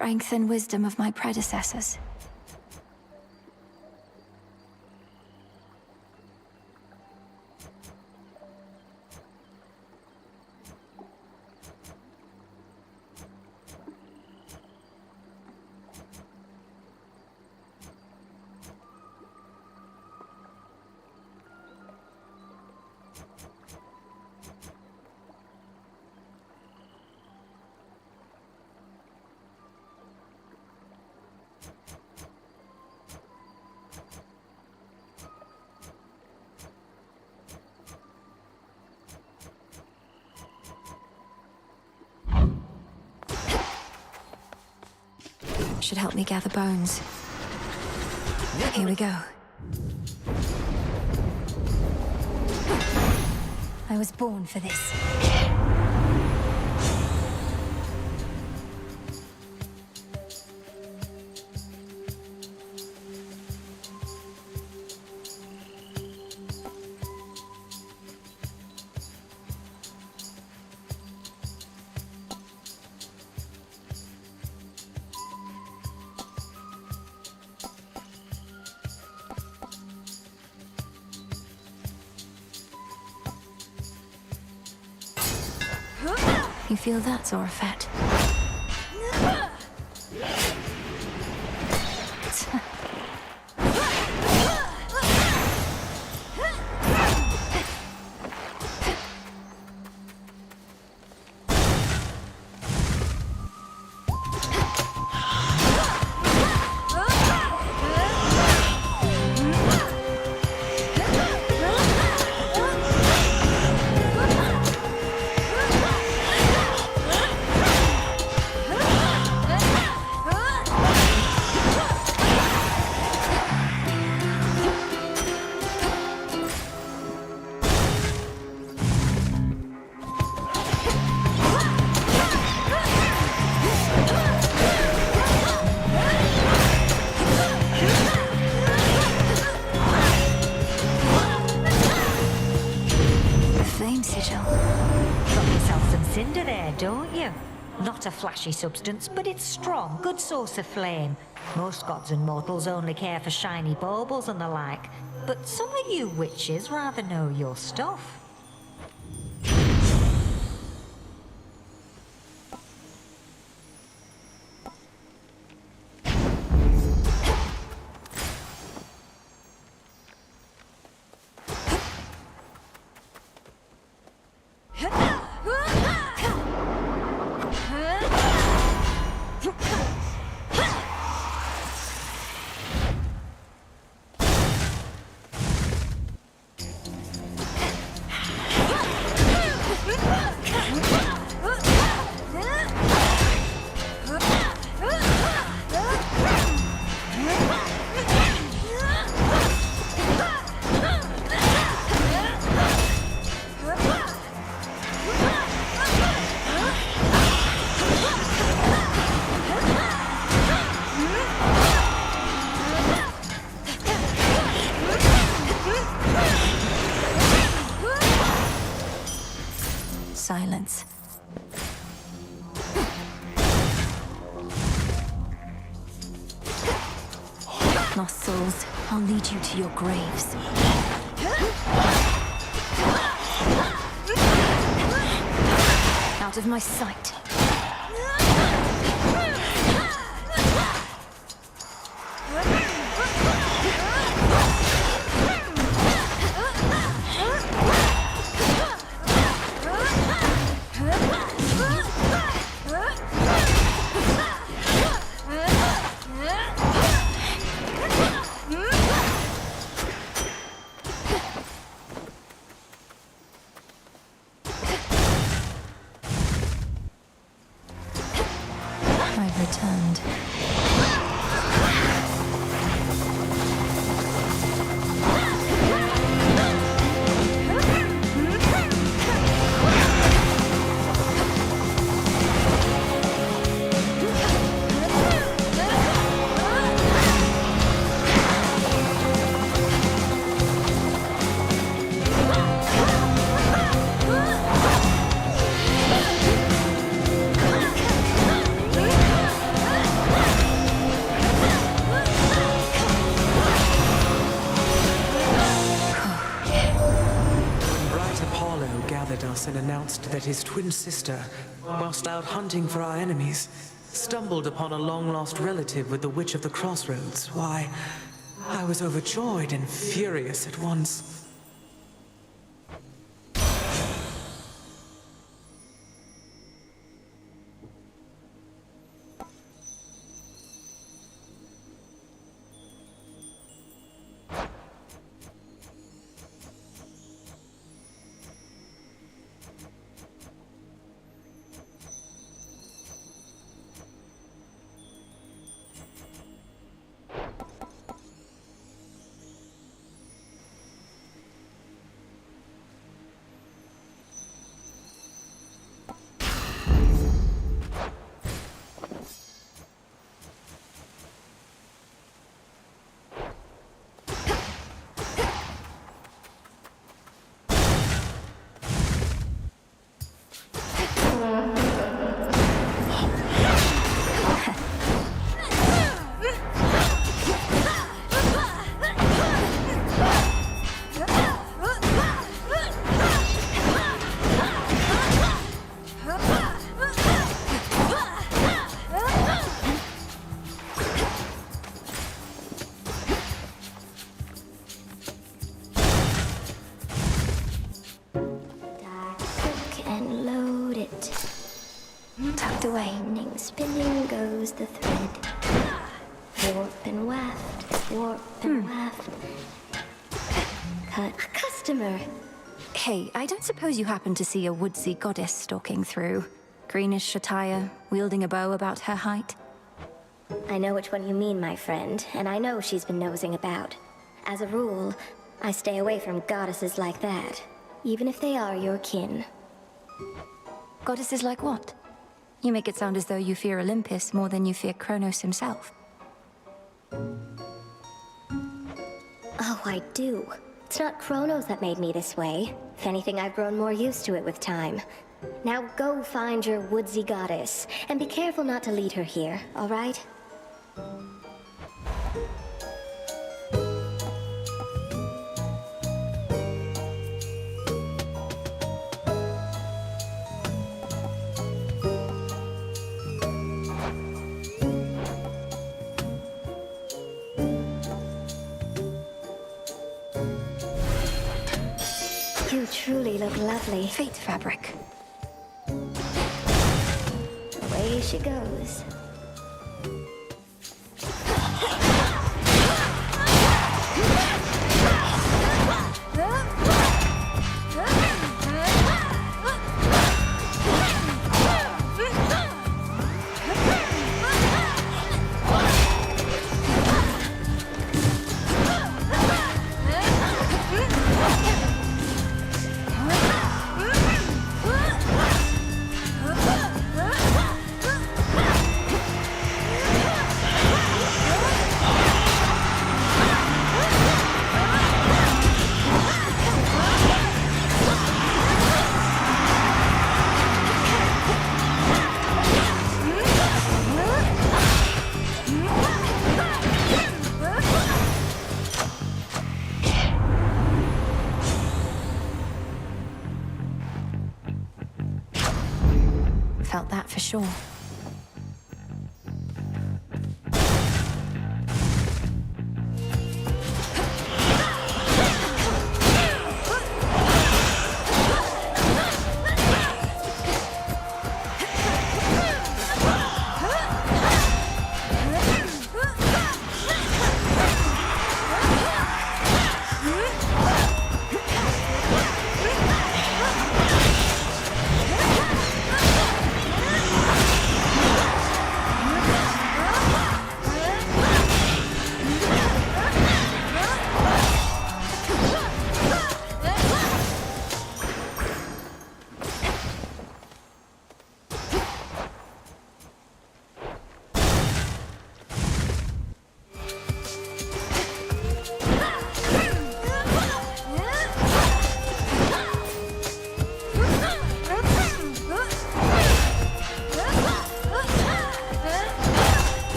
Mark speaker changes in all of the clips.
Speaker 1: strength and wisdom of my predecessors. Should help me gather bones. Here we go. I was born for this. You feel that, Zorafet?
Speaker 2: Don't you? Not a flashy substance, but it's strong, good source of flame. Most gods and mortals only care for shiny baubles and the like, but some of you witches rather know your stuff.
Speaker 1: Silence. Lost souls, I'll lead you to your graves. Out of my sight.
Speaker 3: announced that his twin sister, whilst out hunting for our enemies, stumbled upon a long-lost relative with the Witch of the Crossroads. Why, I was overjoyed and furious at once.
Speaker 1: Tucked away.
Speaker 4: Spinning goes the thread. Warp and weft, warp and weft. Cut. A customer.
Speaker 1: Hey, I don't suppose you happen to see a woodsy goddess stalking through? Greenish attire, wielding a bow about her height?
Speaker 4: I know which one you mean, my friend, and I know she's been nosing about. As a rule, I stay away from goddesses like that, even if they are your kin.
Speaker 1: Goddesses like what? You make it sound as though you fear Olympus more than you fear Kronos himself.
Speaker 4: Oh, I do. It's not Kronos that made me this way. If anything, I've grown more used to it with time. Now go find your woodsy goddess, and be careful not to lead her here, all right? You truly look lovely.
Speaker 1: Fate fabric.
Speaker 4: Away she goes.
Speaker 1: Felt that for sure.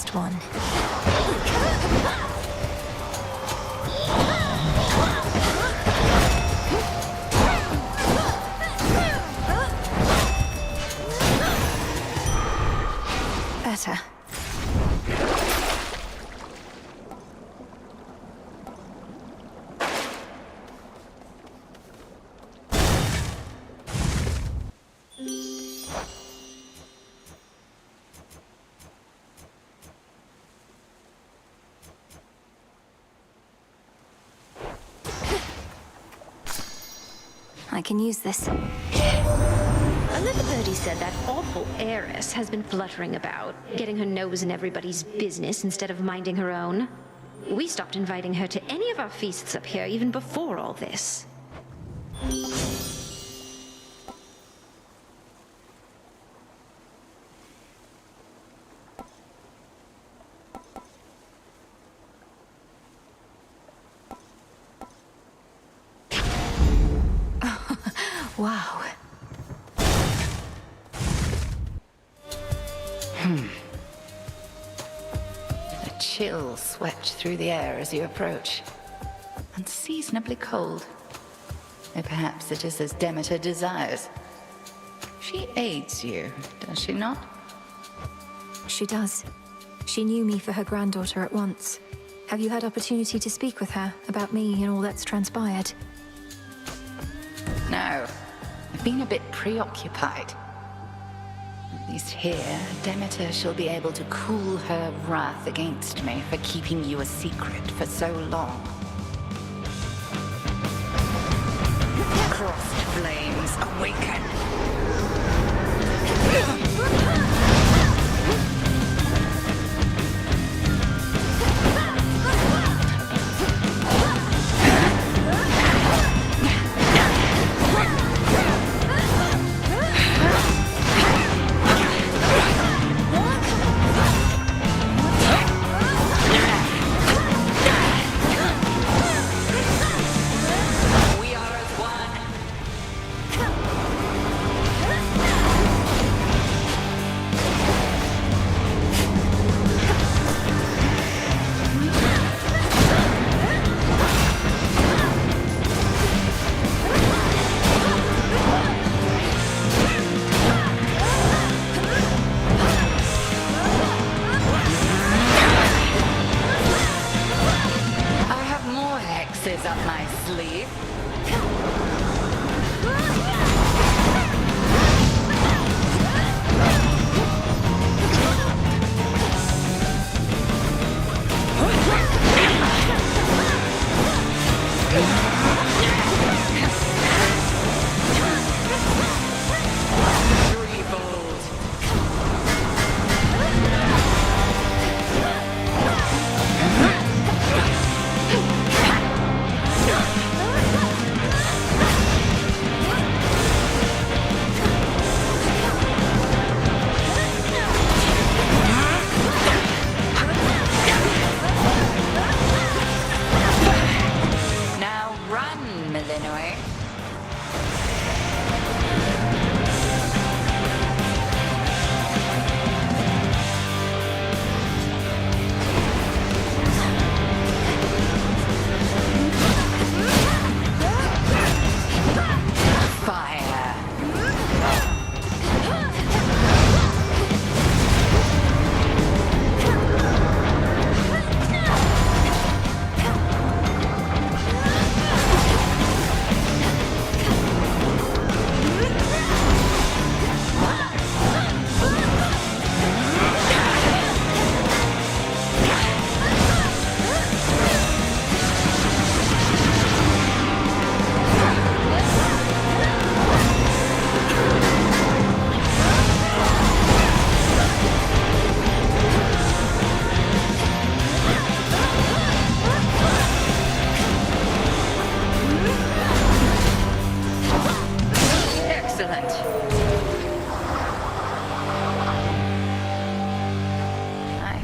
Speaker 1: last one. Better. I can use this.
Speaker 5: Another birdie said that awful heiress has been fluttering about, getting her nose in everybody's business instead of minding her own. We stopped inviting her to any of our feasts up here even before all this.
Speaker 1: Wow.
Speaker 6: A chill swept through the air as you approach. Unseasonably cold. Or perhaps it is as Demeter desires. She aids you, does she not?
Speaker 1: She does. She knew me for her granddaughter at once. Have you had opportunity to speak with her about me and all that's transpired?
Speaker 6: No. I've been a bit preoccupied. At least here, Demeter shall be able to cool her wrath against me for keeping you a secret for so long. Crossed flames, awaken! Up my sleeve.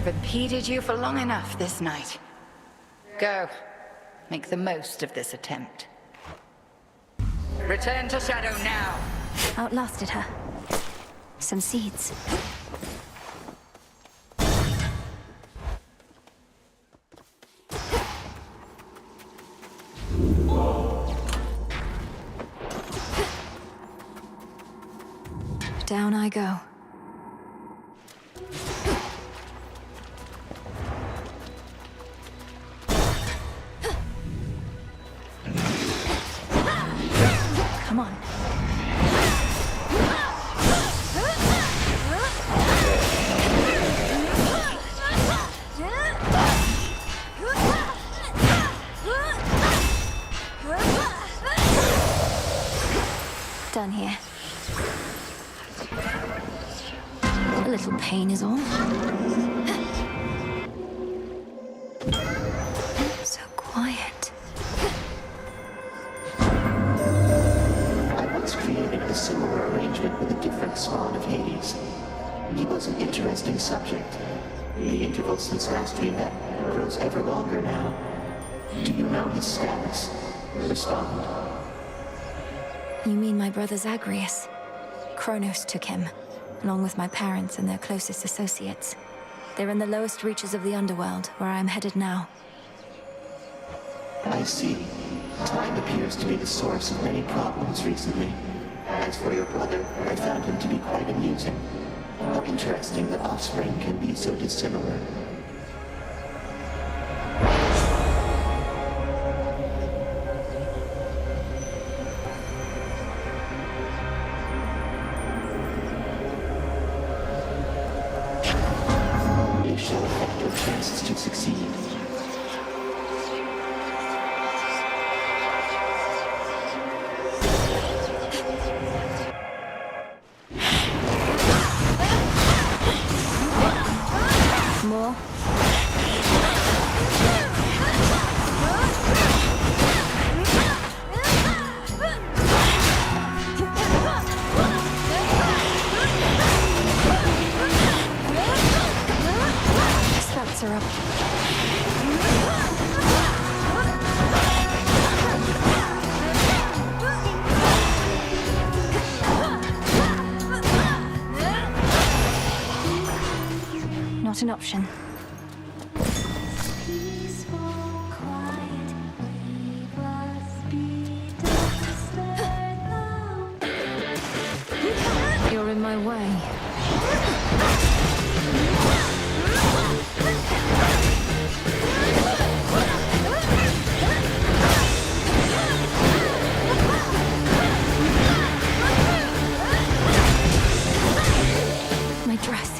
Speaker 6: Impeded you for long enough this night. Go. Make the most of this attempt. Return to Shadow now.
Speaker 1: Outlasted her. Some seeds. Down I go. Come on. Done here. A little pain is all. So quiet.
Speaker 7: I once created a similar arrangement with a different spawn of Hades. He was an interesting subject. The interval since last we met grows ever longer now. Do you know his status? Respond.
Speaker 1: You mean my brother Zagreus? Kronos took him, along with my parents and their closest associates. They're in the lowest reaches of the underworld, where I am headed now.
Speaker 7: I see. Time appears to be the source of many problems recently. As for your brother, I found him to be quite amusing. How interesting that offspring can be so dissimilar. This shall affect your chances to succeed.
Speaker 1: More? Straps are up. Not an option. You're in my way. My dress.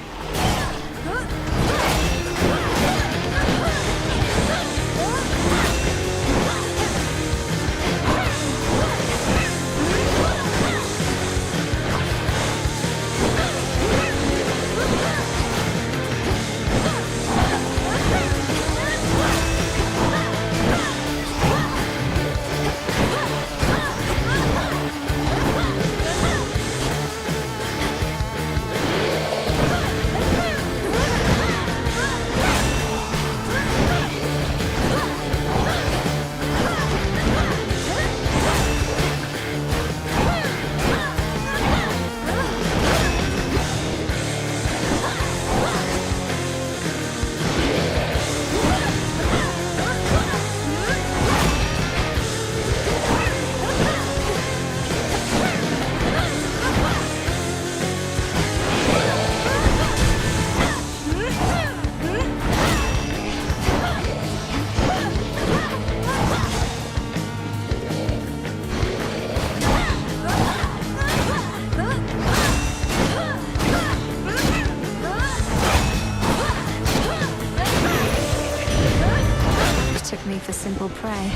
Speaker 1: Took me for simple prey.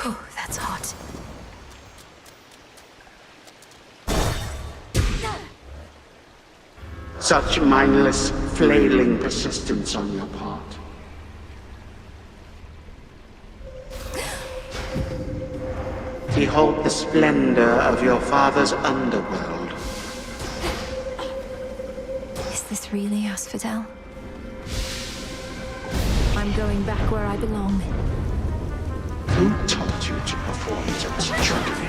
Speaker 1: Whew, that's hot.
Speaker 8: Such mindless, flailing persistence on your part. Behold the splendor of your father's underworld.
Speaker 1: Is this really Asphodel? I'm going back where I belong.
Speaker 8: Who told you to perform such trickery?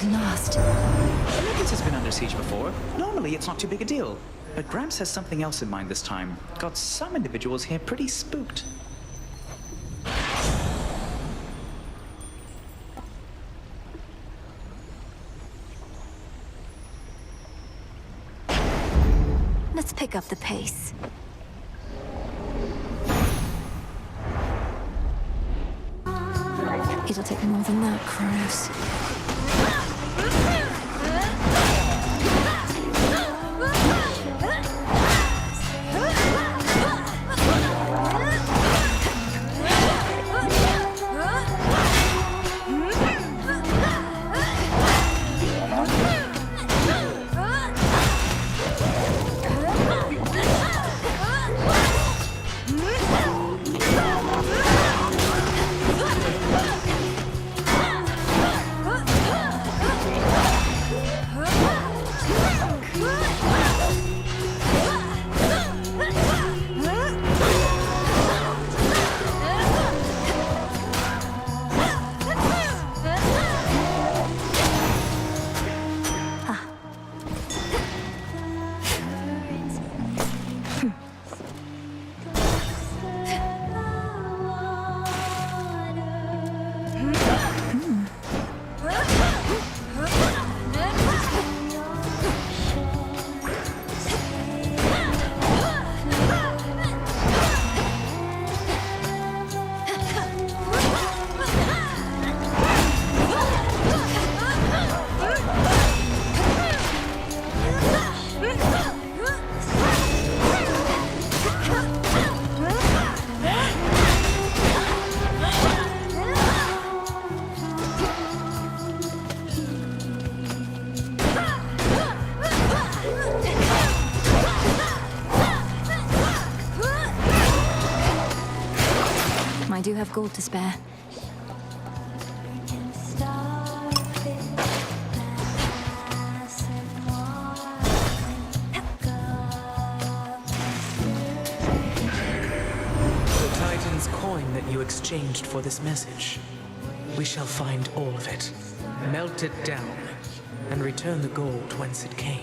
Speaker 1: can last.
Speaker 9: Olympus has been under siege before. Normally, it's not too big a deal. But Gramps has something else in mind this time. Got some individuals here pretty spooked.
Speaker 1: Let's pick up the pace. It'll take more than that, Kronos. I do have gold to spare.
Speaker 3: The Titan's coin that you exchanged for this message. We shall find all of it, melt it down, and return the gold whence it came.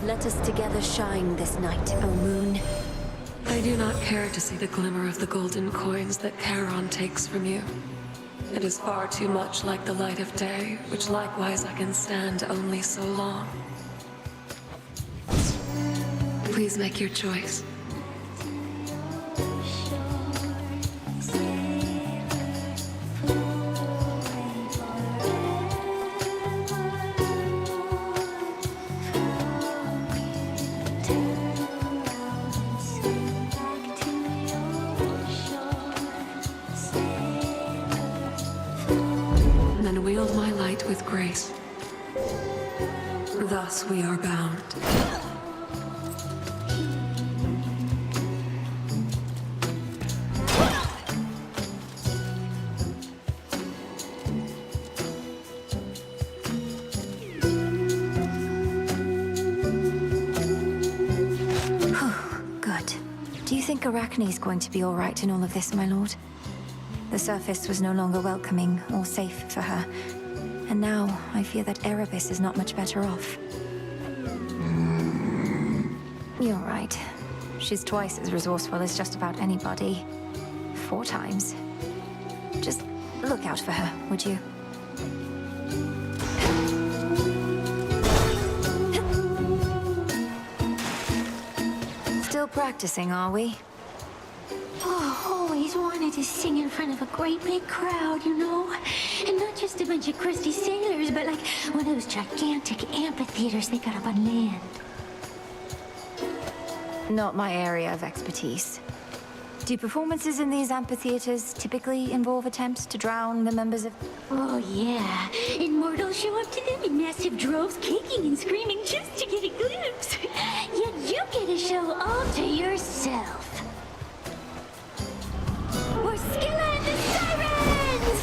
Speaker 1: Let us together shine this night, O moon.
Speaker 10: I do not care to see the glimmer of the golden coins that Charon takes from you. It is far too much like the light of day, which likewise I can stand only so long. Please make your choice. And wield my light with grace. Thus we are bound.
Speaker 1: Good. Do you think Arachne's going to be all right in all of this, my lord? The surface was no longer welcoming or safe for her. And now, I fear that Erebus is not much better off. You're right. She's twice as resourceful as just about anybody. 4 times. Just look out for her, would you? Still practicing, are we?
Speaker 11: Oh, always wanted to sing in front of a great big crowd, you know? And not just a bunch of crusty sailors, but like one of those gigantic amphitheaters they got up on land.
Speaker 1: Not my area of expertise. Do performances in these amphitheaters typically involve attempts to drown the members of...
Speaker 11: Oh, yeah. And mortals show up to them in massive droves, kicking and screaming just to get a glimpse. Yet you get a show all to yourself. We're Scylla and the Sirens!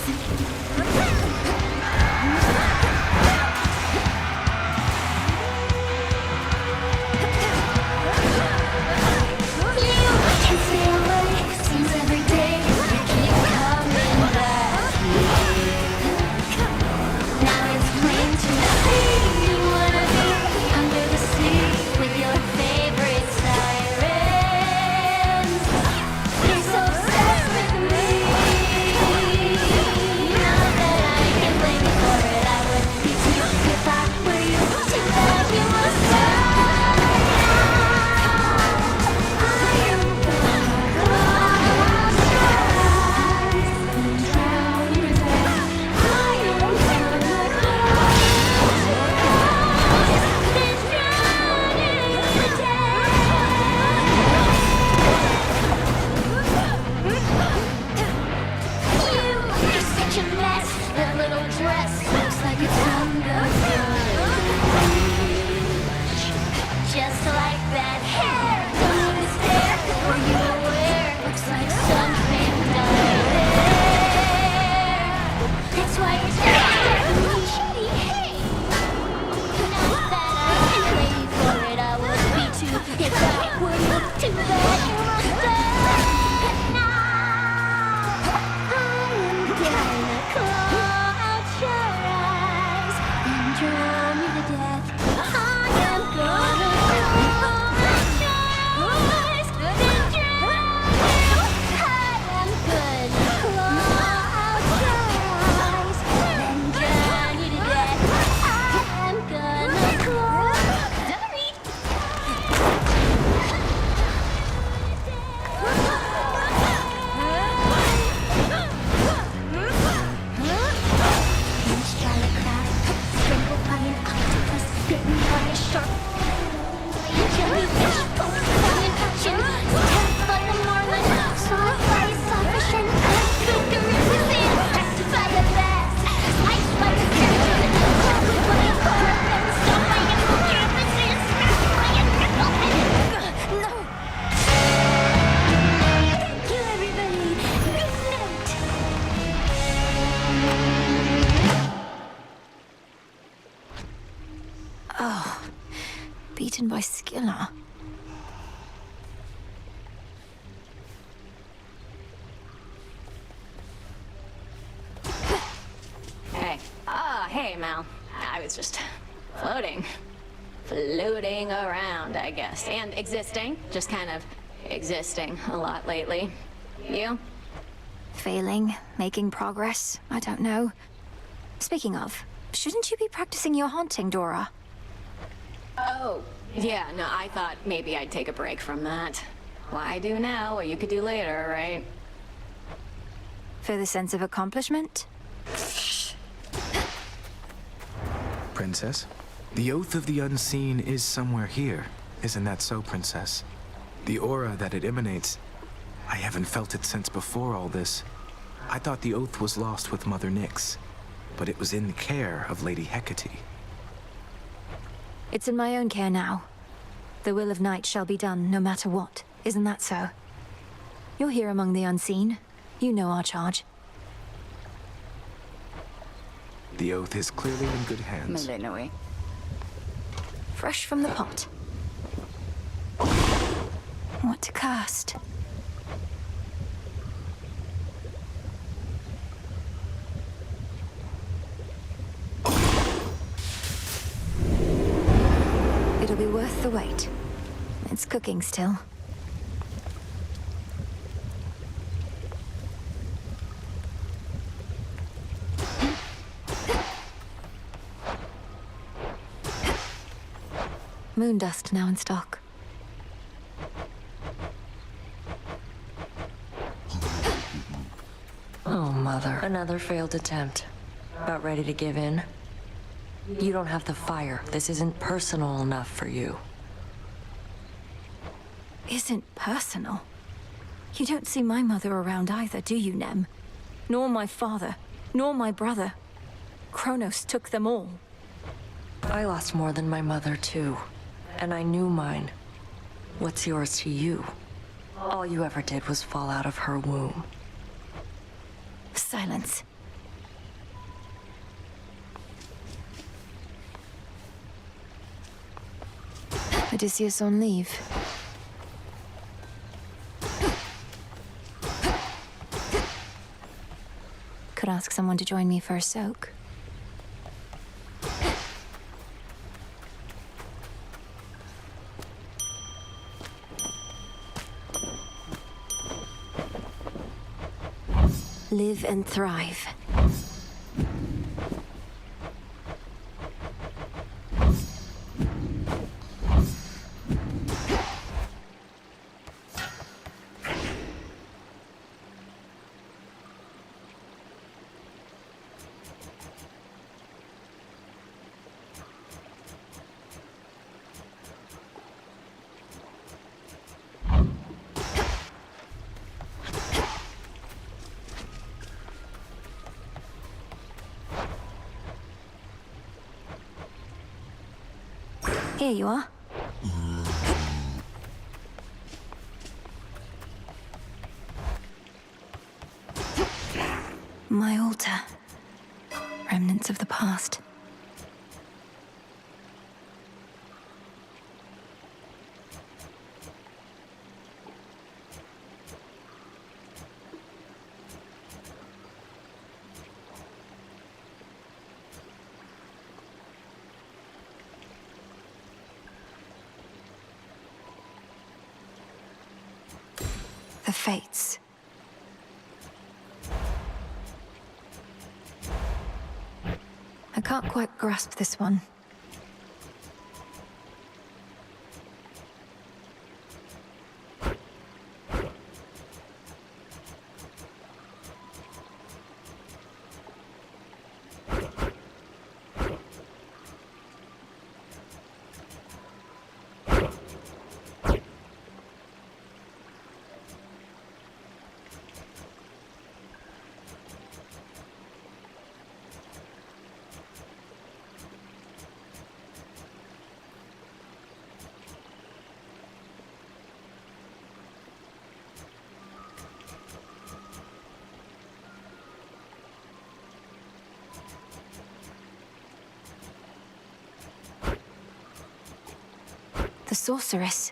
Speaker 1: Beaten by Skilla.
Speaker 12: Hey. Hey, Mal. I was just floating. Floating around, I guess. And existing. Just kind of existing a lot lately. You?
Speaker 1: Failing, making progress, I don't know. Speaking of, shouldn't you be practicing your haunting, Dora?
Speaker 12: Oh, yeah, no, I thought maybe I'd take a break from that. Why do now what you could do later, right?
Speaker 1: For the sense of accomplishment?
Speaker 13: Princess? The Oath of the Unseen is somewhere here. Isn't that so, Princess? The aura that it emanates, I haven't felt it since before all this. I thought the Oath was lost with Mother Nyx, but it was in the care of Lady Hecate.
Speaker 1: It's in my own care now. The will of Night shall be done, no matter what. Isn't that so? You're here among the unseen. You know our charge.
Speaker 13: The Oath is clearly in good hands.
Speaker 1: Fresh from the pot. What to cast? It'll be worth the wait. It's cooking still. Moon dust now in stock.
Speaker 14: Oh, Mother. Another failed attempt. About ready to give in? You don't have the fire. This isn't personal enough for you.
Speaker 1: Isn't personal? You don't see my mother around either, do you, Nem? Nor my father, nor my brother. Kronos took them all.
Speaker 14: I lost more than my mother, too. And I knew mine. What's yours to you? All you ever did was fall out of her womb.
Speaker 1: Silence. Odysseus on leave. Could ask someone to join me for a soak. Live and thrive. Here you are. My altar. Remnants of the past. The fates. I can't quite grasp this one. The sorceress.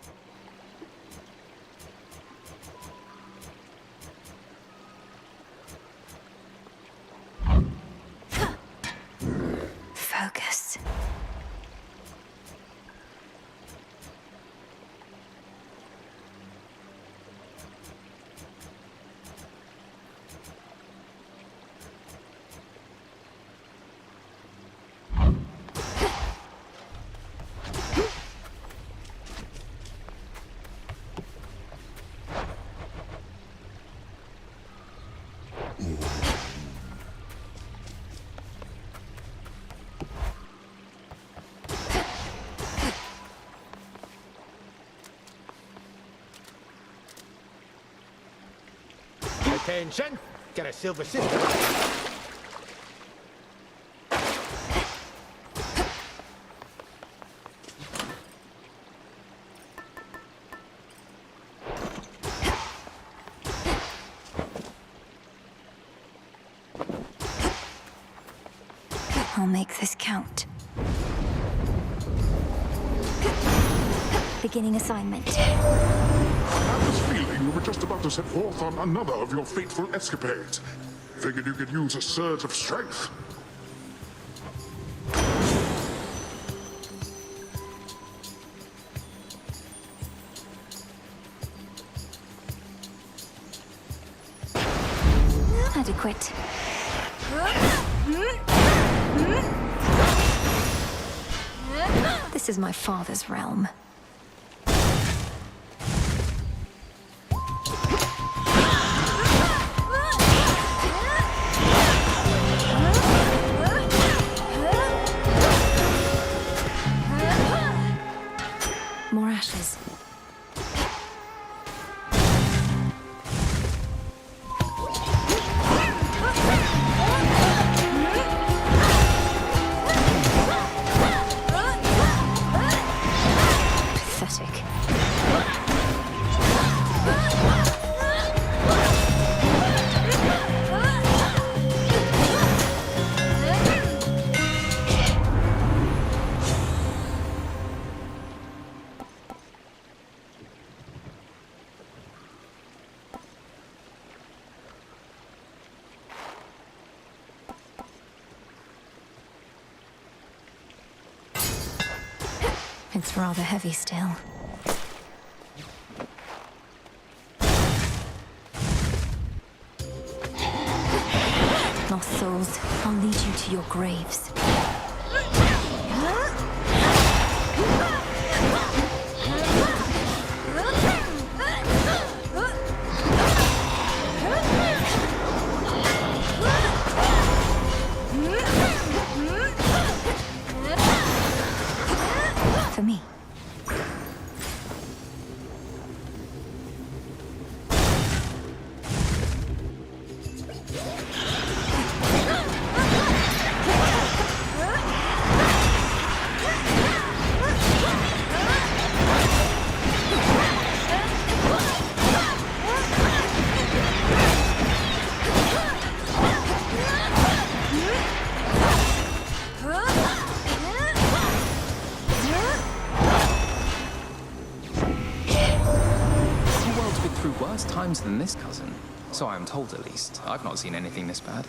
Speaker 1: Focus.
Speaker 15: Attention! Got a silver sister.
Speaker 1: I'll make this count. Beginning assignment.
Speaker 8: I had this feeling you were just about to set forth on another of your fateful escapades. Figured you could use a surge of strength.
Speaker 1: Adequate. This is my father's realm. More ashes. Pathetic. It's rather heavy still. Lost souls, I'll lead you to your graves. For me.
Speaker 16: Times than this, cousin. So I am told, at least. I've not seen anything this bad.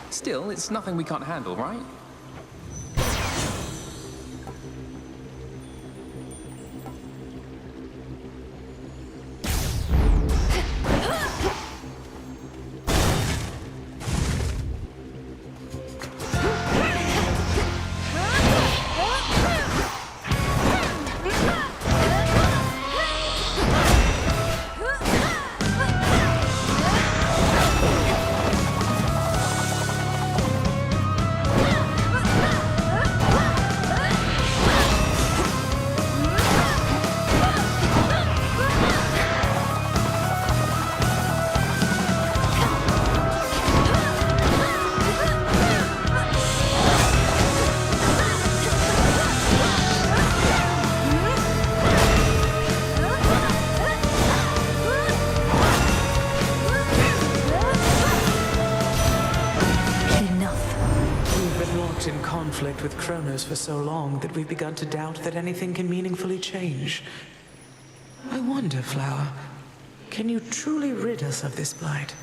Speaker 16: Still, it's nothing we can't handle, right?
Speaker 3: us for so long that we've begun to doubt that anything can meaningfully change. I wonder, Flower, can you truly rid us of this blight?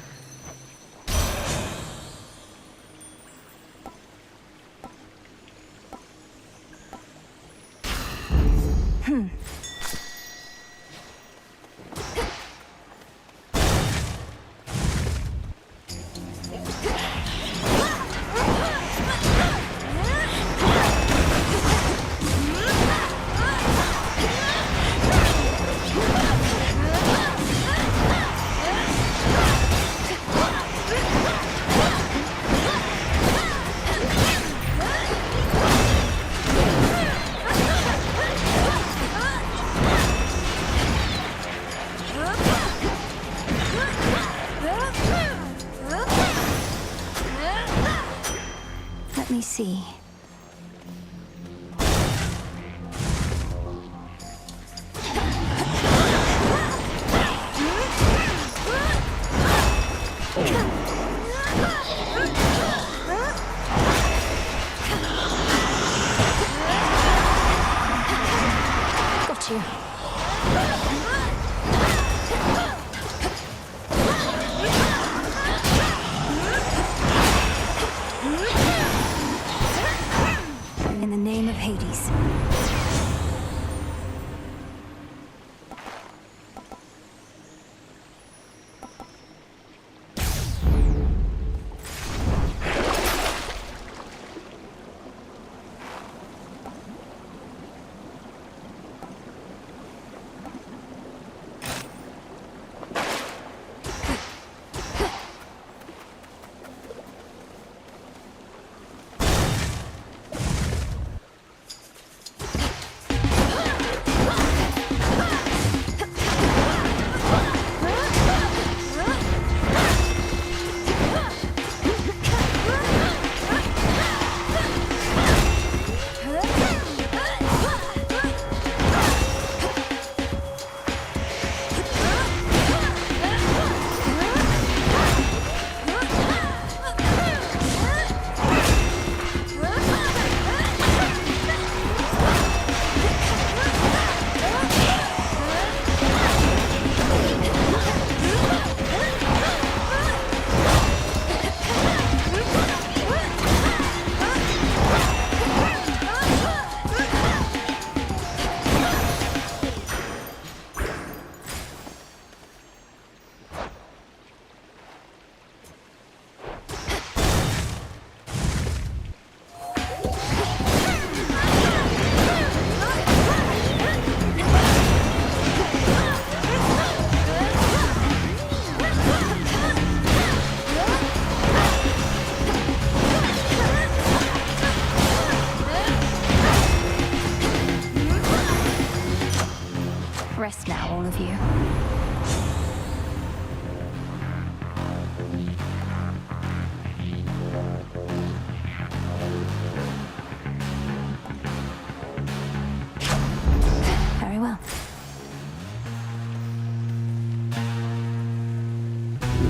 Speaker 1: Let me see. Got you. In the name of Hades. Rest now, all of you. Very well.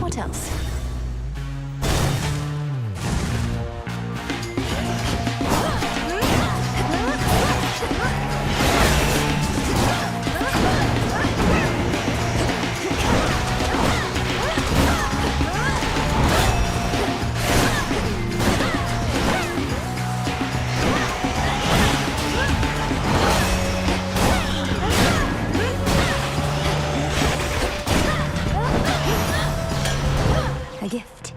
Speaker 1: What else? A gift.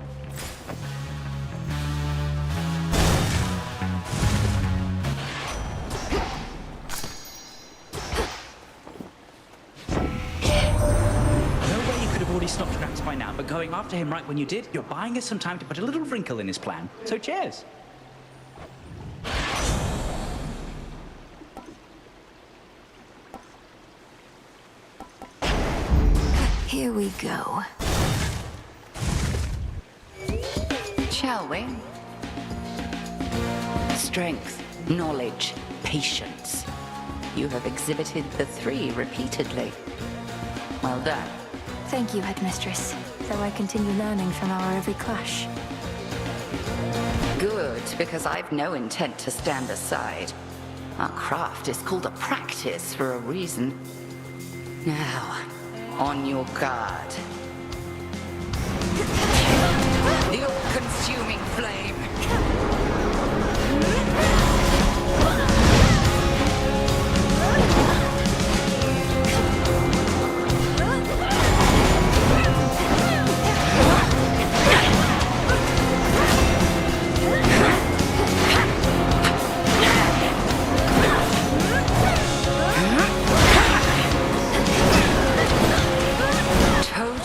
Speaker 9: Already stopped Gramps by now, but going after him right when you did, you're buying us some time to put a little wrinkle in his plan. So cheers.
Speaker 1: Here we go.
Speaker 6: Shall we? Strength, knowledge, patience. You have exhibited the three repeatedly. Well done.
Speaker 1: Thank you, Headmistress, though I continue learning from our every clash.
Speaker 6: Good. good, because I've no intent to stand aside. Our craft is called a practice for a reason. Now, on your guard. The all-consuming flame.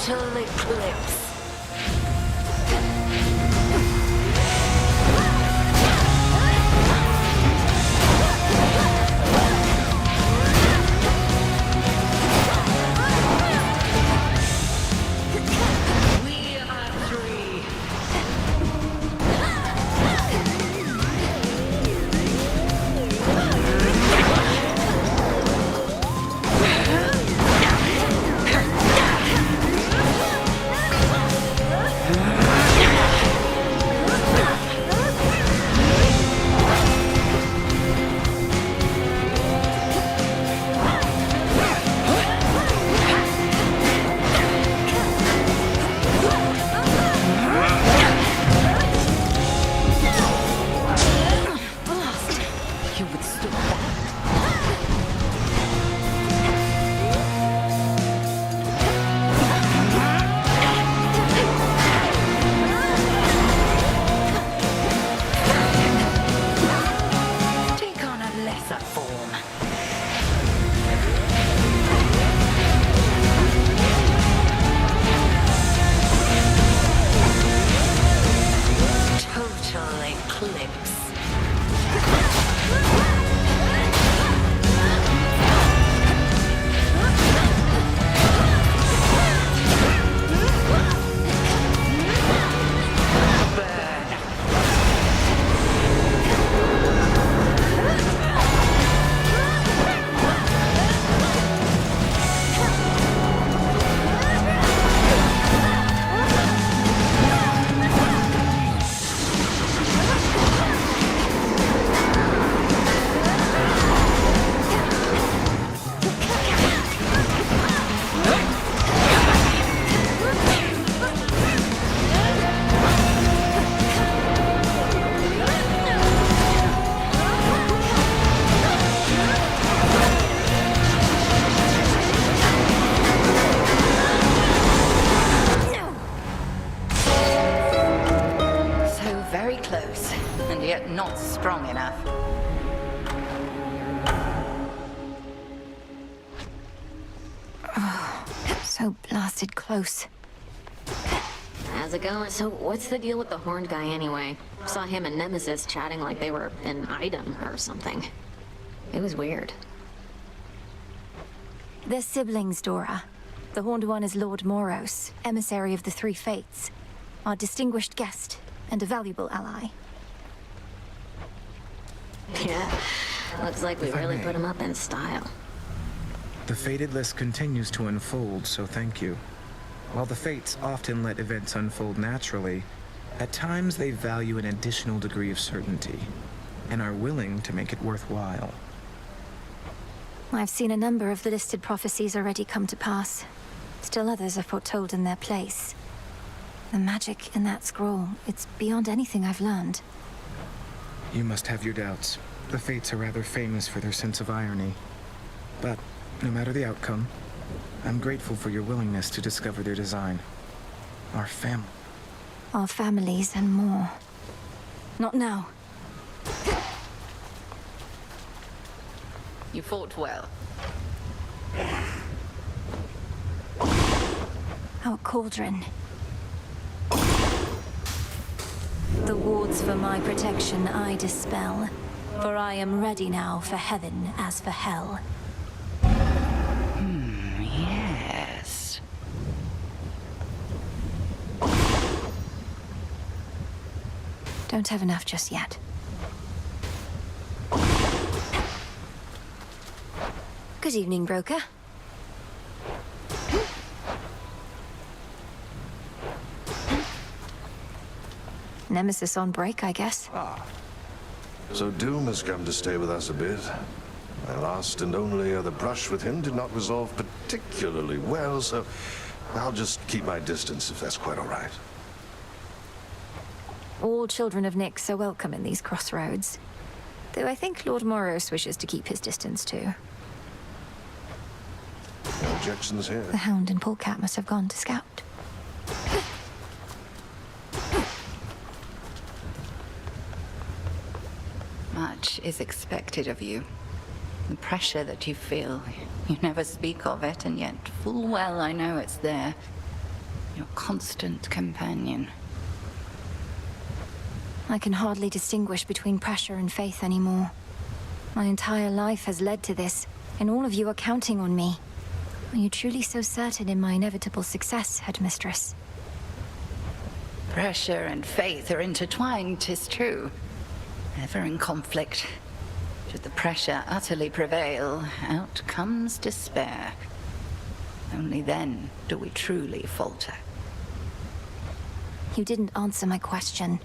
Speaker 6: Total eclipse. We are three. You would stop that. Take on a lesser form. Total eclipse. Very close, and yet not strong enough.
Speaker 1: So blasted close.
Speaker 12: How's it going? So what's the deal with the horned guy anyway? Saw him and Nemesis chatting like they were an item or something. It was weird.
Speaker 1: They're siblings, Dora. The Horned One is Lord Moros, emissary of the Three Fates. Our distinguished guest and a valuable ally.
Speaker 12: Yeah, looks like we
Speaker 13: If I
Speaker 12: really
Speaker 13: may.
Speaker 12: put him up in style.
Speaker 13: The fated list continues to unfold, so thank you. While the fates often let events unfold naturally, at times they value an additional degree of certainty, and are willing to make it worthwhile.
Speaker 1: I've seen a number of the listed prophecies already come to pass. Still others are foretold in their place. The magic in that scroll, it's beyond anything I've learned.
Speaker 13: You must have your doubts. The fates are rather famous for their sense of irony. But, no matter the outcome, I'm grateful for your willingness to discover their design. Our family.
Speaker 1: Our families and more. Not now.
Speaker 6: You fought well.
Speaker 1: Our cauldron. The wards for my protection I dispel, for I am ready now for heaven as for hell.
Speaker 6: Yes.
Speaker 1: Don't have enough just yet. Good evening, broker. Nemesis on break, I guess.
Speaker 17: So Doom has come to stay with us a bit. My last and only other brush with him did not resolve particularly well, so I'll just keep my distance if that's quite all right.
Speaker 1: All children of Nyx are welcome in these crossroads. Though I think Lord Moros wishes to keep his distance too.
Speaker 17: No objections here.
Speaker 1: The Hound and Polecat must have gone to scout.
Speaker 6: Much is expected of you. The pressure that you feel, you never speak of it, and yet full well I know it's there. Your constant companion.
Speaker 1: I can hardly distinguish between pressure and faith anymore. My entire life has led to this, and all of you are counting on me. Are you truly so certain in my inevitable success, Headmistress?
Speaker 6: Pressure and faith are intertwined, 'tis true. Ever in conflict. Should the pressure utterly prevail, out comes despair. Only then do we truly falter.
Speaker 1: You didn't answer my question.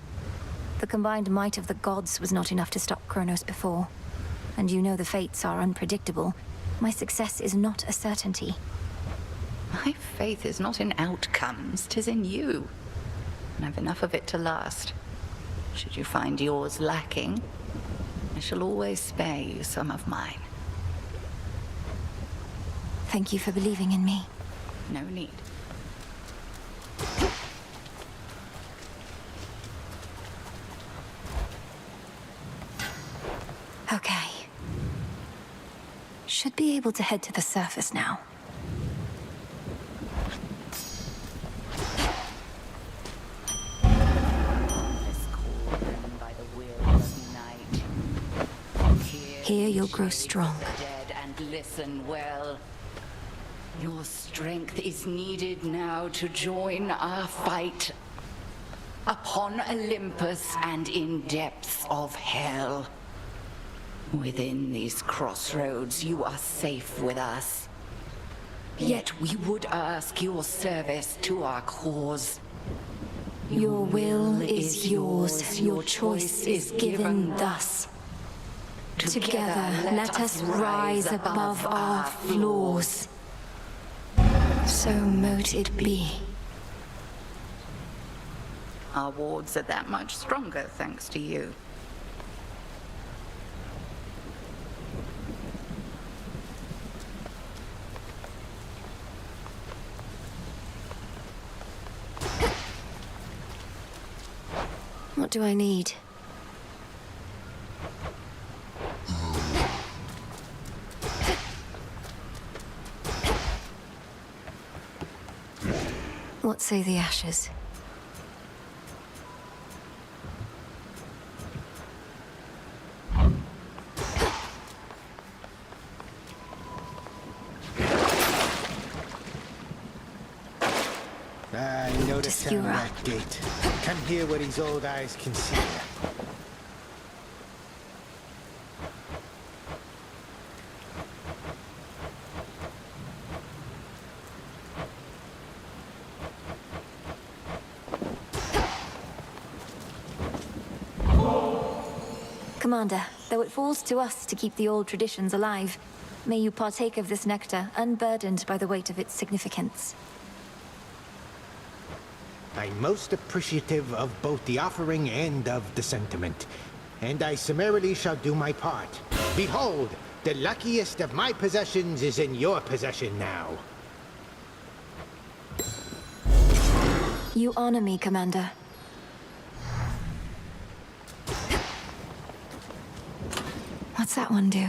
Speaker 1: The combined might of the gods was not enough to stop Kronos before. And you know the fates are unpredictable. My success is not a certainty.
Speaker 6: My faith is not in outcomes, 'tis in you. And I've enough of it to last. Should you find yours lacking, I shall always spare you some of mine.
Speaker 1: Thank you for believing in me.
Speaker 6: No need.
Speaker 1: Okay. Should be able to head to the surface now. Here you'll grow strong.
Speaker 6: Dead and listen well. Your strength is needed now to join our fight upon Olympus and in depths of hell. Within these crossroads, you are safe with us. Yet we would ask your service to our cause.
Speaker 1: Your will is yours, your choice is given thus. Together, let us rise above our flaws. So mote it be.
Speaker 6: Our wards are that much stronger thanks to you.
Speaker 1: What do I need? What say the ashes?
Speaker 15: I know the sound of that gate. Come here where these old eyes can see you.
Speaker 1: Commander, though it falls to us to keep the old traditions alive, may you partake of this nectar, unburdened by the weight of its significance.
Speaker 15: I'm most appreciative of both the offering and of the sentiment, and I summarily shall do my part. Behold, the luckiest of my possessions is in your possession now.
Speaker 1: You honor me, Commander. What's that one do?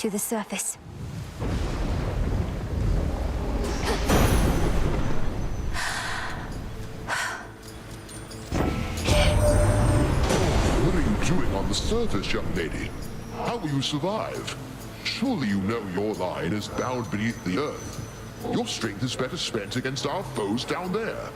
Speaker 1: To the surface.
Speaker 8: What are you doing on the surface, young lady? How will you survive? Surely you know your line is bound beneath the earth. Your strength is better spent against our foes down there.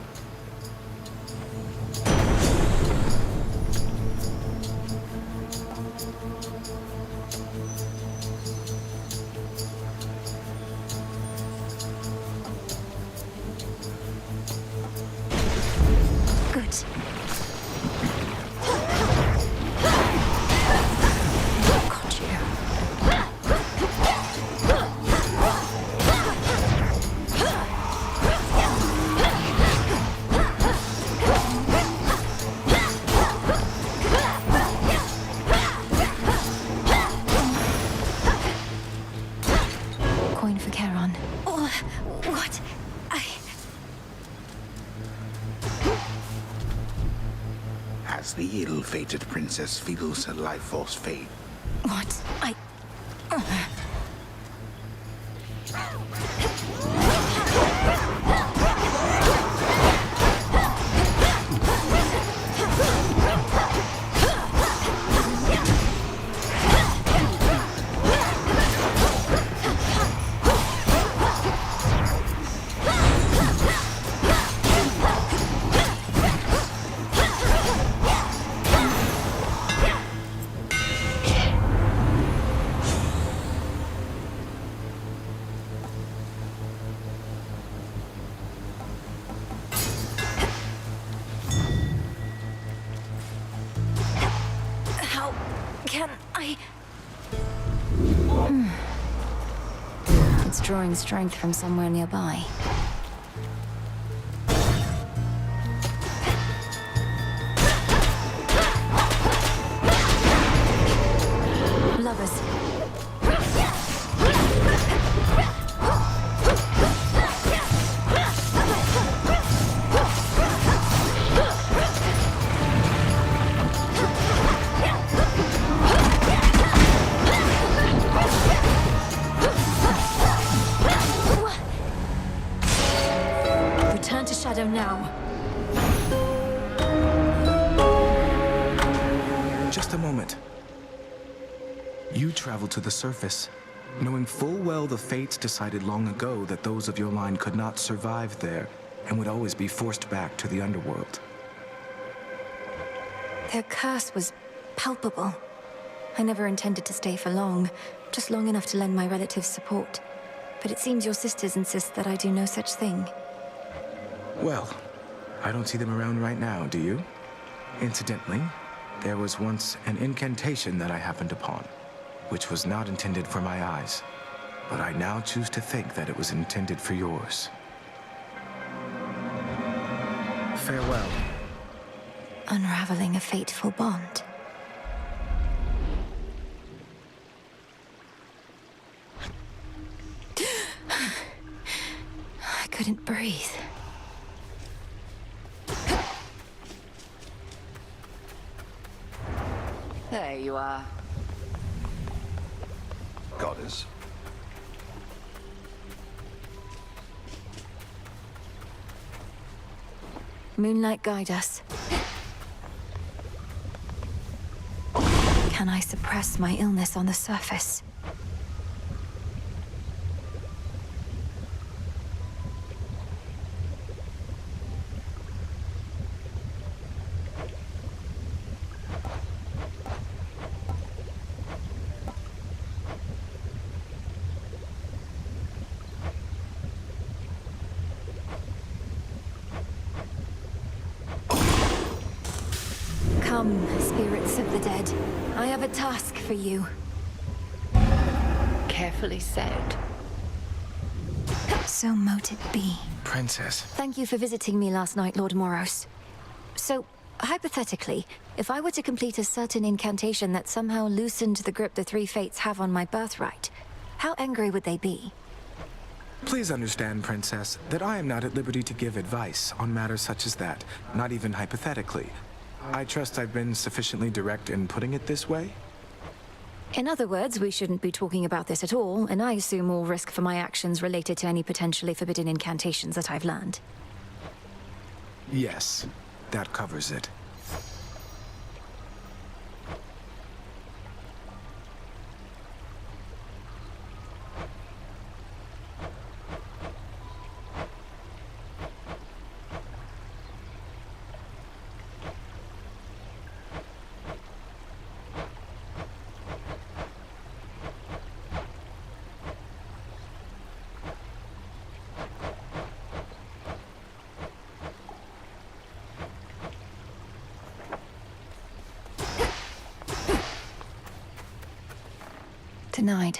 Speaker 1: Good. Got you. Coin for Charon. Oh, what?
Speaker 18: As the ill-fated princess feels her life force fade.
Speaker 1: What? How can I? It's drawing strength from somewhere nearby. Lovers. Return to Shadow now.
Speaker 13: Just a moment. You traveled to the surface, knowing full well the fates decided long ago that those of your line could not survive there and would always be forced back to the underworld.
Speaker 1: Their curse was palpable. I never intended to stay for long, just long enough to lend my relatives support. But it seems your sisters insist that I do no such thing.
Speaker 13: Well, I don't see them around right now, do you? Incidentally, there was once an incantation that I happened upon, which was not intended for my eyes, but I now choose to think that it was intended for yours. Farewell.
Speaker 1: Unraveling a fateful bond. I couldn't breathe.
Speaker 6: There you are.
Speaker 17: Goddess.
Speaker 1: Moonlight, guide us. Can I suppress my illness on the surface? Come, spirits of the dead. I have a task for you.
Speaker 6: Carefully said.
Speaker 1: So mote it be.
Speaker 13: Princess.
Speaker 1: Thank you for visiting me last night, Lord Moros. So, hypothetically, if I were to complete a certain incantation that somehow loosened the grip the three fates have on my birthright, how angry would they be?
Speaker 13: Please understand, Princess, that I am not at liberty to give advice on matters such as that, not even hypothetically. I trust I've been sufficiently direct in putting it this way?
Speaker 1: In other words, we shouldn't be talking about this at all, and I assume all risk for my actions related to any potentially forbidden incantations that I've learned.
Speaker 13: Yes, that covers it.
Speaker 1: Denied.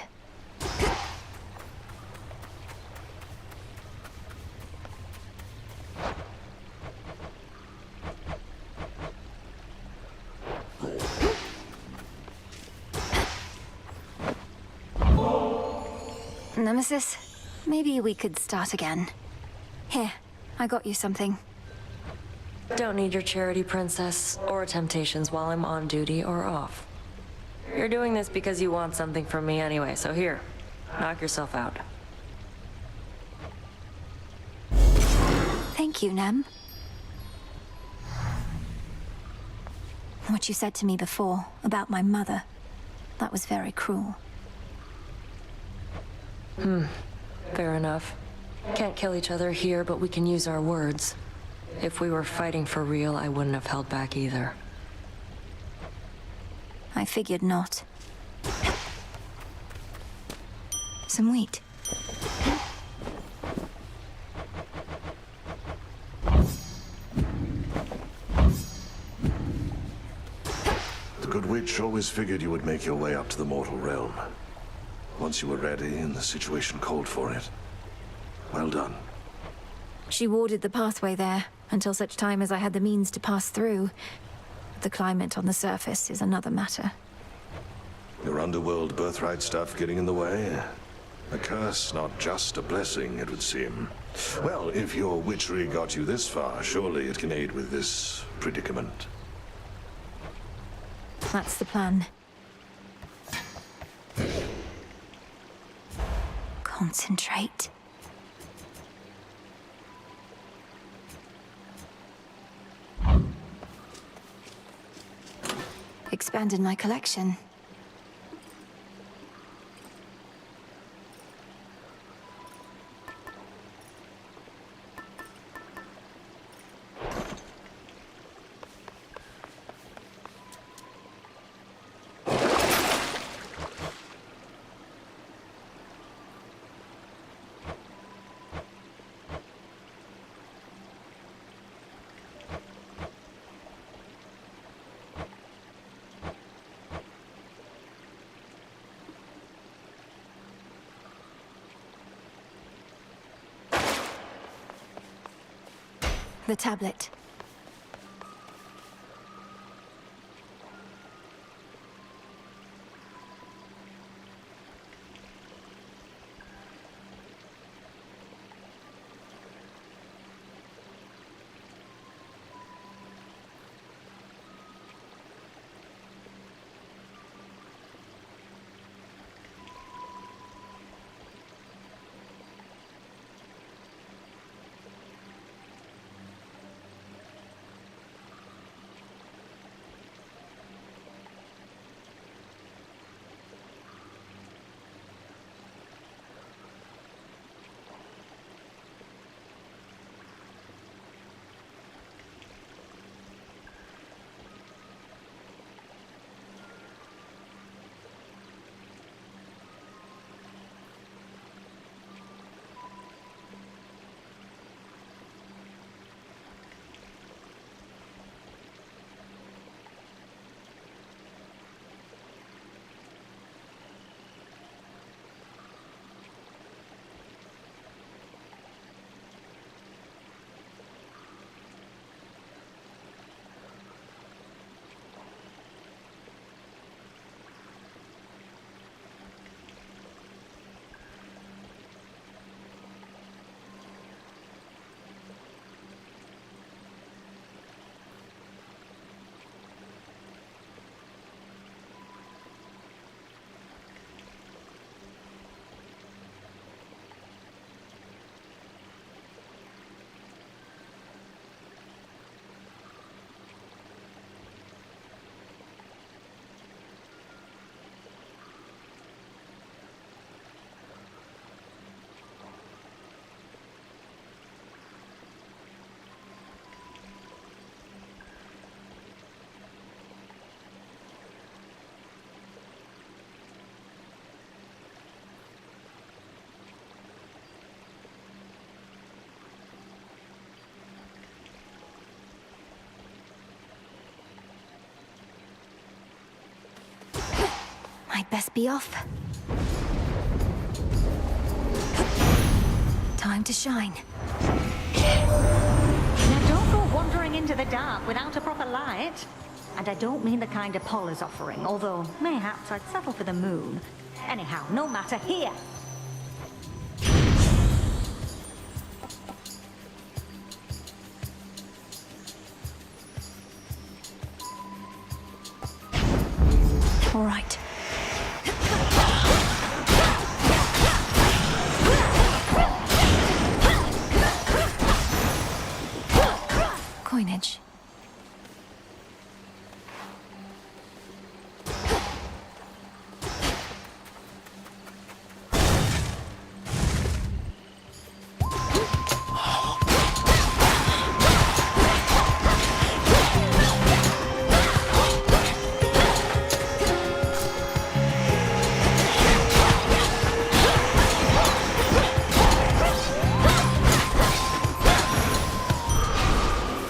Speaker 1: Nemesis, maybe we could start again. Here, I got you something.
Speaker 14: Don't need your charity, Princess, or temptations while I'm on duty or off. You're doing this because you want something from me anyway, so here, knock yourself out.
Speaker 1: Thank you, Nem. What you said to me before about my mother, that was very cruel.
Speaker 14: Fair enough. Can't kill each other here, but we can use our words. If we were fighting for real, I wouldn't have held back either.
Speaker 1: I figured not. Some wheat.
Speaker 17: The Good Witch always figured you would make your way up to the mortal realm. Once you were ready and the situation called for it. Well done.
Speaker 1: She warded the pathway there, until such time as I had the means to pass through. The climate on the surface is another matter.
Speaker 17: Your underworld birthright stuff getting in the way? A curse, not just a blessing, it would seem. Well, if your witchery got you this far, surely it can aid with this predicament.
Speaker 1: That's the plan. Concentrate. Expanded my collection. The tablet. I'd best be off. Time to shine.
Speaker 2: Now don't go wandering into the dark without a proper light. And I don't mean the kind of Paul is offering, although mayhaps I'd settle for the moon. Anyhow, no matter, here!
Speaker 1: All right. Coinage.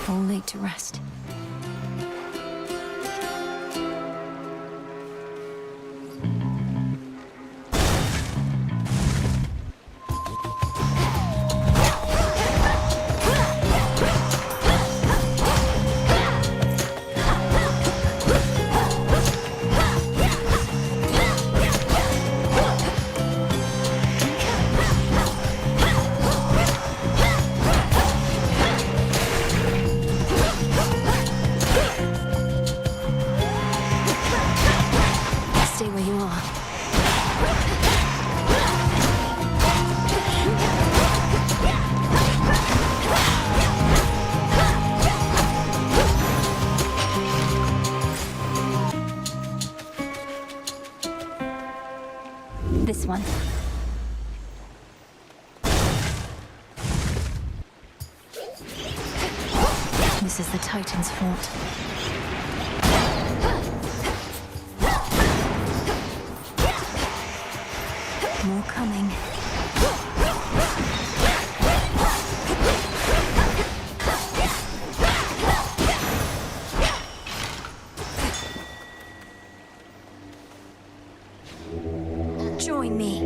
Speaker 1: All laid to rest. Stay where you are. This one. This is the Titan's fort. More coming. Join me.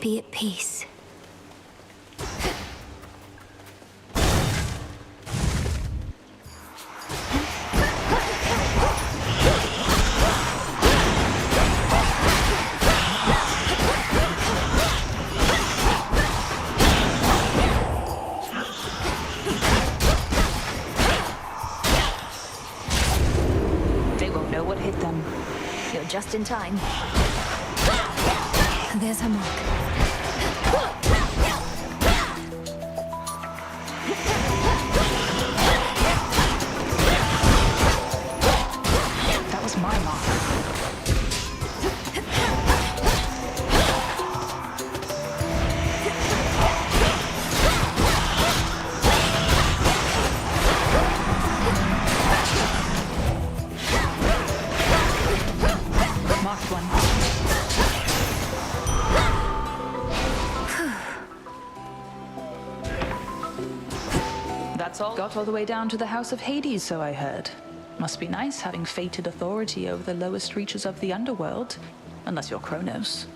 Speaker 1: Be at peace.
Speaker 19: They won't know what hit them.
Speaker 1: You're just in time. There's her mark.
Speaker 19: That was my mark. Marked one. That's all? Got all the way down to the House of Hades, so I heard. Must be nice having fated authority over the lowest reaches of the underworld. Unless you're Kronos.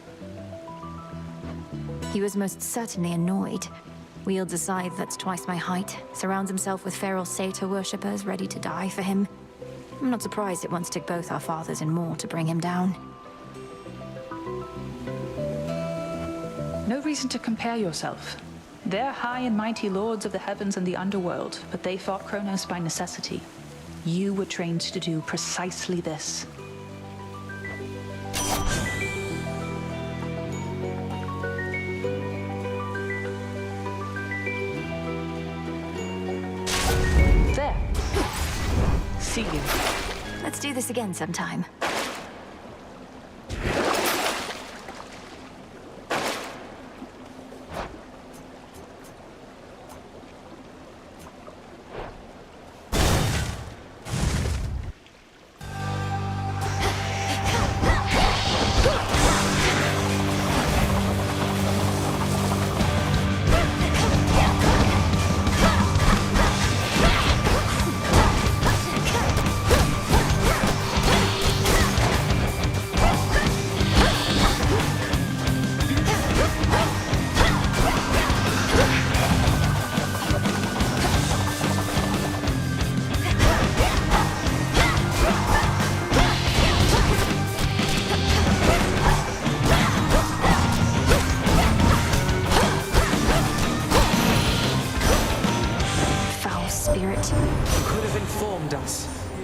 Speaker 1: He was most certainly annoyed. Wields a scythe that's twice my height, surrounds himself with feral satyr worshippers ready to die for him. I'm not surprised it once took both our fathers and more to bring him down.
Speaker 19: No reason to compare yourself. They're high and mighty lords of the heavens and the underworld, but they fought Kronos by necessity. You were trained to do precisely this. There. See you.
Speaker 1: Let's do this again sometime.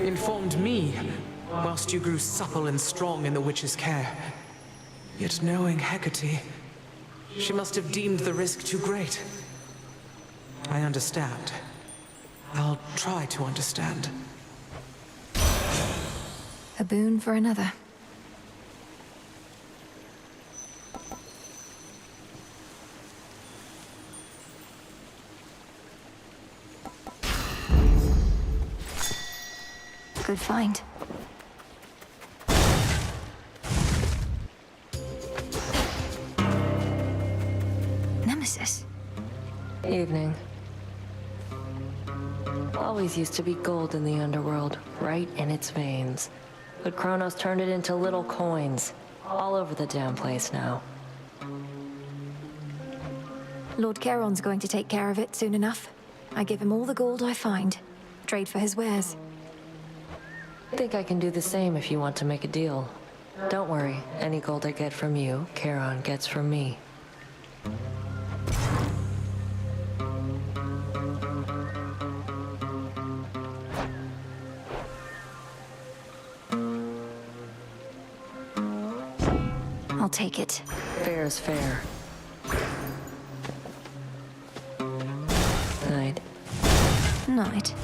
Speaker 3: informed me, whilst you grew supple and strong in the witch's care. Yet knowing Hecate, she must have deemed the risk too great. I understand. I'll try to understand.
Speaker 1: A boon for another. Good find. Nemesis.
Speaker 14: Evening. Always used to be gold in the underworld, right in its veins. But Kronos turned it into little coins, all over the damn place now.
Speaker 1: Lord Charon's going to take care of it soon enough. I give him all the gold I find. Trade for his wares.
Speaker 14: Think I can do the same if you want to make a deal. Don't worry, any gold I get from you, Charon gets from me.
Speaker 1: I'll take it.
Speaker 14: Fair is fair. Night.
Speaker 1: Night.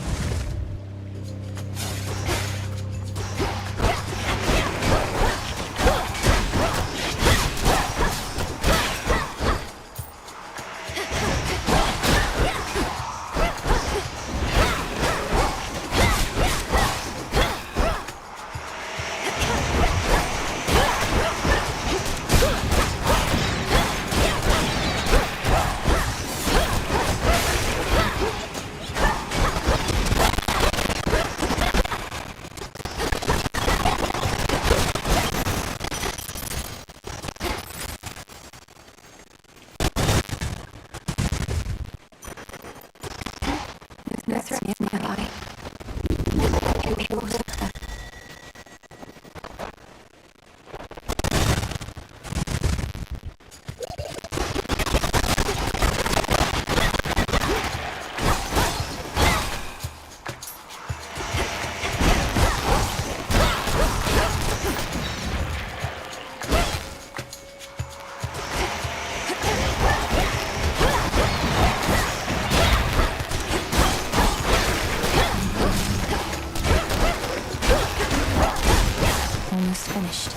Speaker 1: No threat nearby. Almost finished.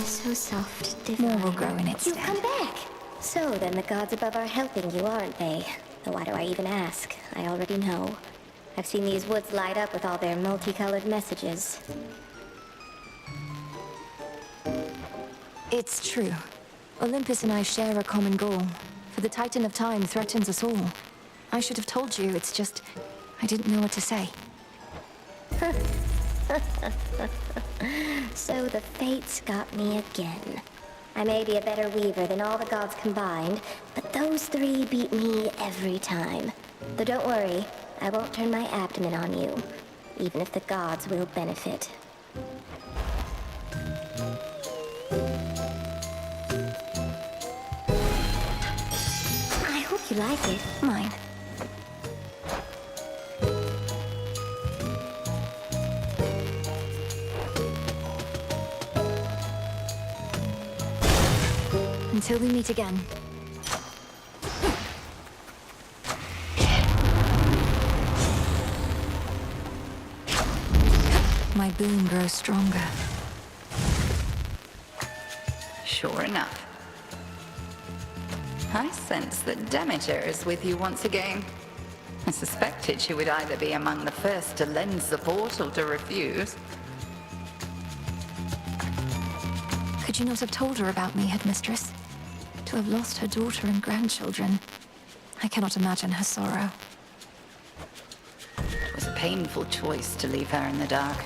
Speaker 4: So soft, divine.
Speaker 1: More will grow in its
Speaker 4: You've
Speaker 1: stead.
Speaker 4: come back! So then the gods above are helping you, aren't they? Though why do I even ask? I already know. I've seen these woods light up with all their multicolored messages.
Speaker 1: It's true. Olympus and I share a common goal. For the Titan of Time threatens us all. I should have told you, it's just... I didn't know what to say.
Speaker 4: So the fates got me again. I may be a better weaver than all the gods combined, but those three beat me every time. Though don't worry, I won't turn my abdomen on you, even if the gods will benefit. I hope you like it.
Speaker 1: Mine. Until we meet again. My boon grows stronger.
Speaker 6: Sure enough. I sense that Demeter is with you once again. I suspected she would either be among the first to lend support or to refuse.
Speaker 1: Could you not have told her about me, Headmistress? To have lost her daughter and grandchildren. I cannot imagine her sorrow.
Speaker 6: It was a painful choice to leave her in the dark.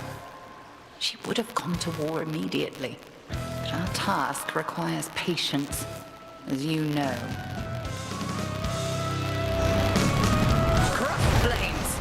Speaker 6: She would have gone to war immediately. But our task requires patience, as you know. Cross flames!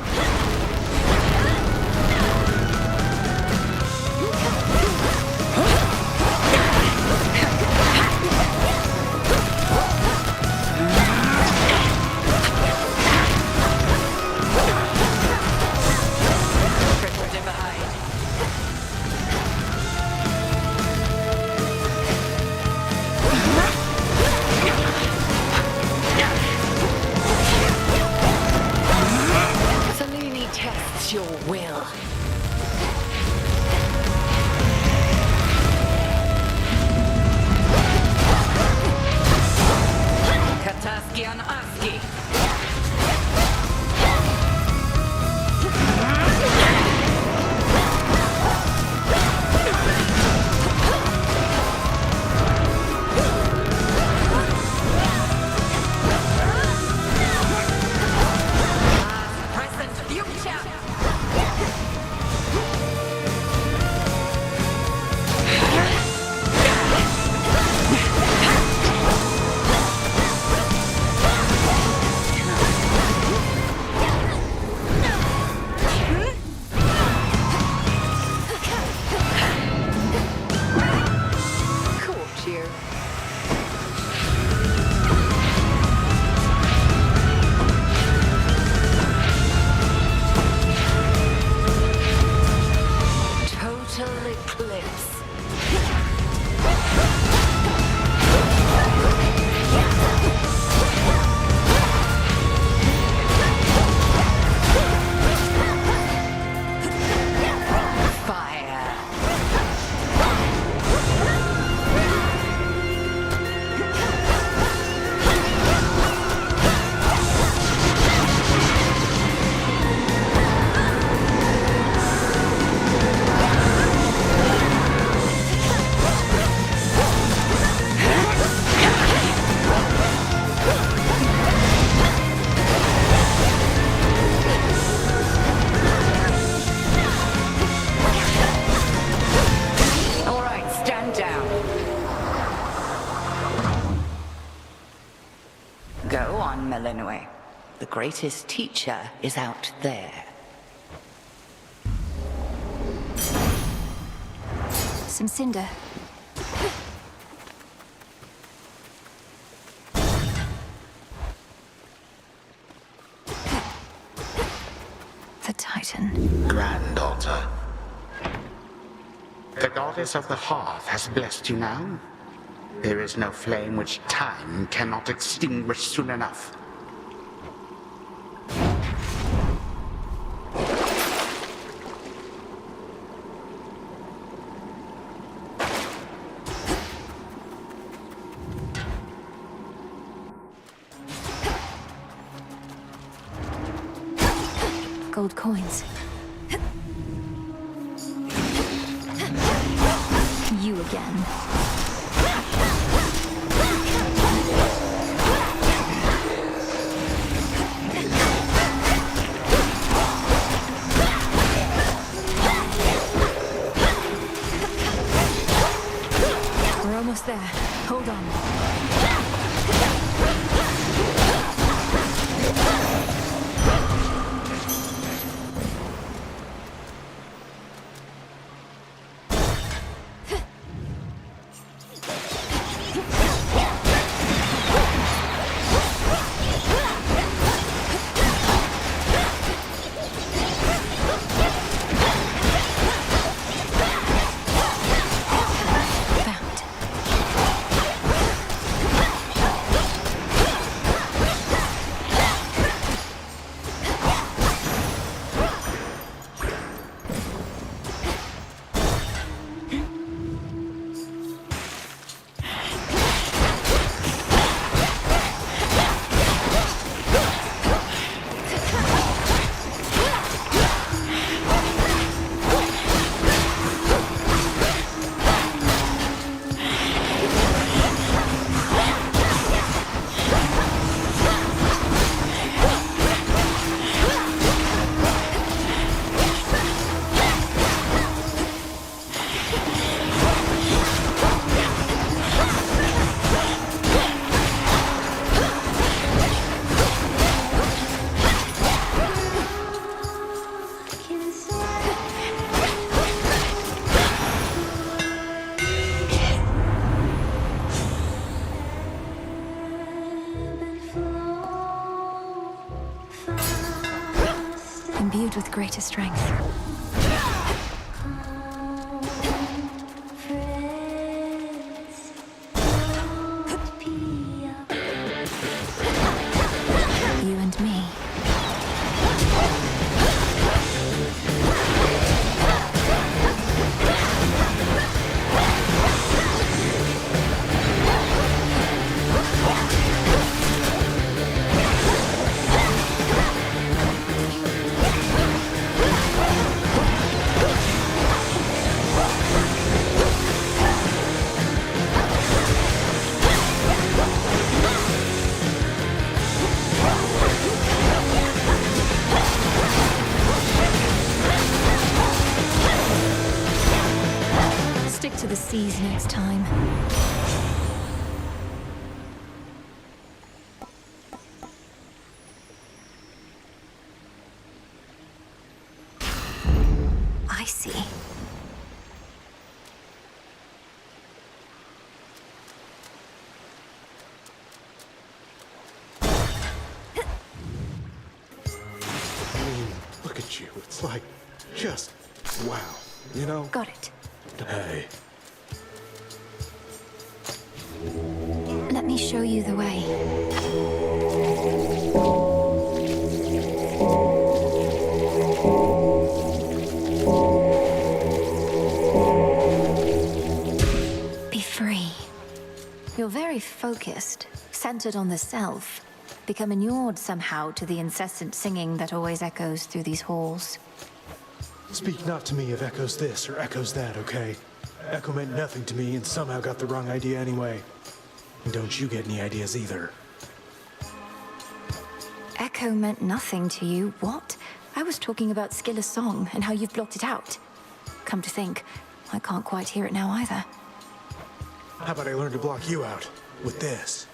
Speaker 6: Your will. Kataskian Aski. Present future. The greatest teacher is out there.
Speaker 1: Some cinder. The Titan.
Speaker 18: Granddaughter. The goddess of the hearth has blessed you now. There is no flame which time cannot extinguish soon enough.
Speaker 1: Gold coins. You again. We're almost there. Hold on. but with greater strength. You and me. Stick to the seas next time. I see.
Speaker 20: Look at you. It's like, just wow. You know?
Speaker 1: Got it.
Speaker 20: Hey.
Speaker 1: Let me show you the way. Be free. You're very focused, centered on the self, become inured somehow to the incessant singing that always echoes through these halls.
Speaker 20: Speak not to me of echoes this or echoes that, okay? Echo meant nothing to me and somehow got the wrong idea anyway. And don't you get any ideas either.
Speaker 1: Echo meant nothing to you? What? I was talking about Skiller's song and how you've blocked it out. Come to think, I can't quite hear it now either.
Speaker 20: How about I learn to block you out with this?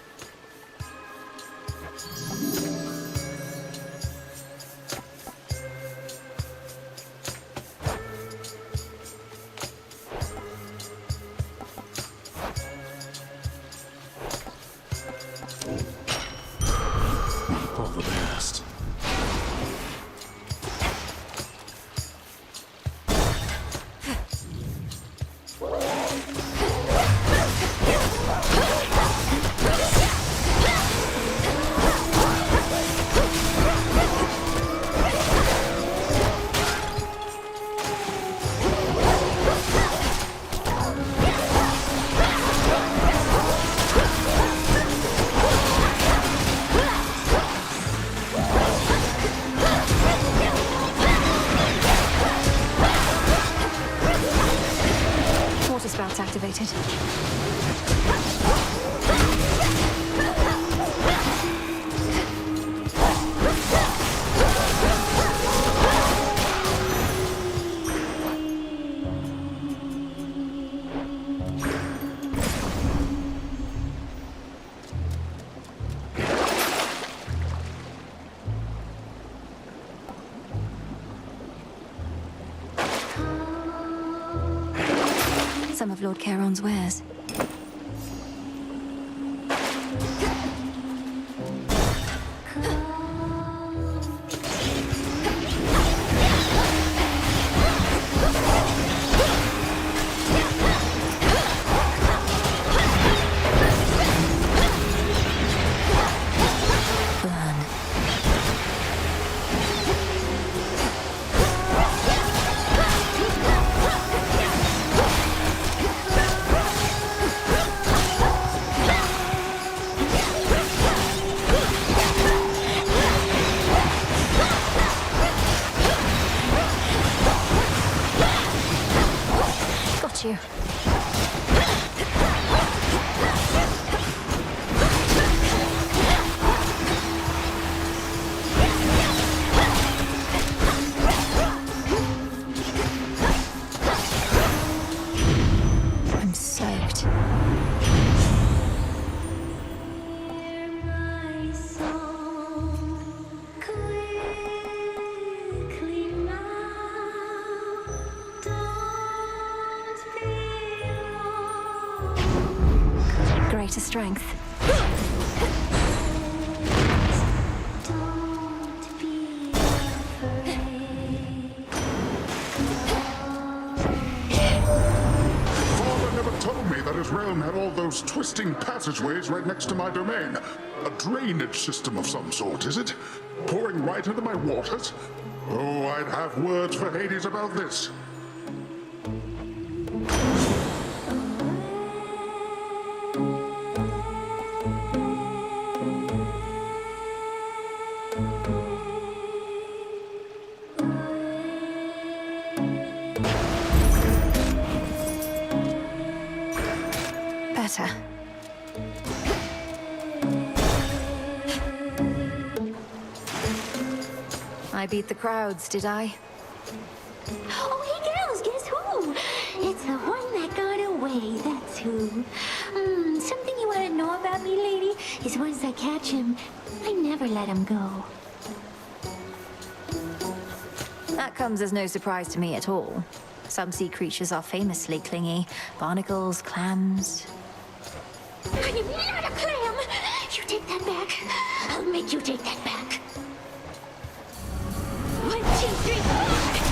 Speaker 20: All the best.
Speaker 1: Water spouts activated. Some of Lord Charon's wares. Got you. I'm soaked. Greater strength.
Speaker 11: Don't be afraid.
Speaker 8: realm had all those twisting passageways right next to my domain. A drainage system of some sort, is it? Pouring right into my waters? Oh, I'd have words for Hades about this.
Speaker 1: Better. I beat the crowds, did I?
Speaker 11: Oh, hey girls, guess who? It's the one that got away, that's who. Something you want to know about me, lady, is once I catch him, I never let him go.
Speaker 1: That comes as no surprise to me at all. Some sea creatures are famously clingy. Barnacles, clams.
Speaker 11: I am not a clam! You take that back. I'll make you take that back. 1, 2, 3, 4!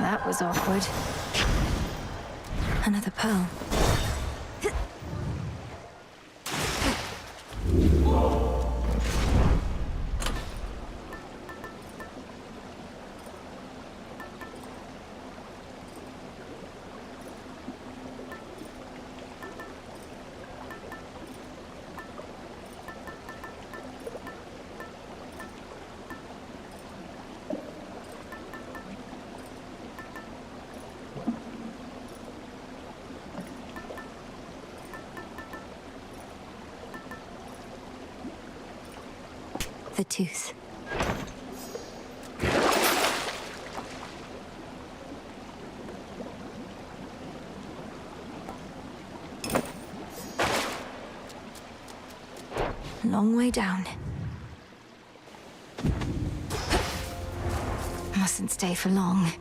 Speaker 1: That was awkward. Another pearl. The tooth. Long way down. Mustn't stay for long.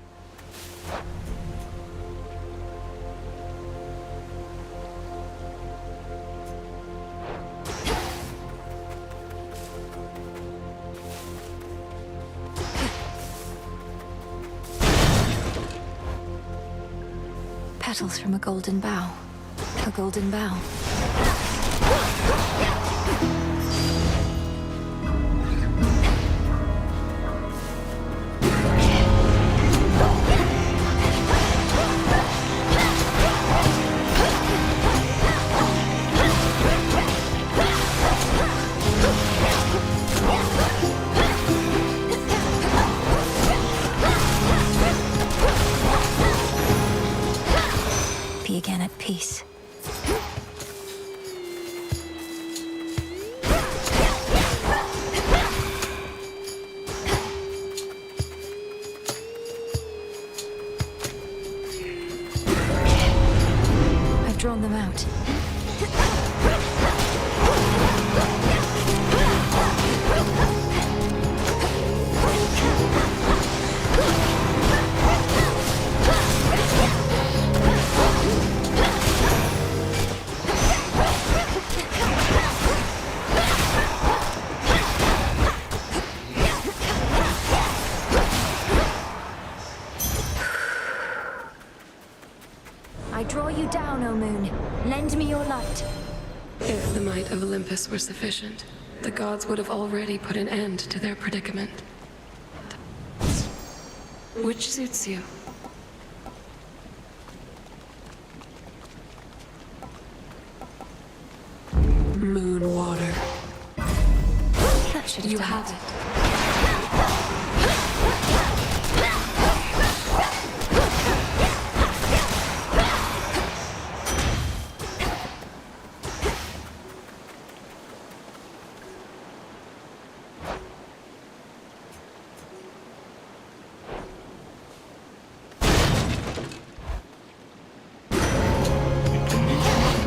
Speaker 1: Petals from a golden bough. A golden bough. Be again at peace. I've drawn them out. I draw you down, O moon. Lend me your light.
Speaker 10: If the might of Olympus were sufficient, the gods would have already put an end to their predicament. Which suits you? Moon water.
Speaker 1: That should have
Speaker 10: You
Speaker 1: done
Speaker 10: have
Speaker 1: it.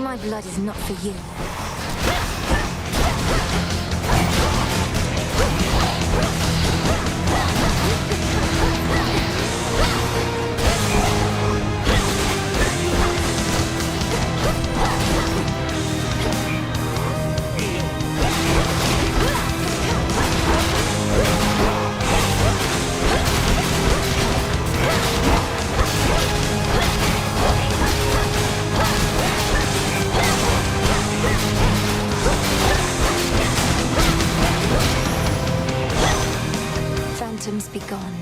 Speaker 1: My blood is not for you. Phantoms be gone.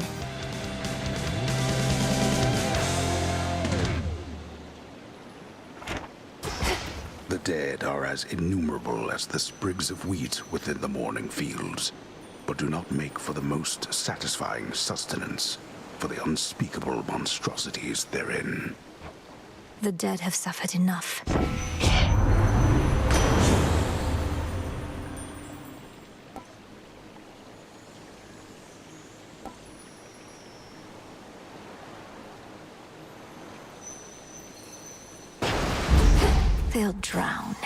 Speaker 21: The dead are as innumerable as the sprigs of wheat within the morning fields, but do not make for the most satisfying sustenance for the unspeakable monstrosities therein.
Speaker 1: The dead have suffered enough. They'll drown.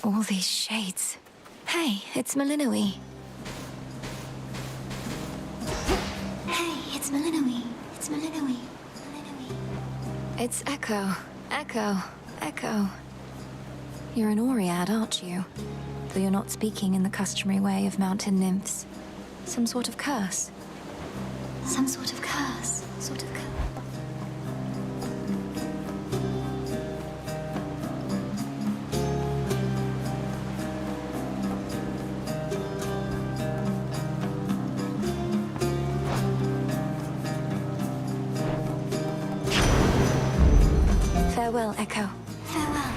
Speaker 1: All these shades. Hey, it's Malinoi.
Speaker 11: Hey, it's Malinoi. It's Malinoi.
Speaker 1: It's Echo. Echo. Echo. You're an Oread, aren't you? Though you're not speaking in the customary way of mountain nymphs. Some sort of curse.
Speaker 11: Some sort of curse. Sort of curse.
Speaker 1: Farewell, Echo.
Speaker 11: Farewell.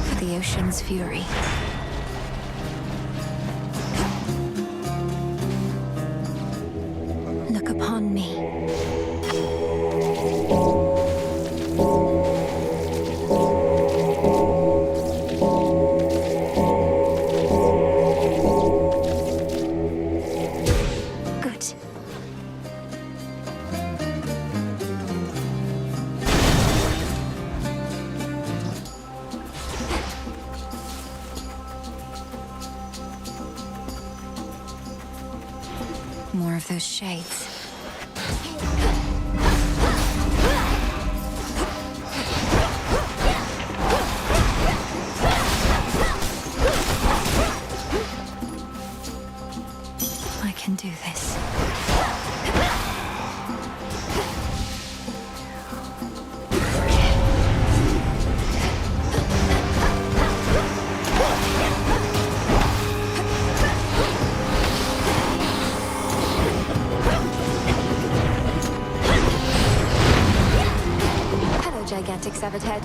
Speaker 1: For the ocean's fury. Look upon me. more of those shades. I can do this. Hello, gigantic severed head.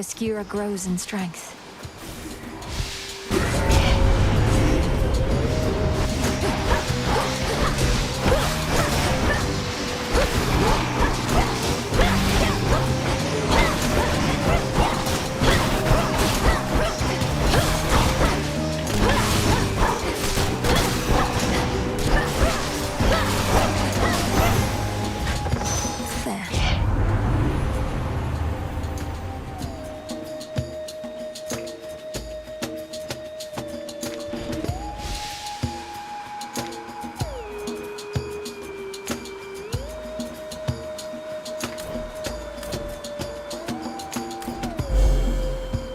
Speaker 1: Skira grows in strength.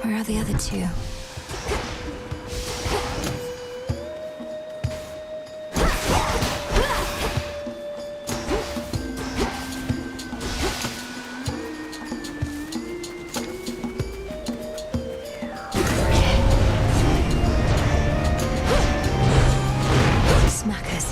Speaker 1: Where are the other two? Smackers.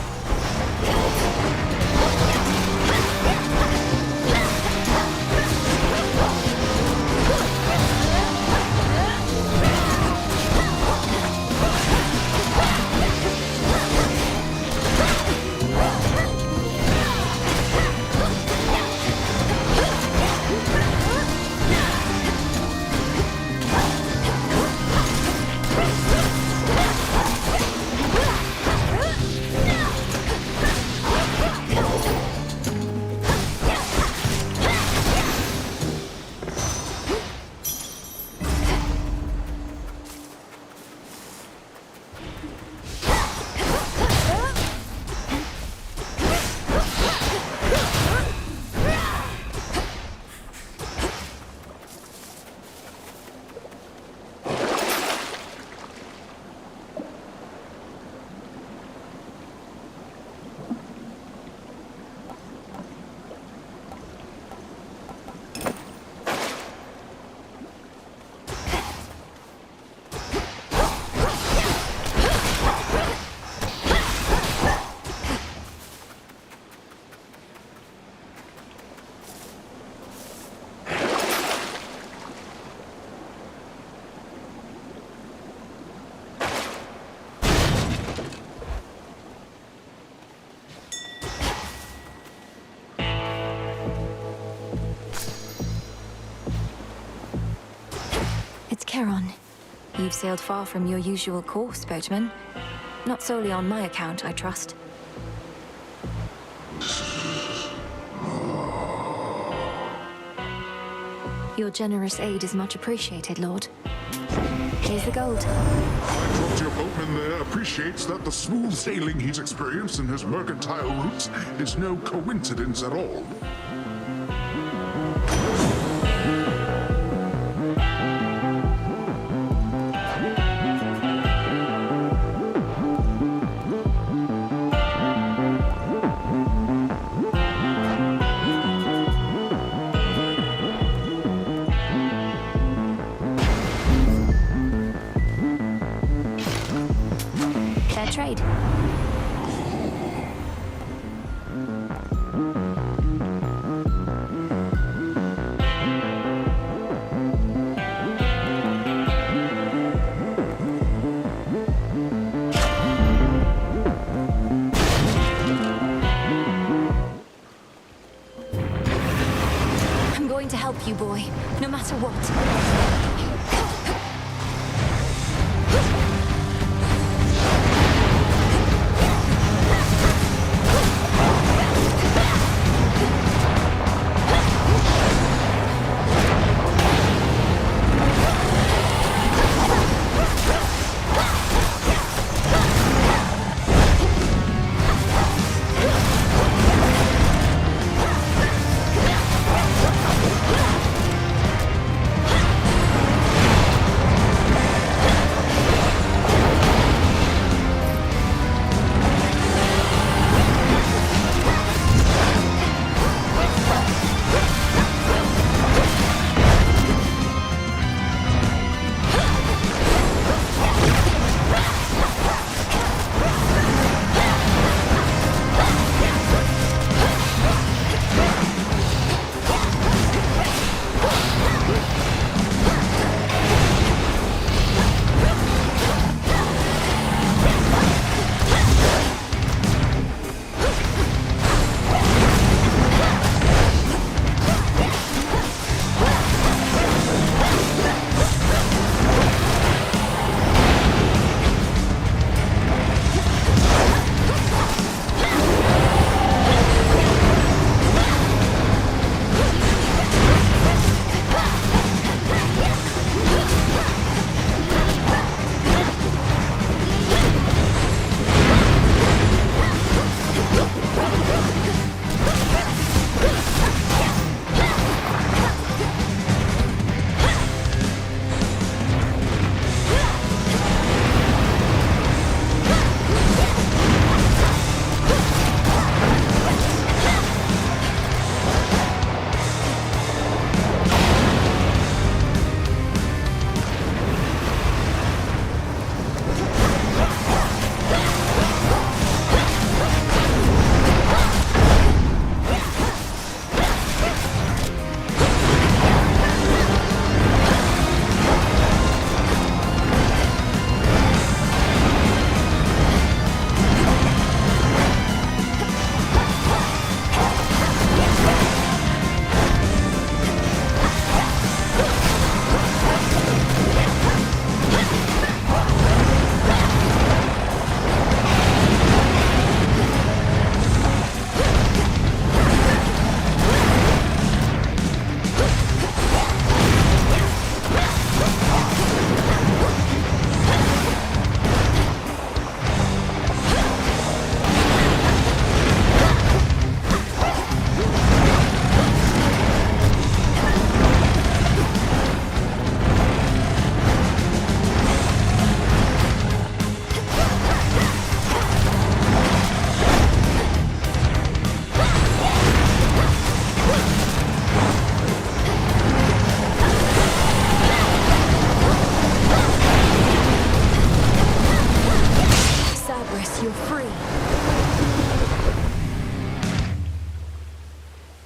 Speaker 1: Charon, you've sailed far from your usual course, boatman. Not solely on my account, I trust. Your generous aid is much appreciated, Lord. Here's the gold.
Speaker 8: I trust your boatman there appreciates that the smooth sailing he's experienced in his mercantile routes is no coincidence at all.
Speaker 1: Fair trade.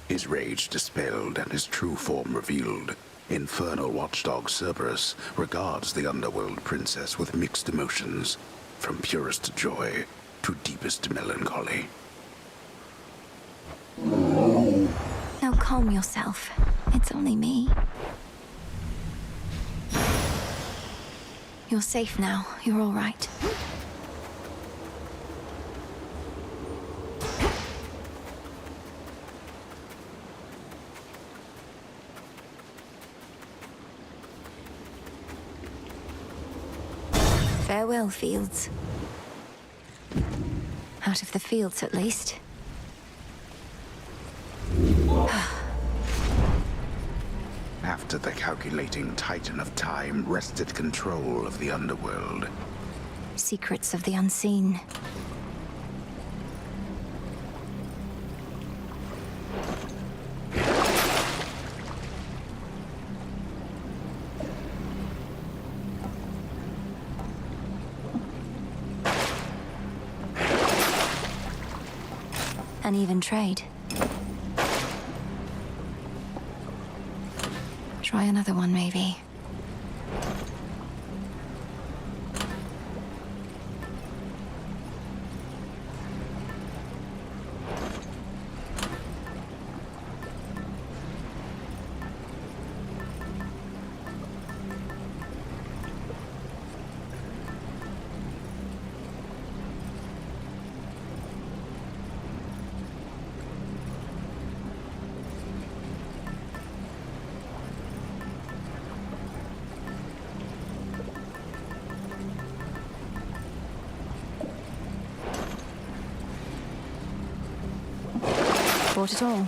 Speaker 21: His rage dispelled and his true form revealed, infernal watchdog Cerberus regards the underworld princess with mixed emotions, from purest joy to deepest melancholy.
Speaker 1: Now calm yourself. It's only me. You're safe now. You're all right. Farewell, fields. Out of the fields, at least.
Speaker 21: After the calculating Titan of Time wrested control of the underworld.
Speaker 1: Secrets of the unseen. An even trade. Try another one, maybe. bought it all.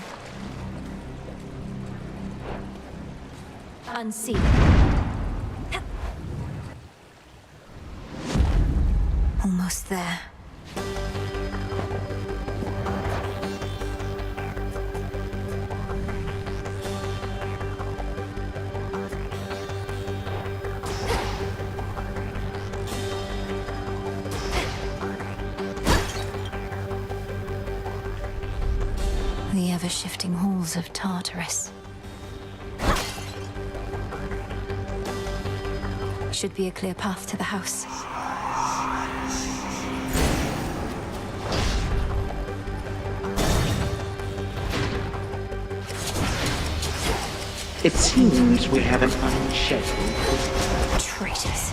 Speaker 1: Unseen. Almost there. The ever-shifting halls of Tartarus. Should be a clear path to the house.
Speaker 18: It seems we have an unscheduled...
Speaker 1: Traitors.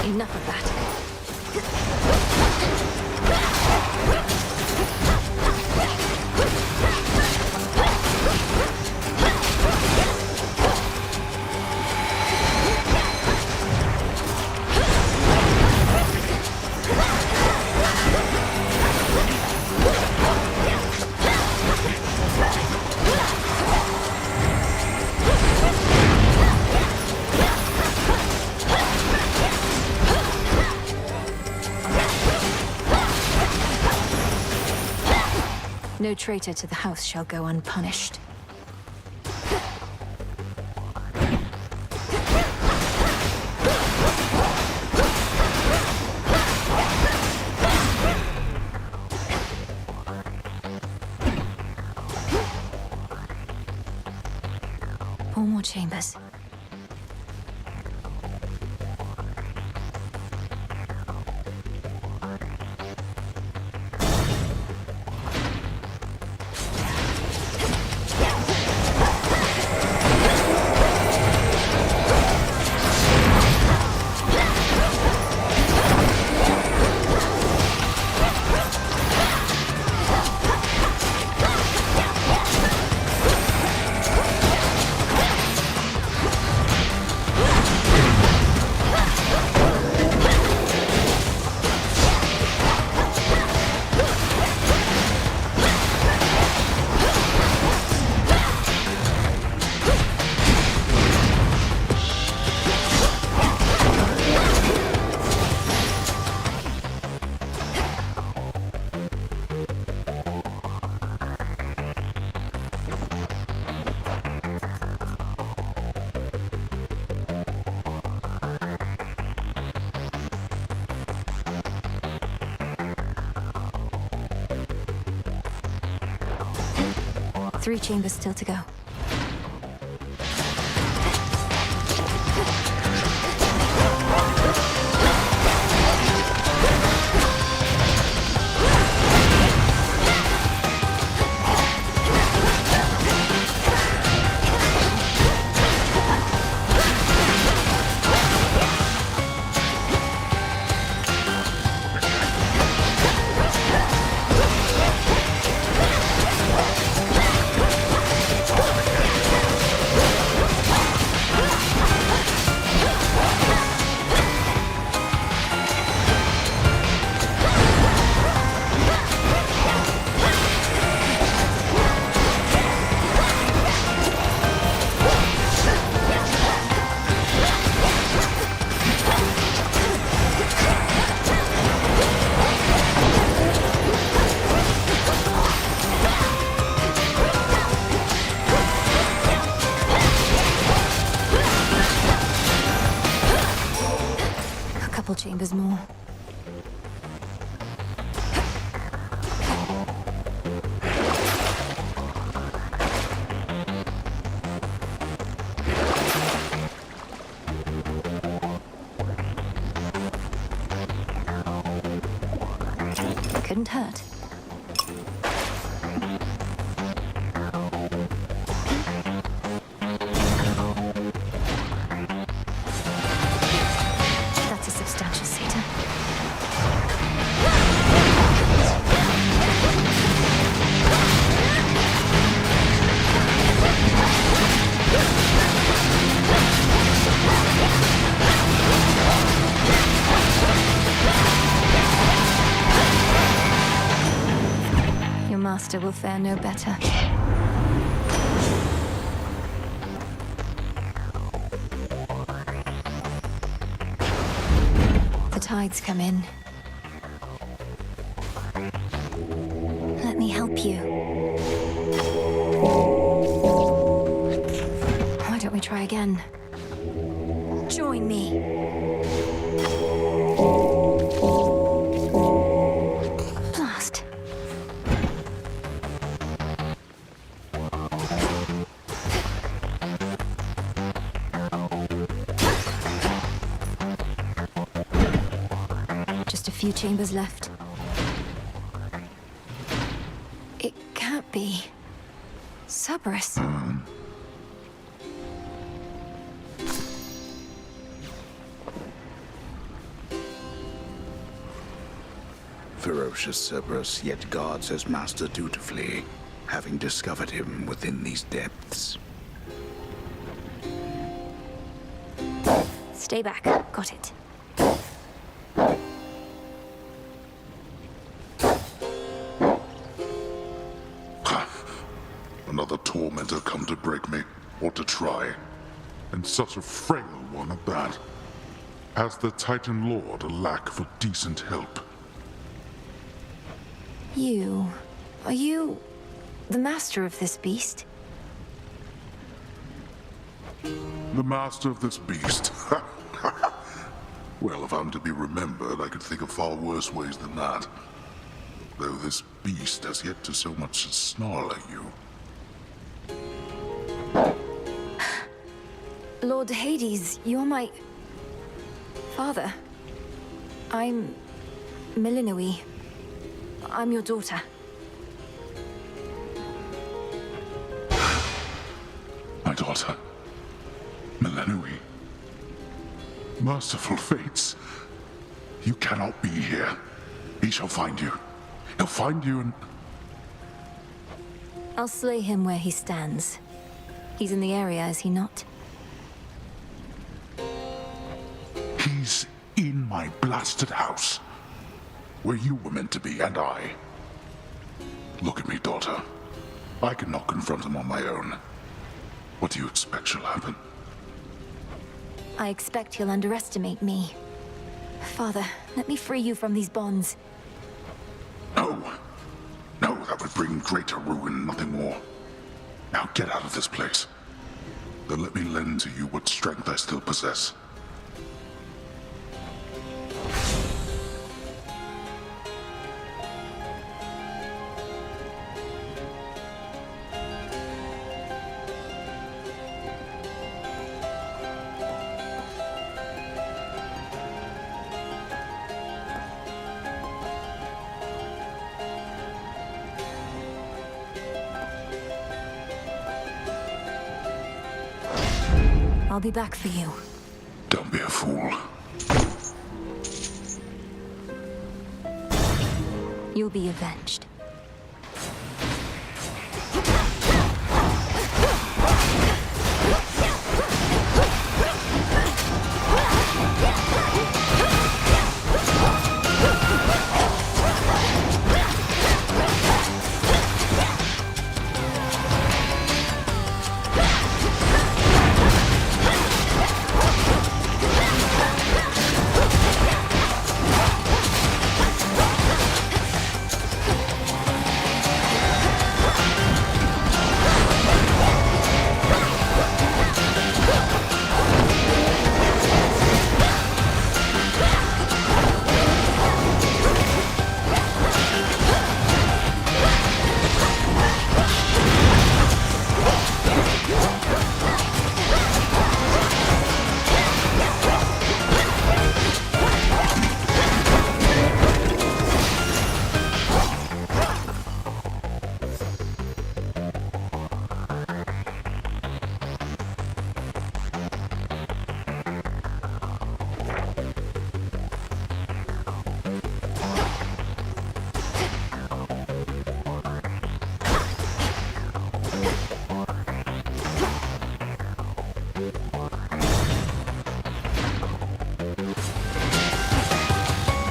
Speaker 1: Enough of that. No traitor to the house shall go unpunished. Four more chambers. Three chambers still to go. Chambers more. Couldn't hurt. master will fare no better. The tides come in. Let me help you. Why don't we try again? Join me. Blast. Just a few chambers left. It can't be. Cerberus.
Speaker 21: Ferocious Cerberus yet guards his master dutifully, having discovered him within these depths.
Speaker 1: Stay back. Got it.
Speaker 8: Another tormentor come to break me, or to try. And such a frail one at that. Has the Titan Lord a lack for decent help?
Speaker 1: Are you the master of this beast?
Speaker 8: The master of this beast? Well, if I'm to be remembered, I could think of far worse ways than that. Though this beast has yet to so much as snarl at you.
Speaker 1: Lord Hades, you're my... father. I'm... Milinoe. I'm your daughter.
Speaker 8: My daughter. Milinoe. Merciful fates. You cannot be here. He shall find you. He'll find you and...
Speaker 1: I'll slay him where he stands. He's in the area, is he not?
Speaker 8: He's in my blasted house. Where you were meant to be, and I. Look at me, daughter. I cannot confront him on my own. What do you expect shall happen?
Speaker 1: I expect he'll underestimate me. Father, let me free you from these bonds.
Speaker 8: No. No, that would bring greater ruin, nothing more. Now get out of this place. Then let me lend to you what strength I still possess.
Speaker 1: I'll be back for you.
Speaker 8: Don't be a fool.
Speaker 1: You'll be avenged.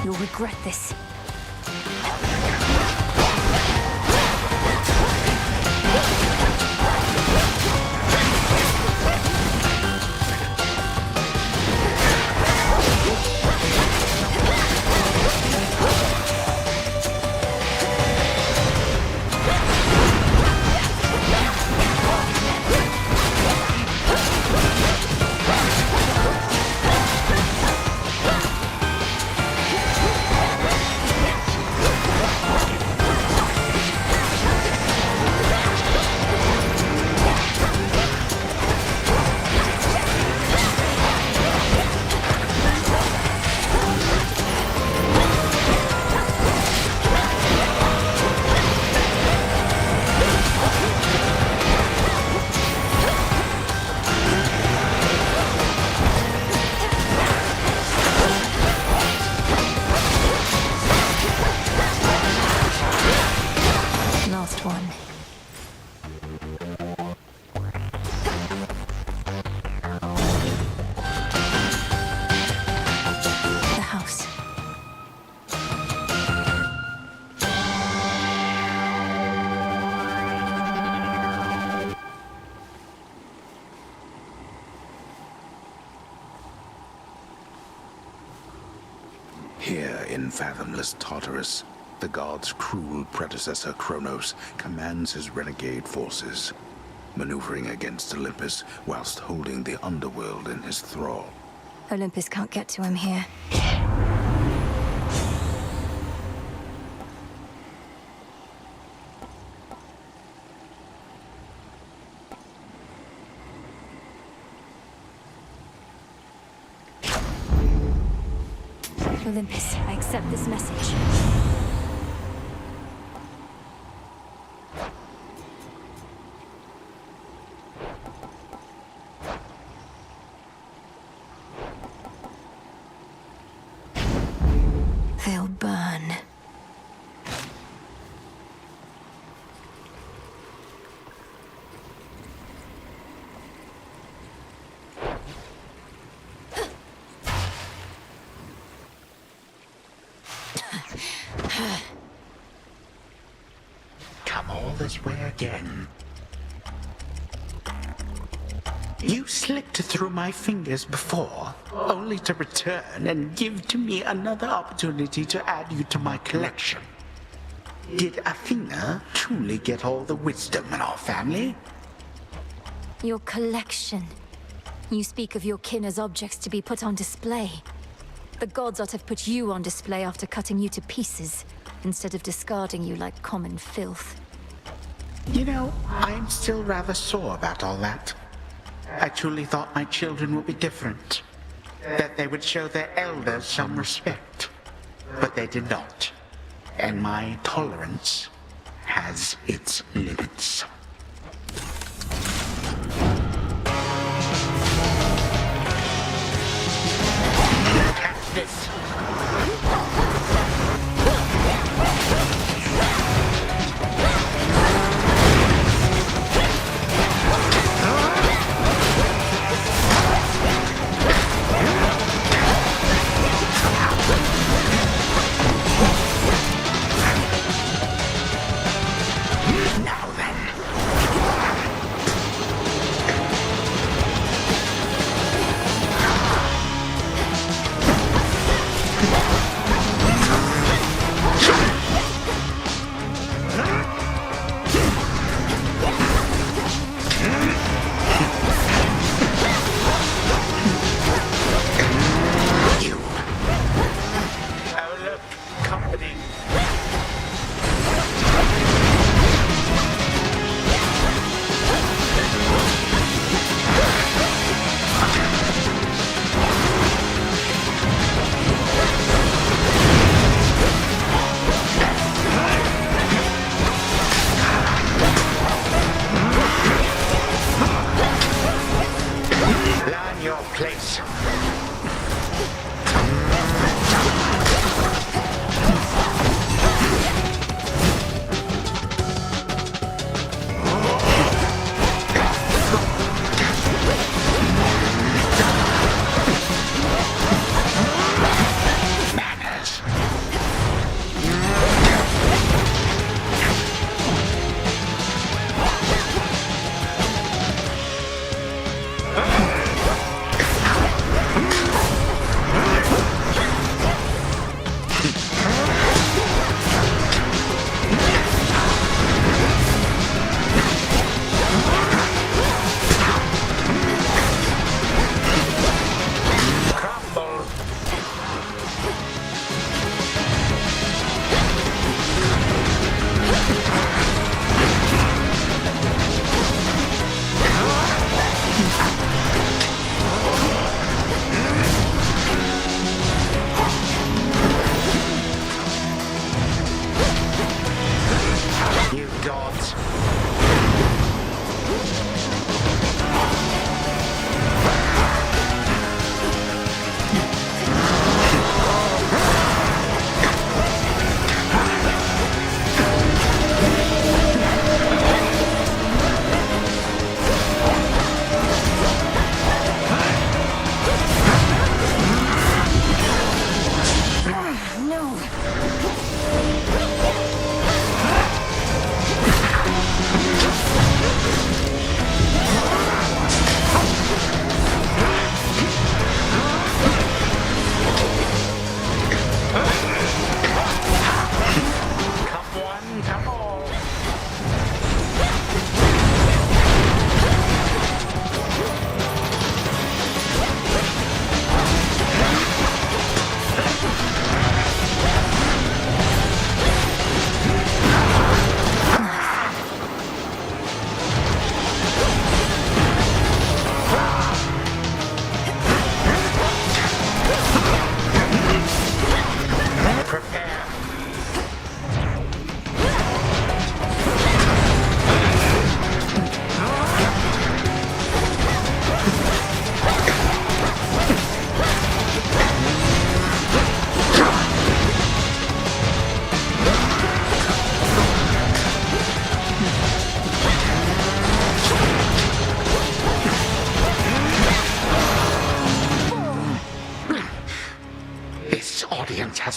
Speaker 1: You'll regret this.
Speaker 21: in fathomless Tartarus, the god's cruel predecessor Kronos commands his renegade forces, maneuvering against Olympus whilst holding the underworld in his thrall.
Speaker 1: Olympus can't get to him here. Olympus, I accept this message. They'll burn.
Speaker 18: Come all this way again. You slipped through my fingers before, only to return and give to me another opportunity to add you to my collection. Did Athena truly get all the wisdom in our family?
Speaker 1: Your collection. You speak of your kin as objects to be put on display. The gods ought to have put you on display after cutting you to pieces, instead of discarding you like common filth.
Speaker 18: You know, I'm still rather sore about all that. I truly thought my children would be different. That they would show their elders some respect. But they did not. And my tolerance has its limits. Catch this!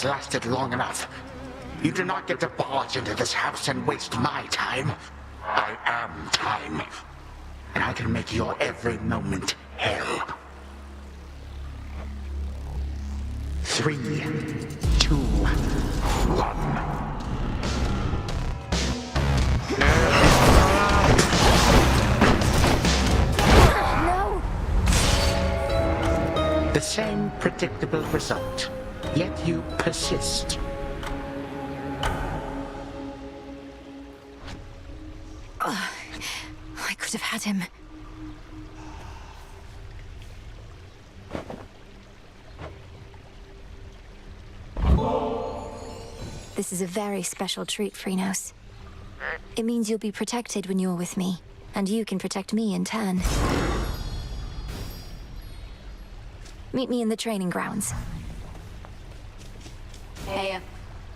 Speaker 18: has lasted long enough. You do not get to barge into this house and waste my time. I am time. And I can make your every moment hell. 3, 2, 1.
Speaker 1: No!
Speaker 18: The same predictable result, yet you persist.
Speaker 1: I could have had him. This is a very special treat, Phrynos. It means you'll be protected when you're with me, and you can protect me in turn. Meet me in the training grounds.
Speaker 12: Hey,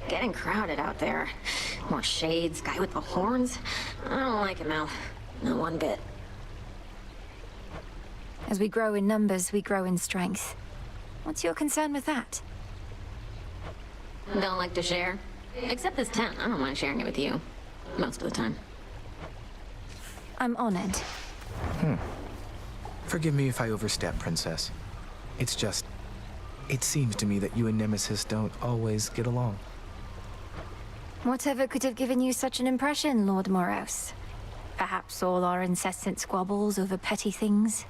Speaker 12: getting crowded out there. More shades, guy with the horns. I don't like him, Mal. Not one bit.
Speaker 1: As we grow in numbers, we grow in strength. What's your concern with that?
Speaker 12: Don't like to share? Except this tent. I don't mind sharing it with you. Most of the time.
Speaker 1: I'm honored.
Speaker 13: Forgive me if I overstep, Princess. It's just... it seems to me that you and Nemesis don't always get along.
Speaker 1: Whatever could have given you such an impression, Lord Moros? Perhaps all our incessant squabbles over petty things?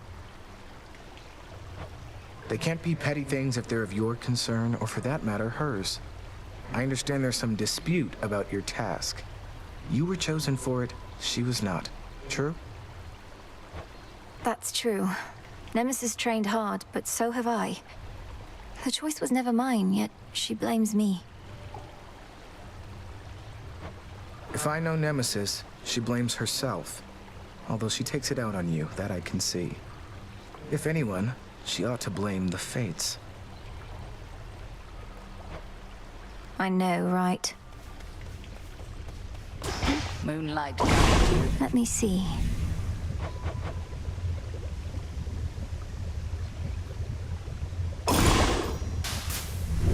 Speaker 13: They can't be petty things if they're of your concern, or for that matter, hers. I understand there's some dispute about your task. You were chosen for it, she was not. True?
Speaker 1: That's true. Nemesis trained hard, but so have I. The choice was never mine, yet she blames me.
Speaker 13: If I know Nemesis, she blames herself. Although she takes it out on you, that I can see. If anyone, she ought to blame the fates.
Speaker 1: I know, right?
Speaker 6: Moonlight.
Speaker 1: Let me see.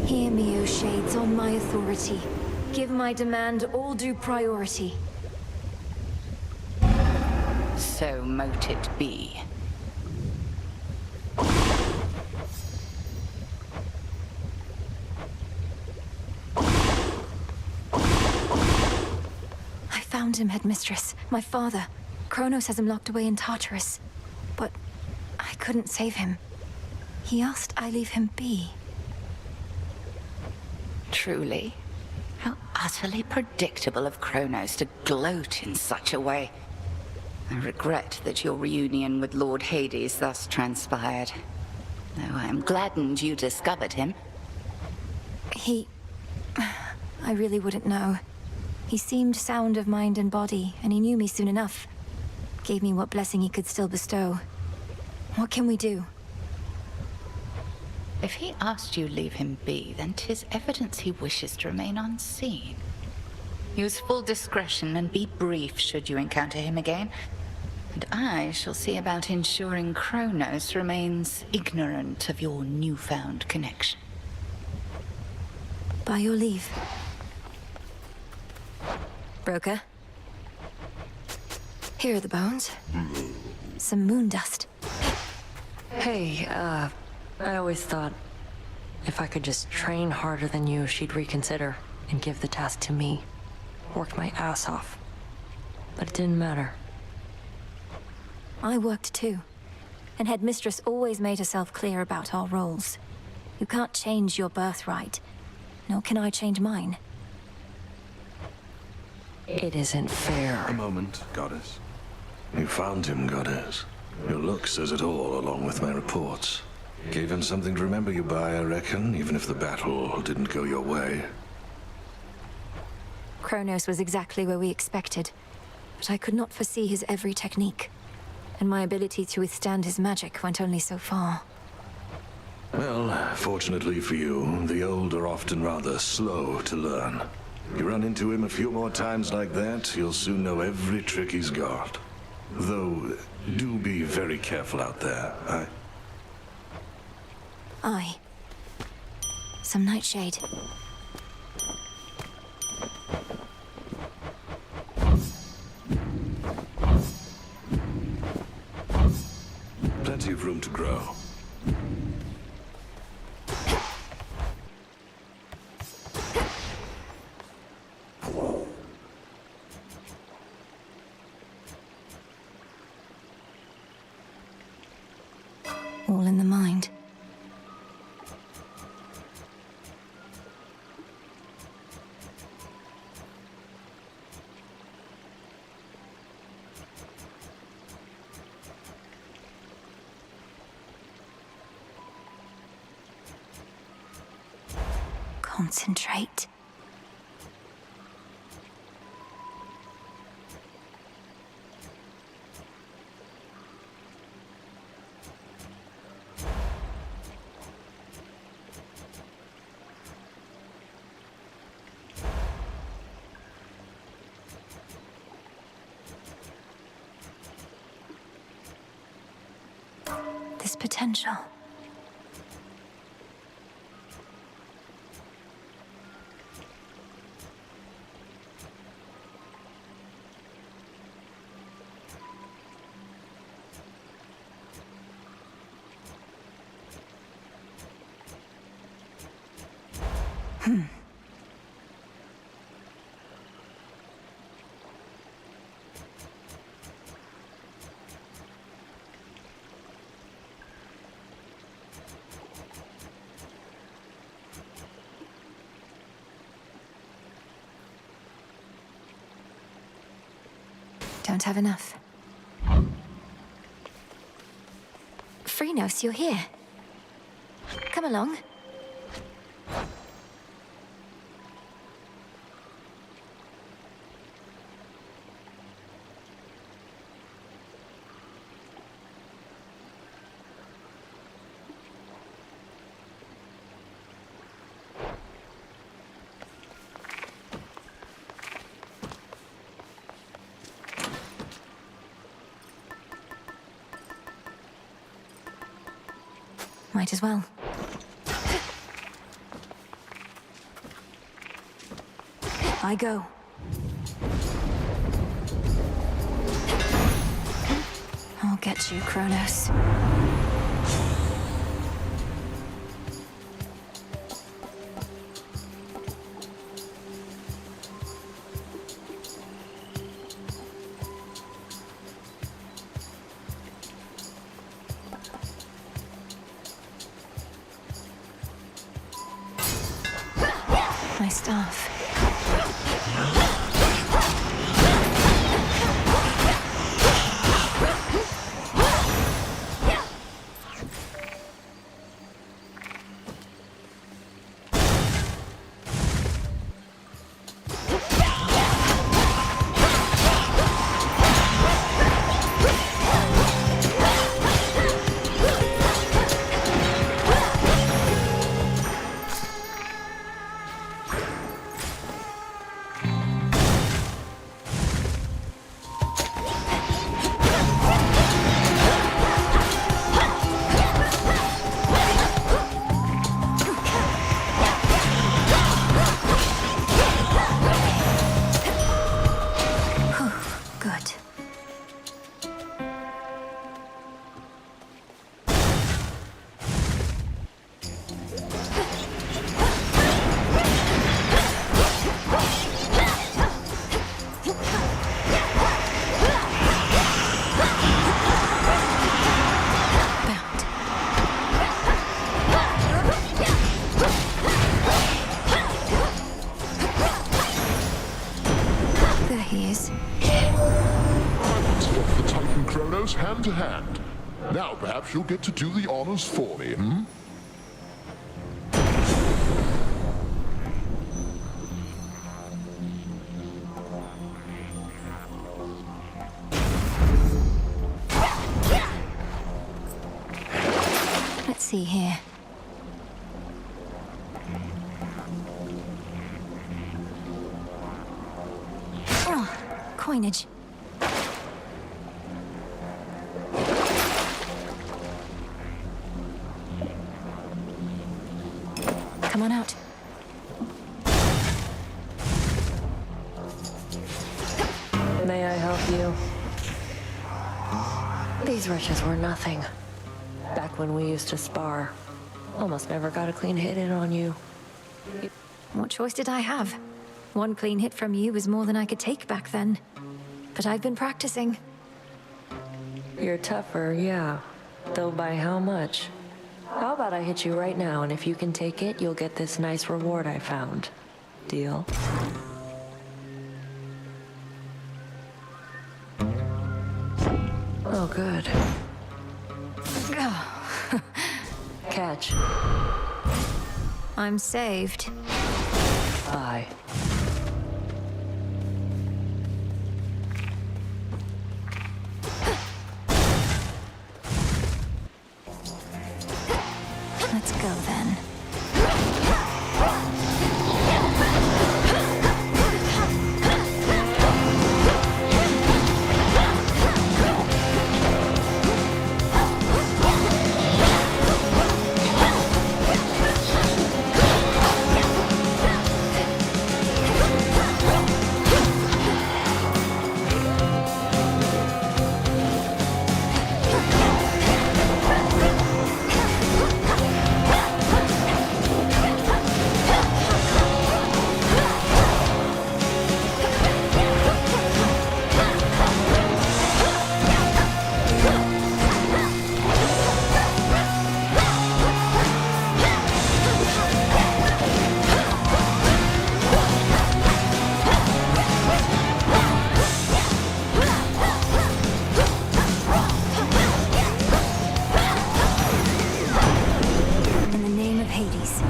Speaker 1: Hear me, O Shades, on my authority. Give my demand all due priority.
Speaker 6: So mote it be.
Speaker 1: I found him, Headmistress. My father. Kronos has him locked away in Tartarus. But I couldn't save him. He asked I leave him be.
Speaker 6: Truly. How utterly predictable of Kronos to gloat in such a way. I regret that your reunion with Lord Hades thus transpired. Though I am gladdened you discovered him.
Speaker 1: I really wouldn't know. He seemed sound of mind and body, and he knew me soon enough. Gave me what blessing he could still bestow. What can we do?
Speaker 6: If he asked you leave him be, then 'tis evidence he wishes to remain unseen. Use full discretion and be brief should you encounter him again. And I shall see about ensuring Kronos remains ignorant of your newfound connection.
Speaker 1: By your leave. Broker. Here are the bones. Some moon dust.
Speaker 14: Hey, I always thought if I could just train harder than you, she'd reconsider and give the task to me. Worked my ass off. But it didn't matter.
Speaker 1: I worked too. And Headmistress always made herself clear about our roles. You can't change your birthright. Nor can I change mine.
Speaker 14: It isn't fair.
Speaker 17: A moment, Goddess. You found him, Goddess. Your look says it all, along with my reports. Gave him something to remember you by, I reckon, even if the battle didn't go your way.
Speaker 1: Kronos was exactly where we expected, but I could not foresee his every technique. And my ability to withstand his magic went only so far.
Speaker 17: Well, fortunately for you, the old are often rather slow to learn. You run into him a few more times like that, you'll soon know every trick he's got. Though, do be very careful out there.
Speaker 1: Some nightshade. Concentrate. This potential. Don't have enough. Freenos, you're here. Come along. Might as well. I go. I'll get you, Kronos. My staff.
Speaker 8: Hand to hand. Now perhaps you'll get to do the honors for me, hmm?
Speaker 1: Let's see here. Oh, coinage. Come on out.
Speaker 14: May I help you? These riches were nothing. Back when we used to spar, almost never got a clean hit in on you.
Speaker 1: What choice did I have? One clean hit from you was more than I could take back then. But I've been practicing.
Speaker 14: You're tougher, yeah. Though by how much? How about I hit you right now, and if you can take it, you'll get this nice reward I found. Deal? Oh, good.
Speaker 1: Oh.
Speaker 14: Catch.
Speaker 1: I'm saved.
Speaker 14: high.
Speaker 1: Let's go then. In the name of Hades.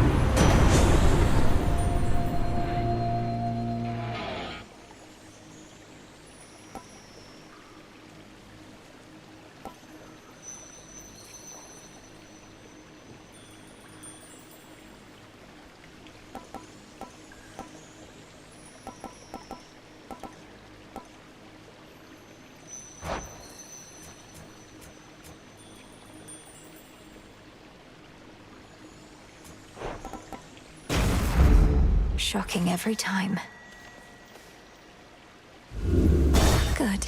Speaker 1: Shocking every time. Good.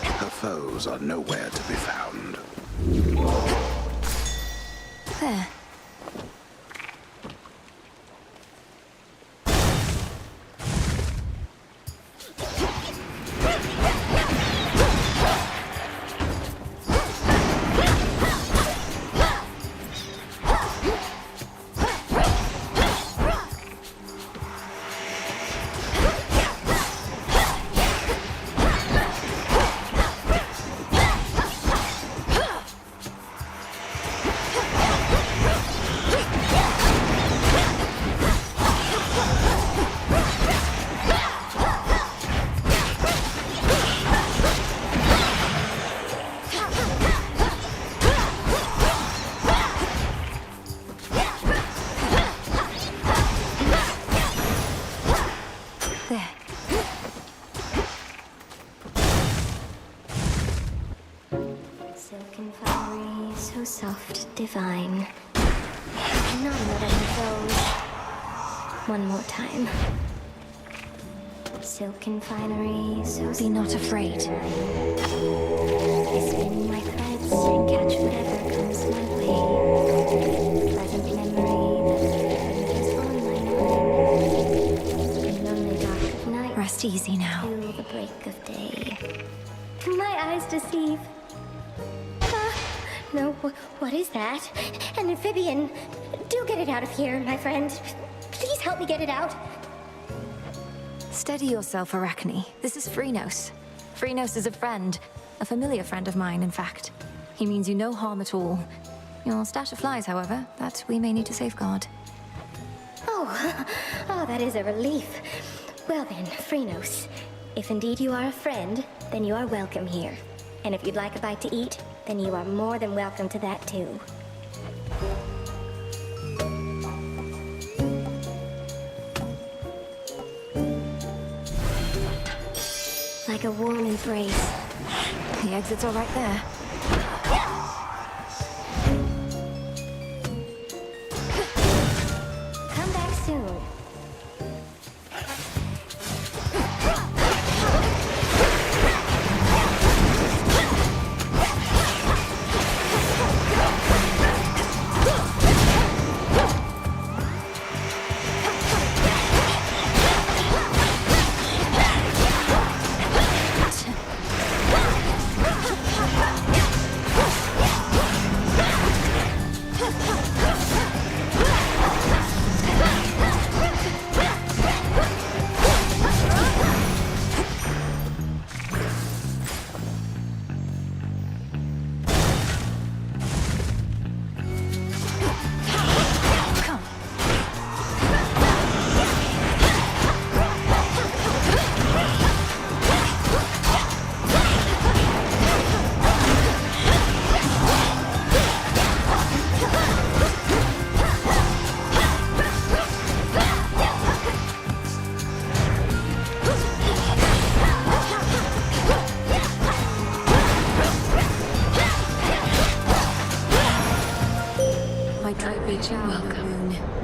Speaker 21: Her foes are nowhere to be found.
Speaker 1: There.
Speaker 4: Silken finery, so soft, divine. Not another one of those. One more time. Silken finery, so
Speaker 1: Be not afraid.
Speaker 4: I spin my threads and catch whatever comes my way. Pleasant memory that is on my mind. In lonely dark of night.
Speaker 1: Rest easy now.
Speaker 4: Till the break of day. My eyes deceive. No, what is that? An amphibian. Do get it out of here, my friend. Please help me get it out.
Speaker 1: Steady yourself, Arachne. This is Phrynos. Phrynos is a friend. A familiar friend of mine, in fact. He means you no harm at all. Your stash of flies, however, that we may need to safeguard.
Speaker 4: Oh, that is a relief. Well then, Phrynos, if indeed you are a friend, then you are welcome here. And if you'd like a bite to eat, then you are more than welcome to that too. Like a warm embrace.
Speaker 1: The exits are right there.
Speaker 4: Come back soon.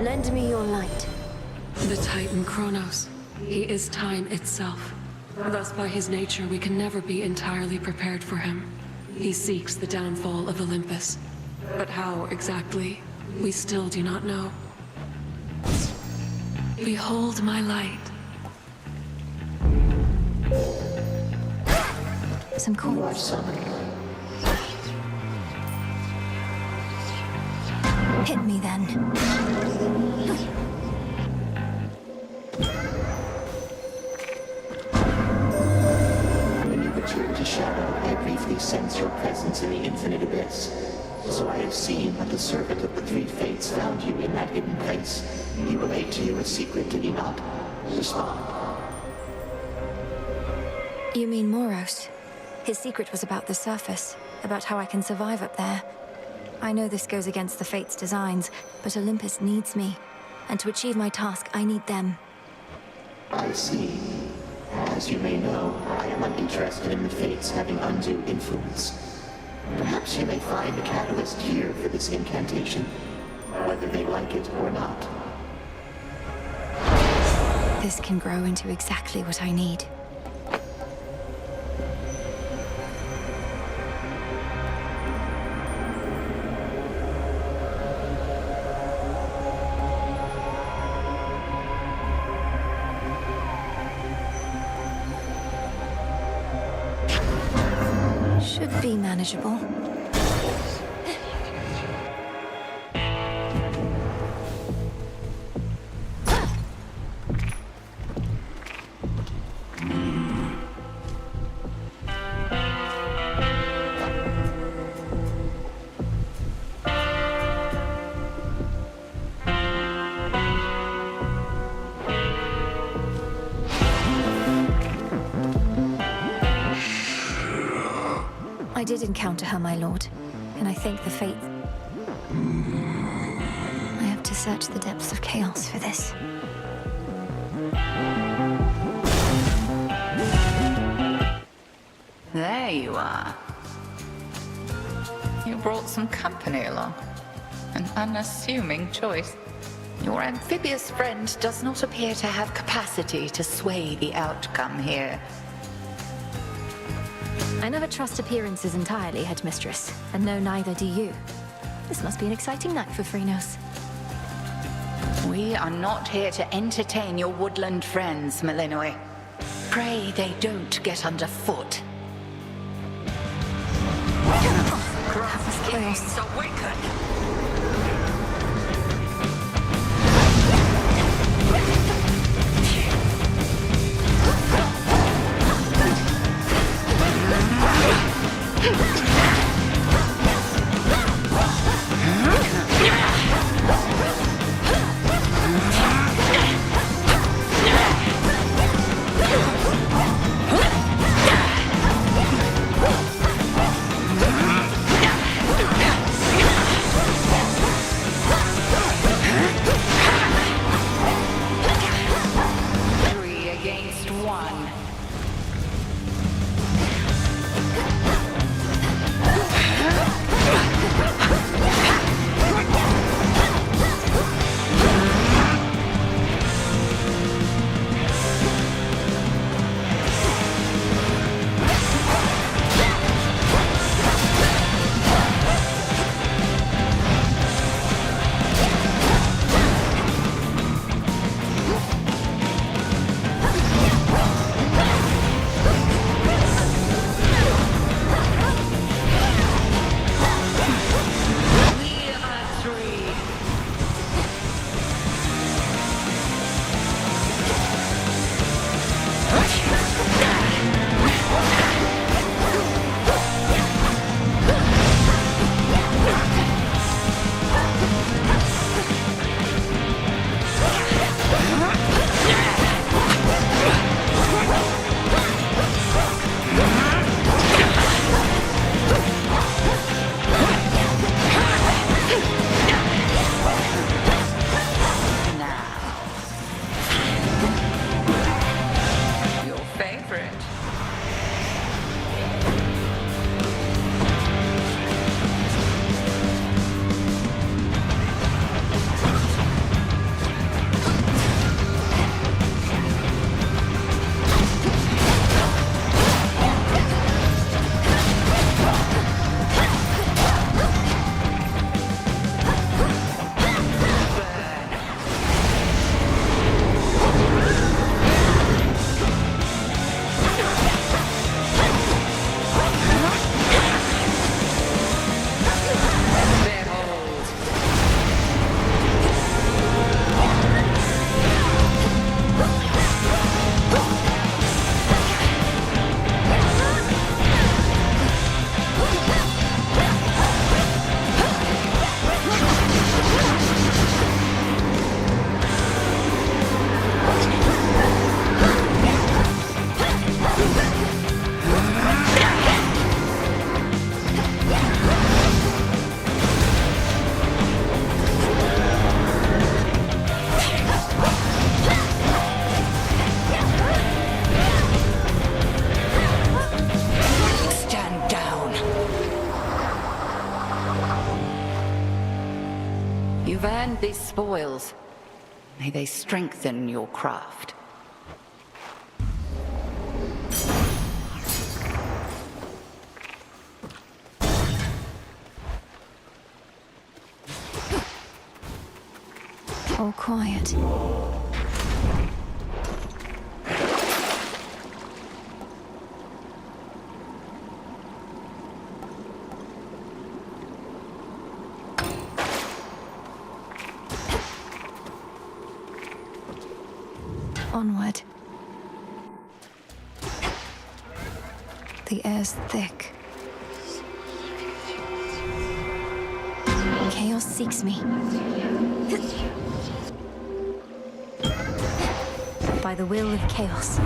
Speaker 1: Lend me your light.
Speaker 10: The Titan Kronos. He is time itself. Thus, by his nature, we can never be entirely prepared for him. He seeks the downfall of Olympus. But how exactly, we still do not know. Behold my light.
Speaker 1: Some coins.
Speaker 7: You are summoned.
Speaker 1: Hit me then.
Speaker 7: When you return to Shadow, I briefly sense your presence in the infinite abyss. So I have seen that the servant of the three fates found you in that hidden place. He relayed to you a secret, did he not? Respond.
Speaker 1: You mean Moros? His secret was about the surface, about how I can survive up there. I know this goes against the Fates' designs, but Olympus needs me. And to achieve my task, I need them.
Speaker 7: I see. As you may know, I am uninterested in the Fates having undue influence. Perhaps you may find a catalyst here for this incantation, whether they like it or not.
Speaker 1: This can grow into exactly what I need. Should be manageable. I did encounter her, my lord, and I thank the Fates. I have to search the depths of chaos for this.
Speaker 6: There you are. You brought some company along. An unassuming choice. Your amphibious friend does not appear to have capacity to sway the outcome here.
Speaker 1: I never trust appearances entirely, Headmistress, and no, neither do you. This must be an exciting night for Phrynos.
Speaker 6: We are not here to entertain your woodland friends, Malinoi. Pray they don't get underfoot.
Speaker 1: Chaos.
Speaker 6: Awaken! spoils. May they strengthen your craft.
Speaker 1: All quiet. Onward. The air's thick. Chaos seeks me. By the will of Chaos.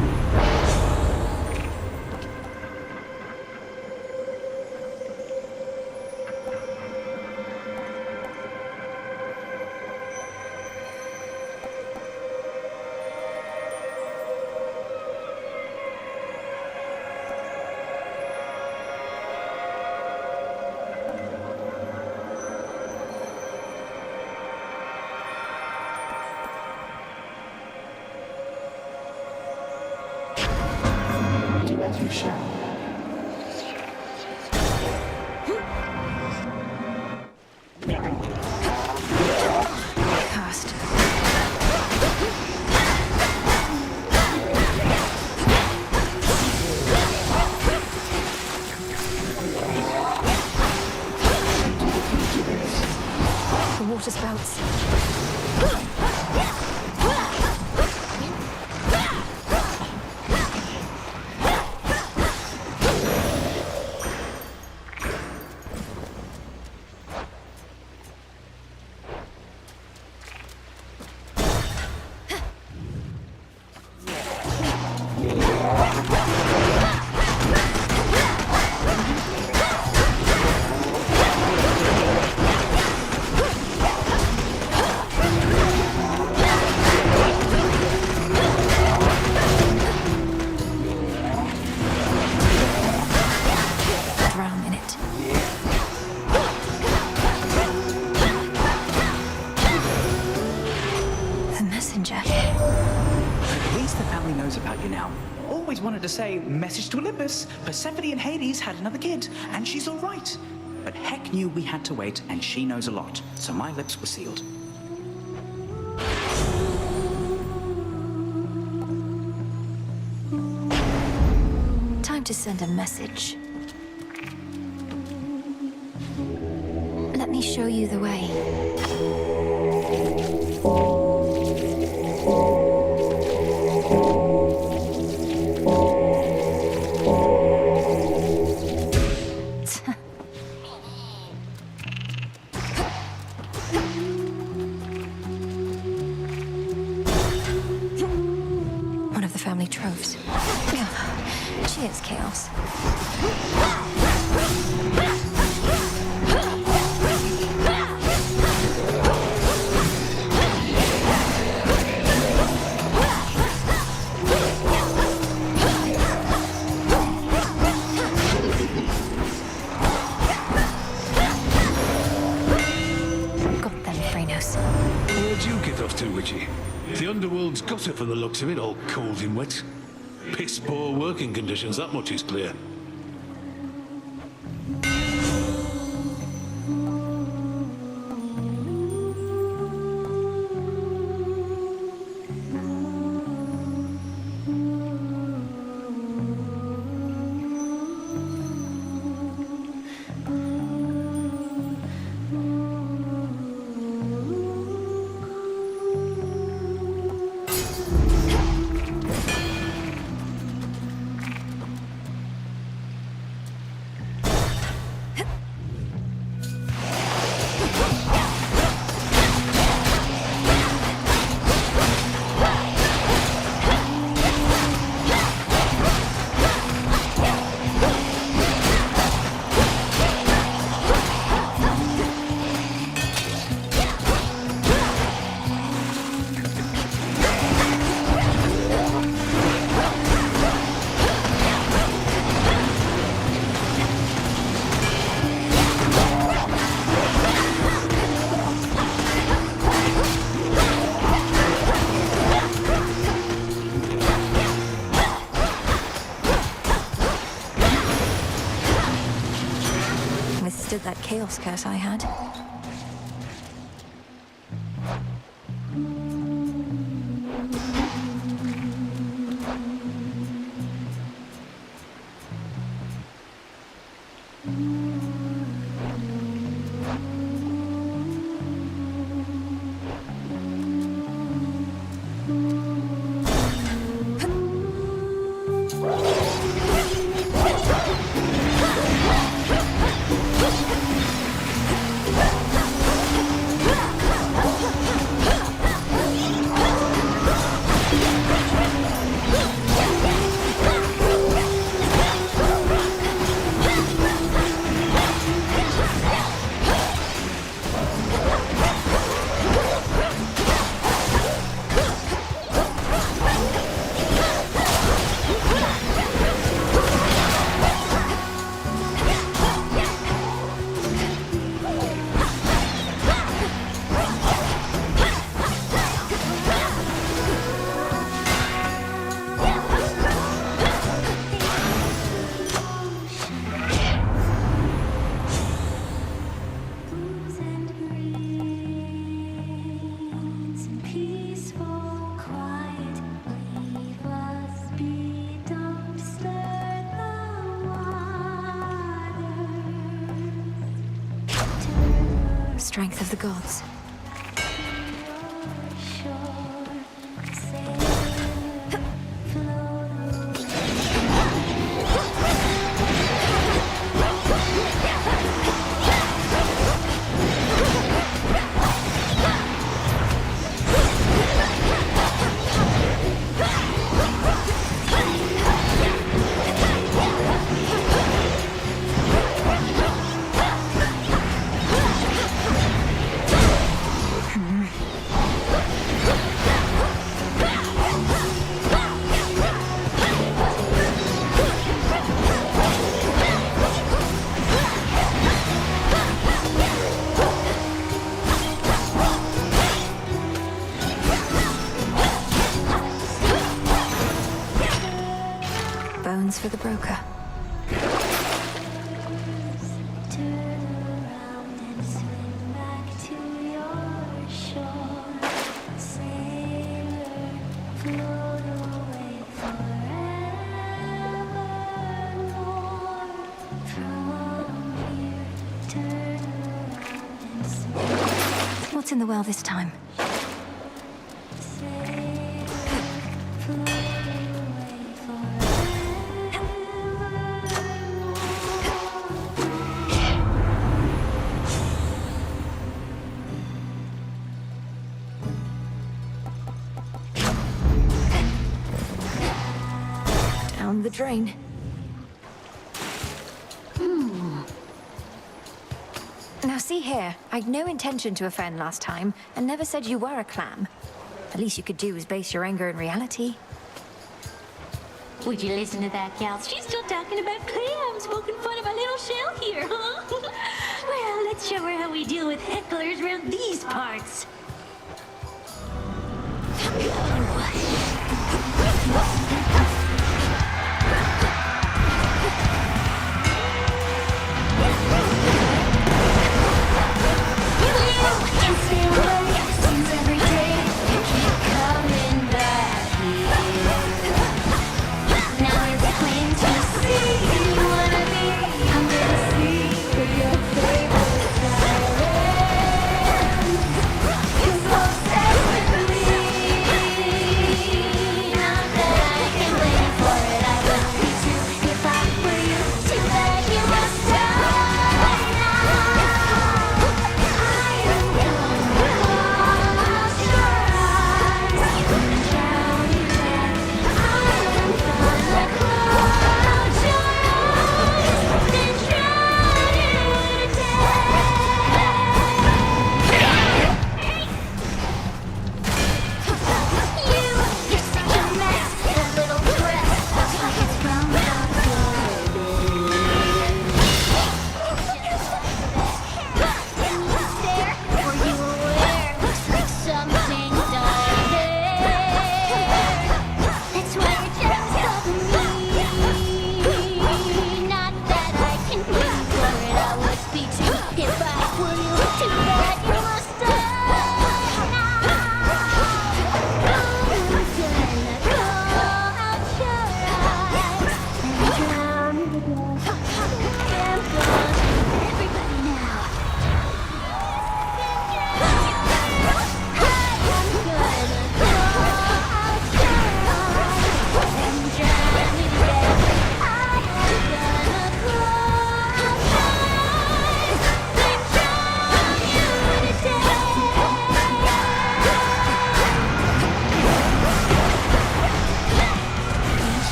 Speaker 7: Do as you shall.
Speaker 1: Cast. The water spouts. Drown in it. The messenger.
Speaker 9: At least the family knows about you now. Always wanted to say, message to Olympus. Persephone and Hades had another kid, and she's all right. But Heck knew we had to wait, and she knows a lot. So my lips were sealed.
Speaker 1: Time to send a message. Let me show you the way. One of the family troves. Cheers, Chaos. Got them, Phrenos.
Speaker 5: Where'd you get off to, Witchy? The underworld's got it from the looks of it, all cold and wet. Piss poor working conditions, that much is clear.
Speaker 1: that chaos curse I had. Strength of the gods. Bones for the broker. What's in the well this time? Down the drain. Now see here, I'd no intention to offend last time, and never said you were a clam. The least you could do is base your anger in reality.
Speaker 11: Would you listen to that, gal? She's still talking about clams, poking fun at my little shell here, huh? Well, let's show her how we deal with hecklers around these parts.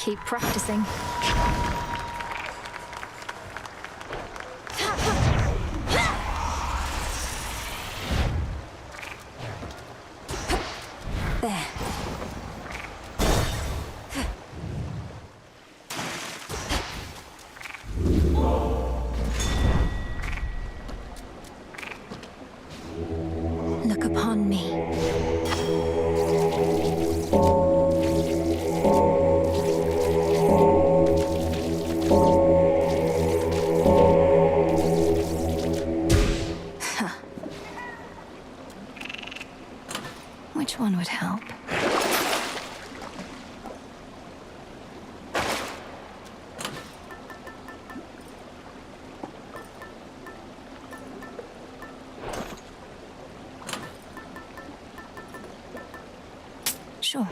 Speaker 1: Keep practicing. There. Look upon me. Which one would help? Sure.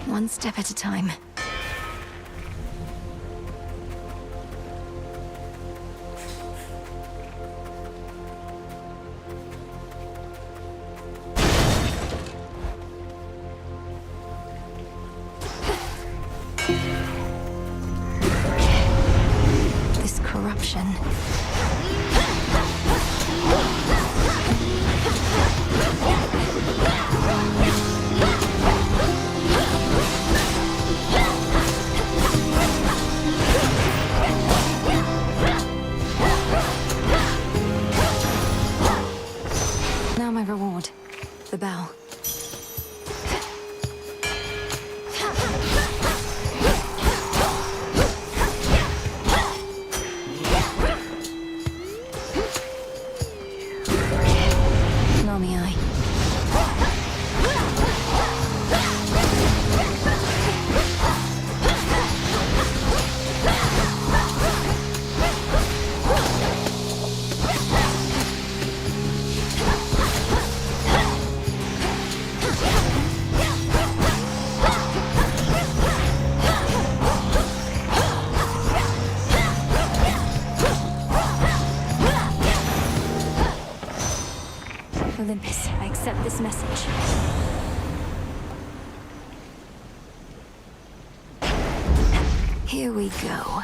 Speaker 1: One step at a time. This corruption. Now my reward. The bell. Nami-I. Olympus, I accept this message. Here we go.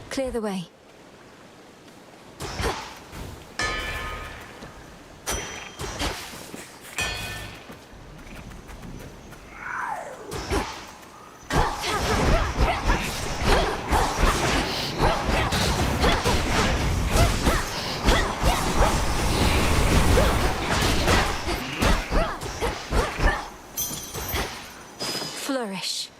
Speaker 1: Clear the way. Flourish.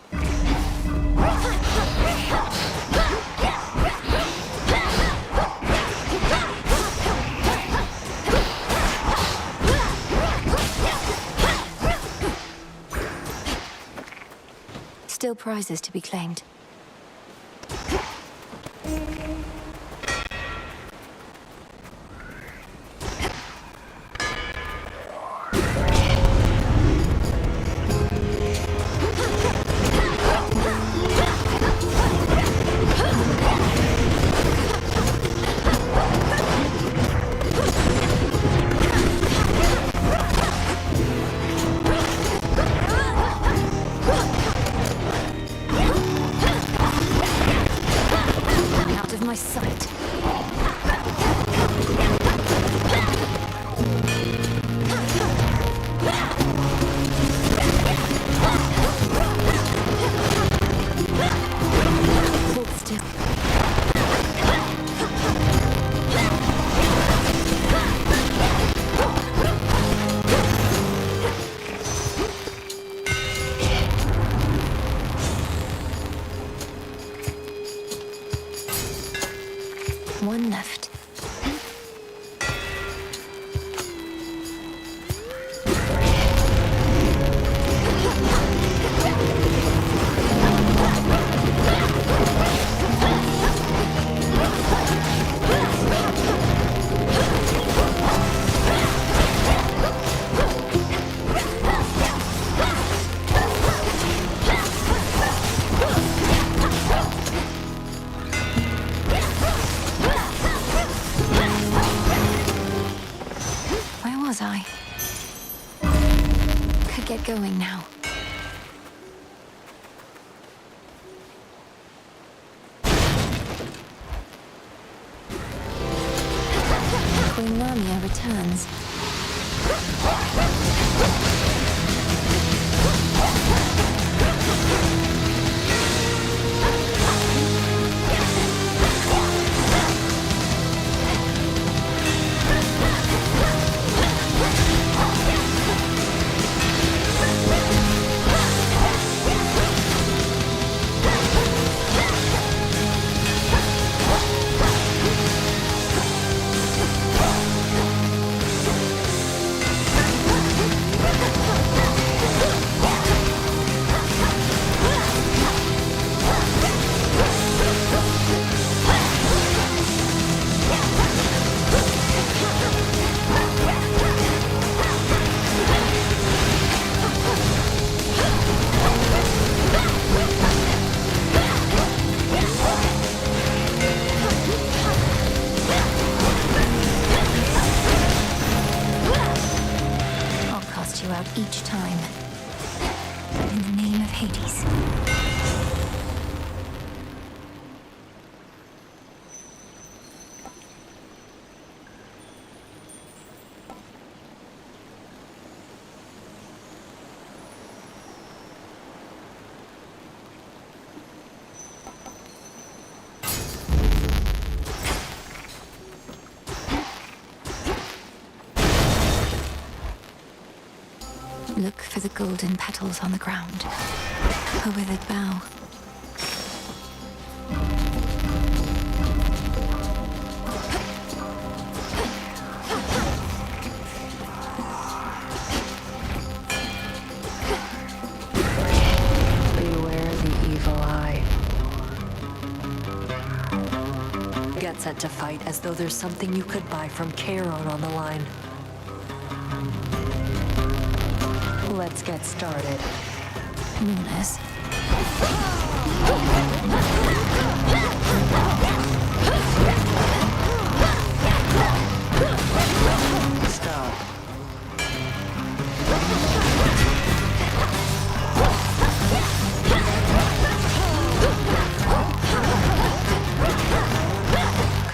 Speaker 1: Still prizes to be claimed. get going now. Queen Lamia returns. Each time. In the name of Hades. Look for the golden petals on the ground. A withered bough.
Speaker 14: Beware the evil eye. Get set to fight as though there's something you could buy from Charon on the line. Let's get started.
Speaker 1: Mooners.
Speaker 14: Stop.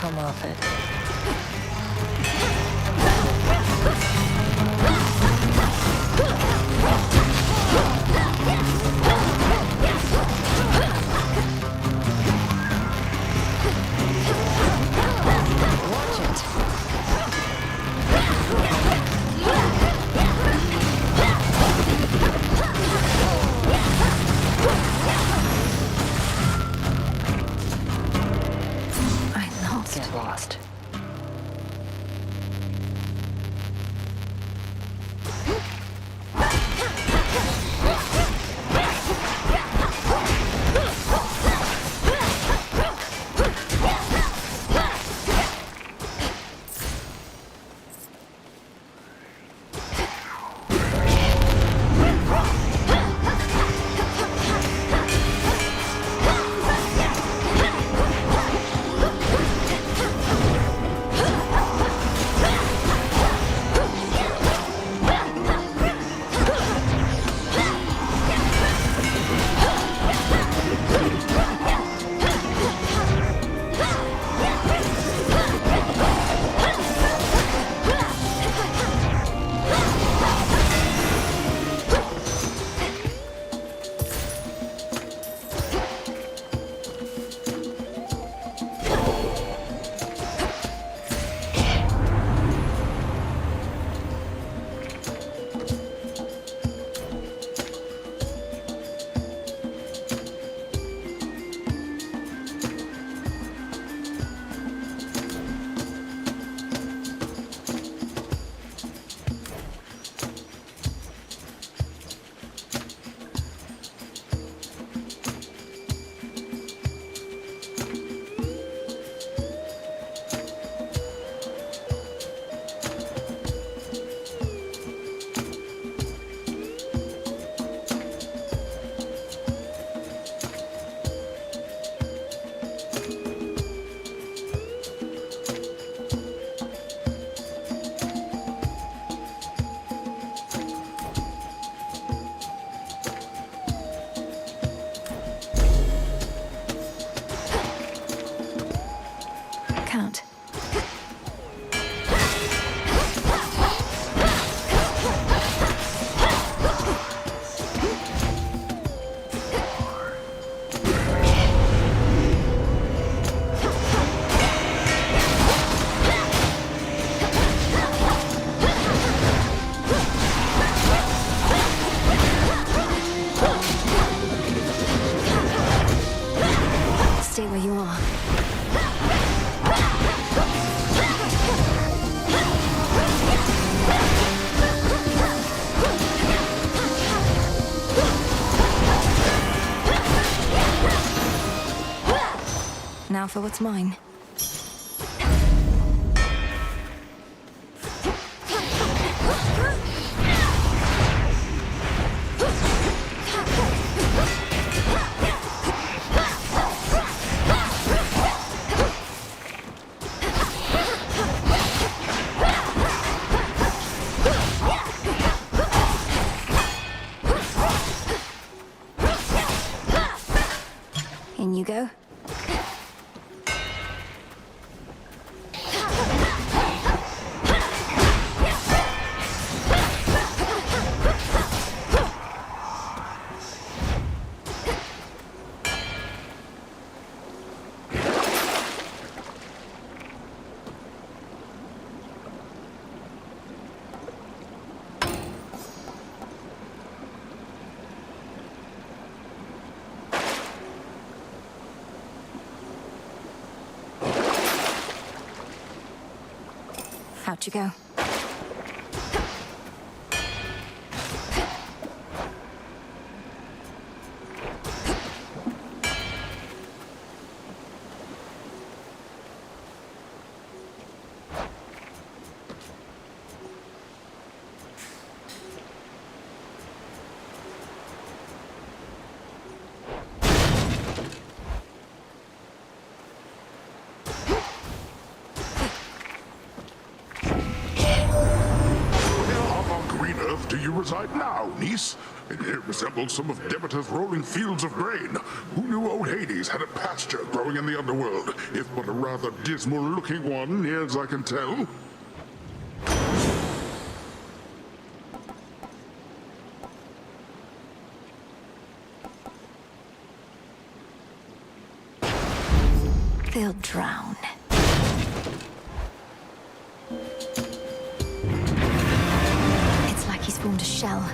Speaker 14: Come off it.
Speaker 1: Now for what's mine. In you go. Out you go.
Speaker 8: Do you reside now, niece? And it resembles some of Demeter's rolling fields of grain. Who knew old Hades had a pasture growing in the underworld, if but a rather dismal-looking one, near as I can tell?
Speaker 1: They'll drown. It's like he's formed a shell.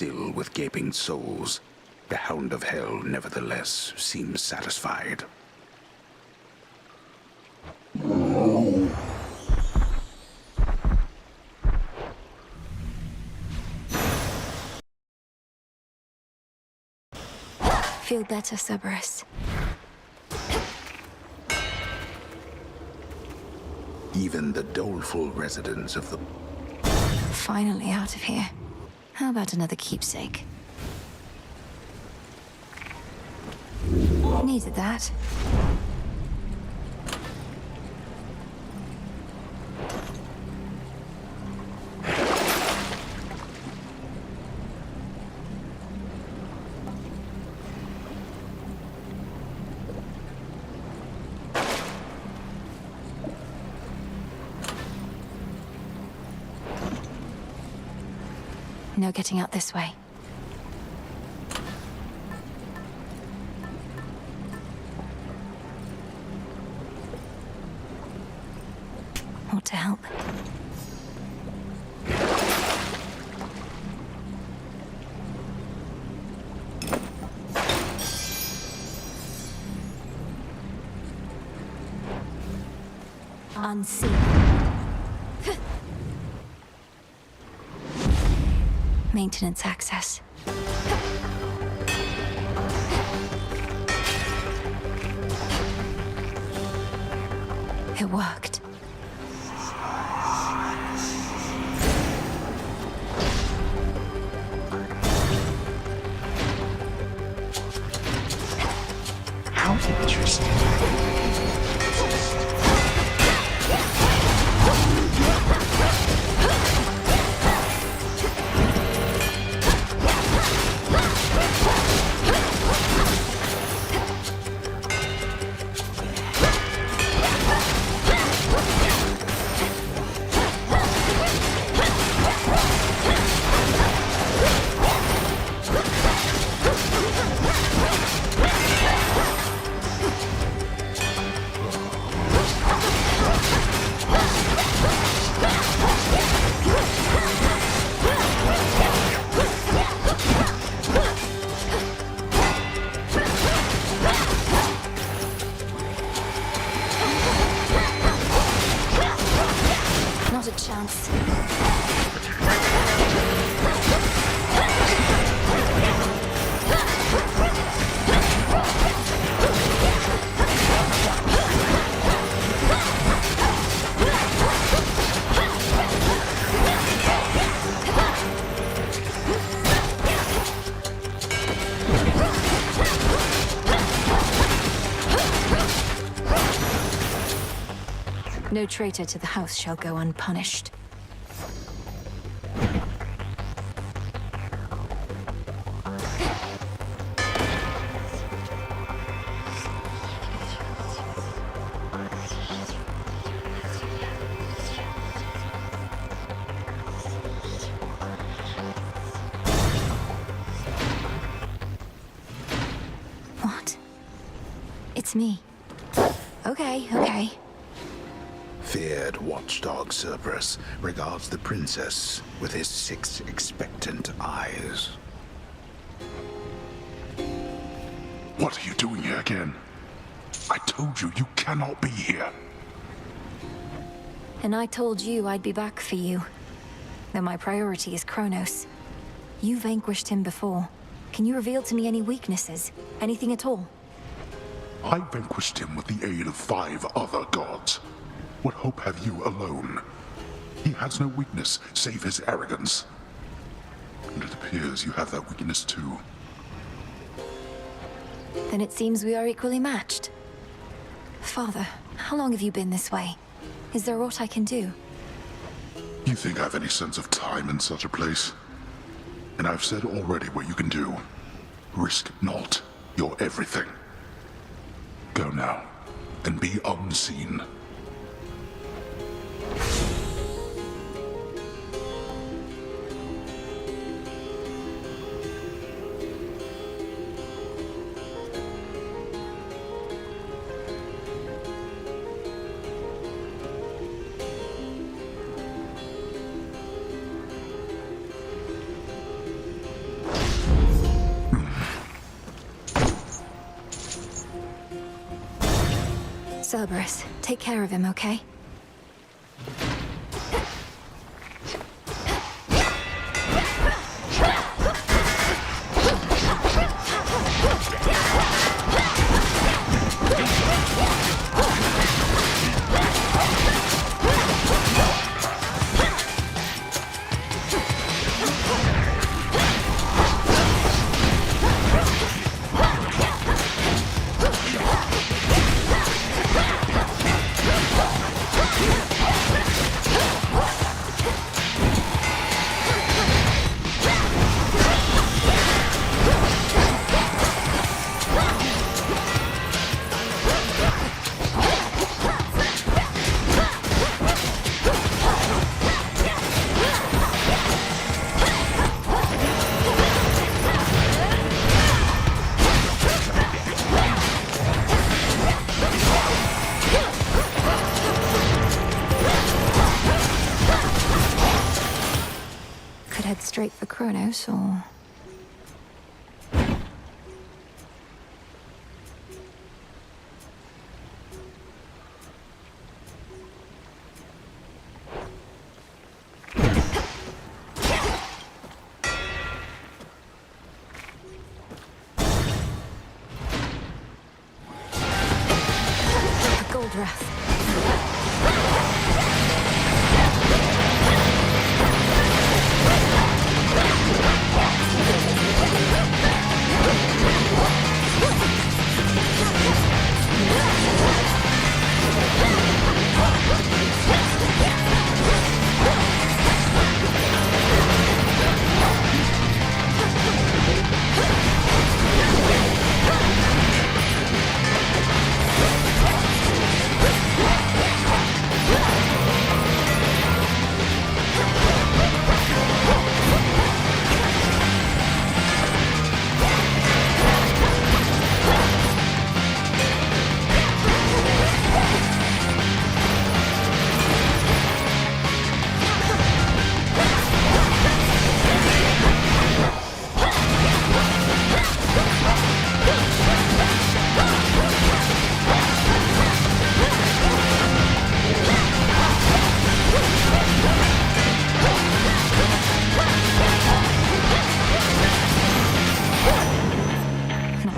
Speaker 21: still with gaping souls, the Hound of Hell nevertheless seems satisfied.
Speaker 1: Feel better, Cerberus.
Speaker 21: Even the doleful residents of the...
Speaker 1: Finally out of here. How about another keepsake? Needed that. No getting out this way. Ought to help. Unseen. Maintenance access. It worked.
Speaker 18: How interesting.
Speaker 1: Not a chance. No traitor to the house shall go unpunished. What? It's me. Okay.
Speaker 21: Feared watchdog Cerberus regards the princess with his 6 expectant eyes.
Speaker 8: What are you doing here again? I told you, you cannot be here.
Speaker 1: And I told you I'd be back for you. Though my priority is Kronos. You vanquished him before. Can you reveal to me any weaknesses? Anything at all?
Speaker 8: I vanquished him with the aid of 5 other gods. What hope have you alone? He has no weakness, save his arrogance. And it appears you have that weakness too.
Speaker 1: Then it seems we are equally matched. Father, how long have you been this way? Is there aught I can do?
Speaker 8: You think I have any sense of time in such a place? And I've said already what you can do. Risk not your everything. Go now, and be unseen.
Speaker 1: Cerberus. Take care of him, okay? Straight for Kronos, or... A gold wrath.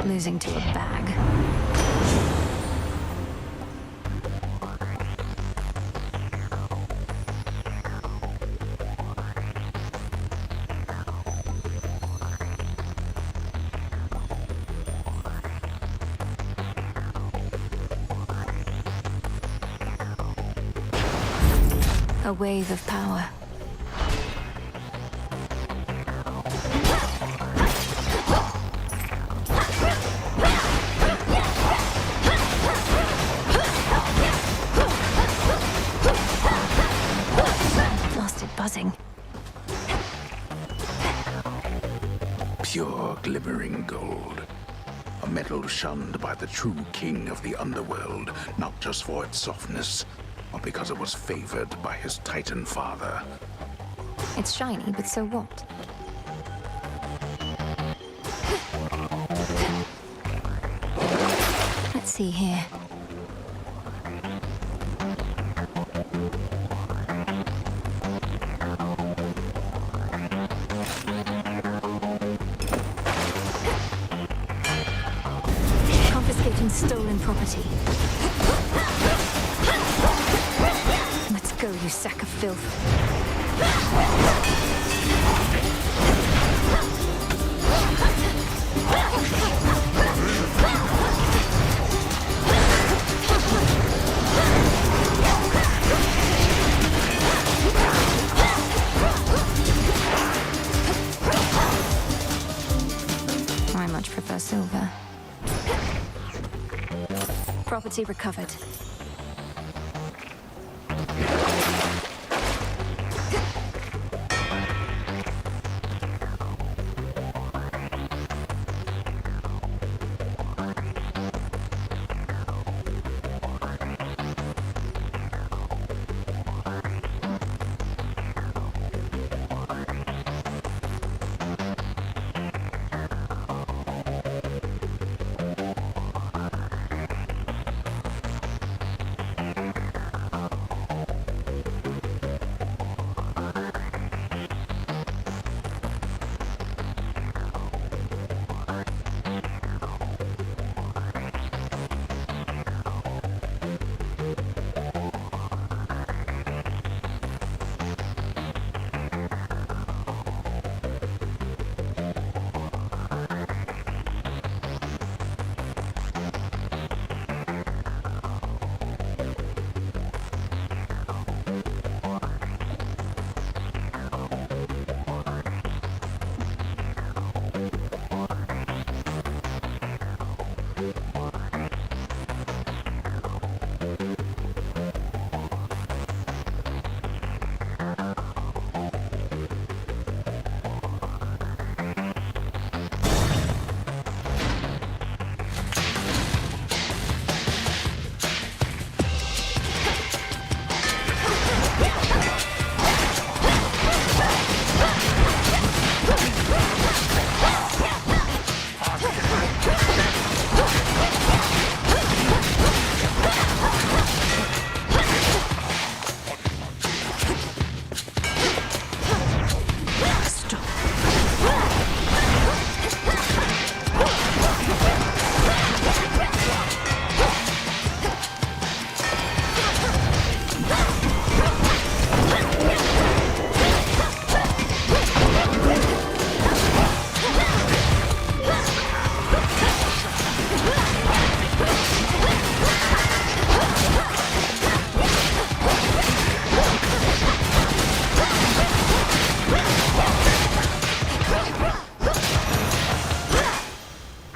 Speaker 1: Losing to a bag. A wave of power. Buzzing.
Speaker 21: Pure glimmering gold. A metal shunned by the true king of the underworld, not just for its softness, but because it was favored by his Titan father.
Speaker 1: It's shiny, but so what? Let's see here. Stolen property. Let's go, you sack of filth. I much prefer silver. Property recovered.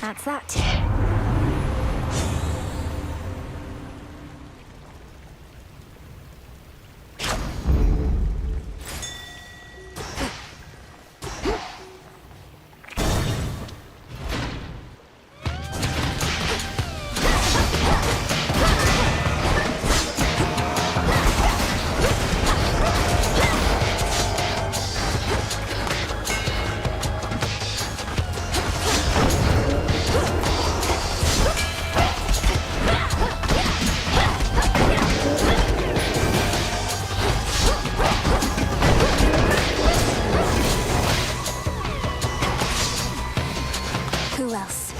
Speaker 1: That's that. Who else?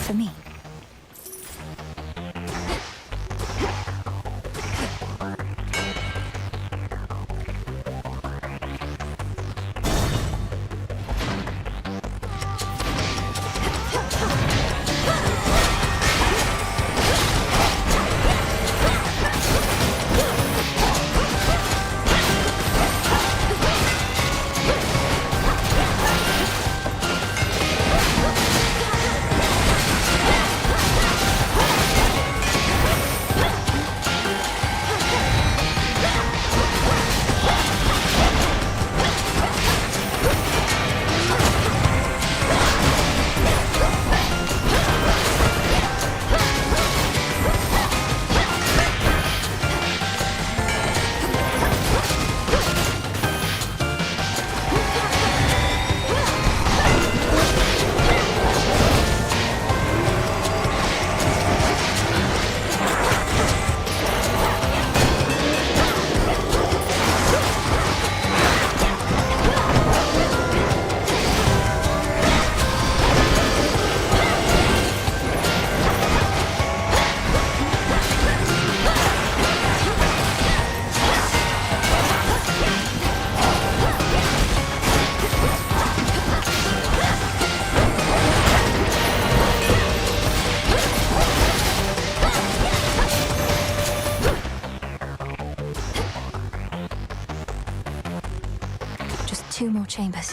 Speaker 1: For me. Just 2 more chambers.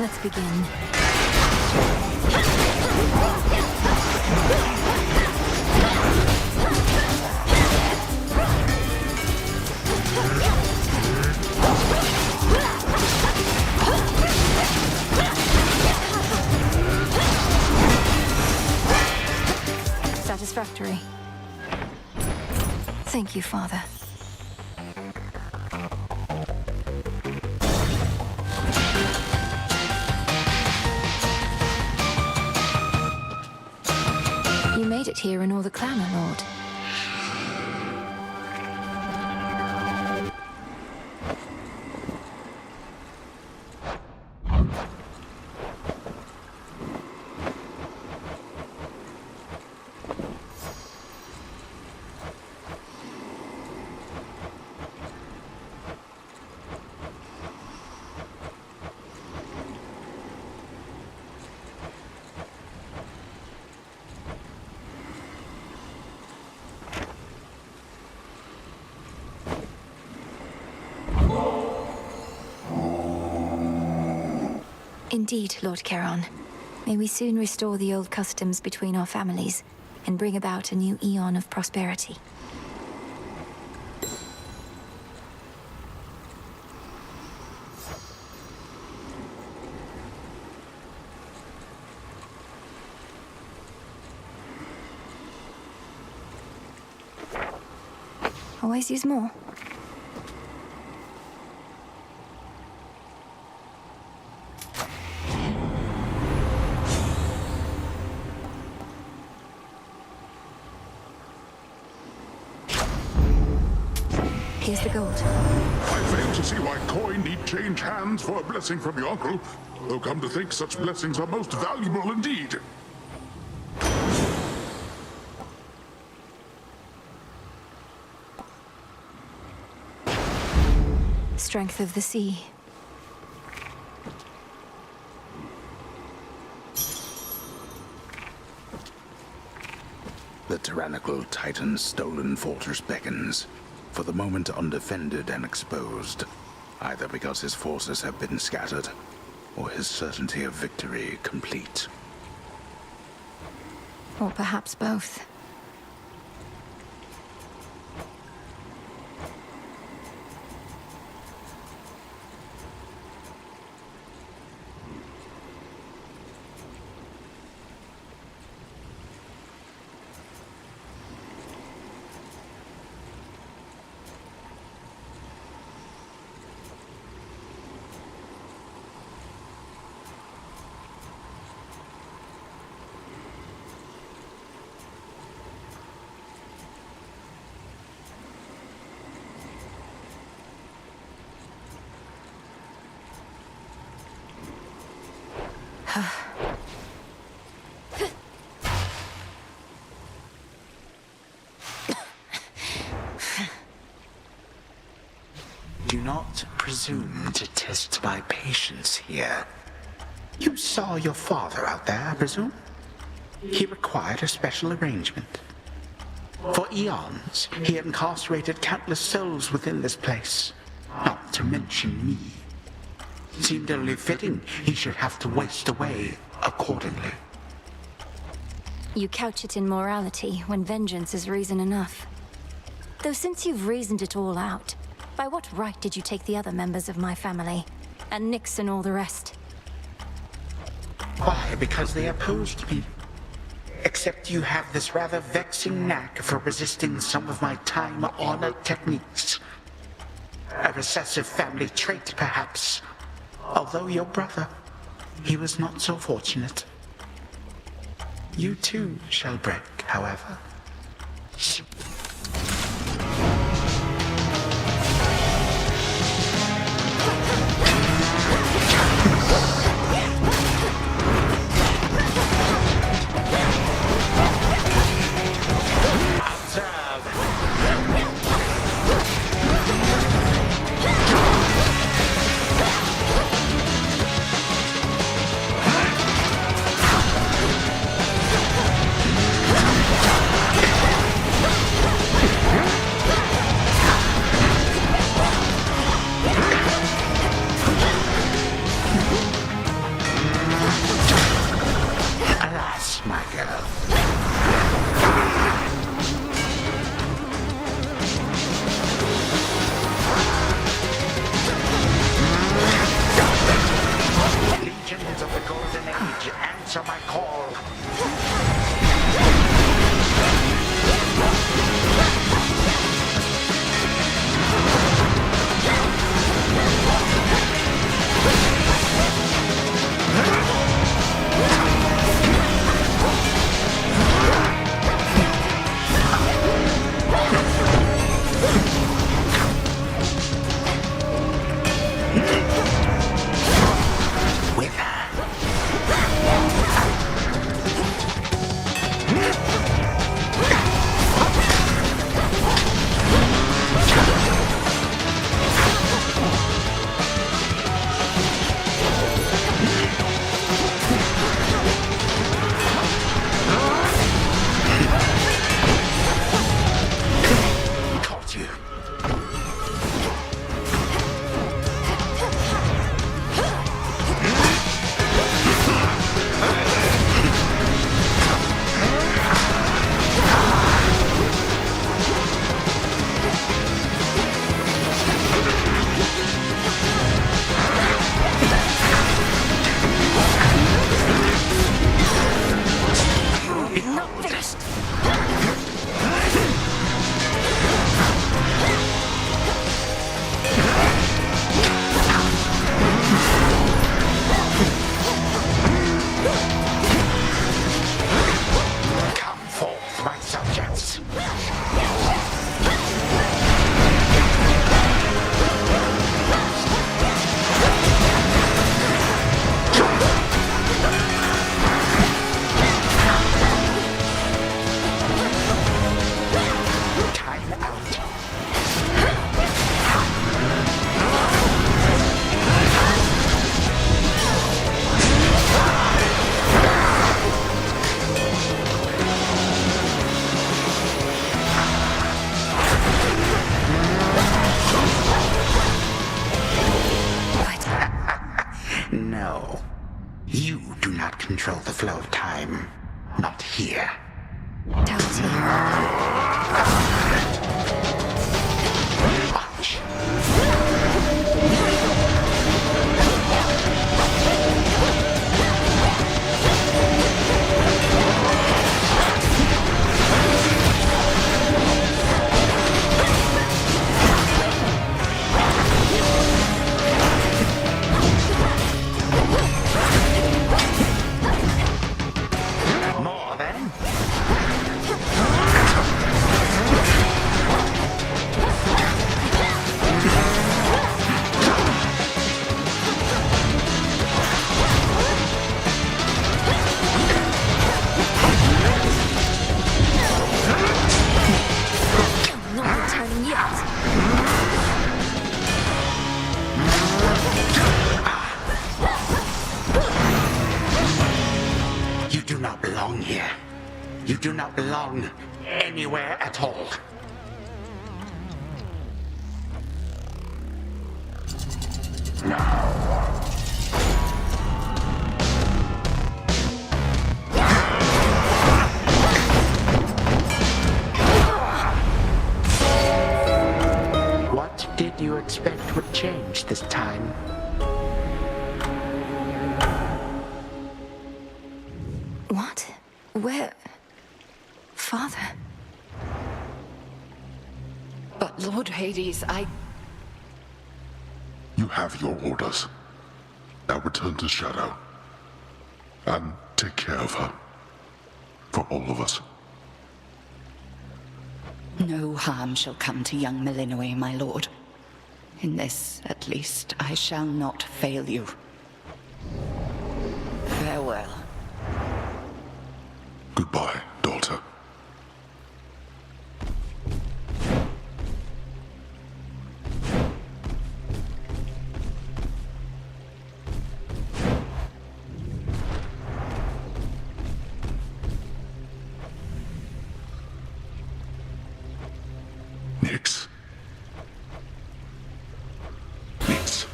Speaker 1: Let's begin. Satisfactory. Thank you, Father. You made it here in all the clamor, Lord. Indeed, Lord Charon. May we soon restore the old customs between our families and bring about a new eon of prosperity. Always use more. Here's the gold.
Speaker 8: I fail to see why coin need change hands for a blessing from your uncle, though come to think such blessings are most valuable indeed.
Speaker 1: Strength of the sea.
Speaker 21: The tyrannical Titan's stolen fortress beckons, for the moment undefended and exposed, either because his forces have been scattered, or his certainty of victory complete.
Speaker 1: Or perhaps both.
Speaker 18: Do not presume to test my patience here. You saw your father out there, I presume? He required a special arrangement. For eons, he incarcerated countless souls within this place, not to mention me. Seemed only fitting he should have to waste away accordingly.
Speaker 1: You couch it in morality when vengeance is reason enough. Though since you've reasoned it all out, by what right did you take the other members of my family? And Nyx and all the rest?
Speaker 18: Why? Because they opposed me. Except you have this rather vexing knack for resisting some of my time-honored techniques. A recessive family trait, perhaps. Although your brother, he was not so fortunate. You too shall break, however. answer my call. No. You do not control the flow of time. Not here.
Speaker 1: Watch.
Speaker 18: More then?
Speaker 1: Not returning yet.
Speaker 18: You do not belong here. You do not belong anywhere at all. What did you expect would change this time?
Speaker 1: What? Where? Father?
Speaker 6: But Lord Hades,
Speaker 8: You have your orders. Now return to Shadow. And take care of her. For all of us.
Speaker 6: No harm shall come to young Malinois, my lord. In this, at least, I shall not fail you. Farewell.
Speaker 8: Goodbye, daughter. Nix. Nix.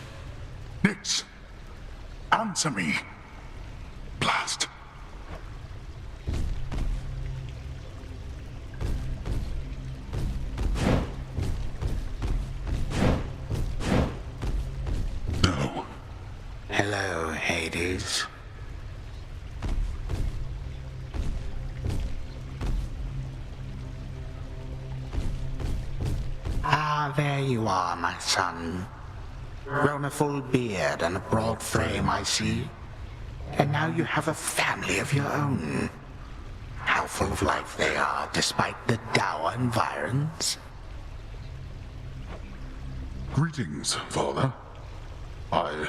Speaker 8: Nix. Answer me. Blast.
Speaker 18: Hello, Hades. Ah, there you are, my son. Grown a full beard and a broad frame, I see. And now you have a family of your own. How full of life they are, despite the dour environs.
Speaker 8: Greetings, Father. I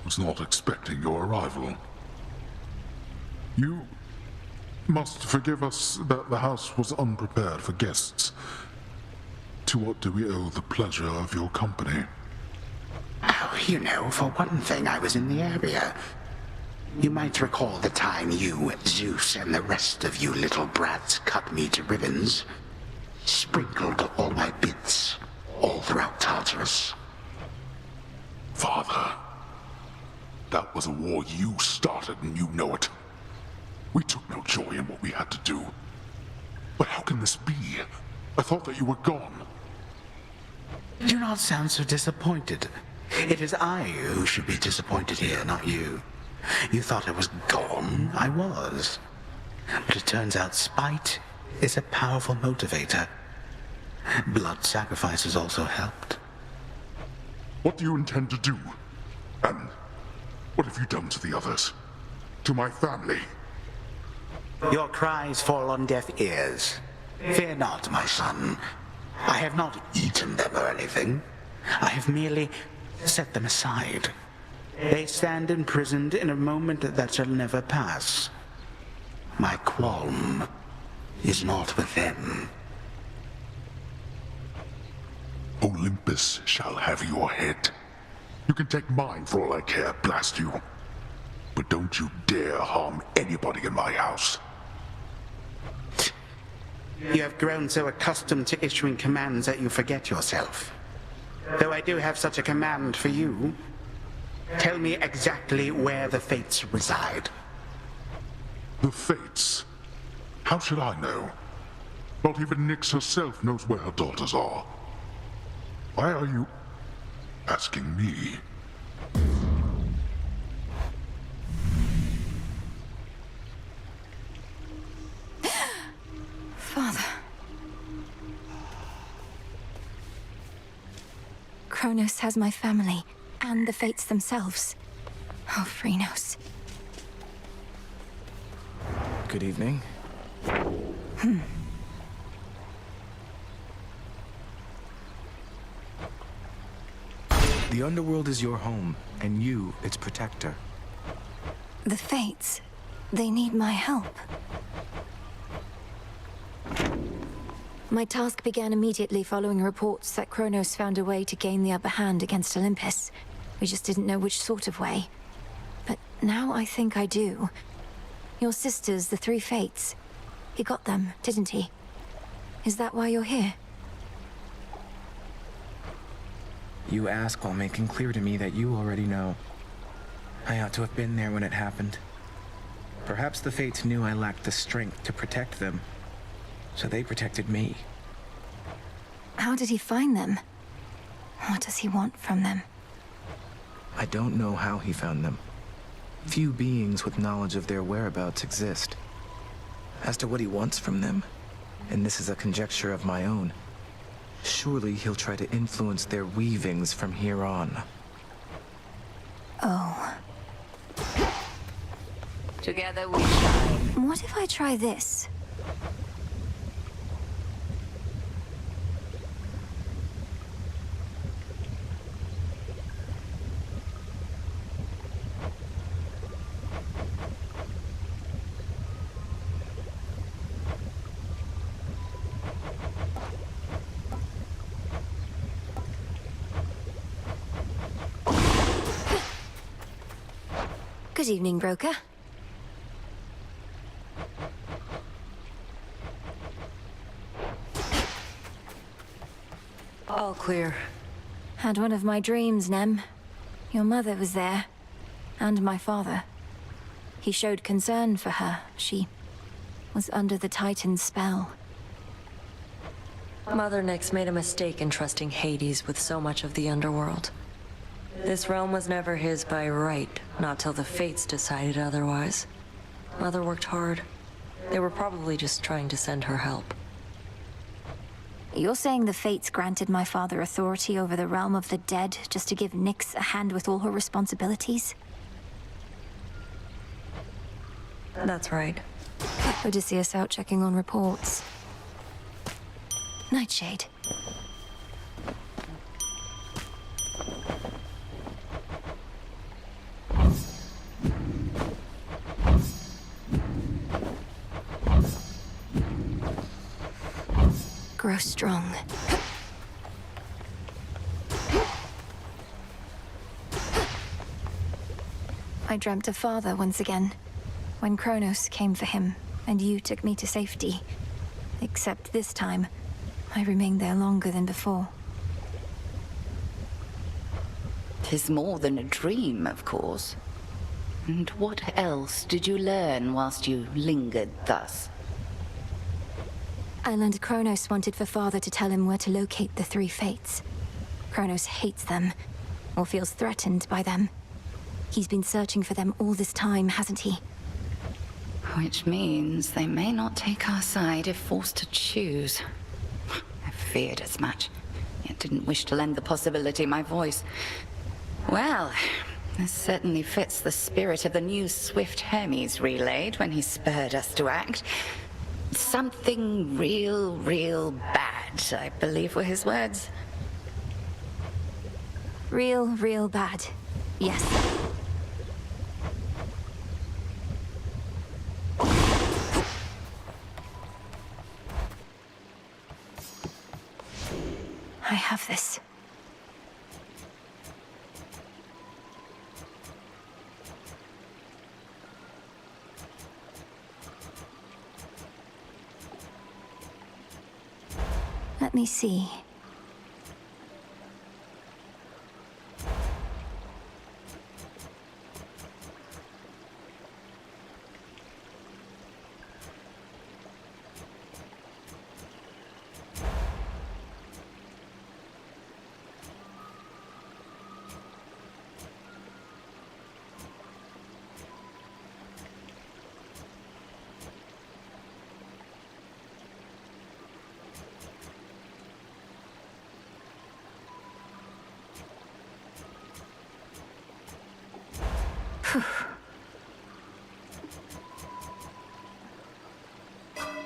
Speaker 8: was not expecting your arrival. You must forgive us that the house was unprepared for guests. To what do we owe the pleasure of your company?
Speaker 18: Oh, you know, for one thing, I was in the area. You might recall the time you, Zeus, and the rest of you little brats cut me to ribbons. Sprinkled all my bits all throughout Tartarus.
Speaker 8: Father, that was a war you started and you know it. We took no joy in what we had to do. But how can this be? I thought that you were gone.
Speaker 18: Do not sound so disappointed. It is I who should be disappointed here, not you. You thought I was gone. I was. But it turns out spite is a powerful motivator. Blood sacrifices also helped.
Speaker 8: What do you intend to do? And what have you done to the others? To my family?
Speaker 18: Your cries fall on deaf ears. Fear not, my son. I have not eaten them or anything. I have merely set them aside. They stand imprisoned in a moment that shall never pass. My qualm is not with them.
Speaker 8: Olympus shall have your head. You can take mine for all I care, blast you. But don't you dare harm anybody in my house.
Speaker 18: You have grown so accustomed to issuing commands that you forget yourself. Though I do have such a command for you, tell me exactly where the Fates reside.
Speaker 8: The Fates? How should I know? Not even Nyx herself knows where her daughters are. Why are you asking me?
Speaker 1: Father. Kronos has my family, and the Fates themselves. Oh, Phrynos.
Speaker 13: Good evening. The underworld is your home, and you, its protector.
Speaker 1: The Fates, they need my help. My task began immediately following reports that Kronos found a way to gain the upper hand against Olympus. We just didn't know which sort of way. But now I think I do. Your sisters, the three Fates. He got them, didn't he? Is that why you're here?
Speaker 13: You ask while making clear to me that you already know. I ought to have been there when it happened. Perhaps the Fates knew I lacked the strength to protect them, so they protected me.
Speaker 1: How did he find them? What does he want from them?
Speaker 13: I don't know how he found them. Few beings with knowledge of their whereabouts exist. As to what he wants from them, and this is a conjecture of my own, surely he'll try to influence their weavings from here on.
Speaker 1: Oh.
Speaker 2: Together we shine.
Speaker 1: What if I try this? Good evening, broker.
Speaker 14: All clear.
Speaker 1: Had one of my dreams, Nem. Your mother was there. And my father. He showed concern for her. She was under the Titan's spell.
Speaker 14: Mother Nyx made a mistake in trusting Hades with so much of the underworld. This realm was never his by right, not till the Fates decided otherwise. Mother worked hard. They were probably just trying to send her help.
Speaker 1: You're saying the Fates granted my father authority over the realm of the dead just to give Nyx a hand with all her responsibilities?
Speaker 14: That's right.
Speaker 1: Odysseus out checking on reports. Nightshade. Grow strong. I dreamt of father once again, when Kronos came for him, and you took me to safety. Except this time, I remained there longer than before.
Speaker 6: 'Tis more than a dream, of course. And what else did you learn whilst you lingered thus?
Speaker 1: I learned Kronos wanted for father to tell him where to locate the three Fates. Kronos hates them, or feels threatened by them. He's been searching for them all this time, hasn't he?
Speaker 6: Which means they may not take our side if forced to choose. I feared as much, yet didn't wish to lend the possibility my voice. Well, this certainly fits the spirit of the news Swift Hermes relayed when he spurred us to act. Something real bad, I believe were his words.
Speaker 1: Real bad. Yes. I have this. Let me see.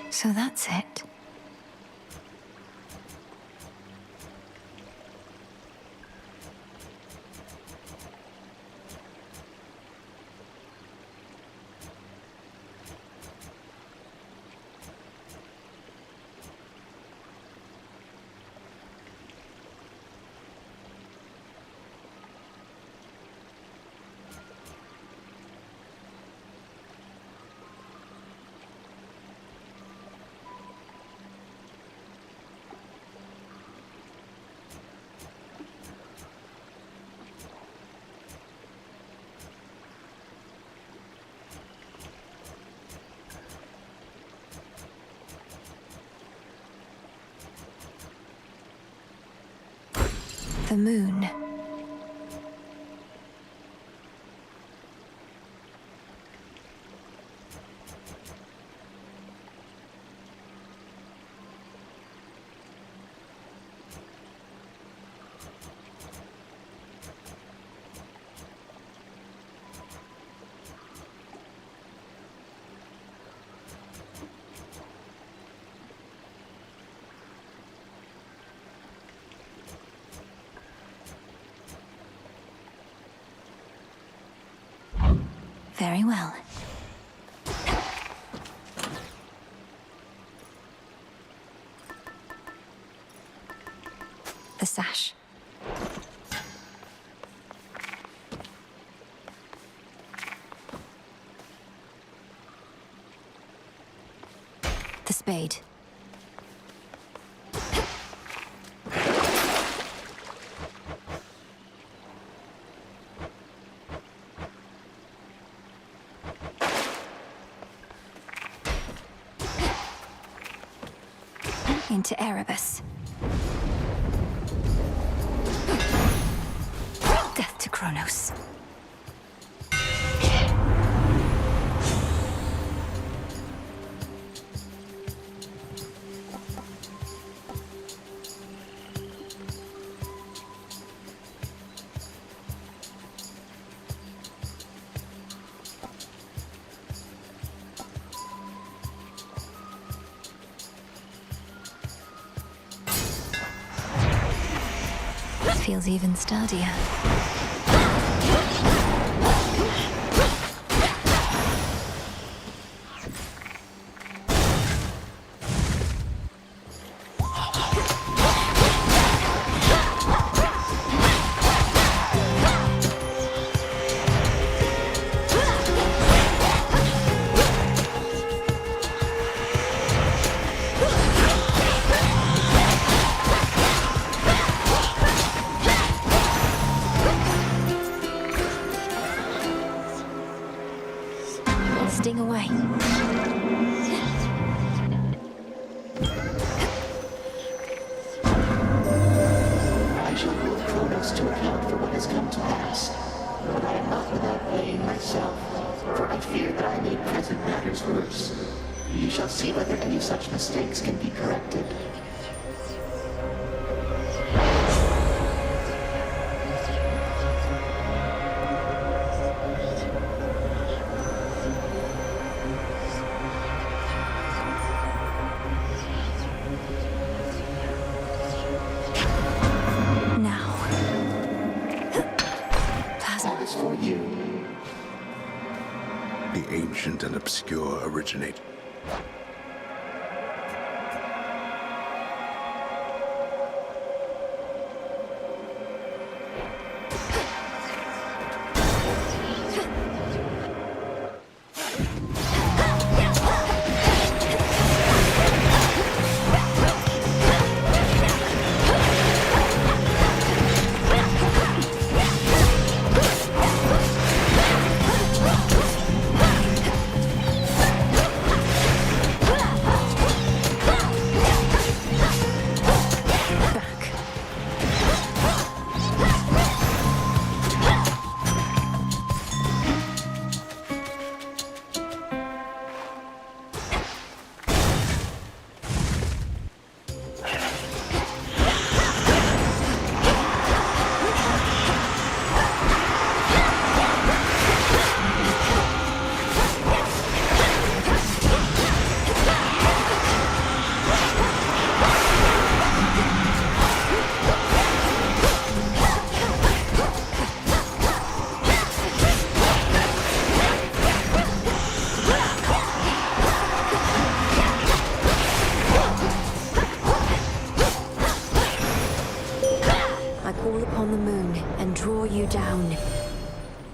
Speaker 1: So that's it. The moon. Very well. The sash. The spade. Into Erebus. Death to Kronos. feels even sturdier. Sting away.
Speaker 7: I shall hold Kronos to account for what has come to pass. But I am not without blame myself, for I fear that I made present matters worse. You shall see whether any such mistakes can be corrected. For you.
Speaker 21: The ancient and obscure originate.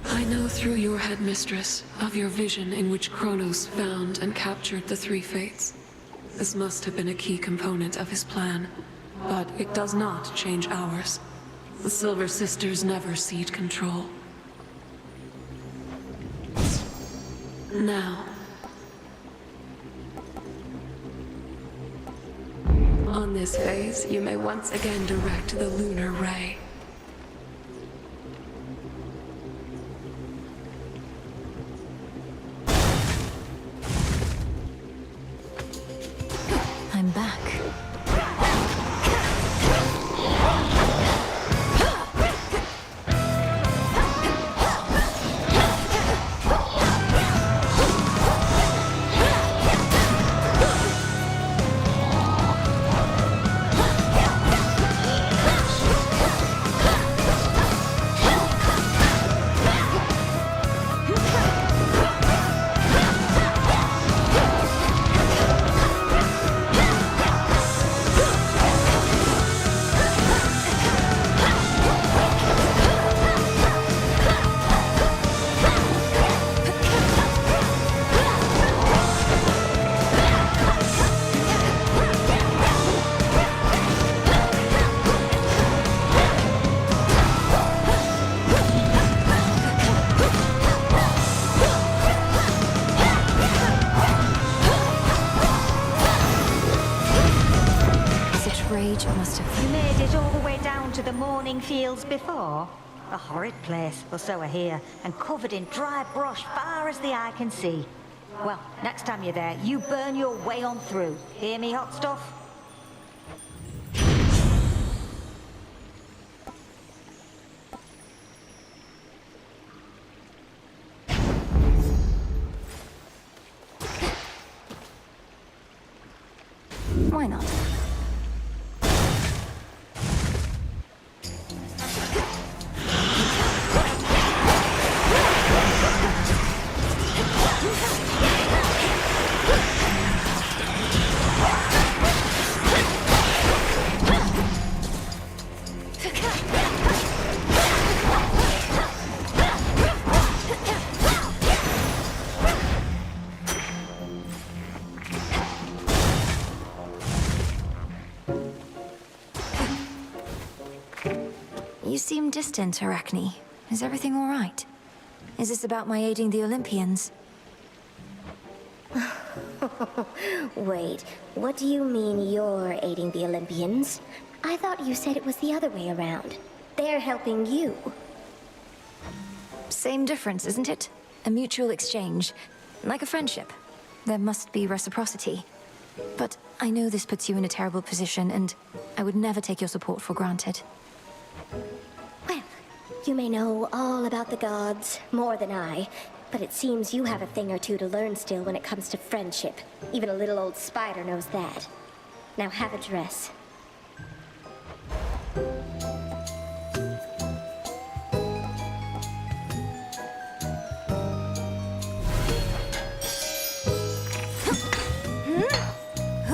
Speaker 10: I know through your headmistress of your vision in which Kronos found and captured the three fates. This must have been a key component of his plan, but it does not change ours. The Silver Sisters never cede control. Now, on this phase, you may once again direct the lunar ray.
Speaker 1: I'm back.
Speaker 2: You made it all the way down to the morning fields before? A horrid place, or so I hear, and covered in dry brush far as the eye can see. Well, next time you're there, you burn your way on through. Hear me, hot stuff?
Speaker 1: Why not? distant, Arachne. Is everything all right? Is this about my aiding the Olympians?
Speaker 4: Wait, what do you mean you're aiding the Olympians? I thought you said it was the other way around. They're helping you.
Speaker 1: Same difference, isn't it? A mutual exchange. Like a friendship. There must be reciprocity. But I know this puts you in a terrible position, and I would never take your support for granted.
Speaker 4: Well, you may know all about the gods, more than I, but it seems you have a thing or two to learn still when it comes to friendship. Even a little old spider knows that. Now have a dress.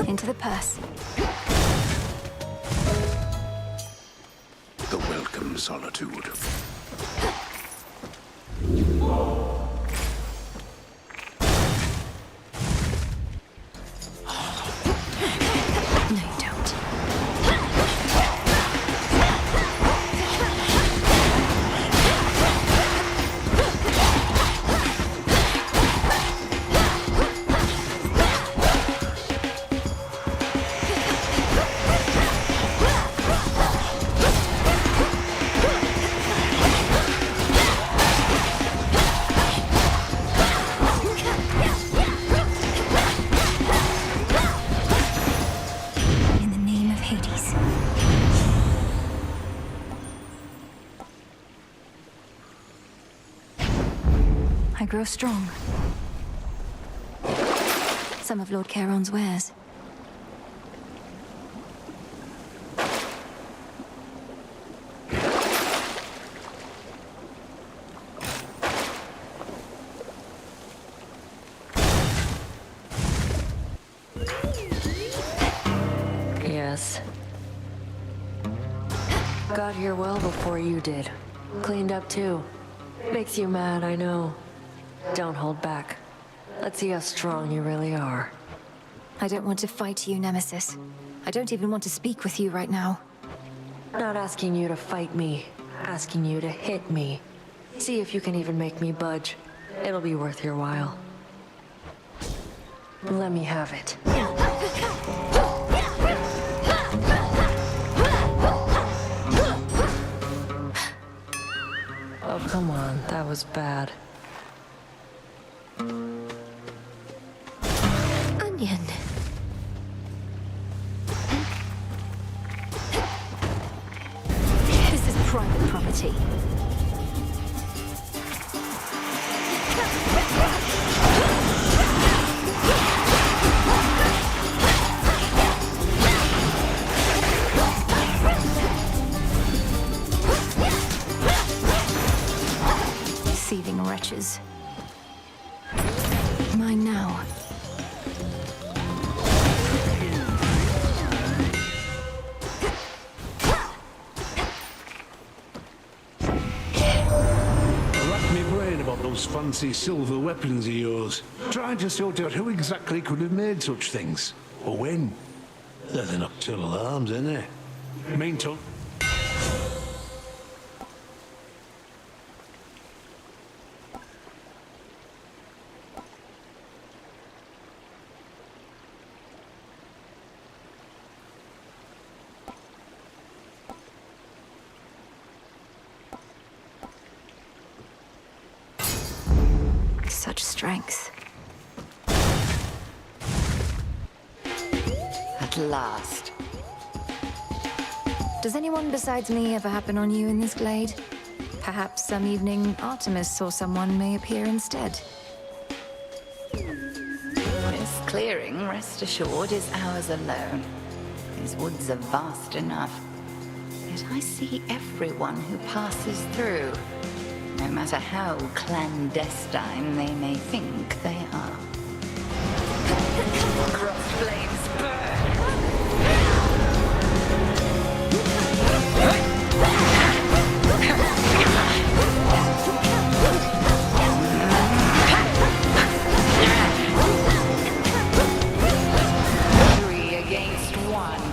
Speaker 1: Into the purse.
Speaker 21: The welcome solitude.
Speaker 1: No, you don't. In the name of Hades. I grow strong. Some of Lord Charon's wares.
Speaker 14: Yes. Got here well before you did. Cleaned up too. Makes you mad, I know. Don't hold back. Let's see how strong you really are.
Speaker 1: I don't want to fight you, Nemesis. I don't even want to speak with you right now.
Speaker 14: Not asking you to fight me. Asking you to hit me. See if you can even make me budge. It'll be worth your while. Let me have it. Oh, come on. That was bad.
Speaker 1: Onion. This is private property. Thieving wretches. Mine now.
Speaker 5: Rack me brain about those fancy silver weapons of yours. Trying to sort out who exactly could have made such things. Or when. They're the nocturnal arms, ain't they? Main to...
Speaker 1: Such strength.
Speaker 6: At last.
Speaker 1: Does anyone besides me ever happen on you in this glade? Perhaps some evening Artemis or someone may appear instead.
Speaker 6: This clearing, rest assured, is ours alone. These woods are vast enough. Yet I see everyone who passes through, no matter how clandestine they may think they are. Crossed flames burn! Three against one.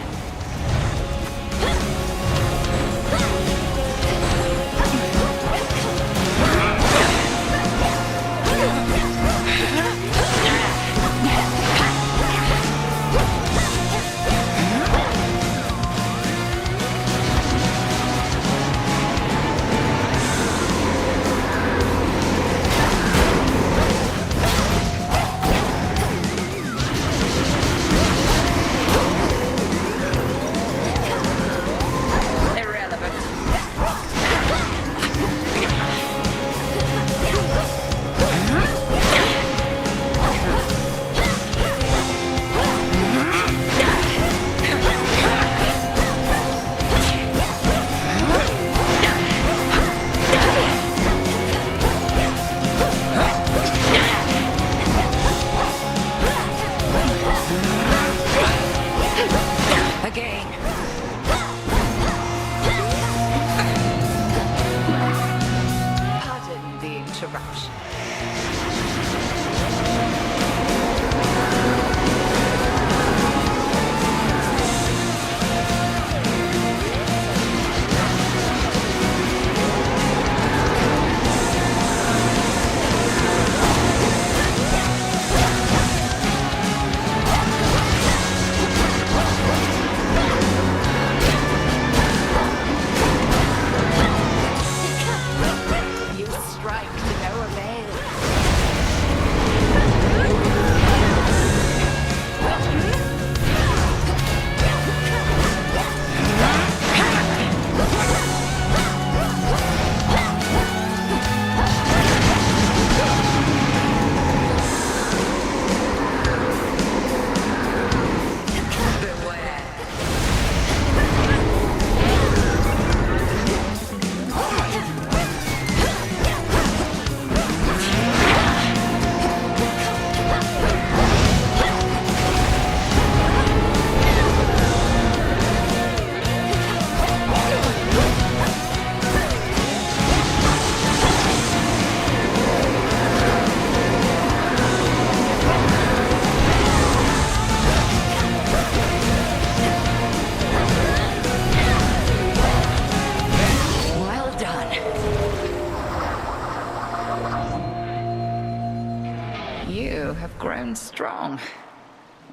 Speaker 6: You have grown strong,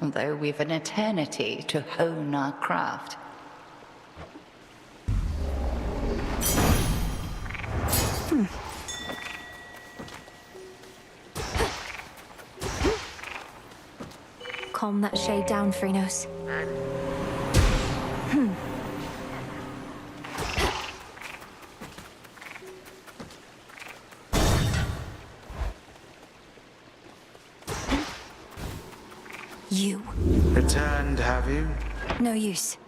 Speaker 6: although we've an eternity to hone our craft.
Speaker 1: Calm that shade down, Phrynos. You.
Speaker 18: Returned, have you?
Speaker 1: No use.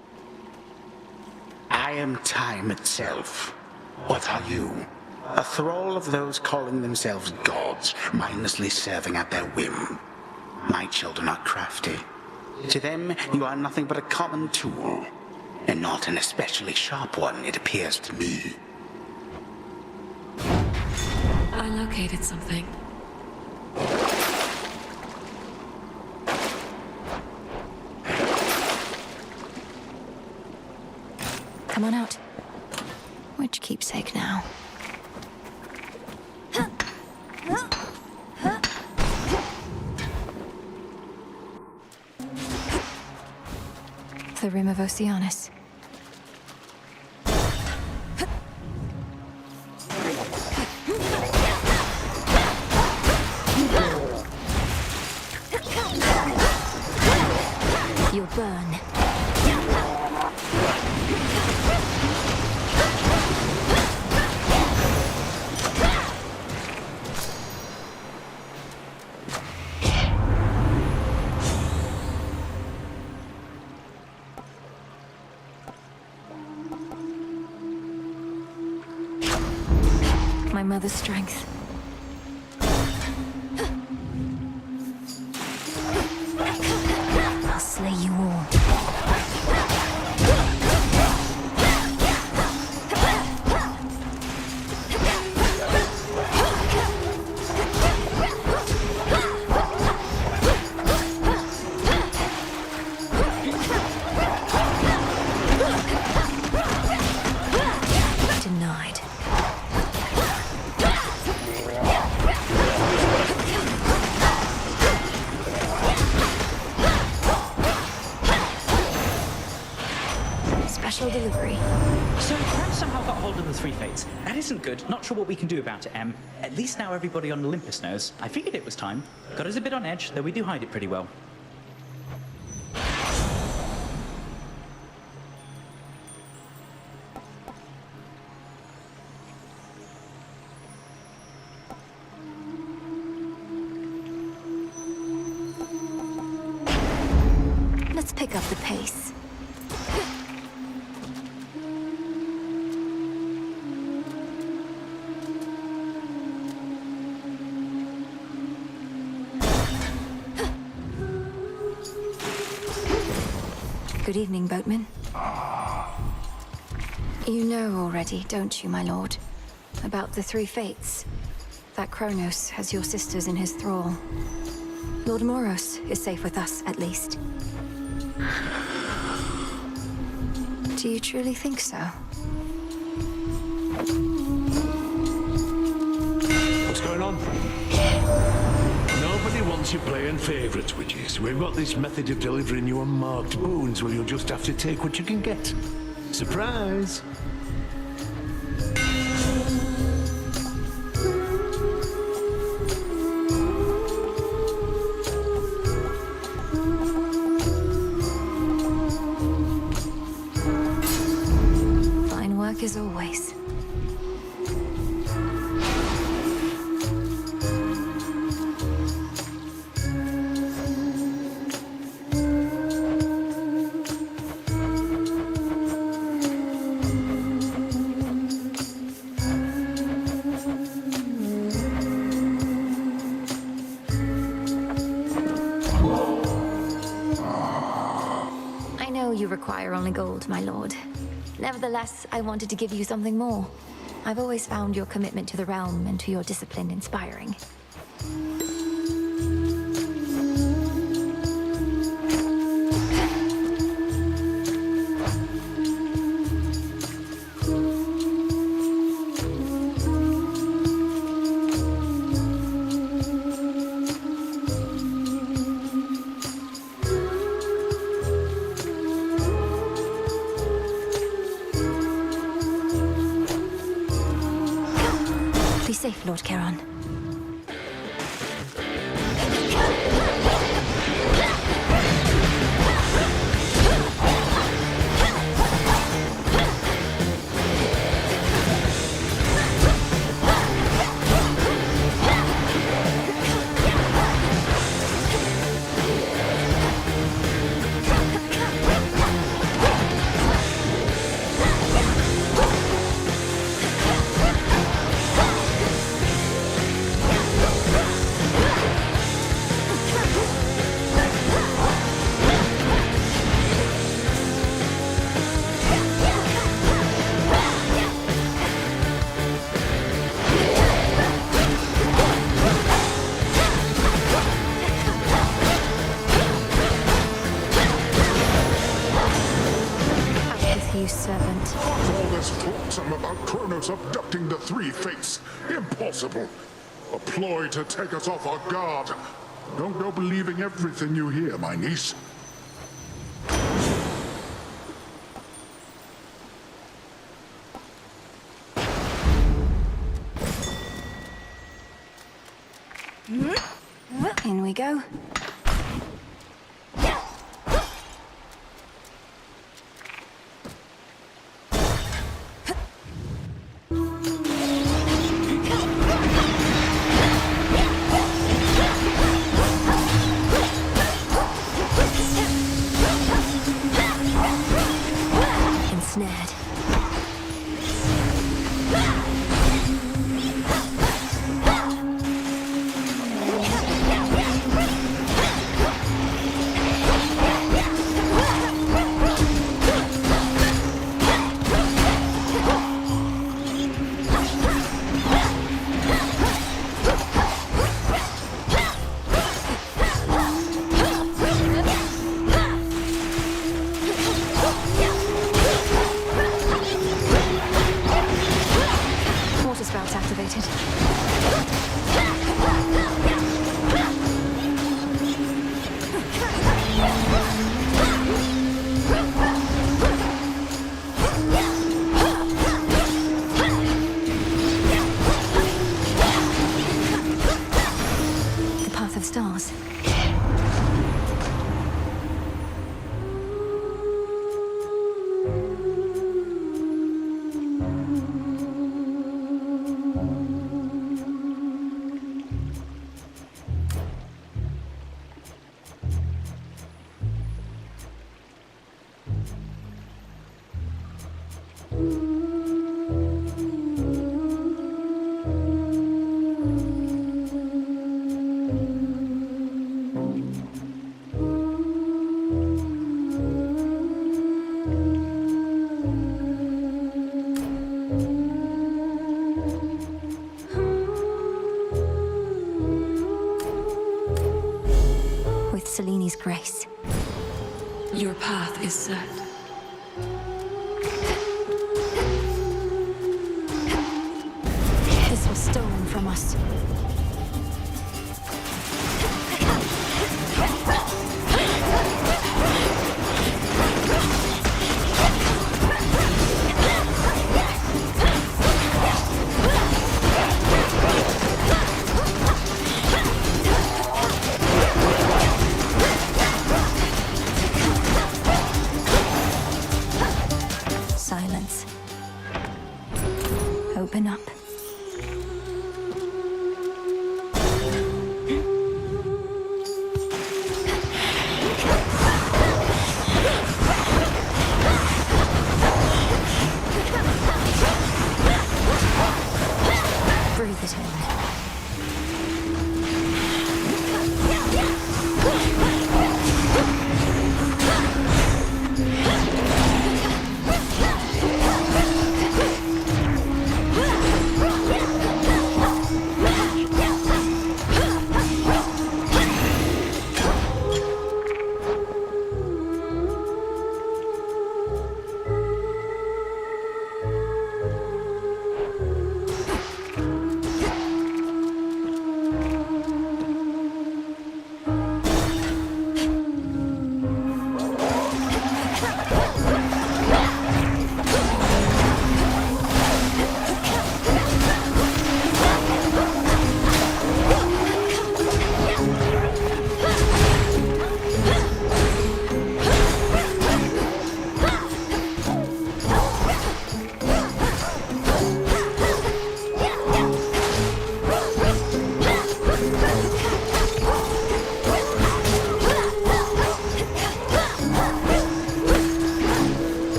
Speaker 18: I am time itself. What are you? A thrall of those calling themselves gods, mindlessly serving at their whim. My children are crafty. To them, you are nothing but a common tool. And not an especially sharp one, it appears to me.
Speaker 10: I located something.
Speaker 1: Come on out. Which keepsake now? The rim of Oceanus. You'll burn. My mother's strength. I'll slay you all. Denied. Special delivery.
Speaker 9: So, Crab somehow got hold of the three fates. That isn't good. Not sure what we can do about it, Em. At least now everybody on Olympus knows. I figured it was time. Got us a bit on edge, though we do hide it pretty well.
Speaker 1: Let's pick up the pace. Good evening, boatman. You know already, don't you, my lord? About the three fates. That Kronos has your sisters in his thrall. Lord Moros is safe with us, at least. Do you truly think so?
Speaker 5: What's going on? Nobody wants you playing favourites, witches. We've got this method of delivering you unmarked boons where you'll just have to take what you can get. Surprise!
Speaker 1: Fine work as always. I know you require only gold, my lord. Nevertheless, I wanted to give you something more. I've always found your commitment to the realm and to your discipline inspiring. Lord Charon. You servant.
Speaker 8: All this flotsam about Kronos abducting the three fates. Impossible. A ploy to take us off our guard. Don't go believing everything you hear, my niece.
Speaker 1: In we go. Ensnared. Water spouts activated. The path of stars. With Seleni's grace.
Speaker 10: Your path is set.
Speaker 1: This was stolen from us. Silence. Open up.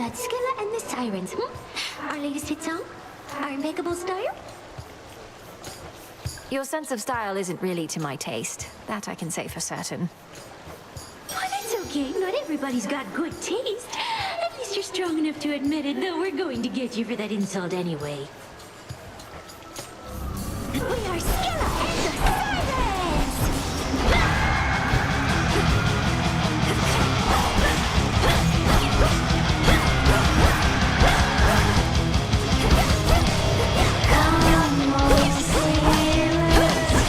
Speaker 11: about Skilla and the Sirens, Our latest hit song? Our impeccable style?
Speaker 1: Your sense of style isn't really to my taste. That I can say for certain.
Speaker 11: Oh, that's okay. Not everybody's got good taste. At least you're strong enough to admit it, though we're going to get you for that insult anyway. We are Skilla and the Sirens! Come on, sailors,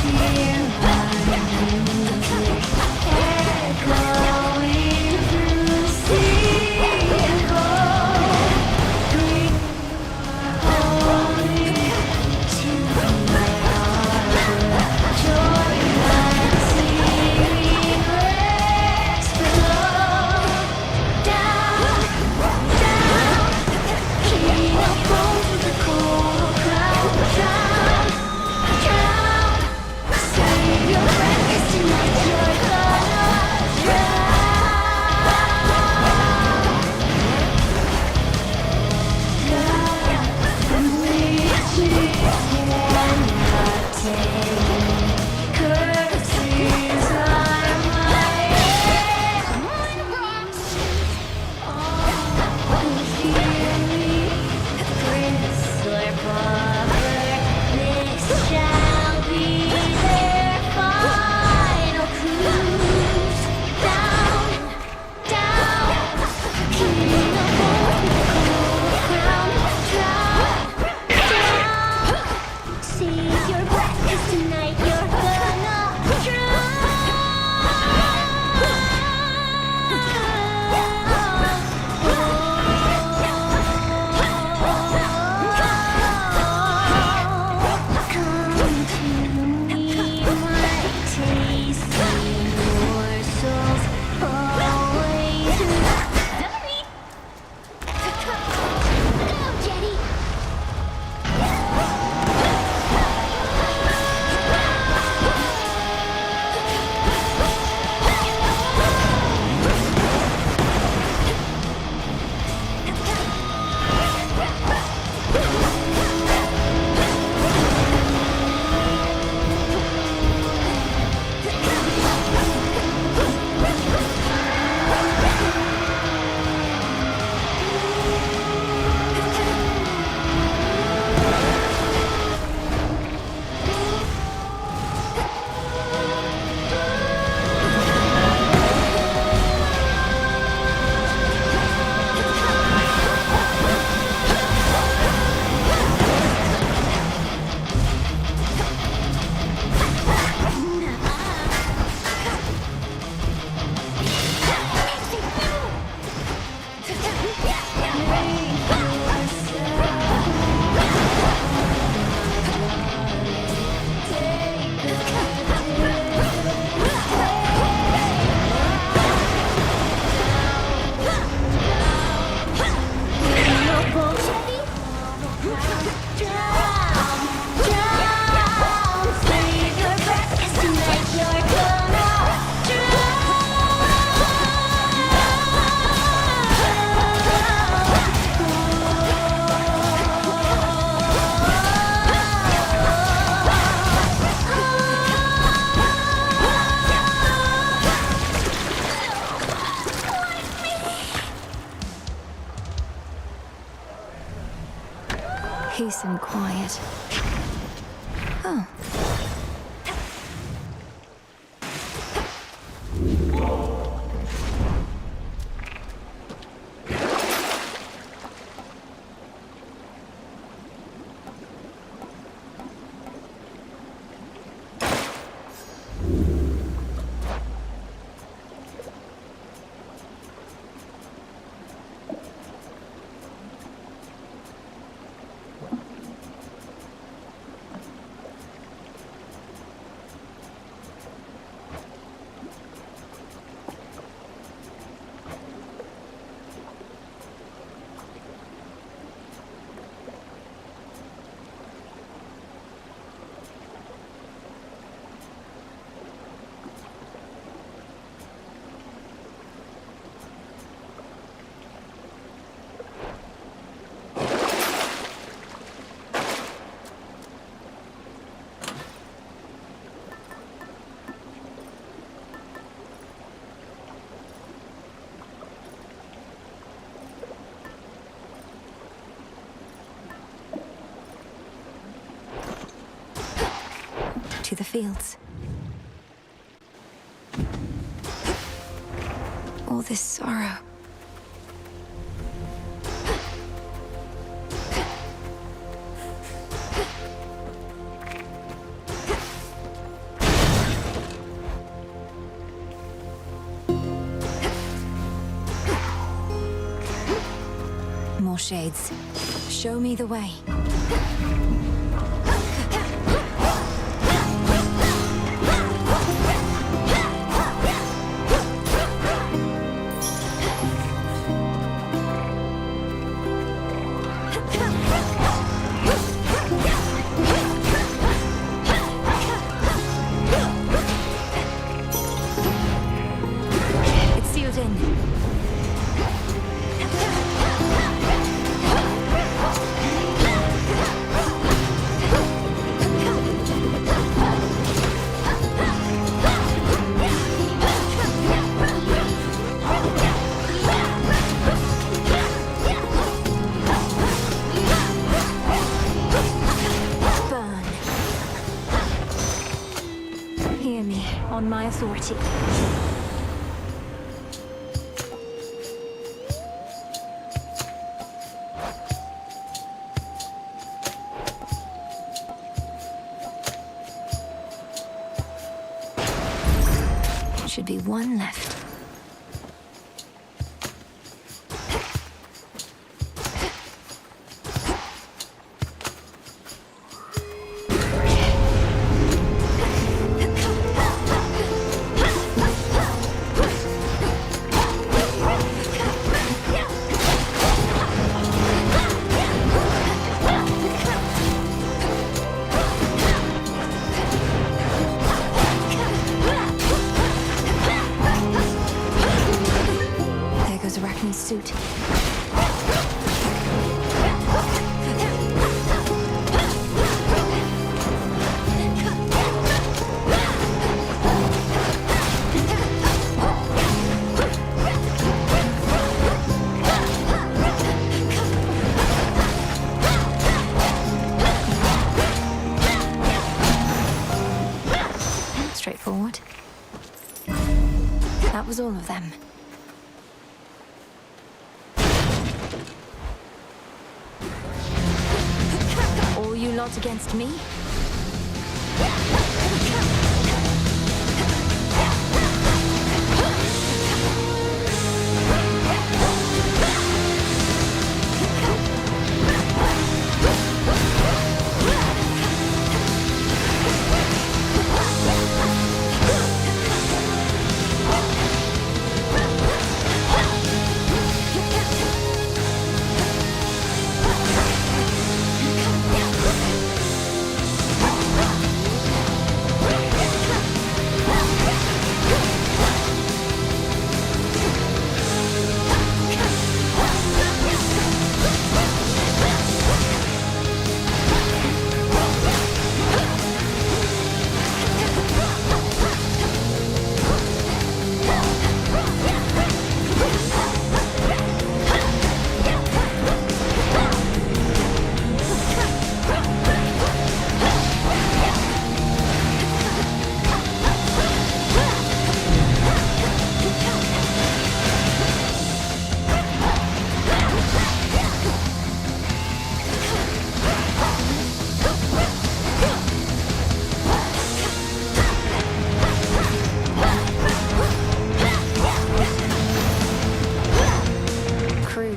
Speaker 11: hear my music, echoing through sea and gold. Bring holy to my harbor, join my singing wrecks below. Down, down, king of bones with the coral crown. Drown, drown, save your breath, 'cause tonight you're gonna drown. Witches cannot take curses are my hear me, prince or pauper, this shall be their final cruise. Down, down, king of bones with the coral crown. Drown, seize your breath, 'cause tonight you're gonna drown. Come to me, my tasty morsels, always Dummy! Go, Jenny!
Speaker 1: Peace and quiet. Oh. the fields. All this sorrow. More shades. Show me the way. It's sealed in. Hear me, on my authority. Should be one left. Suit. Straightforward. That was all of them. All you lot against me?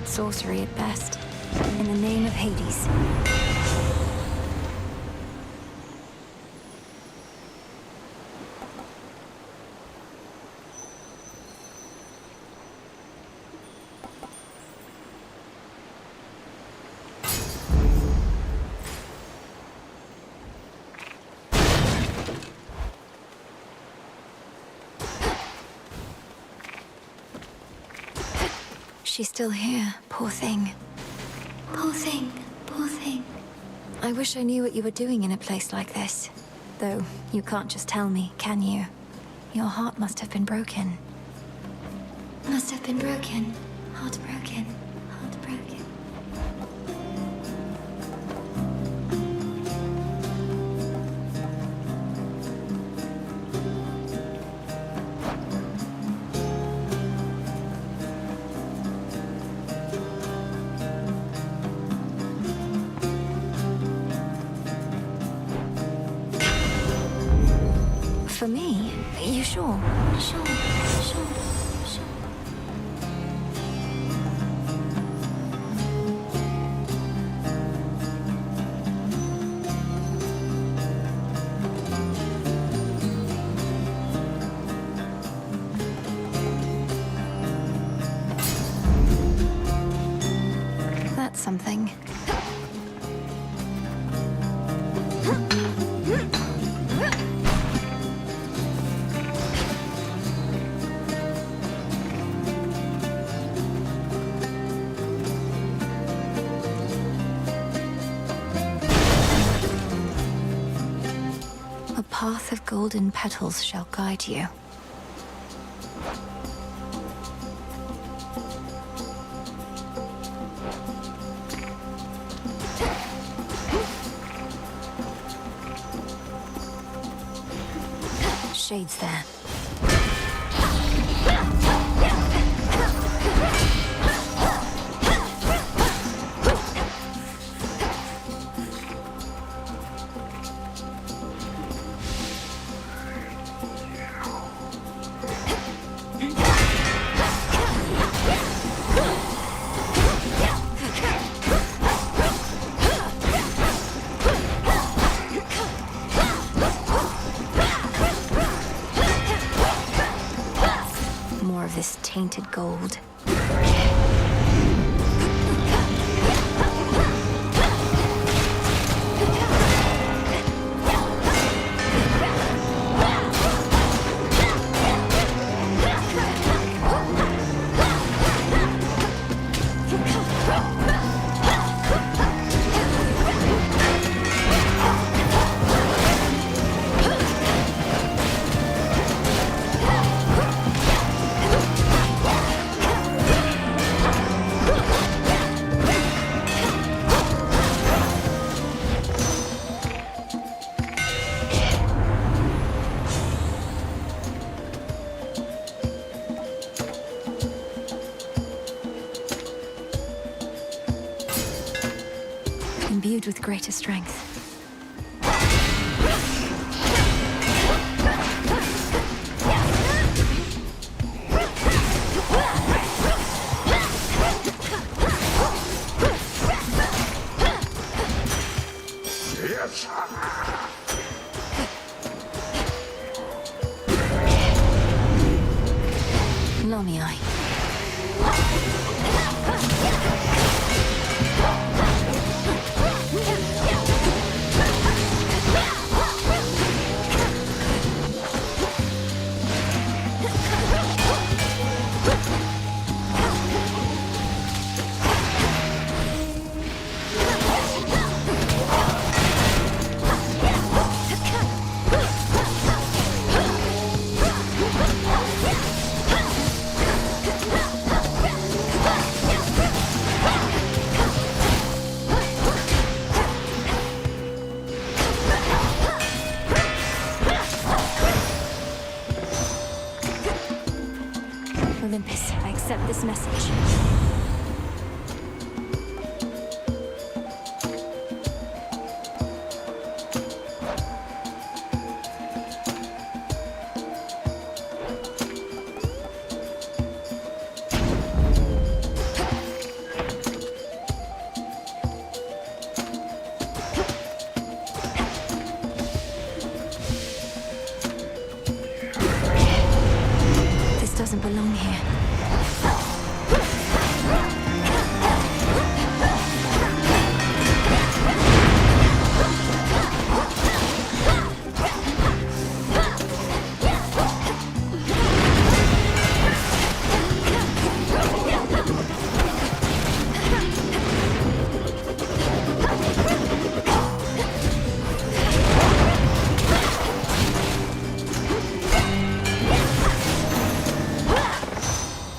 Speaker 1: Sorcery at best. In the name of Hades. She's still here, poor thing. Poor thing, poor thing. I wish I knew what you were doing in a place like this. Though, you can't just tell me, can you? Your heart must have been broken. Must have been broken. Heartbroken. Heartbroken. For me? You sure?
Speaker 11: Sure.
Speaker 1: That's something. A path of golden petals shall guide you. Shades there. More of this tainted gold. Imbued with greater strength.
Speaker 8: Yes!
Speaker 1: Lomi-eye. Olympus, I accept this message. This doesn't belong here.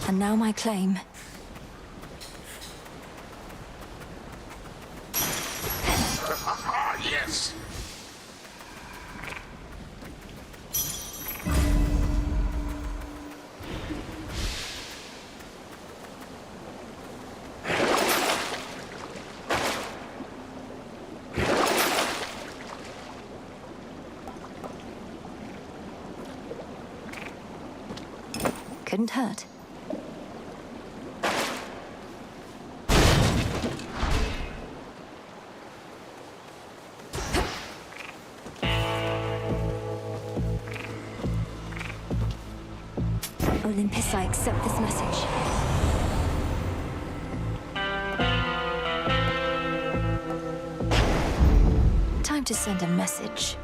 Speaker 1: And now my claim.
Speaker 8: Yes!
Speaker 1: Couldn't hurt. Olympus, I accept this message. Time to send a message.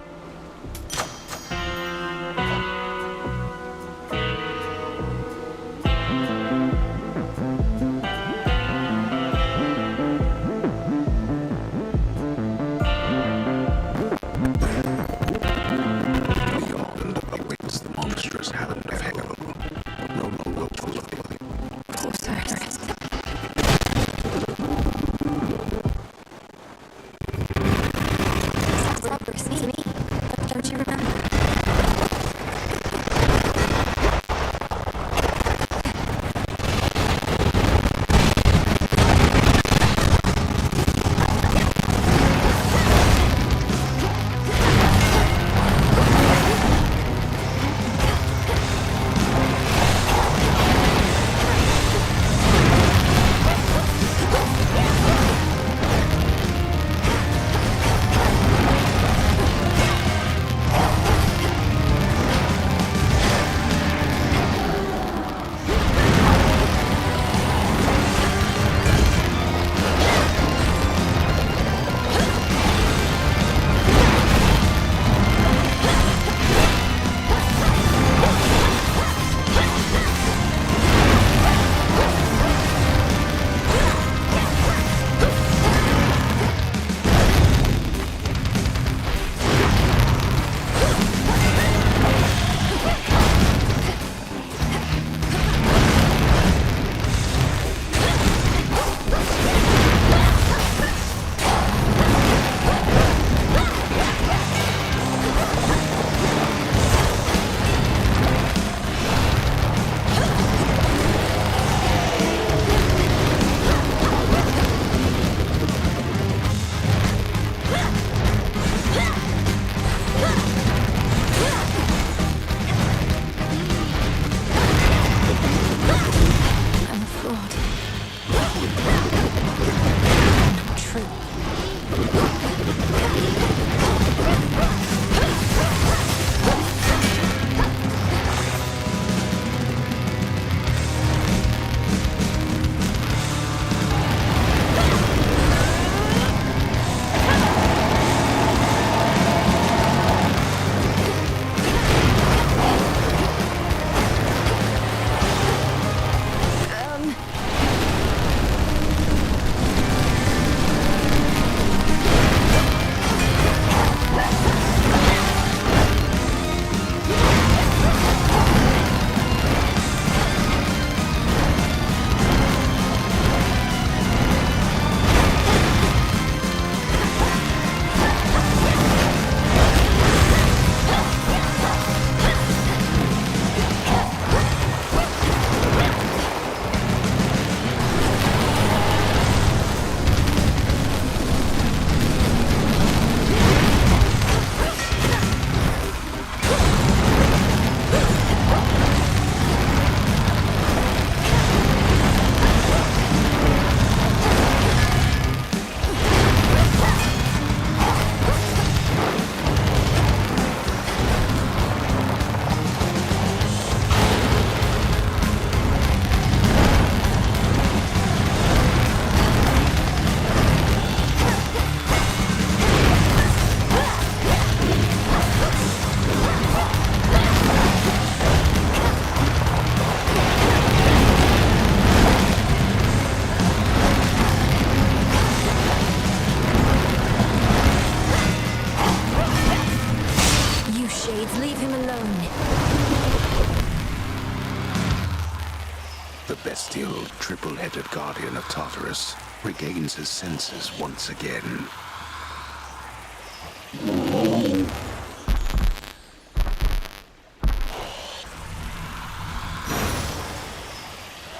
Speaker 21: bestial, triple-headed guardian of Tartarus regains his senses once again.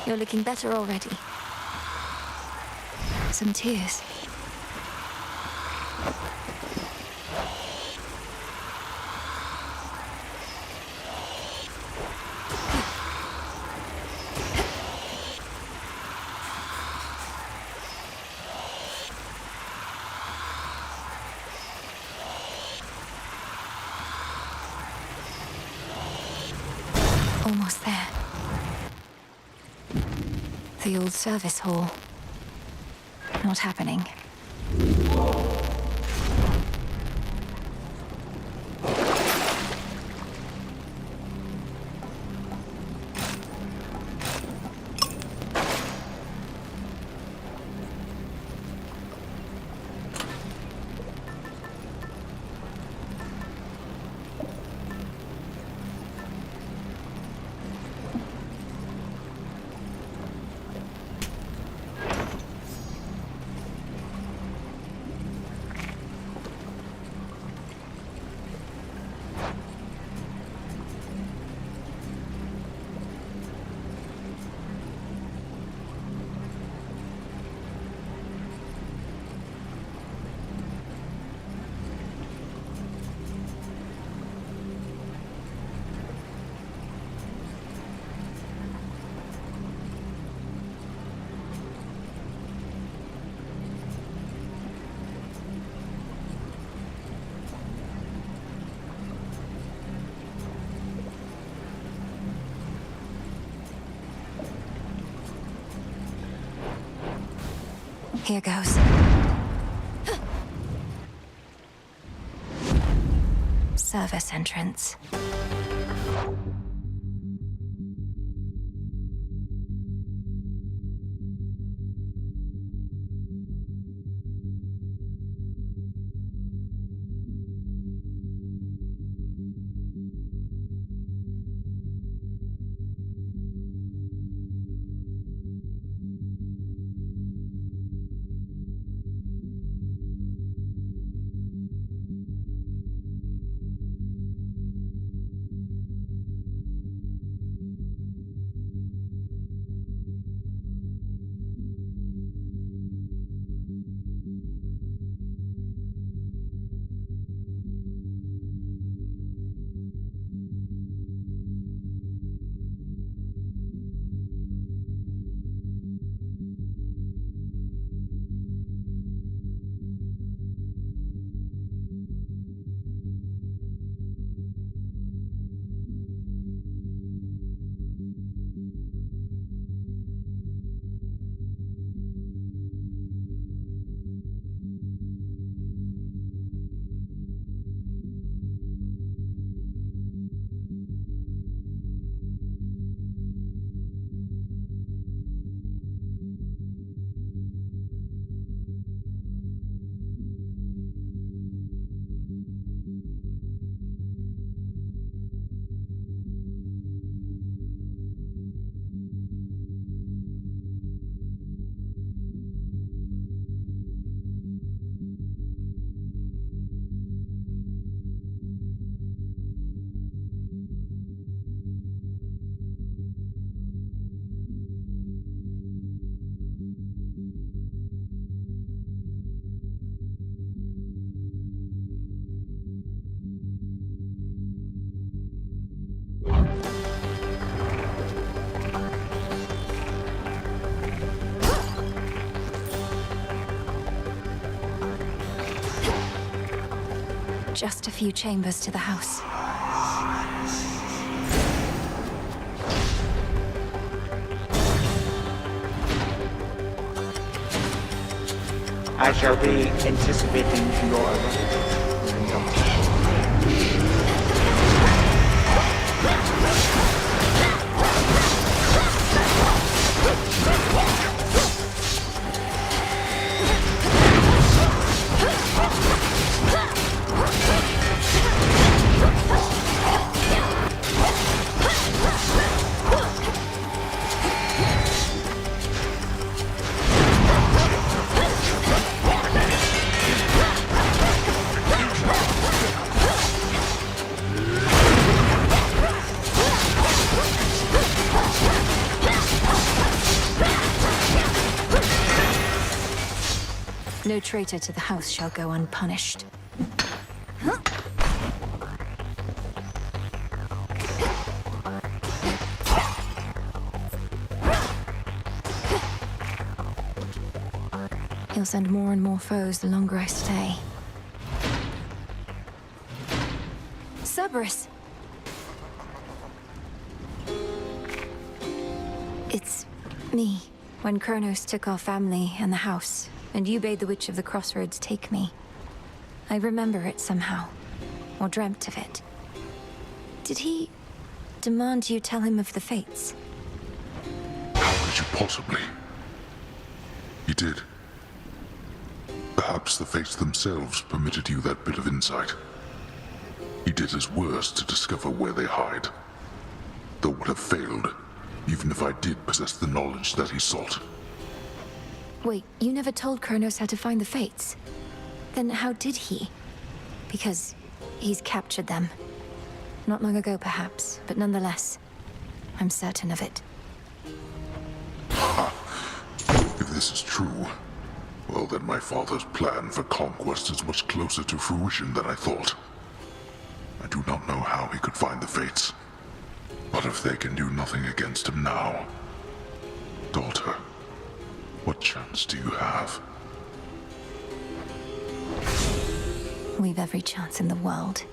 Speaker 1: You're looking better already. Some tears. Almost there. The old service hall. Not happening. Here goes. Service entrance. Just a few chambers to the house.
Speaker 18: I shall be anticipating your arrival.
Speaker 1: No traitor to the house shall go unpunished. He'll send more and more foes the longer I stay. Me, when Kronos took our family and the house, and you bade the Witch of the Crossroads take me. I remember it somehow, or dreamt of it. Did he demand you tell him of the fates?
Speaker 8: How could you possibly? He did. Perhaps the fates themselves permitted you that bit of insight. He did his worst to discover where they hide, though would have failed, even if I did possess the knowledge that he sought.
Speaker 1: Wait, you never told Kronos how to find the fates? Then how did he? Because he's captured them. Not long ago, perhaps, but nonetheless, I'm certain of it.
Speaker 8: If this is true, well then my father's plan for conquest is much closer to fruition than I thought. I do not know how he could find the fates, but if they can do nothing against him now, daughter, what chance do you have?
Speaker 1: We've every chance in the world.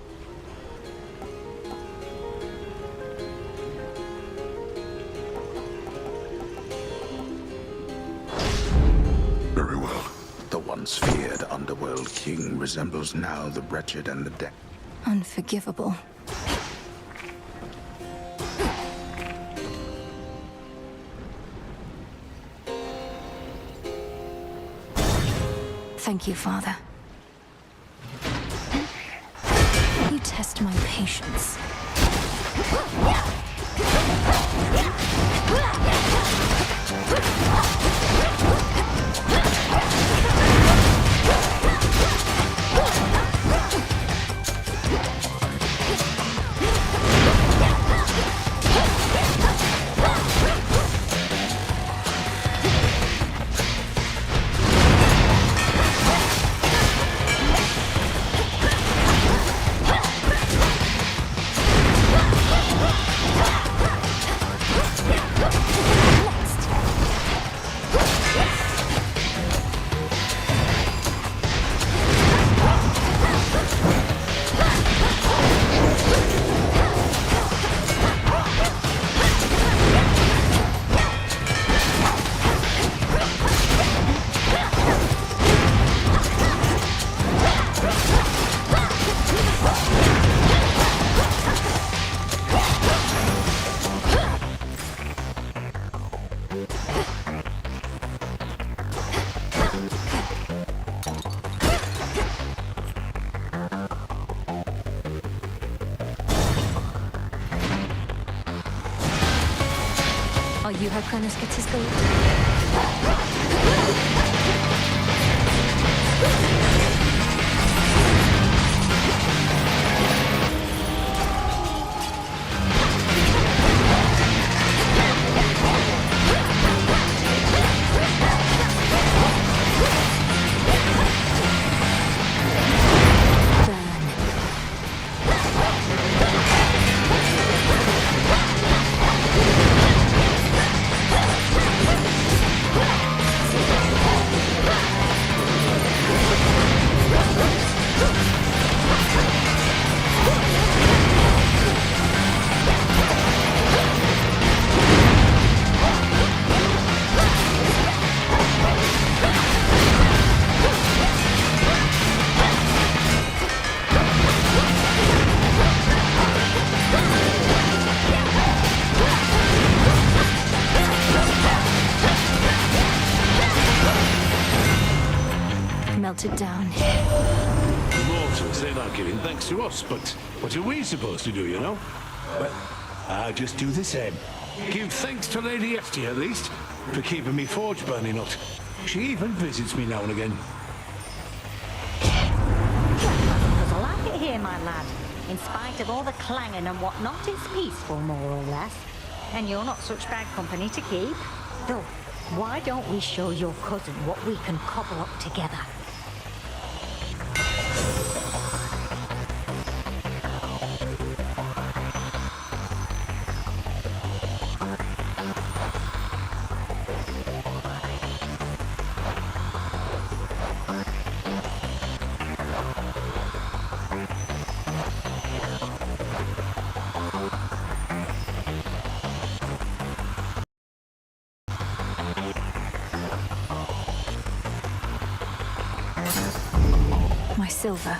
Speaker 8: Very well.
Speaker 21: The once feared underworld king resembles now the wretched and the dead.
Speaker 1: Unforgivable. Thank you, Father. You test my patience. Are you how Kronos gets his gold? Melted down.
Speaker 5: Mortals, they're not giving thanks to us, but what are we supposed to do, you know? Well, I'll just do the same. Give thanks to Lady Esty, at least, for keeping me forge burning up. She even visits me now and again.
Speaker 2: Because I like it here, my lad. In spite of all the clanging and whatnot, it's peaceful, more or less. And you're not such bad company to keep. Though, why don't we show your cousin what we can cobble up together?
Speaker 1: My silver.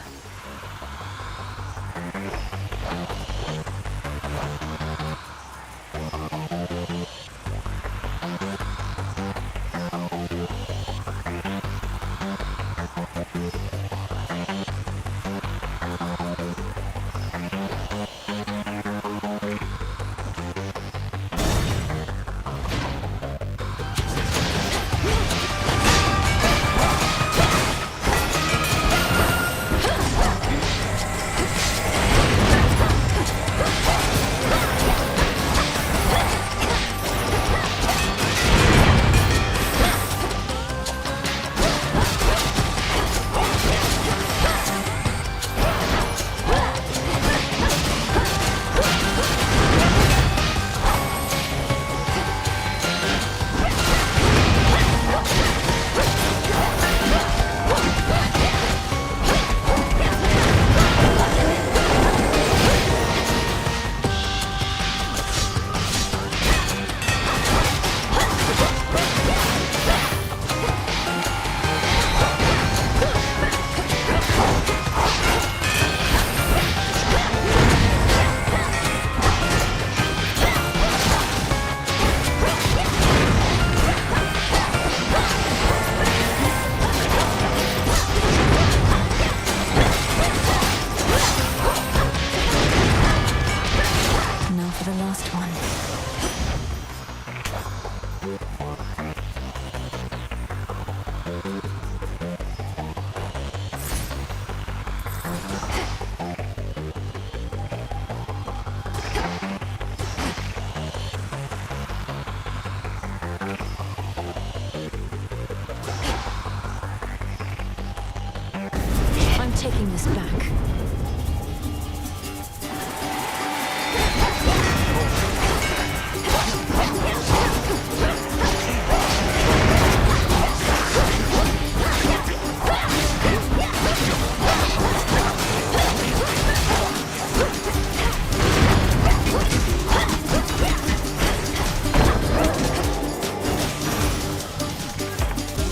Speaker 1: Taking this back.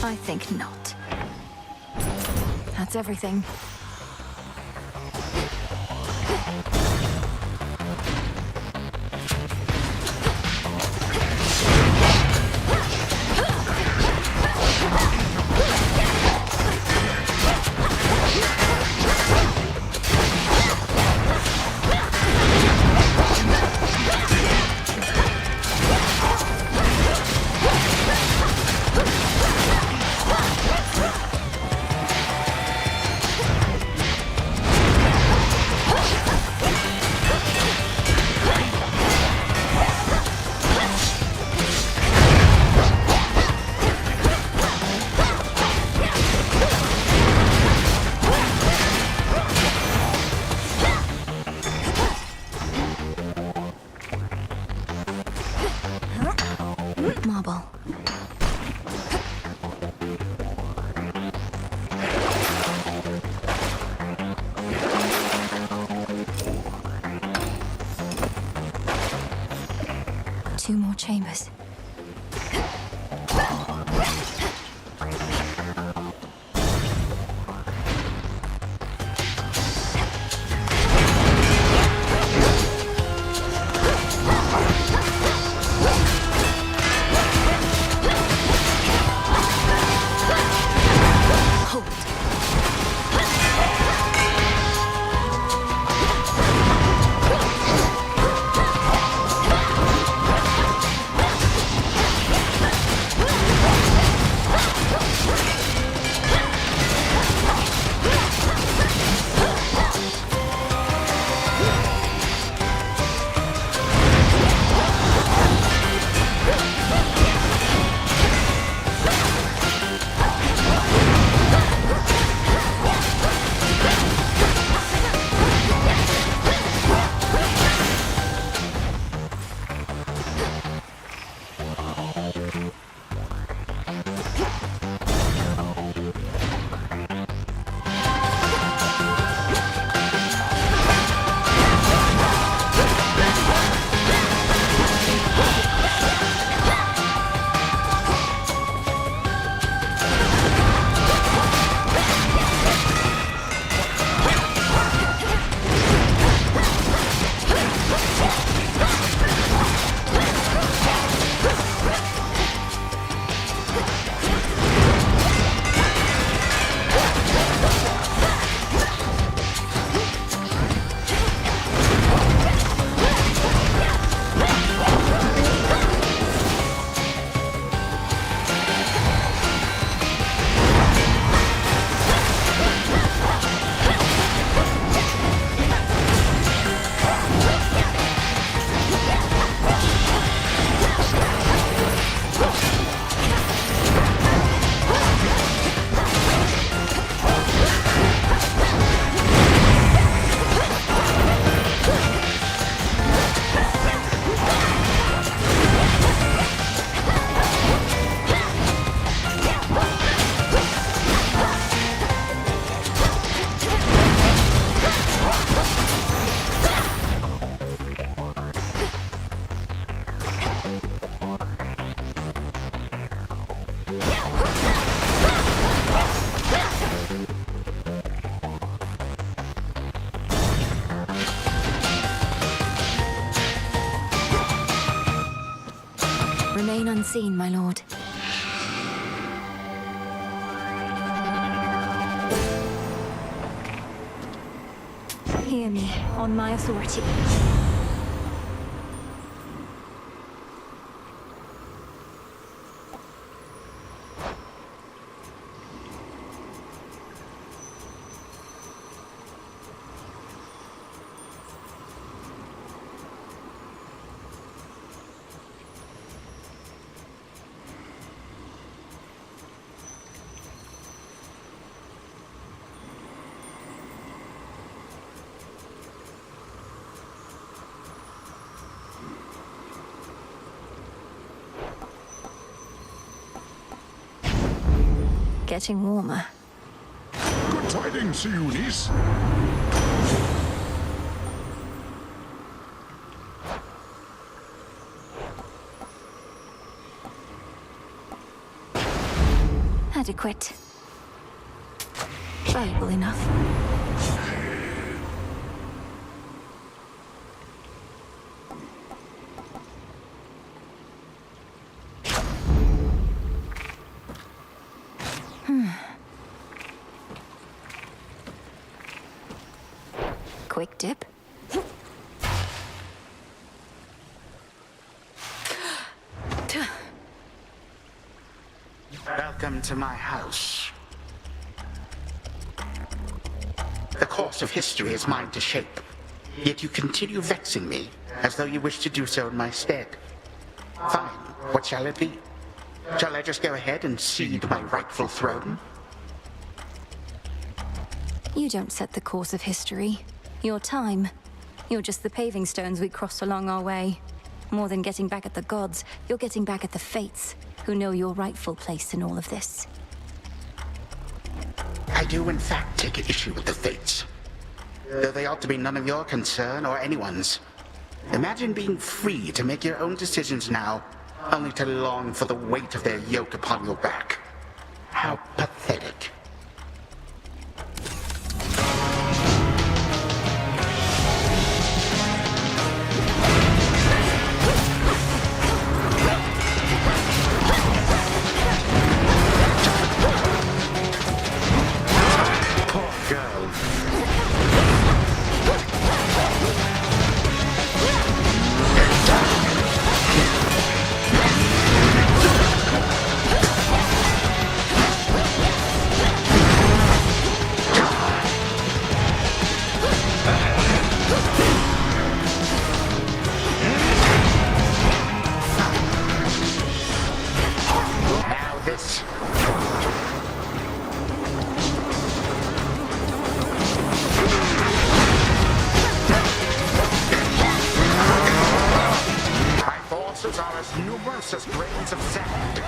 Speaker 1: I think not. That's everything. Marble. Two more chambers. unseen, my lord. Hear me, on my authority. Getting warmer.
Speaker 8: Good tidings to you, niece.
Speaker 1: Adequate. Valuable enough. Quick dip.
Speaker 18: Welcome to my house. The course of history is mine to shape, yet you continue vexing me, as though you wish to do so in my stead. Fine, what shall it be? Shall I just go ahead and cede my rightful throne?
Speaker 1: You don't set the course of history. Your time. You're just the paving stones we crossed along our way. More than getting back at the gods, you're getting back at the fates, who know your rightful place in all of this.
Speaker 18: I do in fact take issue with the fates, though they ought to be none of your concern or anyone's. Imagine being free to make your own decisions now, only to long for the weight of their yoke upon your back. How pathetic. Are as numerous as grains of sand.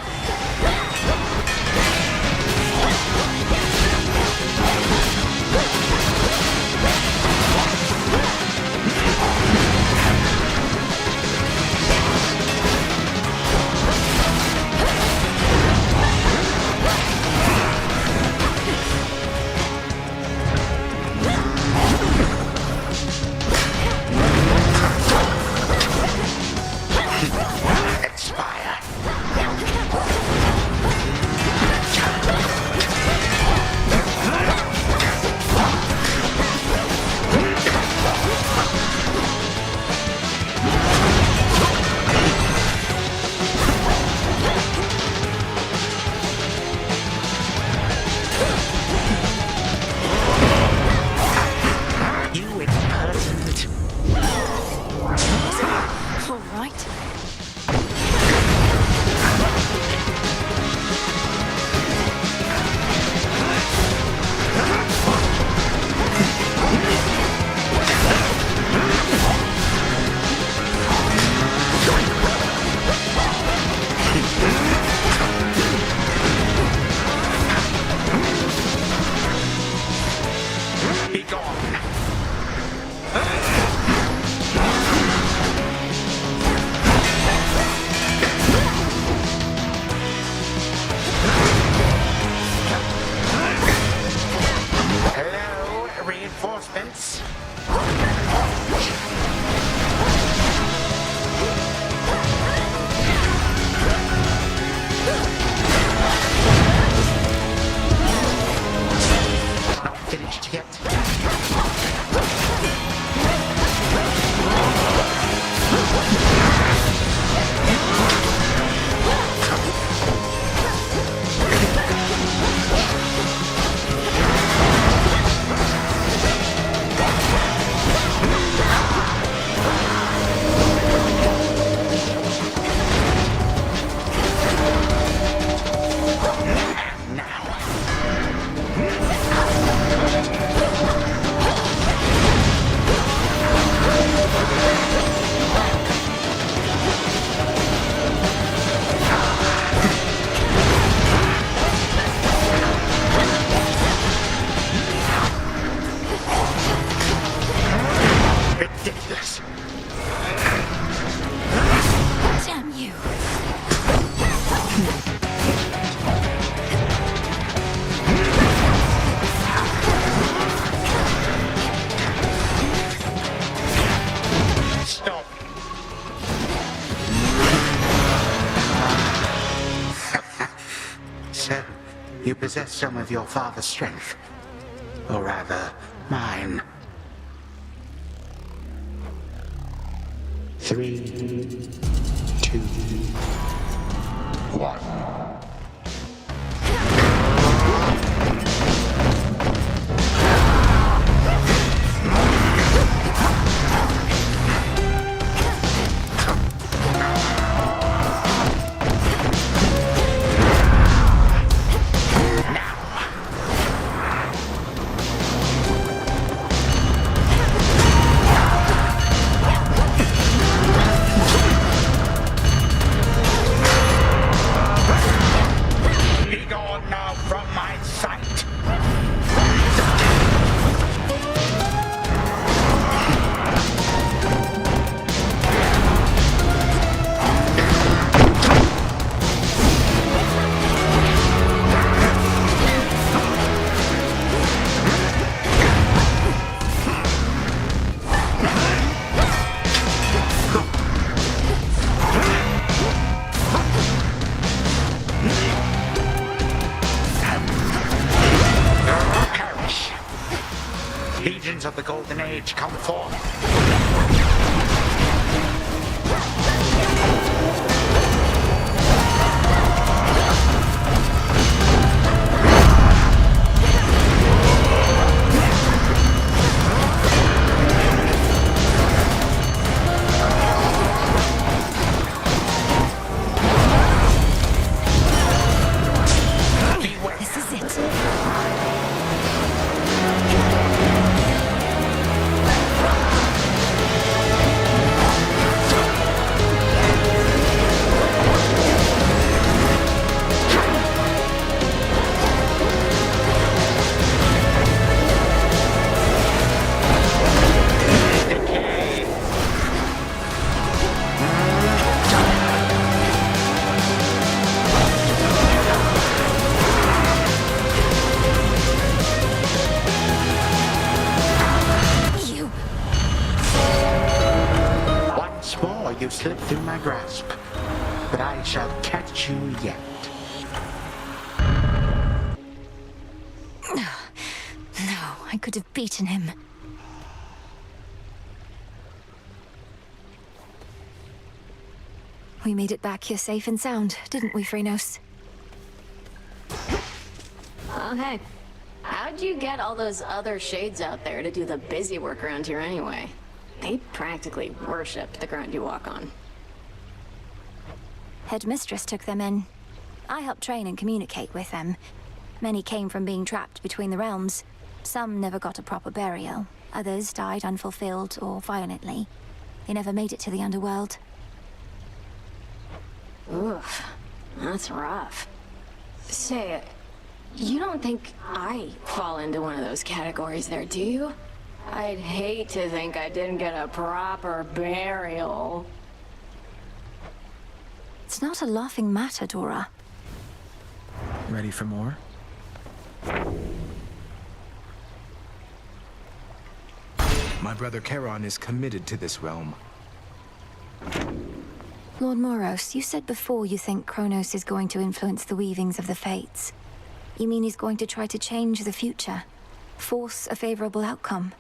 Speaker 18: possess some of your father's strength. Or rather, mine. 3, 2, 1. Legions of the Golden Age, come forth!
Speaker 1: This is it.
Speaker 18: You slip through my grasp, but I shall catch you yet.
Speaker 1: No, I could have beaten him. We made it back here safe and sound, didn't we, Phrynos?
Speaker 12: Oh, hey. How'd you get all those other shades out there to do the busy work around here anyway? They practically worship the ground you walk on.
Speaker 1: Headmistress took them in. I helped train and communicate with them. Many came from being trapped between the realms. Some never got a proper burial. Others died unfulfilled or violently. They never made it to the underworld.
Speaker 12: Oof, that's rough. Say, you don't think I fall into one of those categories there, do you? I'd hate to think I didn't get a proper burial.
Speaker 1: It's not a laughing matter, Dora.
Speaker 13: Ready for more? My brother Charon is committed to this realm.
Speaker 1: Lord Moros, you said before you think Kronos is going to influence the weavings of the fates. You mean he's going to try to change the future? Force a favorable outcome?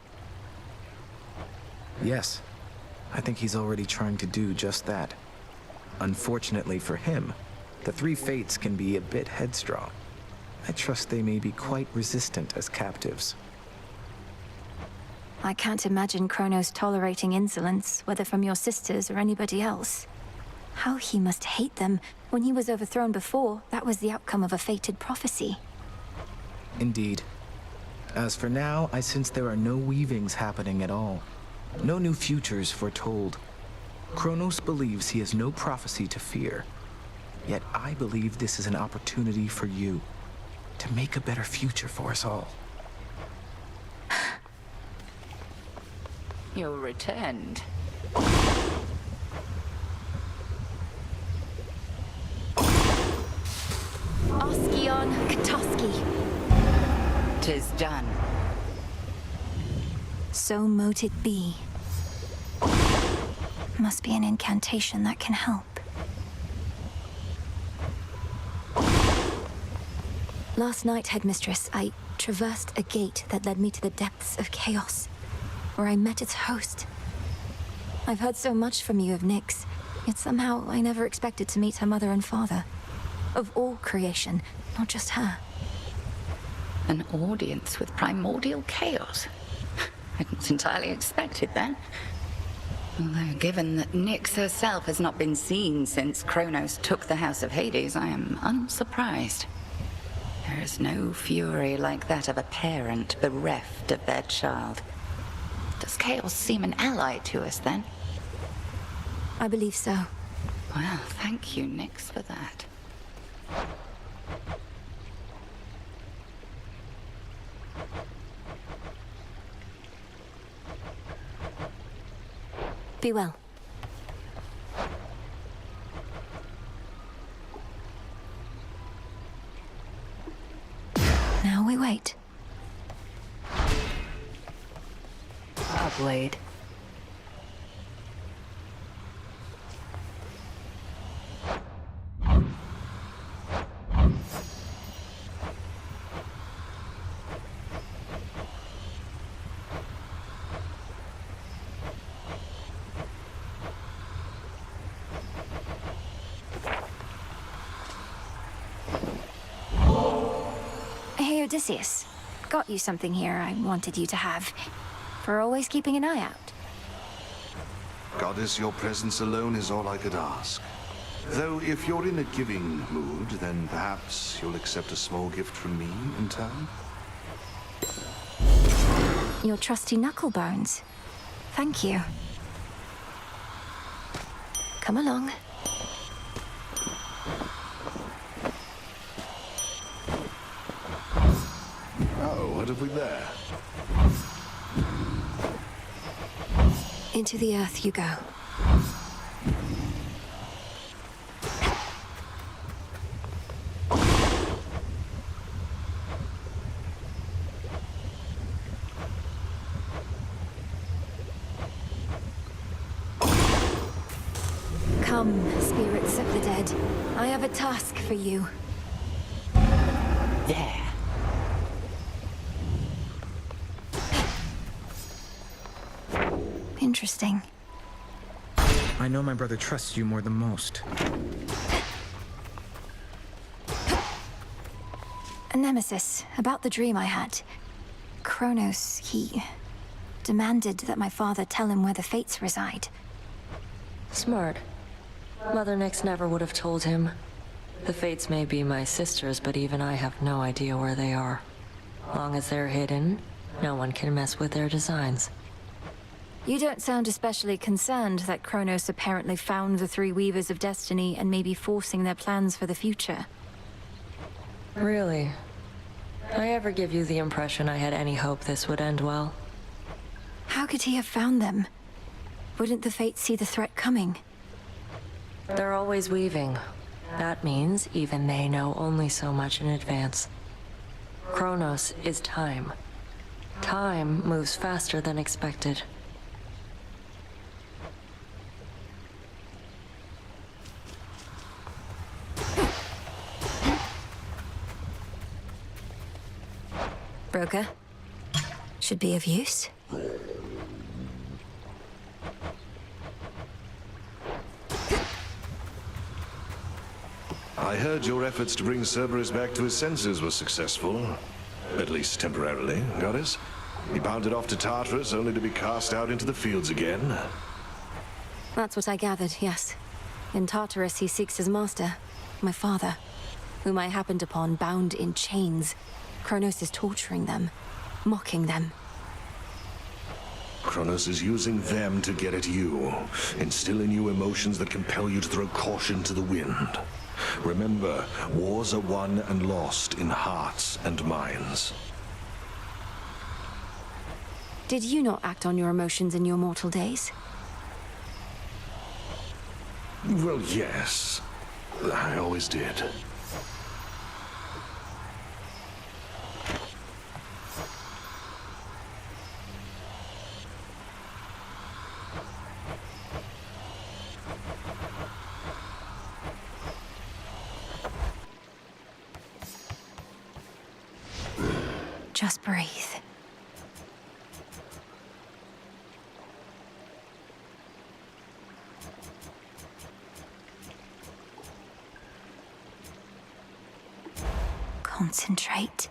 Speaker 13: Yes. I think he's already trying to do just that. Unfortunately for him, the three fates can be a bit headstrong. I trust they may be quite resistant as captives.
Speaker 1: I can't imagine Kronos tolerating insolence, whether from your sisters or anybody else. How he must hate them. When he was overthrown before, that was the outcome of a fated prophecy.
Speaker 13: Indeed. As for now, I sense there are no weavings happening at all. No new futures foretold. Kronos believes he has no prophecy to fear. Yet I believe this is an opportunity for you to make a better future for us all.
Speaker 6: You returned.
Speaker 1: Oskion Katoski.
Speaker 6: 'Tis done.
Speaker 1: So mote it be. Must be an incantation that can help. Last night, Headmistress, I traversed a gate that led me to the depths of chaos, where I met its host. I've heard so much from you of Nyx, yet somehow I never expected to meet her mother and father. Of all creation, not just her.
Speaker 6: An audience with primordial chaos. I hadn't entirely expected that. Although, given that Nyx herself has not been seen since Kronos took the House of Hades, I am unsurprised. There is no fury like that of a parent bereft of their child. Does chaos seem an ally to us, then?
Speaker 1: I believe so.
Speaker 6: Well, thank you, Nyx, for that.
Speaker 1: Be well. Now we wait.
Speaker 14: A blade.
Speaker 1: Hey, Odysseus. Got you something here I wanted you to have. For always keeping an eye out.
Speaker 17: Goddess, your presence alone is all I could ask. Though if you're in a giving mood, then perhaps you'll accept a small gift from me in turn?
Speaker 1: Your trusty knuckle bones. Thank you. Come along.
Speaker 17: Oh, what have we there?
Speaker 1: Into the earth you go. Come, spirits of the dead. I have a task for you.
Speaker 6: There.
Speaker 1: Interesting.
Speaker 13: I know my brother trusts you more than most.
Speaker 1: A nemesis, about the dream I had. Kronos, he demanded that my father tell him where the Fates reside.
Speaker 14: Smart. Mother Nyx never would have told him. The Fates may be my sisters, but even I have no idea where they are. Long as they're hidden, no one can mess with their designs.
Speaker 1: You don't sound especially concerned that Kronos apparently found the three Weavers of Destiny and may be forcing their plans for the future.
Speaker 14: Really? Did I ever give you the impression I had any hope this would end well?
Speaker 1: How could he have found them? Wouldn't the Fates see the threat coming?
Speaker 14: They're always weaving. That means even they know only so much in advance. Kronos is time. Time moves faster than expected.
Speaker 1: Broker? Should be of use.
Speaker 17: I heard your efforts to bring Cerberus back to his senses were successful. At least temporarily, Goddess. He bounded off to Tartarus only to be cast out into the fields again.
Speaker 1: That's what I gathered, yes. In Tartarus, he seeks his master, my father, whom I happened upon bound in chains. Kronos is torturing them, mocking them.
Speaker 17: Kronos is using them to get at you, instill in you emotions that compel you to throw caution to the wind. Remember, wars are won and lost in hearts and minds.
Speaker 1: Did you not act on your emotions in your mortal days?
Speaker 17: Well, yes. I always did.
Speaker 1: Just breathe. Concentrate.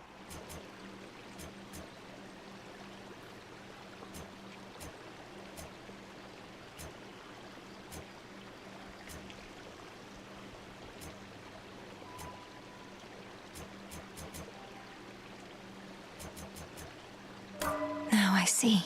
Speaker 1: Now I see.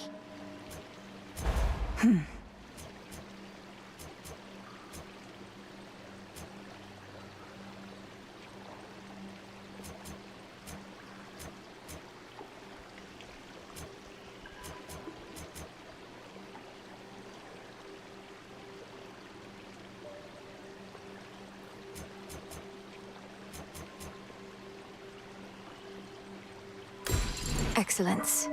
Speaker 1: Excellence.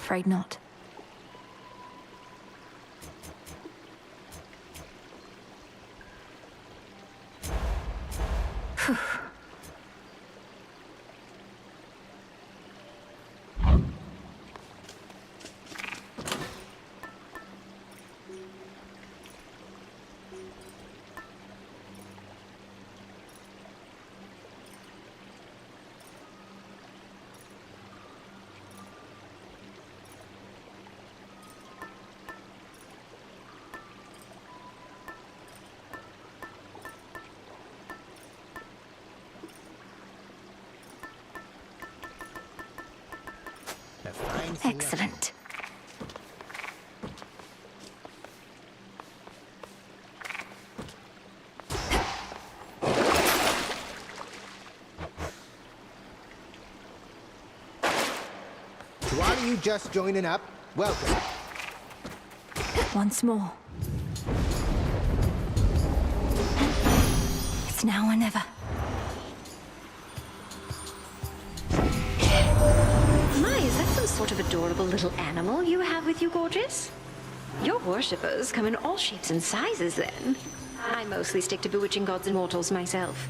Speaker 1: Afraid not. Phew. Excellent.
Speaker 15: To all of you just joining up, welcome.
Speaker 1: Once more. It's now or never.
Speaker 16: My, is that some sort of adorable little animal you have with you, gorgeous? Your worshippers come in all shapes and sizes, then. I mostly stick to bewitching gods and mortals myself.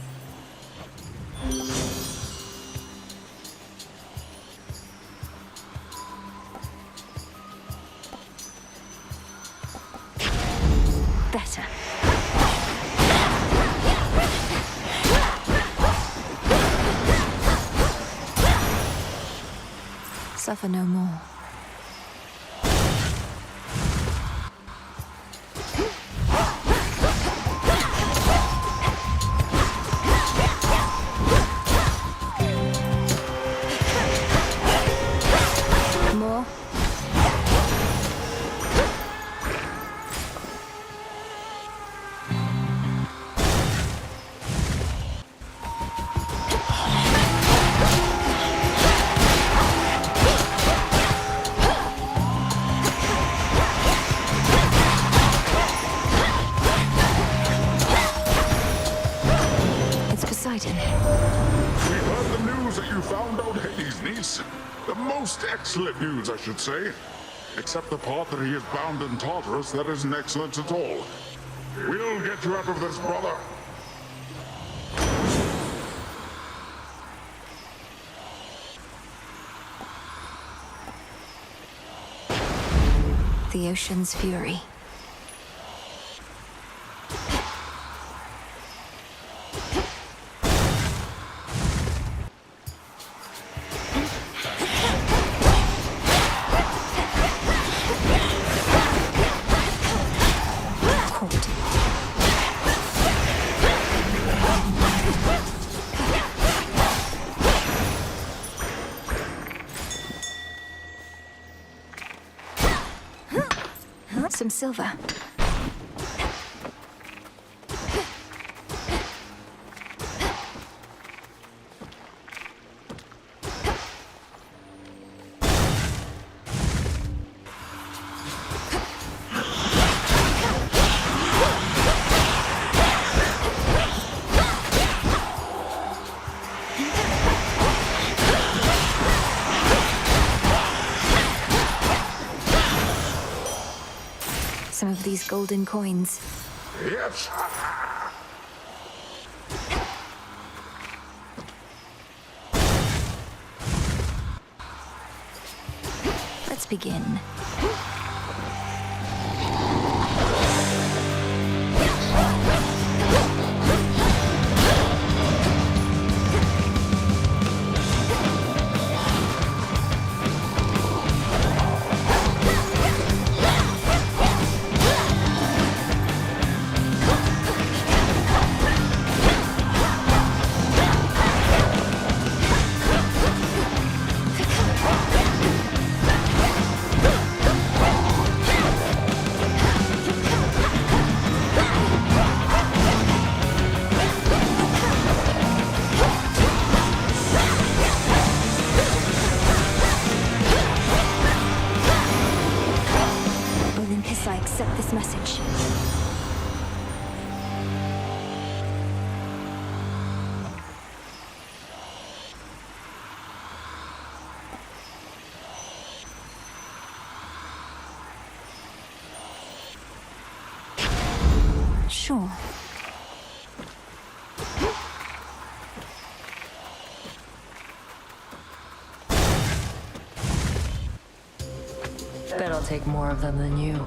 Speaker 1: Better. Suffer no more. More.
Speaker 8: We've heard the news that you found out Hades, niece. The most excellent news, I should say. Except the part that he is bound in Tartarus that isn't excellent at all. We'll get you out of this, brother.
Speaker 1: The ocean's fury. Some silver. Some of these golden coins.
Speaker 8: Yes.
Speaker 1: Let's begin. I accept this message. Sure.
Speaker 14: Bet I'll take more of them than you.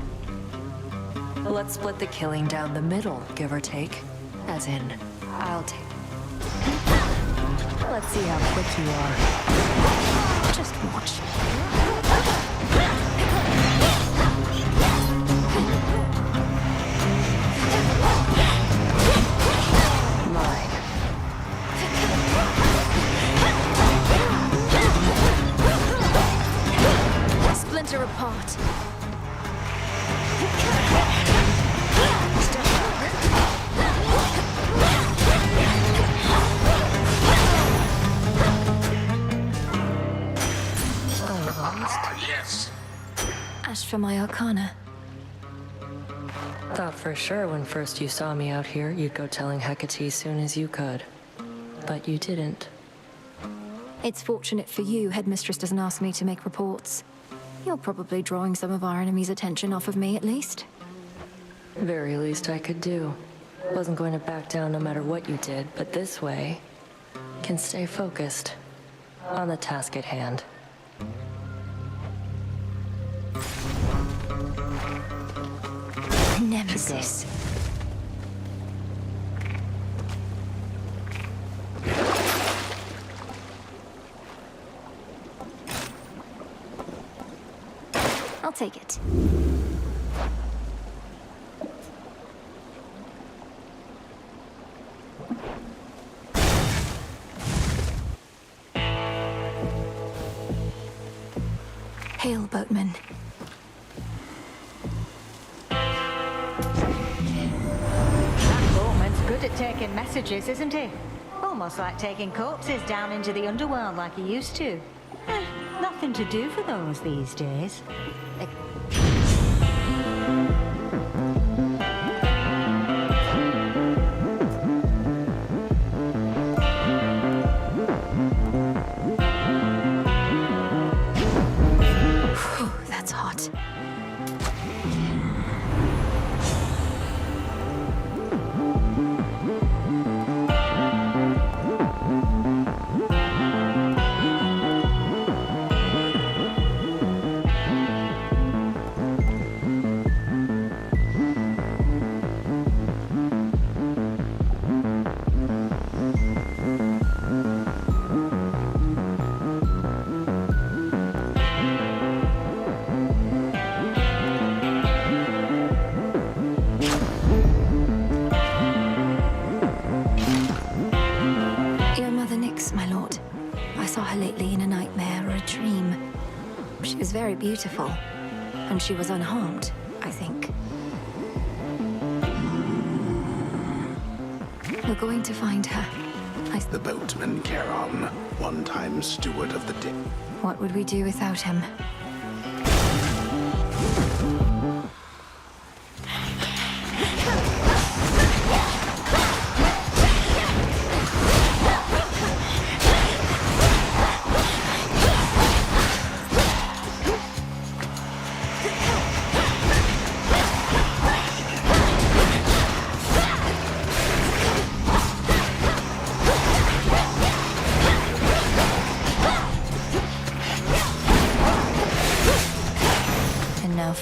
Speaker 14: Let's split the killing down the middle, give or take. As in, I'll take... Let's see how quick you are. Just watch. Mine.
Speaker 1: Splinter apart.
Speaker 8: Yes.
Speaker 1: Ash for my arcana.
Speaker 14: Thought for sure when first you saw me out here, you'd go telling Hecate soon as you could. But you didn't.
Speaker 1: It's fortunate for you, Headmistress doesn't ask me to make reports. You're probably drawing some of our enemies' attention off of me, at least.
Speaker 14: Very least I could do. Wasn't going to back down no matter what you did, but this way, can stay focused on the task at hand.
Speaker 1: Nemesis. I'll take it. Hail, boatman.
Speaker 2: That boatman's good at taking messages, isn't he? Almost like taking corpses down into the underworld like he used to. Nothing to do for those these days.
Speaker 1: That's hot. Very beautiful, and she was unharmed. I think. We're going to find her.
Speaker 21: The boatman, Charon, one-time steward of the deep.
Speaker 1: What would we do without him?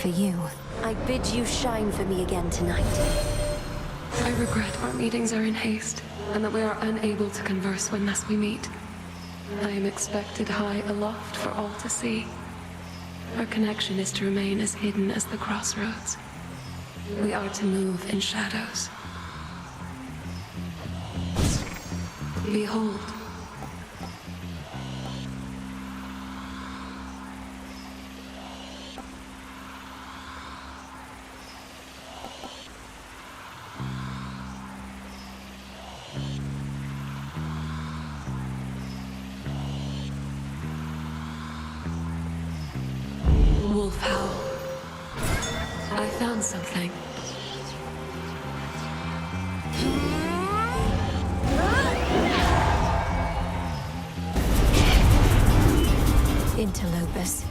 Speaker 1: For you.
Speaker 19: I bid you shine for me again tonight.
Speaker 10: I regret our meetings are in haste, and that we are unable to converse when thus we meet. I am expected high aloft for all to see. Our connection is to remain as hidden as the crossroads. We are to move in shadows. Behold. Wolf howl. I found something.
Speaker 1: Interlopers.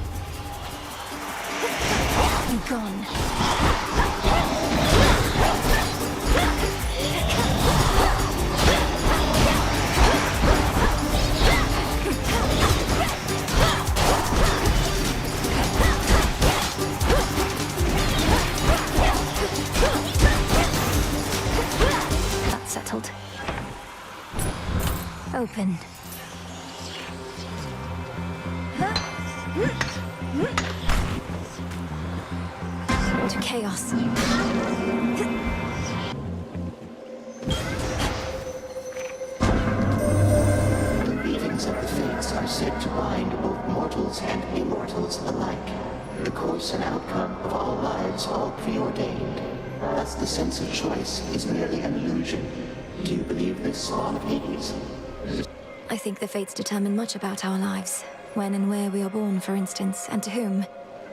Speaker 1: Be gone. Open. To chaos.
Speaker 7: The readings of the fates are said to bind both mortals and immortals alike. The course and outcome of all lives all preordained. Thus the sense of choice is merely an illusion. Do you believe this, Spawn of Hades?
Speaker 1: I think the fates determine much about our lives. When and where we are born, for instance, and to whom.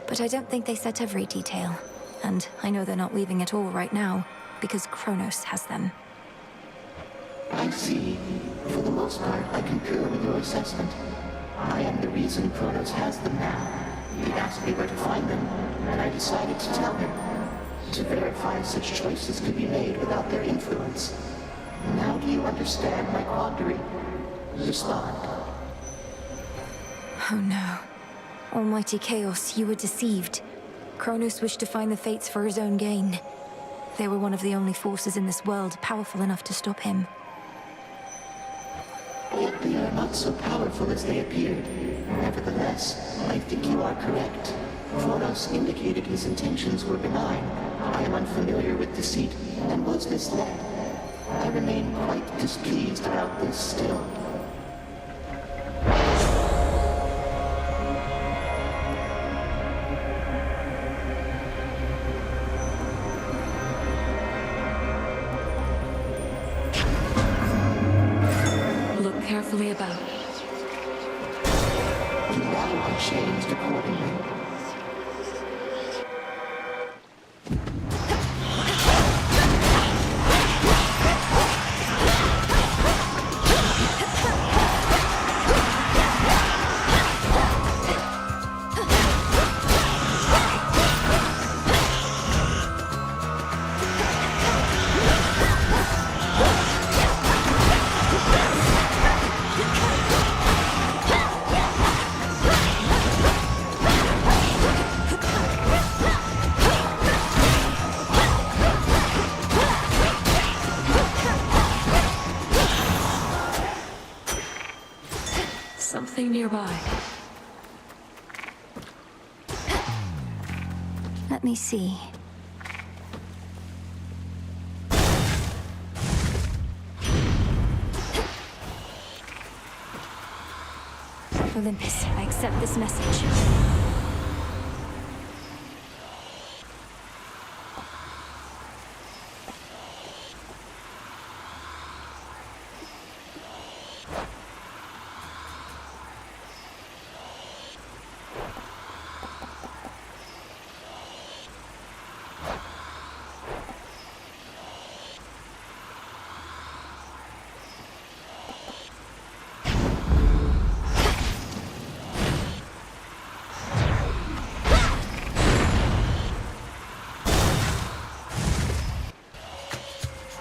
Speaker 1: But I don't think they set every detail. And I know they're not weaving it all right now, because Kronos has them.
Speaker 7: I see. For the most part, I concur with your assessment. I am the reason Kronos has them now. He asked me where to find them, and I decided to tell him. To verify such choices could be made without their influence. Now do you understand my quandary? Respond.
Speaker 1: Oh no. Almighty Chaos, you were deceived. Kronos wished to find the fates for his own gain. They were one of the only forces in this world powerful enough to stop him.
Speaker 7: Yet they are not so powerful as they appeared. Nevertheless, I think you are correct. Kronos indicated his intentions were benign. I am unfamiliar with deceit and was misled. I remain quite displeased about this still.
Speaker 10: Look carefully about.
Speaker 7: And now I changed accordingly.
Speaker 10: Something nearby.
Speaker 1: Let me see. Olympus, I accept this message.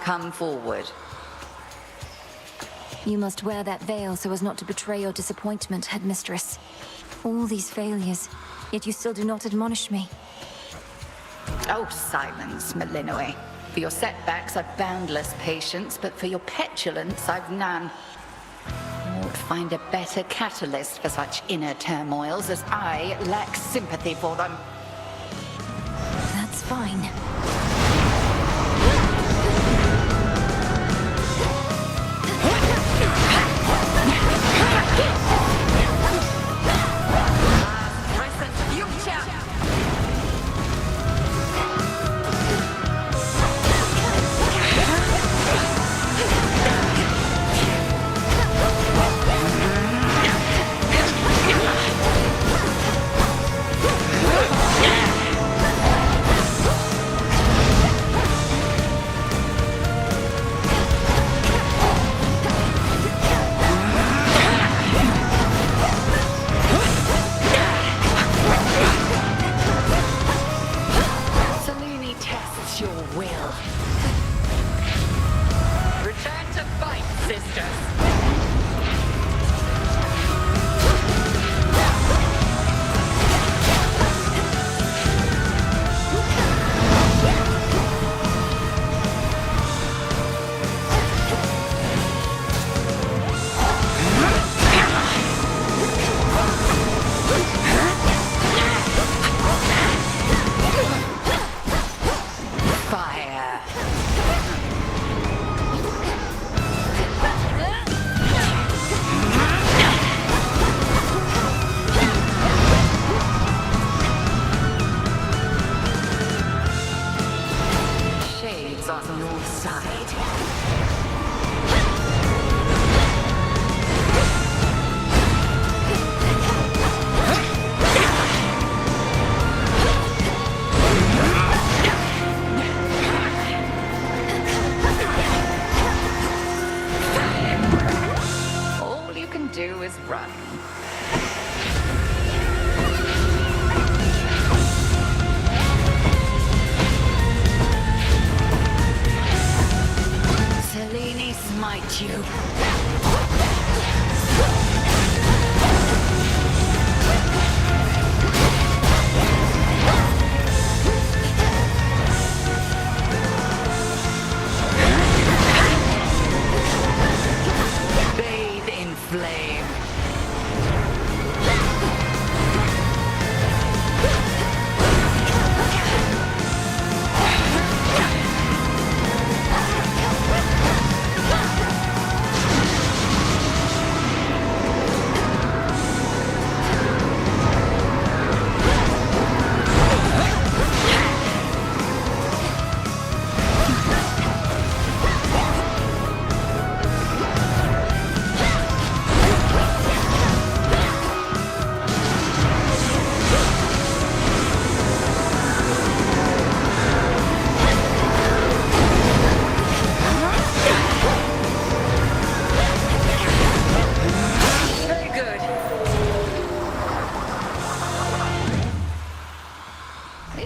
Speaker 6: Come forward.
Speaker 1: You must wear that veil so as not to betray your disappointment, headmistress. All these failures, yet you still do not admonish me.
Speaker 6: Oh, silence, Malinoe. For your setbacks, I've boundless patience, but for your petulance, I've none. You won't find a better catalyst for such inner turmoils, as I lack sympathy for them.
Speaker 1: That's fine.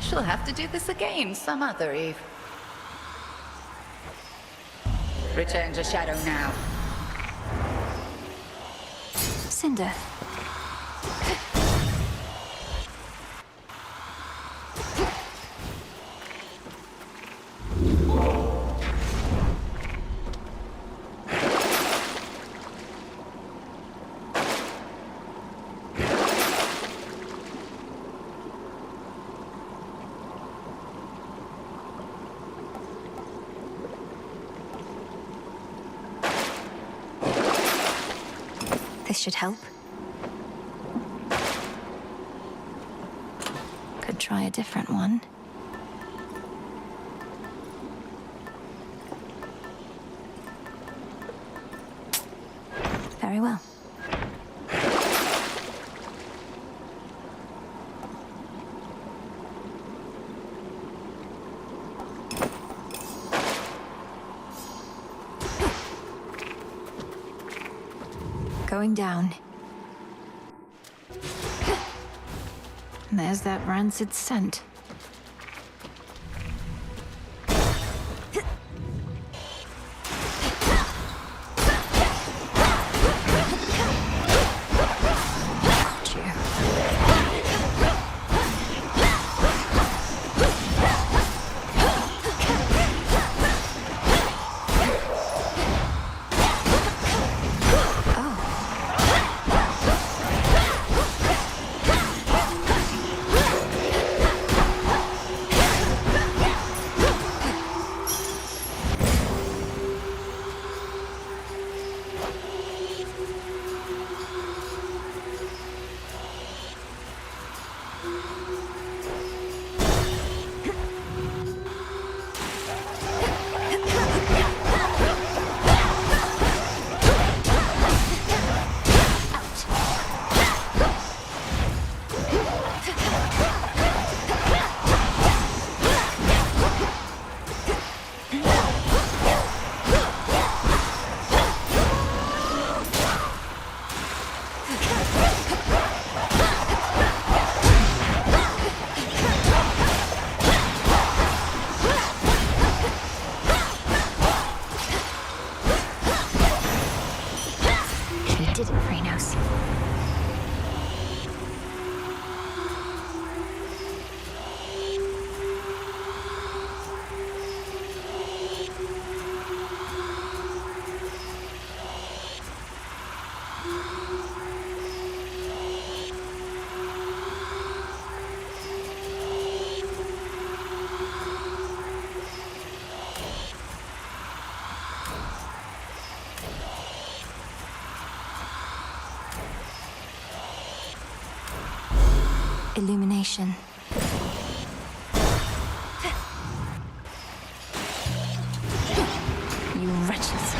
Speaker 6: She'll have to do this again some other eve. Return to Shadow now.
Speaker 1: Cinder. This should help. Could try a different one. Very well. Going down. There's that rancid scent. illumination. You wretches.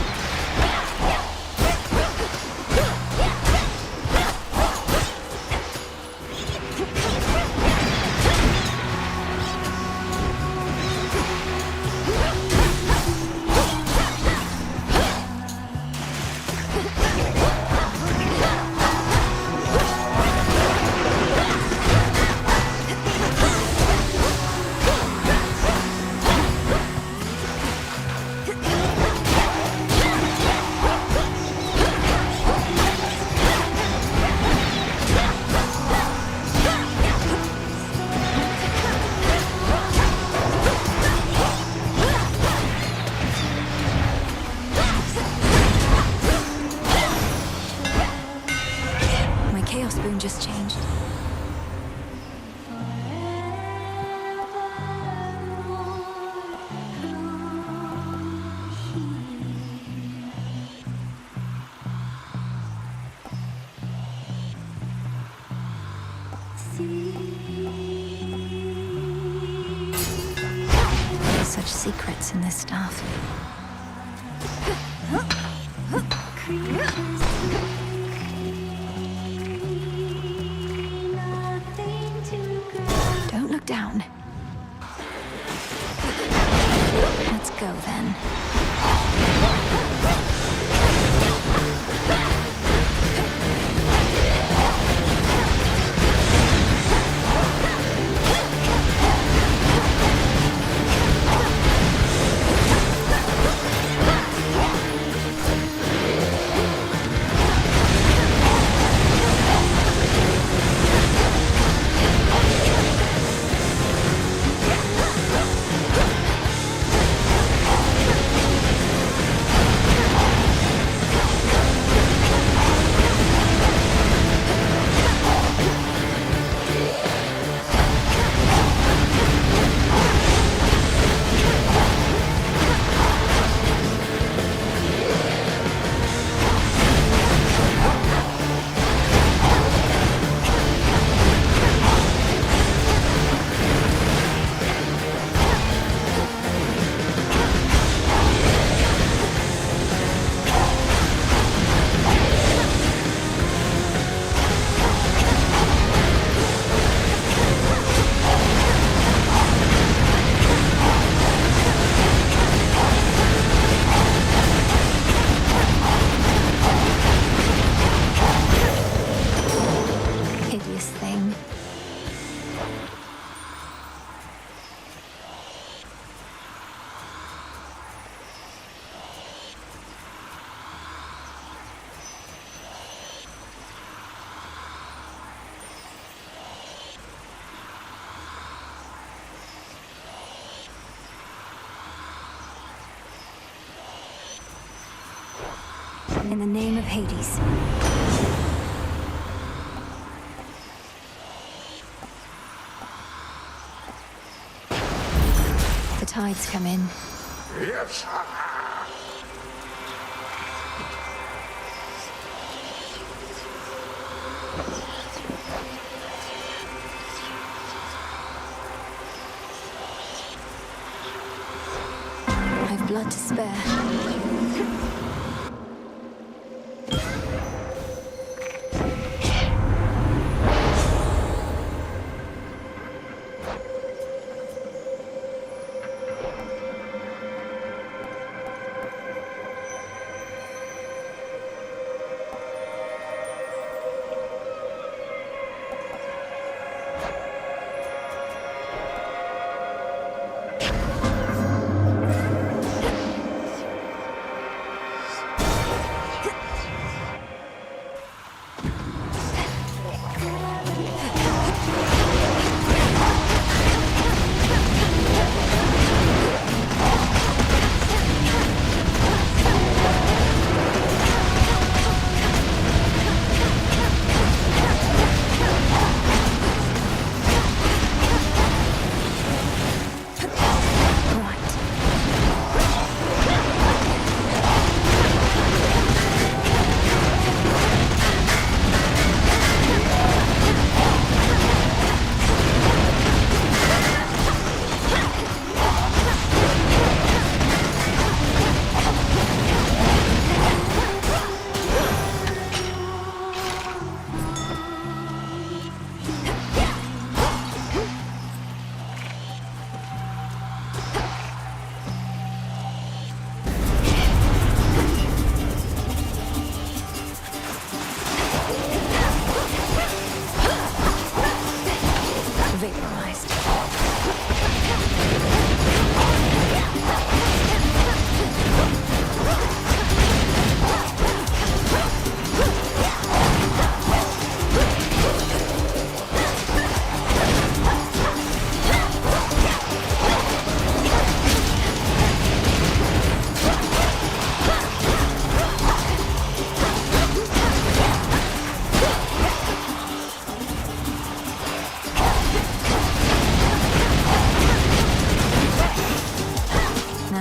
Speaker 1: Just changed. Such secrets in this stuff. Don't look down. Let's go then. In the name of Hades. The tides come in.
Speaker 8: Yes.
Speaker 1: I've blood to spare.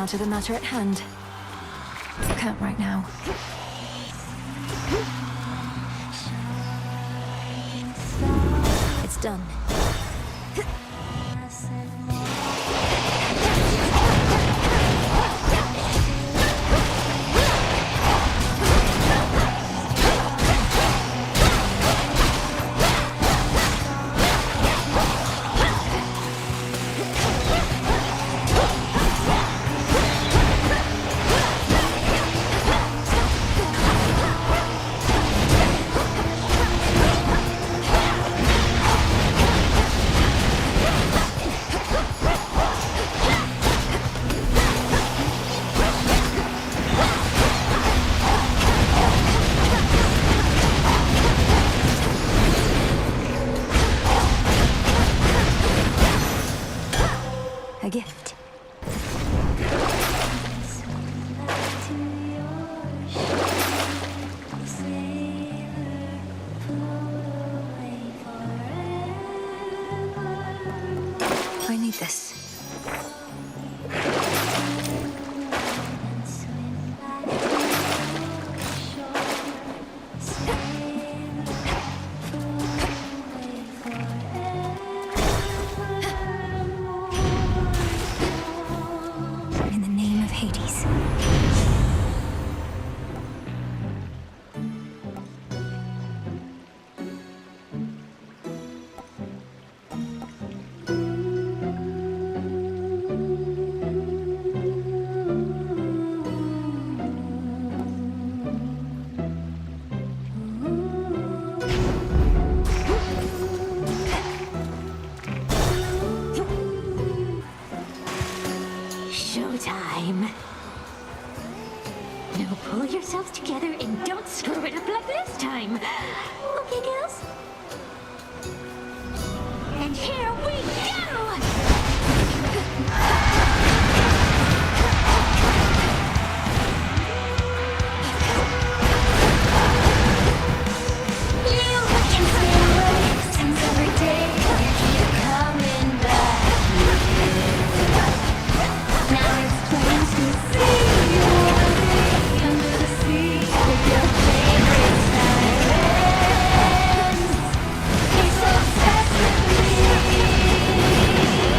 Speaker 1: Now to the matter at hand. Can't right now. It's done. A gift. I need this. In the name of Hades.
Speaker 11: Showtime. Now pull yourselves together and don't screw it up like this time. Okay, girls? And here we go! You can stay away since every day you keep coming back here. Now it's plain to see you under the sea with your favorite sirens. He's obsessed with me.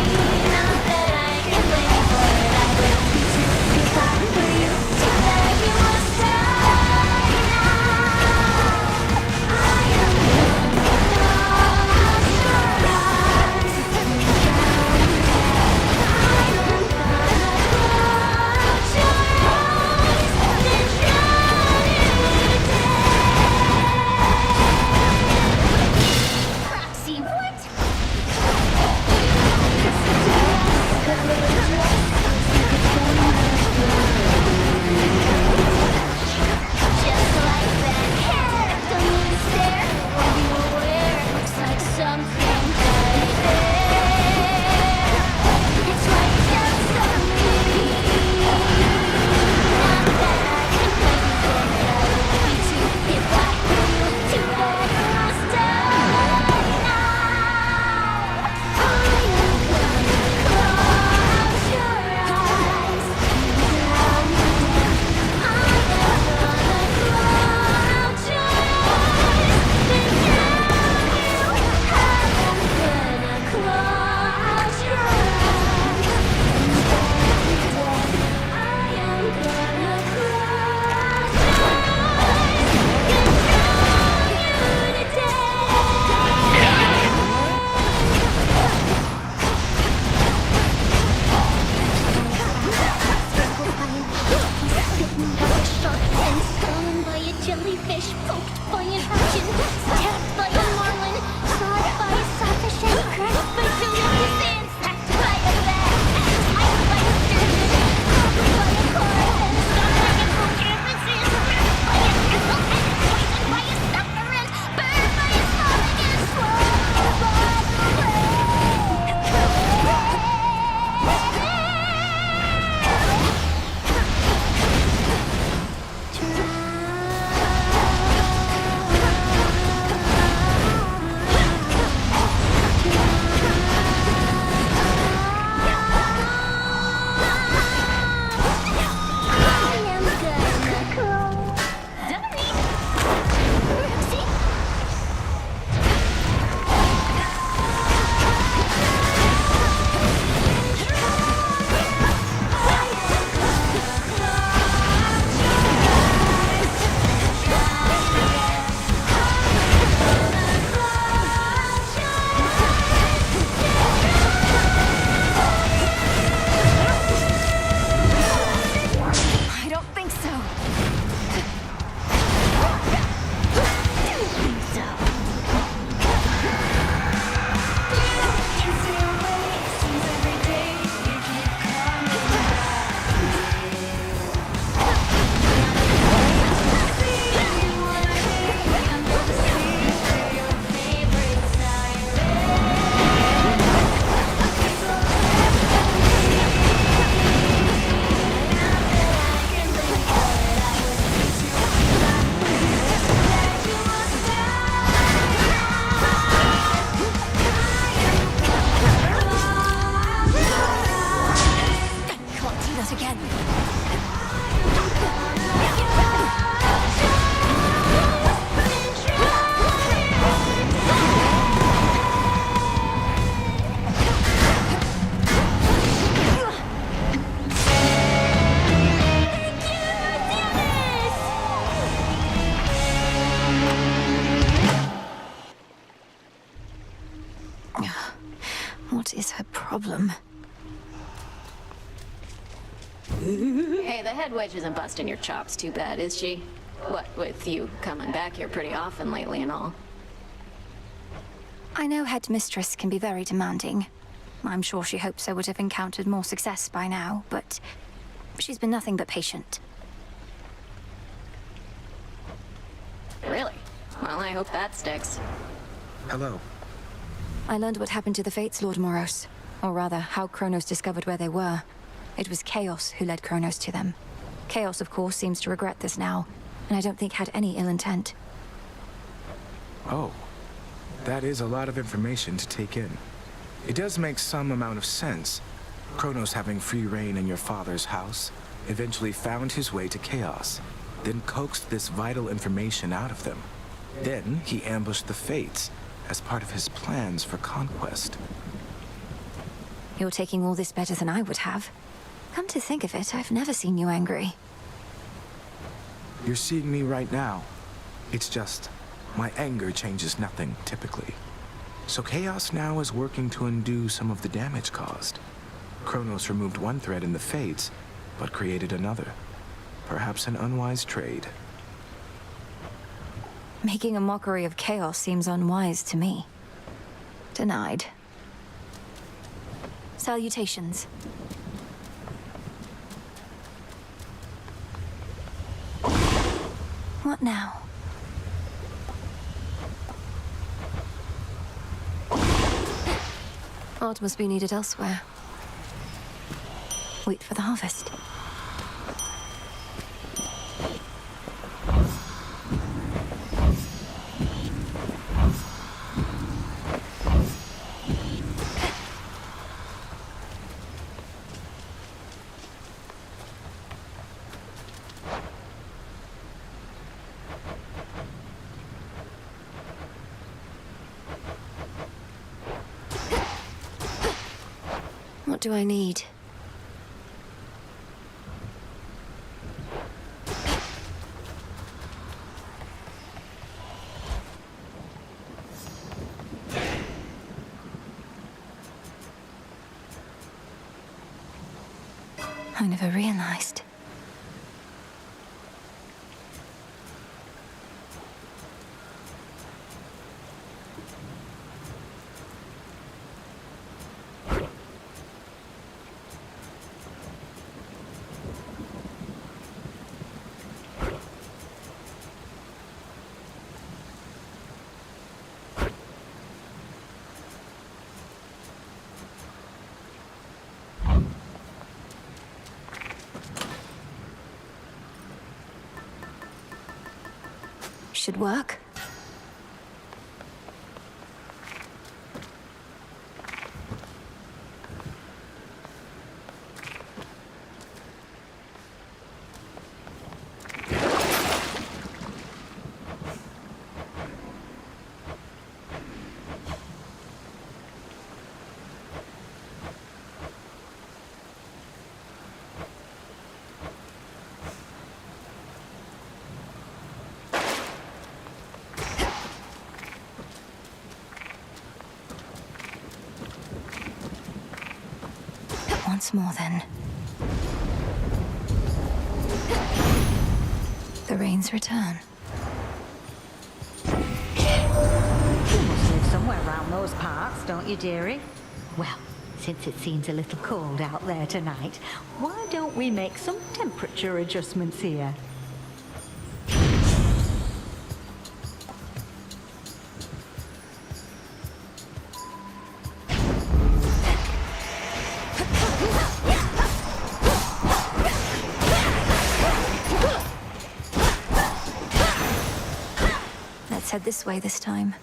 Speaker 1: What is her problem?
Speaker 12: Hey, the head witch isn't busting your chops too bad, is she? What, with you coming back here pretty often lately and all?
Speaker 1: I know Headmistress can be very demanding. I'm sure she hopes I would have encountered more success by now, but she's been nothing but patient.
Speaker 12: Really? Well, I hope that sticks.
Speaker 13: Hello.
Speaker 1: I learned what happened to the Fates, Lord Moros. Or rather, how Kronos discovered where they were. It was Chaos who led Kronos to them. Chaos, of course, seems to regret this now, and I don't think had any ill intent.
Speaker 13: Oh. That is a lot of information to take in. It does make some amount of sense. Kronos having free reign in your father's house, eventually found his way to Chaos, then coaxed this vital information out of them. Then he ambushed the Fates as part of his plans for conquest.
Speaker 1: You're taking all this better than I would have. Come to think of it, I've never seen you angry.
Speaker 13: You're seeing me right now. It's just, my anger changes nothing, typically. So Chaos now is working to undo some of the damage caused. Kronos removed one thread in the Fates, but created another. Perhaps an unwise trade.
Speaker 1: Making a mockery of Chaos seems unwise to me. Denied. Salutations. What now? Art must be needed elsewhere. Wait for the harvest. What do I need? I never realized. Should work. Once more, then. The rains return.
Speaker 2: You must live somewhere around those parts, don't you, dearie? Well, since it seems a little cold out there tonight, why don't we make some temperature adjustments here?
Speaker 1: Let's head this way this time.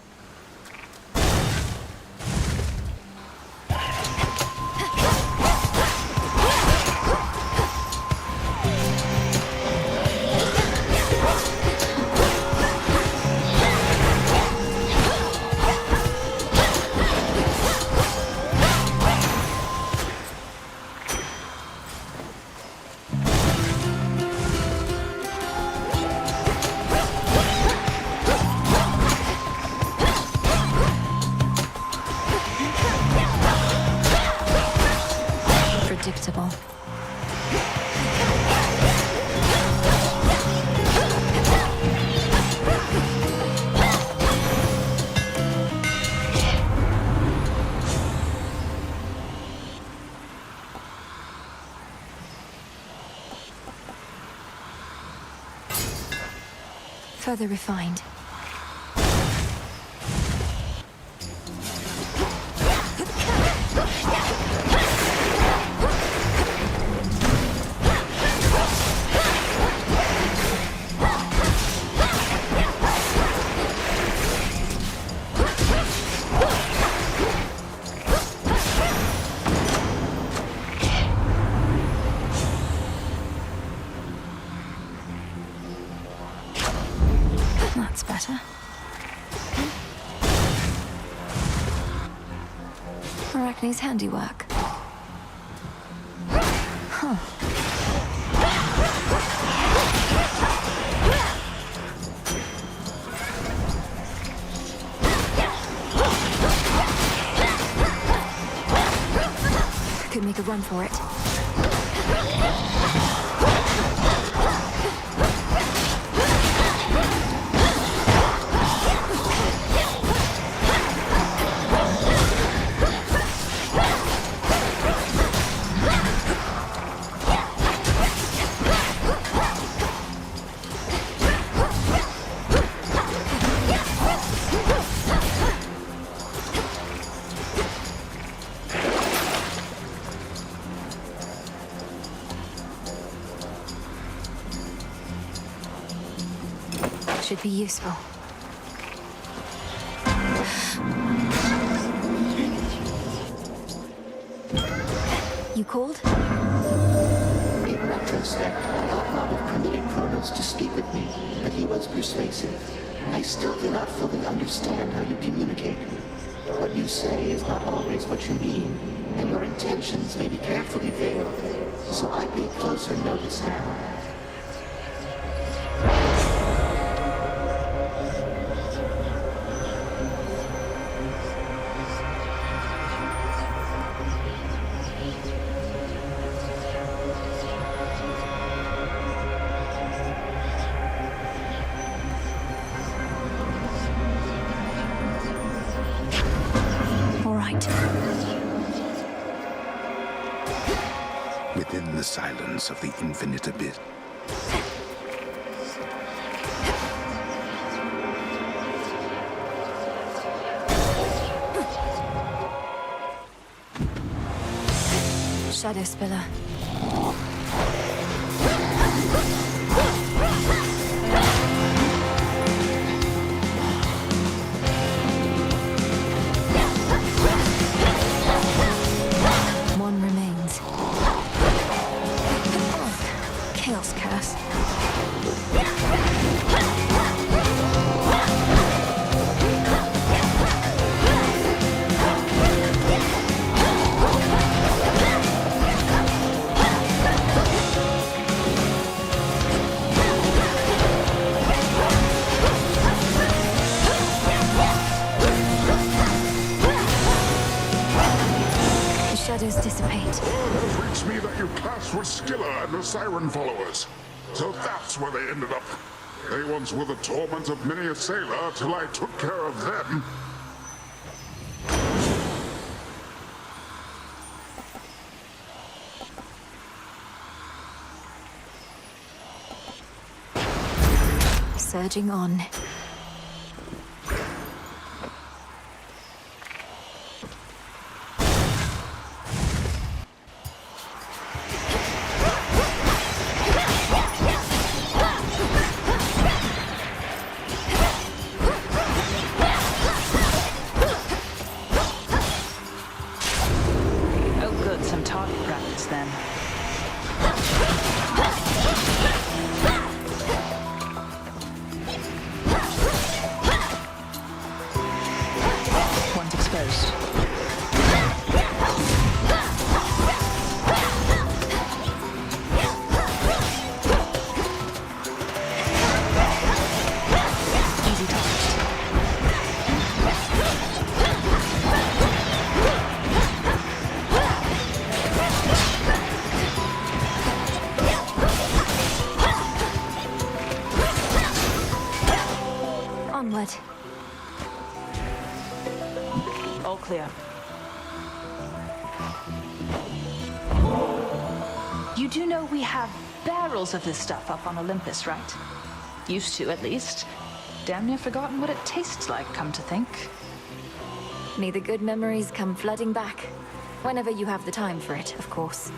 Speaker 1: further refined. That's better. Arachne's handiwork. Huh. Could make a run for it. Should be useful. You called?
Speaker 7: In retrospect, I ought not have permitted Kronos to speak with me, but he was persuasive. I still do not fully understand how you communicate. What you say is not always what you mean, and your intentions may be carefully veiled, so I pay closer notice now.
Speaker 21: Within the silence of the infinite abyss,
Speaker 1: Shadow Spiller. One remains. Chaos Curse. Shadows dissipate.
Speaker 8: Word has reached me that you clashed with Skilla and the Siren followers. So that's where they ended up. They once were the torment of many a sailor till I took care of them.
Speaker 1: Surging on. Onward.
Speaker 3: All clear. You do know we have barrels of this stuff up on Olympus, right? Used to, at least. Damn near forgotten what it tastes like, come to think.
Speaker 1: May the good memories come flooding back. Whenever you have the time for it, of course.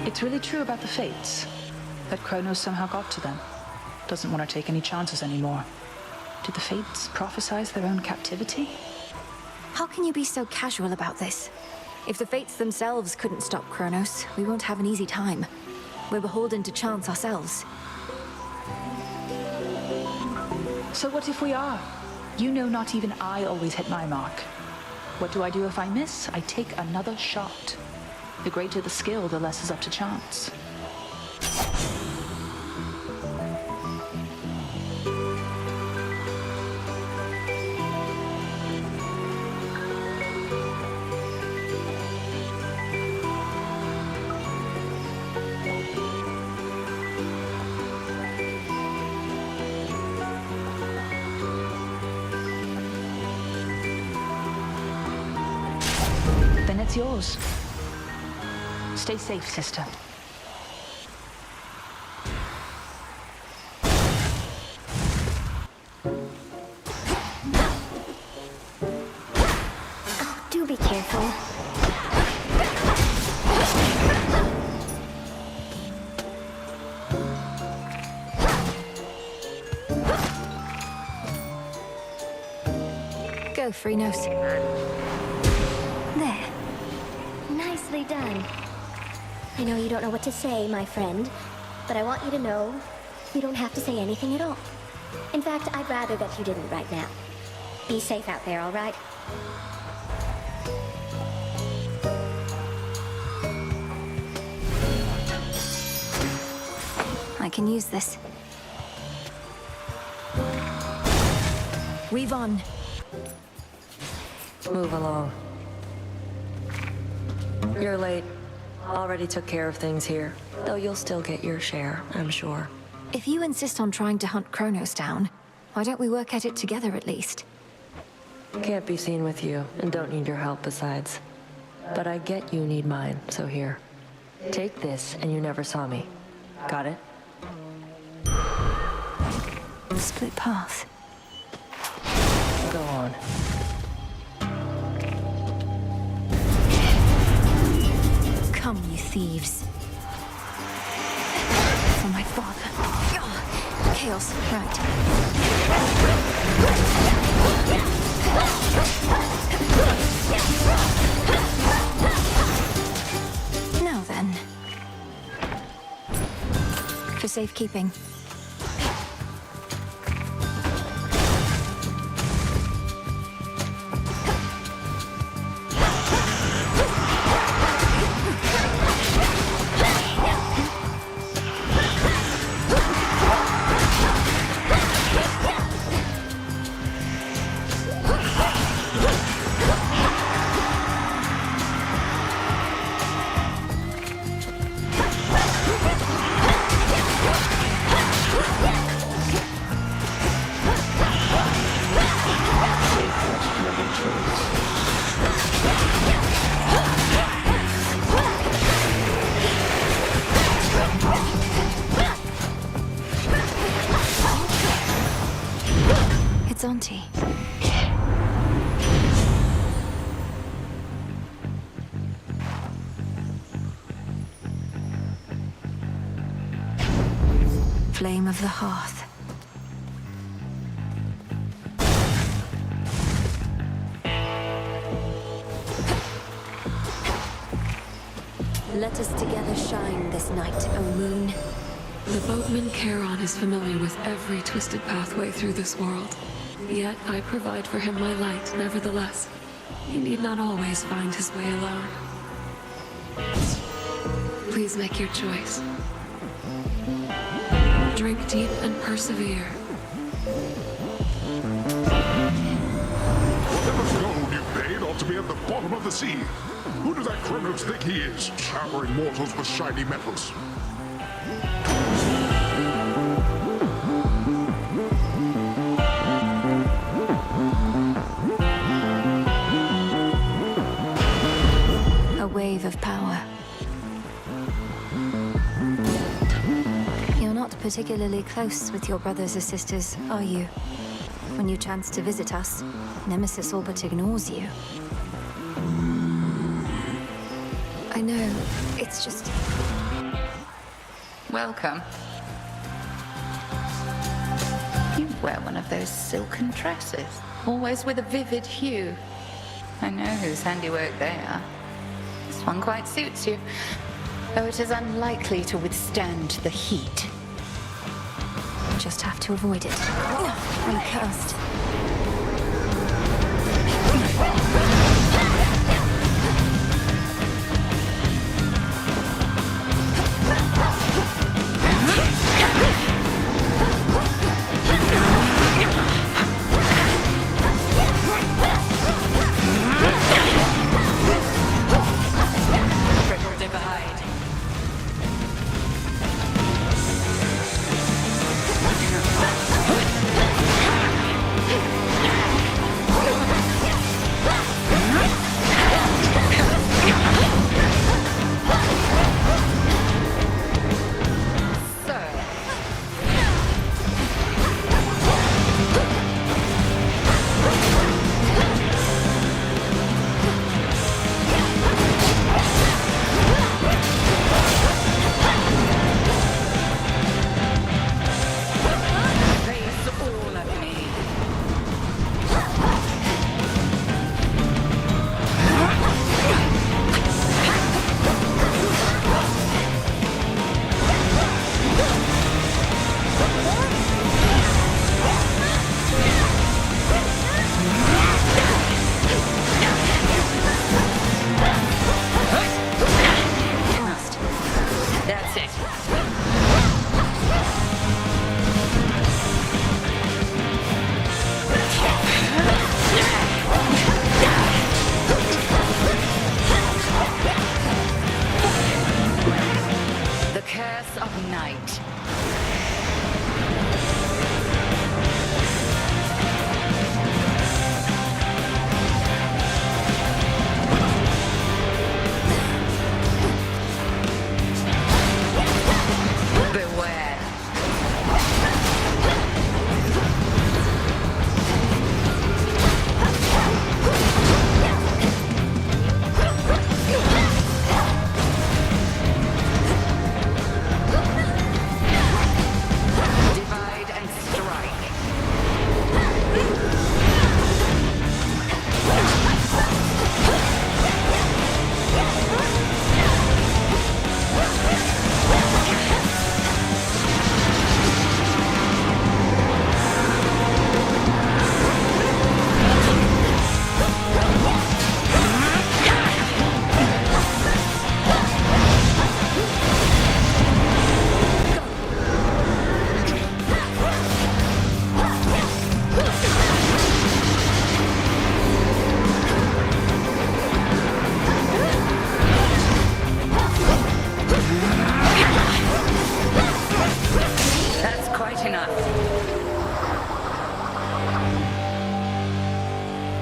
Speaker 3: It's really true about the Fates. That Kronos somehow got to them. Doesn't want to take any chances anymore. Did the Fates prophesize their own captivity?
Speaker 1: How can you be so casual about this? If the Fates themselves couldn't stop Kronos, we won't have an easy time. We're beholden to chance ourselves.
Speaker 3: So what if we are? You know not even I always hit my mark. What do I do if I miss? I take another shot. The greater the skill, the less is up to chance. Then it's yours. Stay safe, sister.
Speaker 4: Oh, do be careful.
Speaker 1: Go, Freenos.
Speaker 4: There. Nicely done. I know you don't know what to say, my friend, but I want you to know you don't have to say anything at all. In fact, I'd rather that you didn't right now. Be safe out there, all right?
Speaker 1: I can use this. Weave on.
Speaker 14: Move along. You're late. Already took care of things here, though you'll still get your share, I'm sure.
Speaker 1: If you insist on trying to hunt Kronos down, why don't we work at it together at least?
Speaker 14: Can't be seen with you, and don't need your help besides. But I get you need mine, so here. Take this, and you never saw me. Got it?
Speaker 1: Split path.
Speaker 14: Go on.
Speaker 1: Come, you thieves. For my father. Chaos, right. Now then. For safekeeping. It's Auntie. Flame of the hearth. Let us together shine this night, O moon.
Speaker 10: The boatman Charon is familiar with every twisted pathway through this world. Yet I provide for him my light, nevertheless. he need not always find his way alone. Please make your choice. Drink deep and persevere.
Speaker 8: Whatever gold you paid ought to be at the bottom of the sea. Who does that Kronos think he is, hammering mortals with shiny metals?
Speaker 1: A wave of power. You're not particularly close with your brothers or sisters, are you? When you chance to visit us, Nemesis all but ignores you. I know, it's just...
Speaker 6: Welcome. You wear one of those silken dresses, always with a vivid hue. I know whose handiwork they are. This one quite suits you, though it is unlikely to withstand the heat.
Speaker 1: Just have to avoid it. I'm cursed.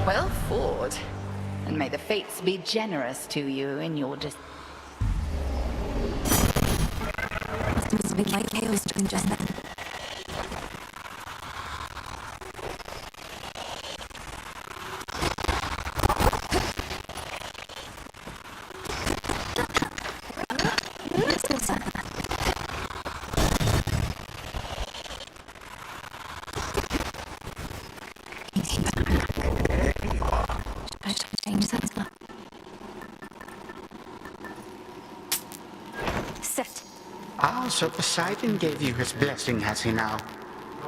Speaker 6: Well fought. And may the fates be generous to you in your
Speaker 1: Must be like chaos during just then.
Speaker 18: So Poseidon gave you his blessing, has he now?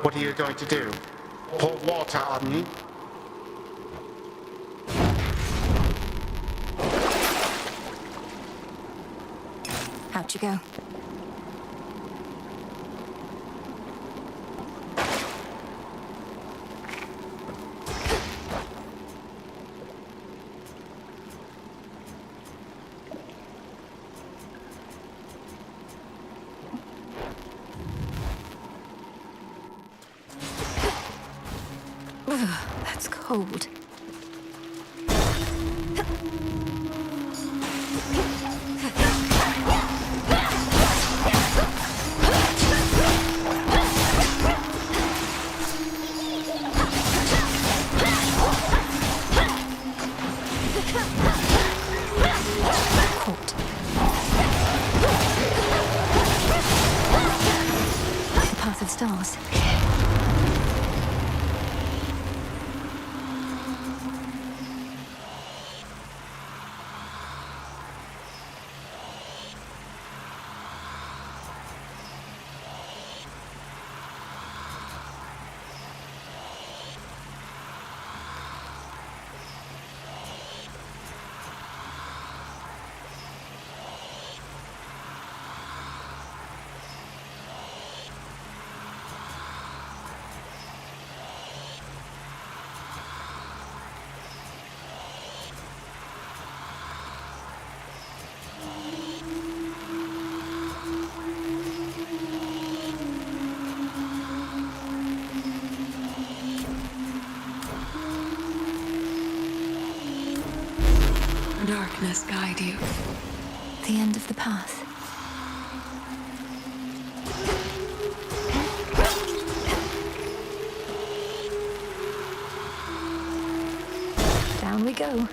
Speaker 18: What are you going to do? Pour water on me?
Speaker 1: Out you go. That's cold. The path of stars.
Speaker 10: Darkness guide you.
Speaker 1: The end of the path. Down we go.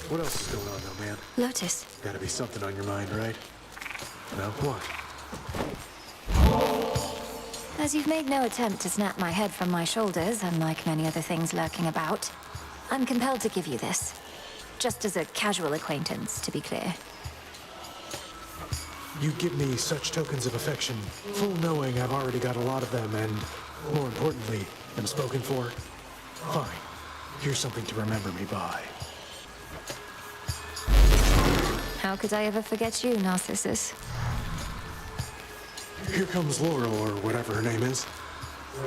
Speaker 20: What else is going on, though, man?
Speaker 1: Lotus.
Speaker 20: Gotta be something on your mind, right? No? What?
Speaker 1: As you've made no attempt to snap my head from my shoulders, unlike many other things lurking about, I'm compelled to give you this. Just as a casual acquaintance, to be clear.
Speaker 20: You give me such tokens of affection, full knowing I've already got a lot of them, and, more importantly, am spoken for. Fine. Here's something to remember me by.
Speaker 1: How could I ever forget you, Narcissus?
Speaker 20: Here comes Laurel, or whatever her name is.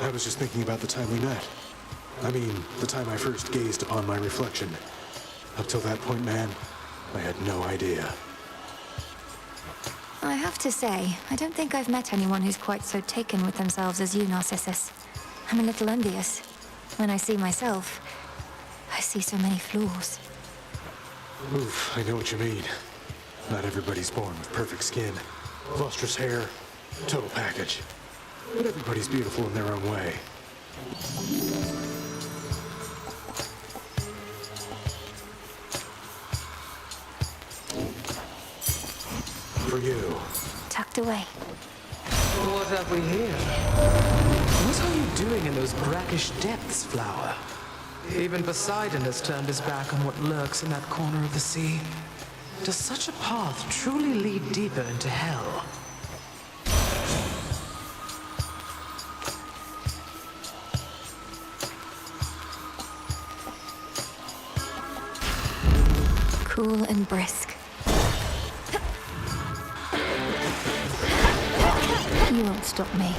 Speaker 20: I was just thinking about the time we met. I mean, the time I first gazed upon my reflection. Up till that point, man, I had no idea.
Speaker 1: I have to say, I don't think I've met anyone who's quite so taken with themselves as you, Narcissus. I'm a little envious. When I see myself, I see so many flaws.
Speaker 20: Oof, I know what you mean. Not everybody's born with perfect skin, lustrous hair, total package. But everybody's beautiful in their own way. For you.
Speaker 1: Tucked away.
Speaker 13: What have we here? What are you doing in those brackish depths, Flower? Even Poseidon has turned his back on what lurks in that corner of the sea. Does such a path truly lead deeper into hell?
Speaker 1: Cool and brisk. You won't stop me.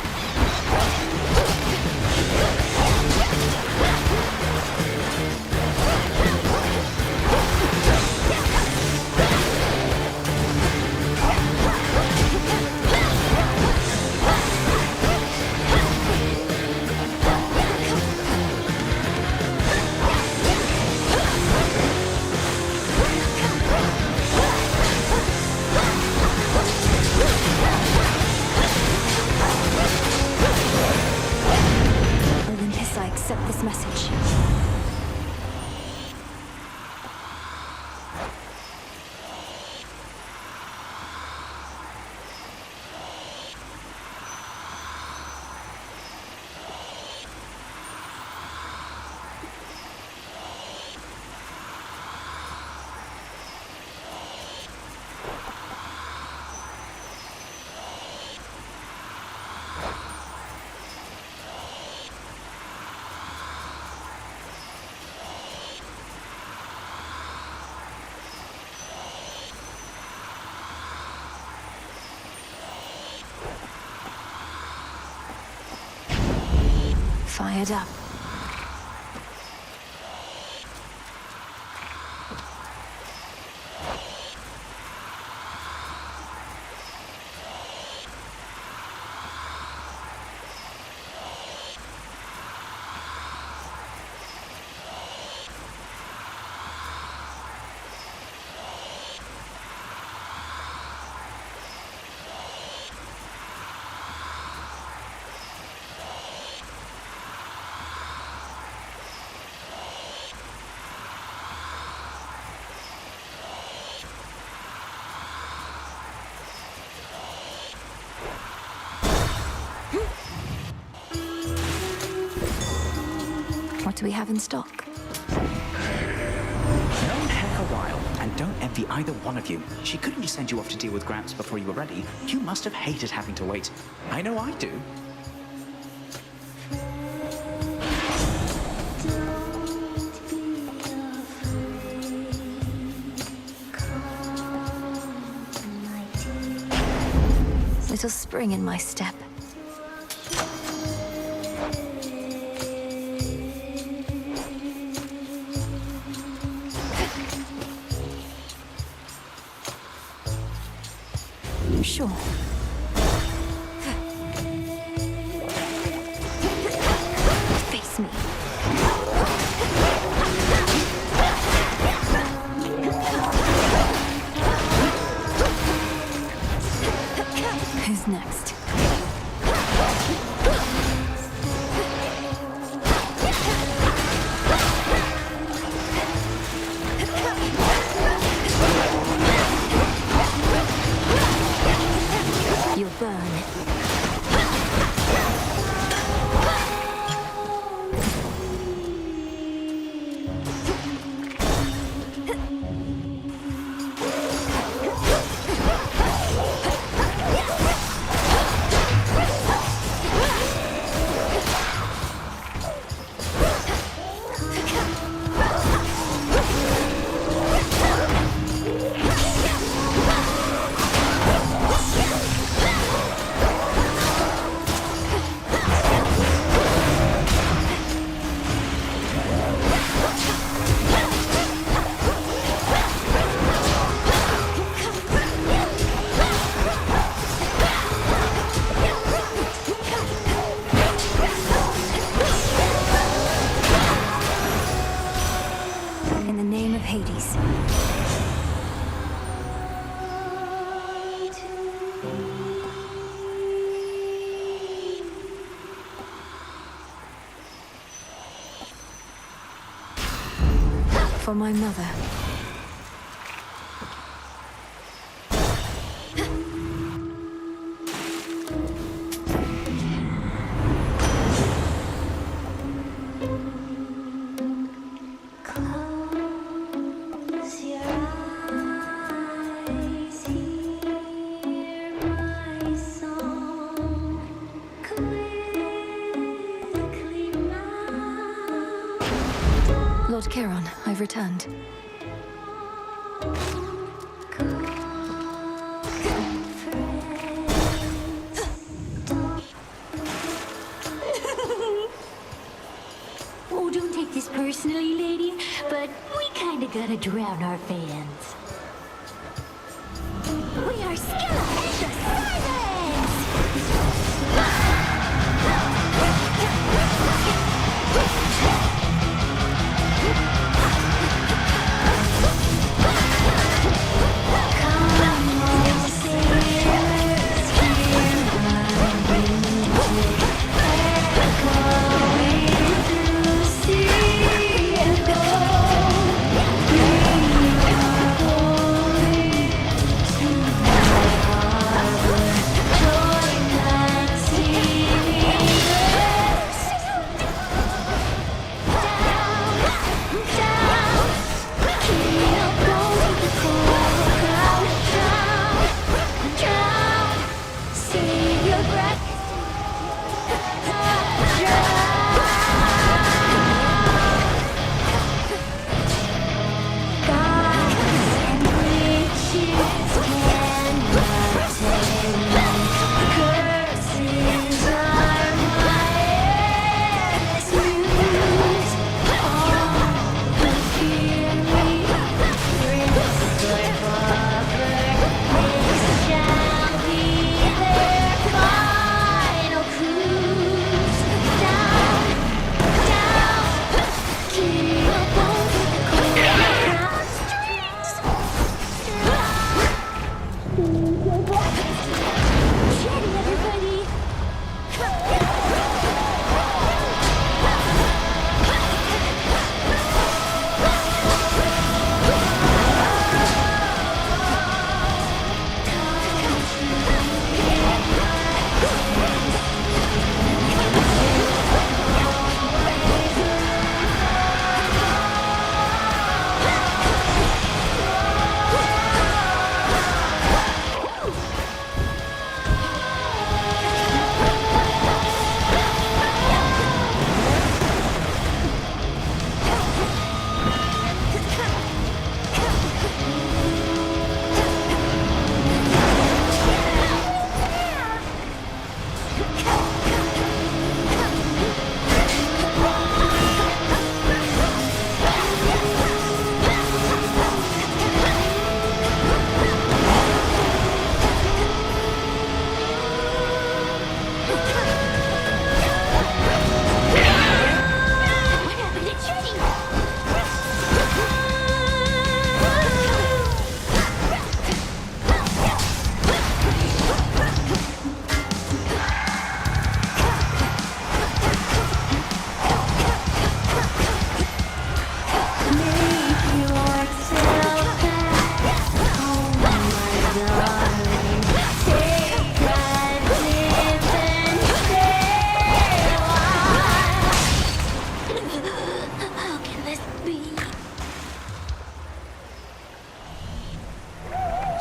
Speaker 1: head up. What do we have in stock?
Speaker 9: Known Heck a while, and don't envy either one of you. She couldn't just send you off to deal with Gramps before you were ready. You must have hated having to wait. I know I do.
Speaker 1: Little spring in my step. Sure. Face me. Who's next? You'll burn. In the name of Hades. For my mother. Lord Charon, I've returned.
Speaker 11: Oh, don't take this personally, lady, but we kinda gotta drown our fans. We are Skeletons the Silence!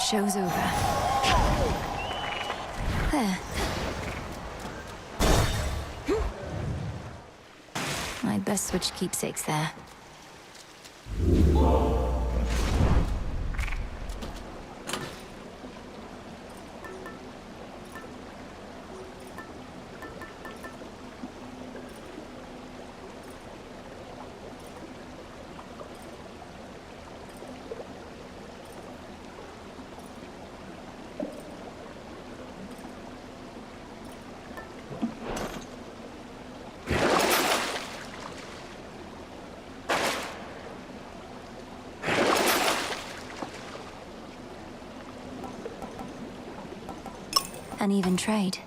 Speaker 1: Show's over. There. I'd best switch keepsakes there. An even trade.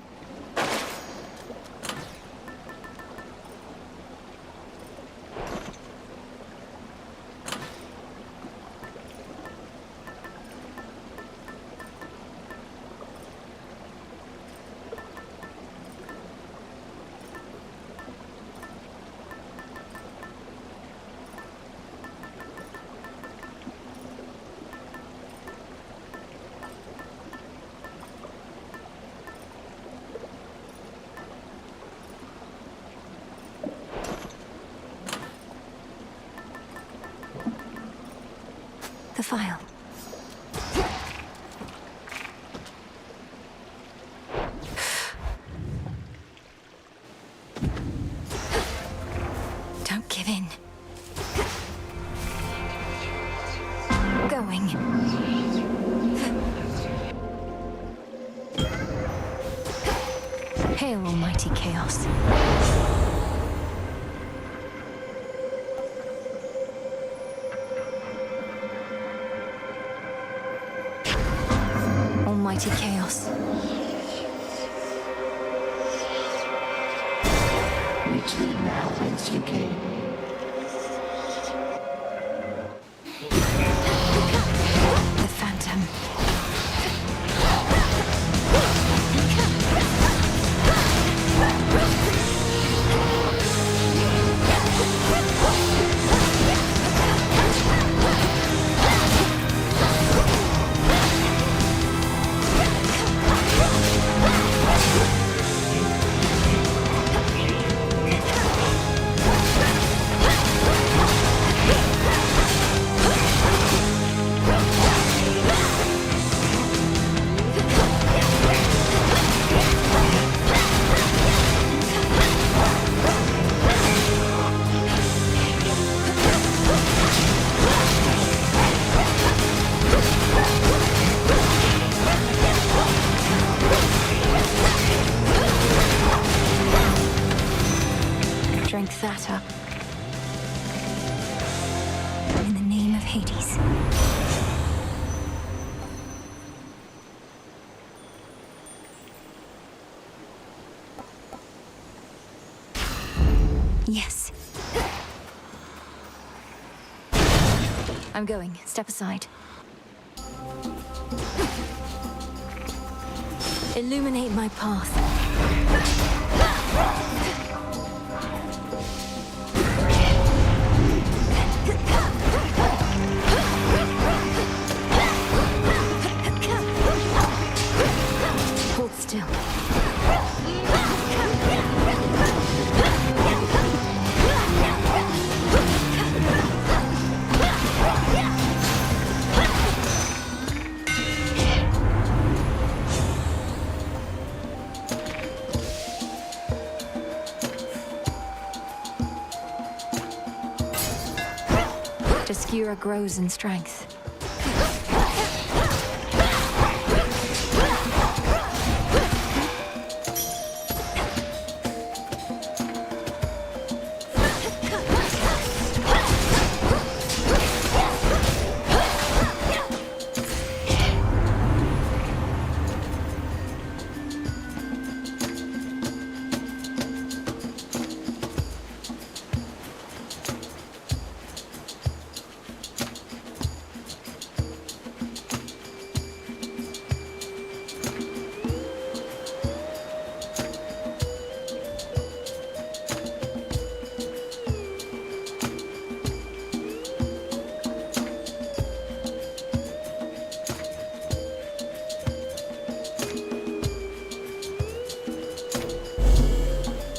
Speaker 1: The file. Don't give in. Going. Hail, almighty chaos. Almighty chaos.
Speaker 7: Return now whence you came.
Speaker 1: The Phantom. Drink that up. In the name of Hades. Yes. I'm going. Step aside. Illuminate my path. Hold still. Obscura grows in strength.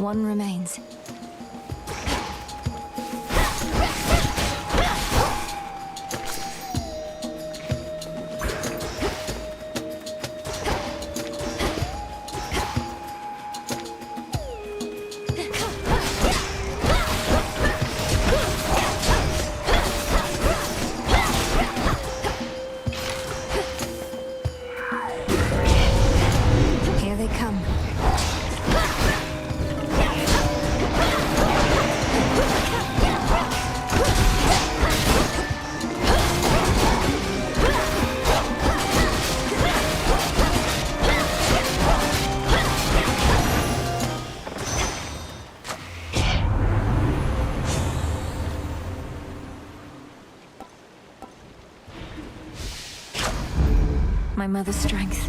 Speaker 1: One remains. Here they come. My mother's strength.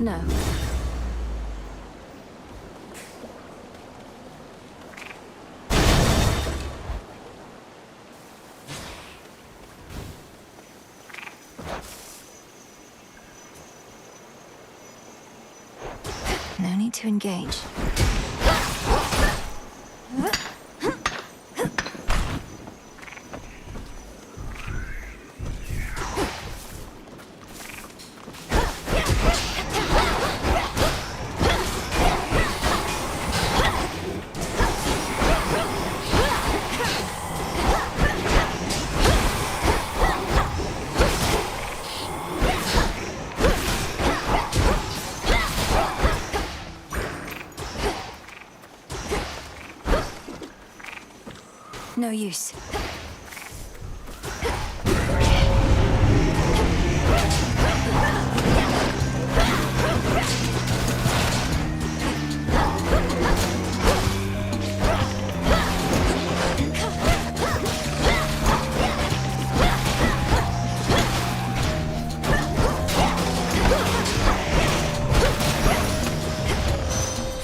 Speaker 1: No. No need to engage. No use.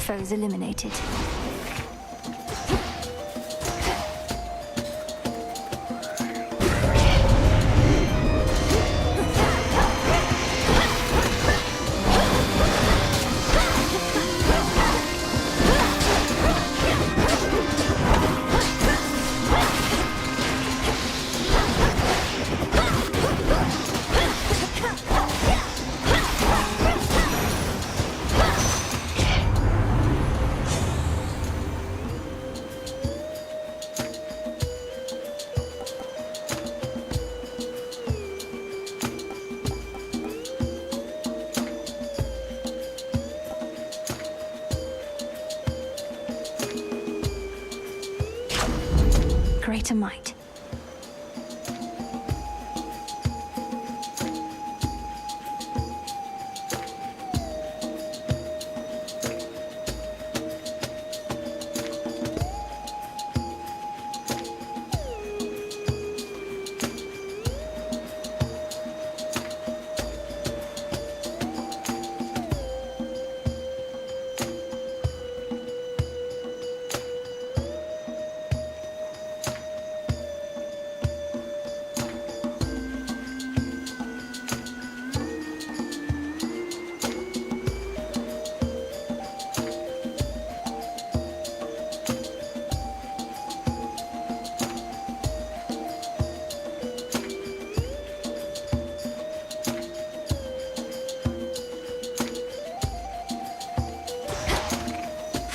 Speaker 1: Foes eliminated. Greater might.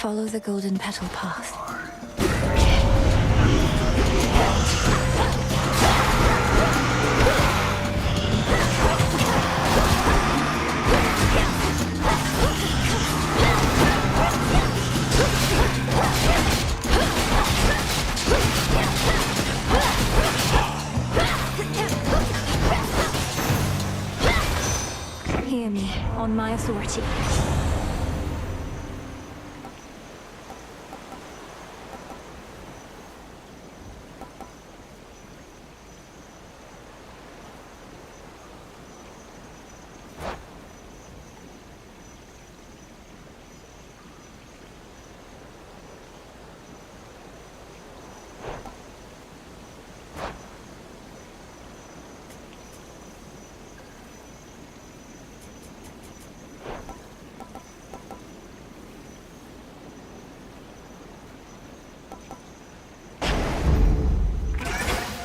Speaker 1: Follow the golden petal path. Hear me, on my authority.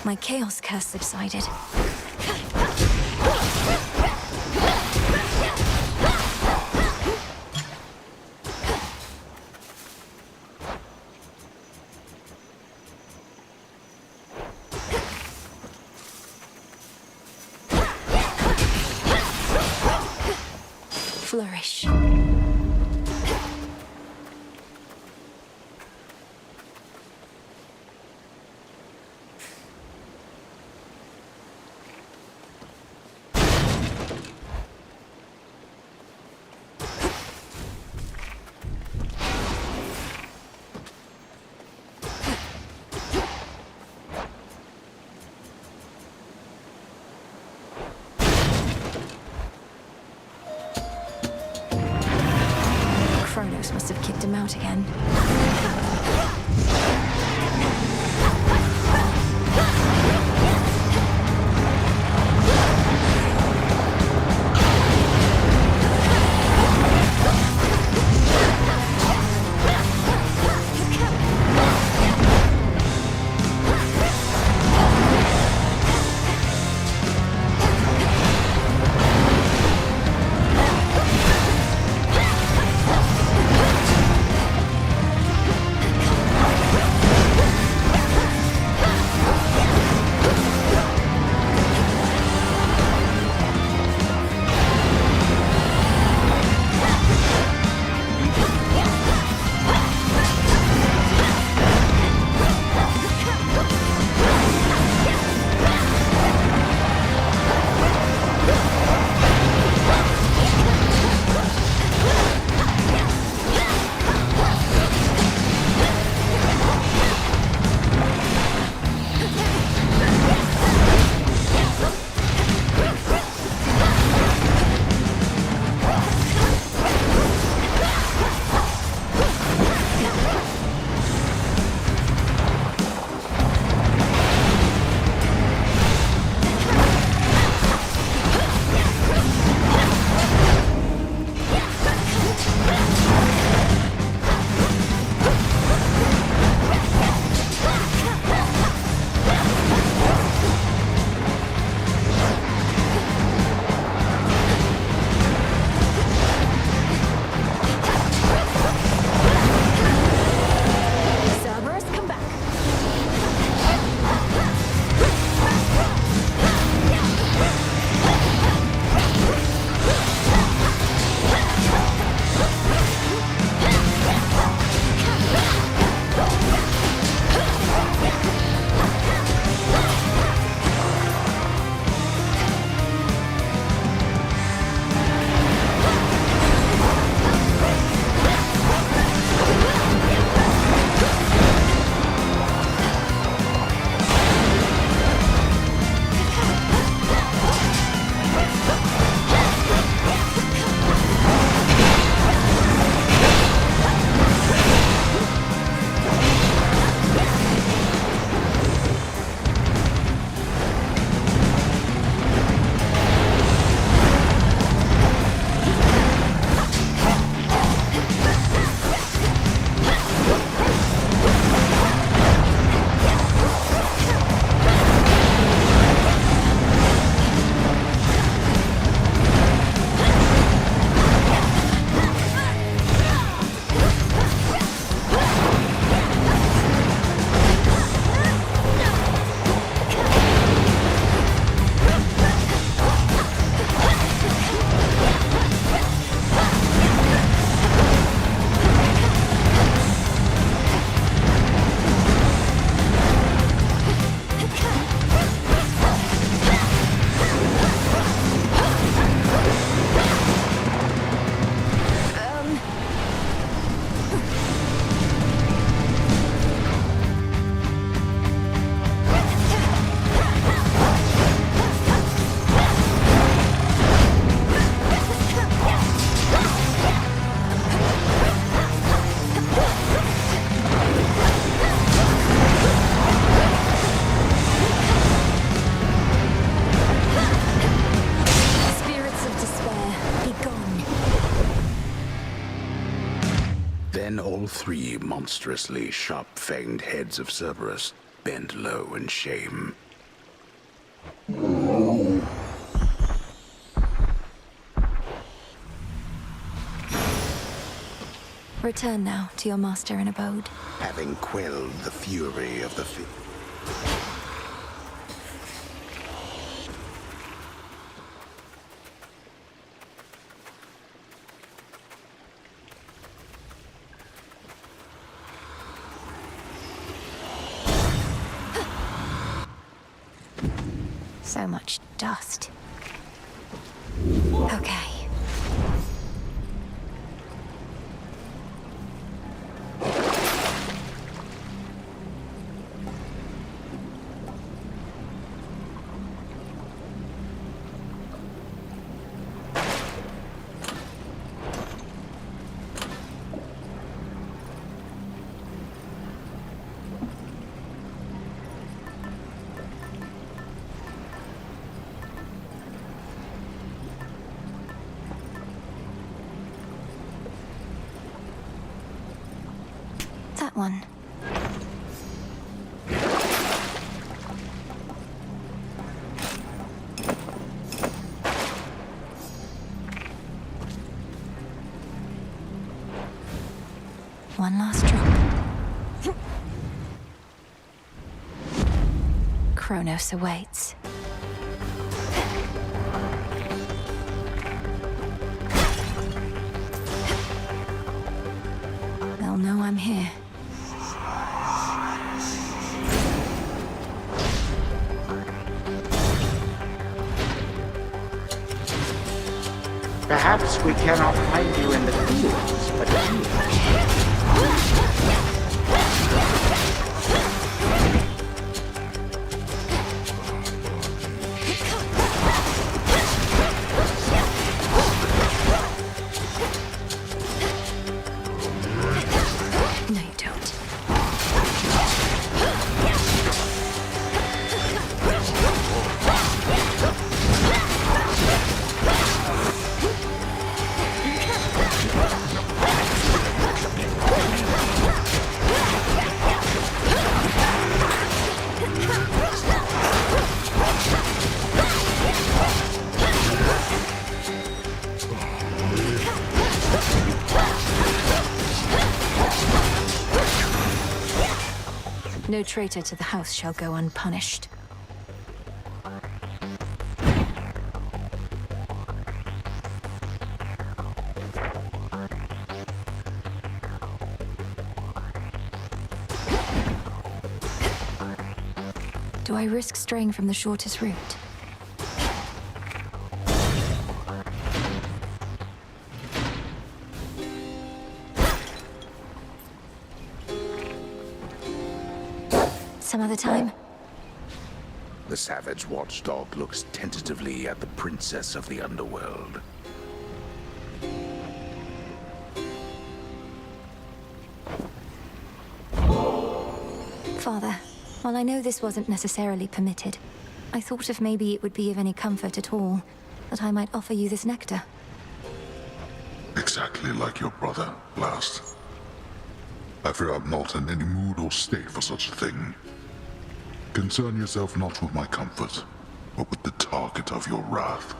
Speaker 1: My chaos curse subsided. Flourish. Kronos must have kicked him out again.
Speaker 21: All three monstrously sharp-fanged heads of Cerberus bent low in shame.
Speaker 1: Return now to your master and abode.
Speaker 21: Having quelled the fury of the
Speaker 1: So much dust. Okay. That one. One last drop. Kronos awaits. They'll know I'm here.
Speaker 18: Perhaps we cannot find you in the fields, but
Speaker 1: No, you don't. No traitor to the house shall go unpunished. Do I risk straying from the shortest route? Some other time?
Speaker 21: The savage watchdog looks tentatively at the princess of the underworld.
Speaker 1: Father, while I know this wasn't necessarily permitted, I thought if maybe it would be of any comfort at all, that I might offer you this nectar.
Speaker 8: Exactly like your brother, last. I fear I'm not in any mood or state for such a thing. Concern yourself not with my comfort, but with the target of your wrath.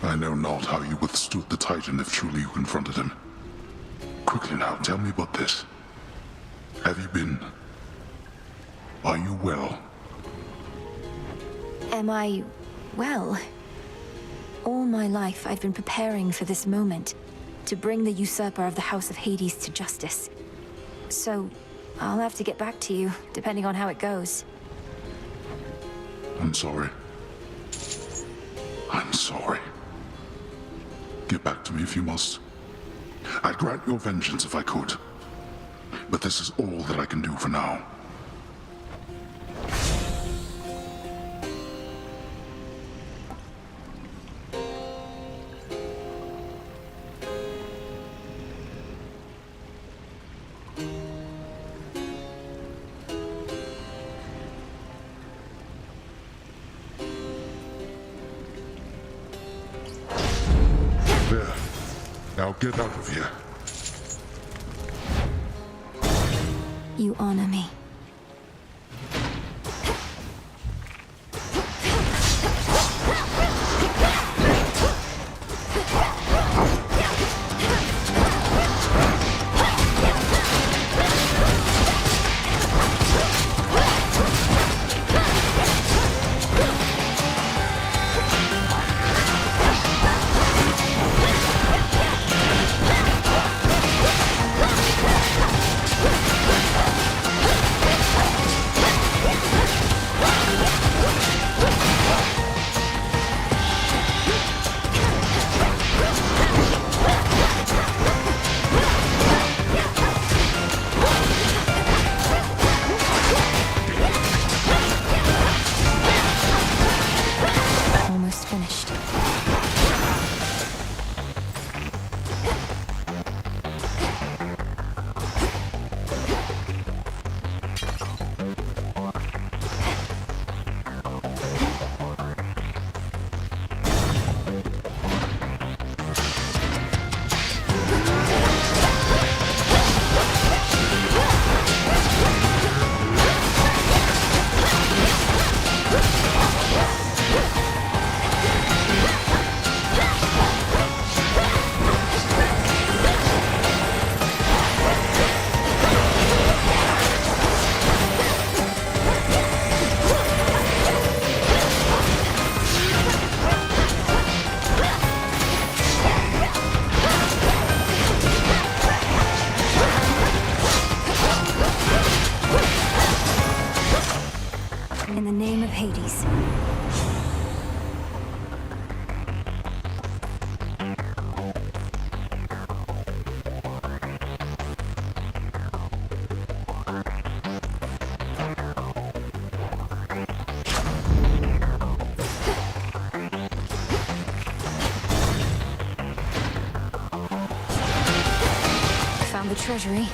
Speaker 8: I know not how you withstood the Titan if truly you confronted him. Quickly now, tell me about this. Have you been... Are you well?
Speaker 1: Am I... well? All my life I've been preparing for this moment, to bring the usurper of the House of Hades to justice. So, I'll have to get back to you, depending on how it goes.
Speaker 8: I'm sorry. I'm sorry. Get back to me if you must. I'd grant your vengeance if I could. But this is all that I can do for now. There. Now get out of here.
Speaker 1: You honor me. treasury.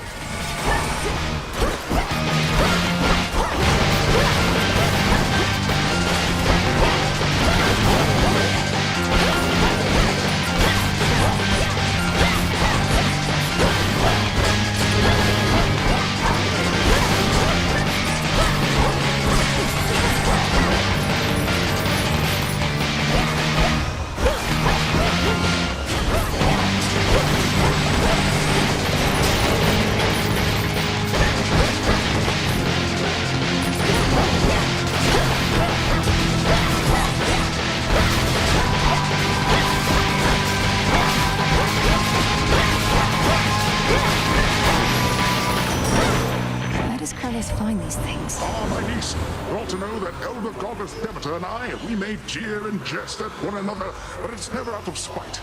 Speaker 1: Find these things.
Speaker 8: Ah, my niece, you ought to know that elder goddess Demeter and I, we may jeer and jest at one another, but it's never out of spite.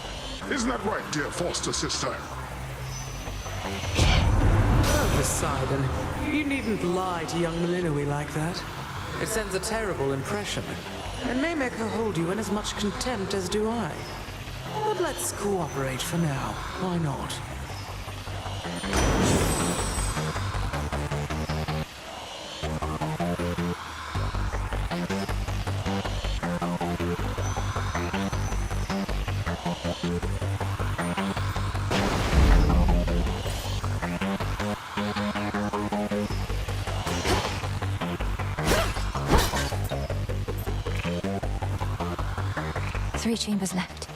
Speaker 8: Isn't that right, dear foster sister?
Speaker 5: Oh, Poseidon, you needn't lie to young Malinois like that. It sends a terrible impression, and may make her hold you in as much contempt as do I. But let's cooperate for now. Why not?
Speaker 1: Three chambers left.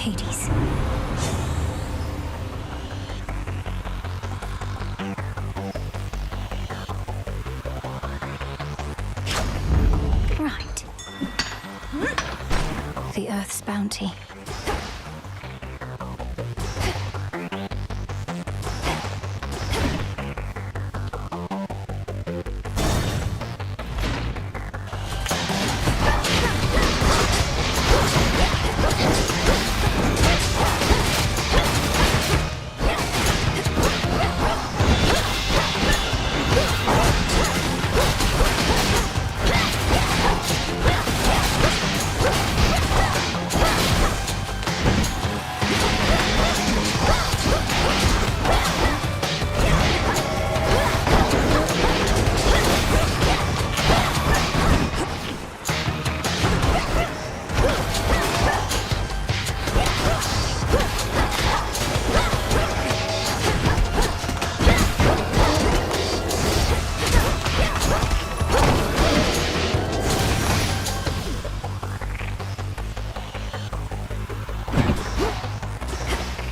Speaker 1: HADES. Right. The Earth's bounty.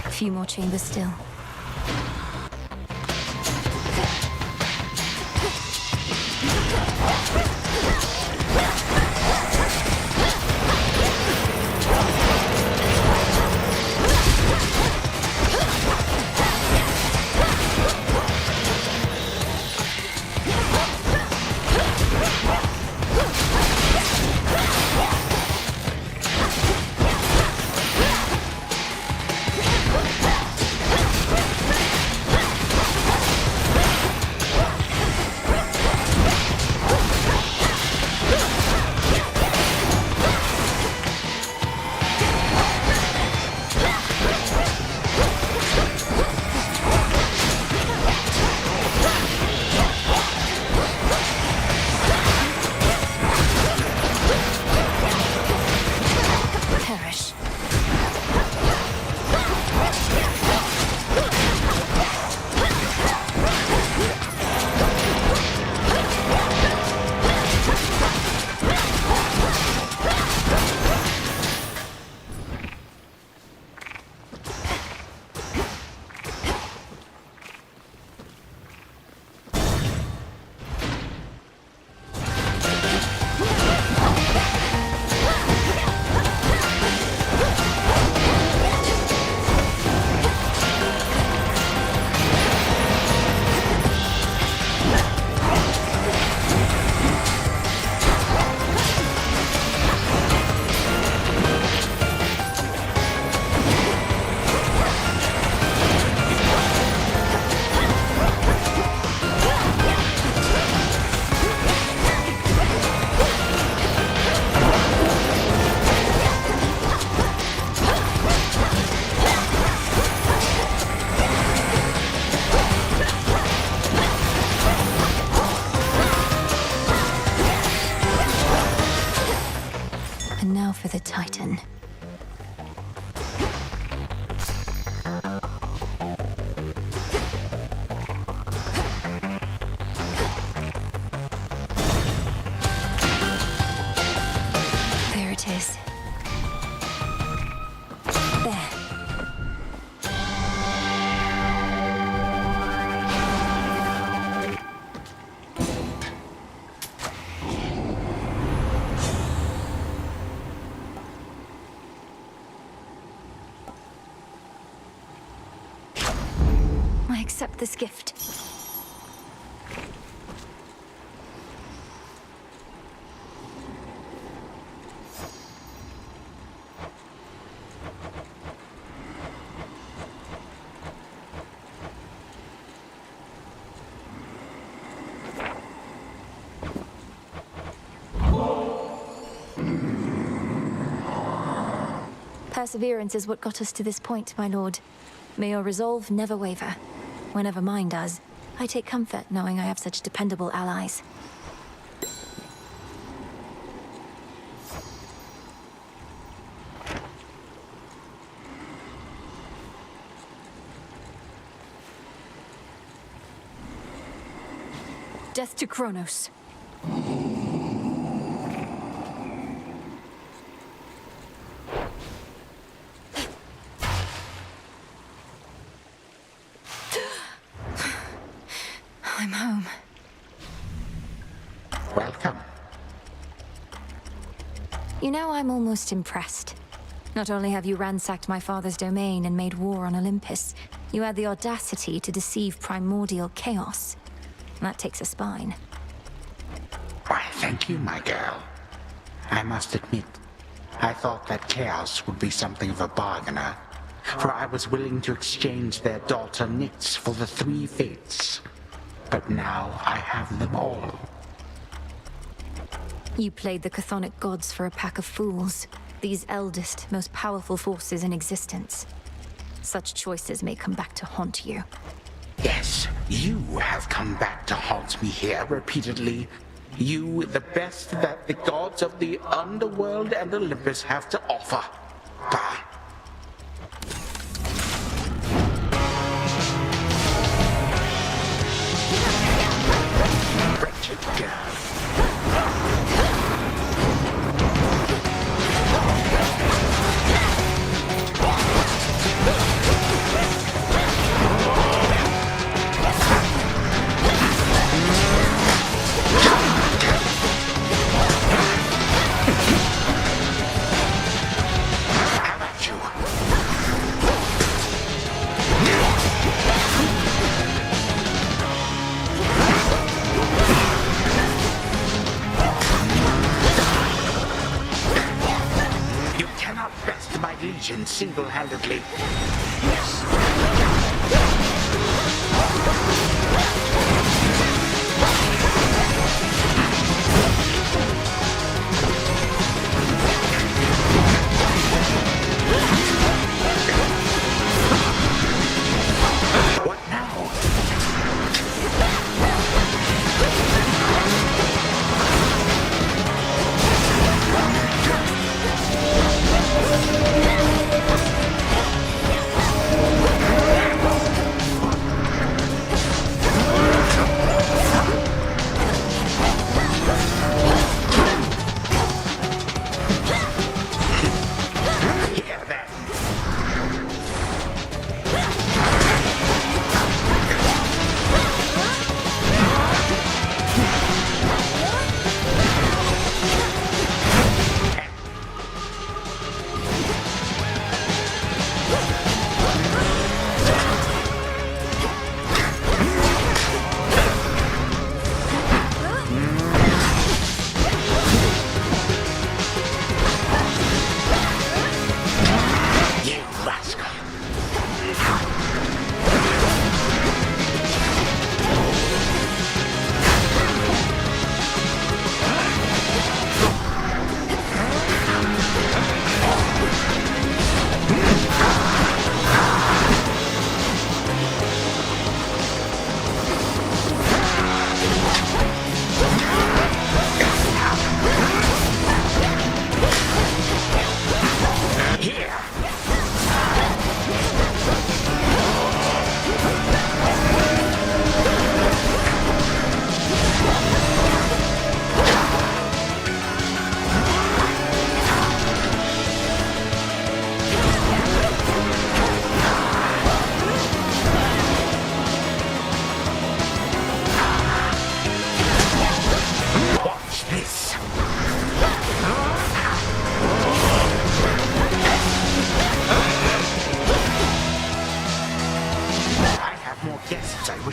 Speaker 1: A few more chambers still. And now for the Titan. There it is. There. I accept this gift. Perseverance is what got us to this point, my lord. May your resolve never waver. Whenever mine does, I take comfort knowing I have such dependable allies. Death to Kronos. I'm home.
Speaker 18: Welcome.
Speaker 1: You know, I'm almost impressed. Not only have you ransacked my father's domain and made war on Olympus, you had the audacity to deceive primordial chaos. That takes a spine.
Speaker 18: Why, thank you, my girl. I must admit, I thought that chaos would be something of a bargainer, for I was willing to exchange their daughter Nyx for the three fates. But now I have them all.
Speaker 1: You played the chthonic gods for a pack of fools. These eldest, most powerful forces in existence. Such choices may come back to haunt you.
Speaker 18: Yes, you have come back to haunt me here repeatedly. You, the best that the gods of the underworld and Olympus have to offer. Bah. Wretched girl. Single-handedly. What now?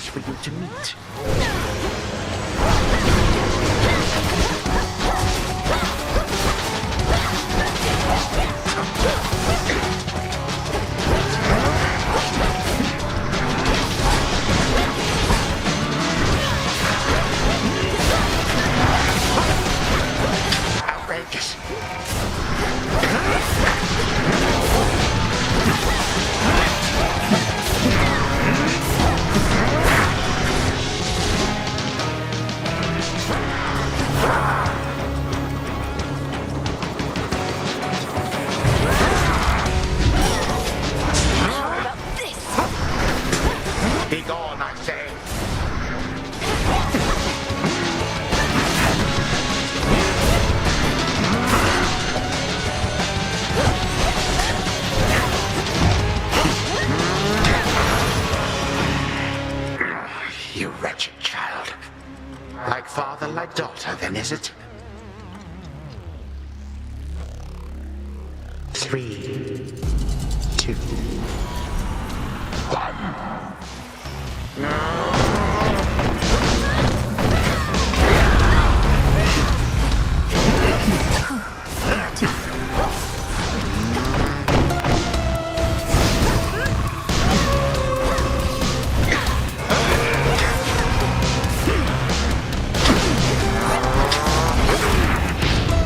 Speaker 18: for you to meet. Outrageous. Be gone, I say. You wretched child. Like father, like daughter, then, is it? 3, 2, 1.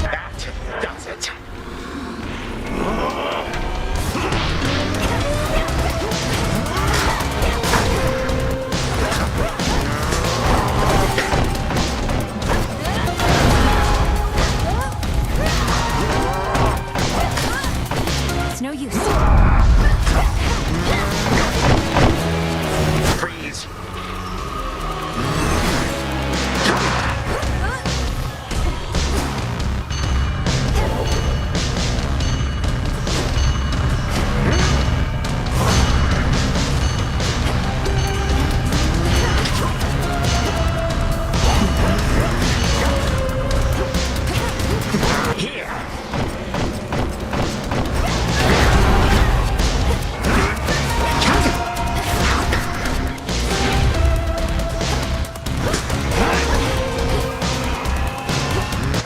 Speaker 18: That does it.
Speaker 1: It's no use.
Speaker 18: Freeze. Here.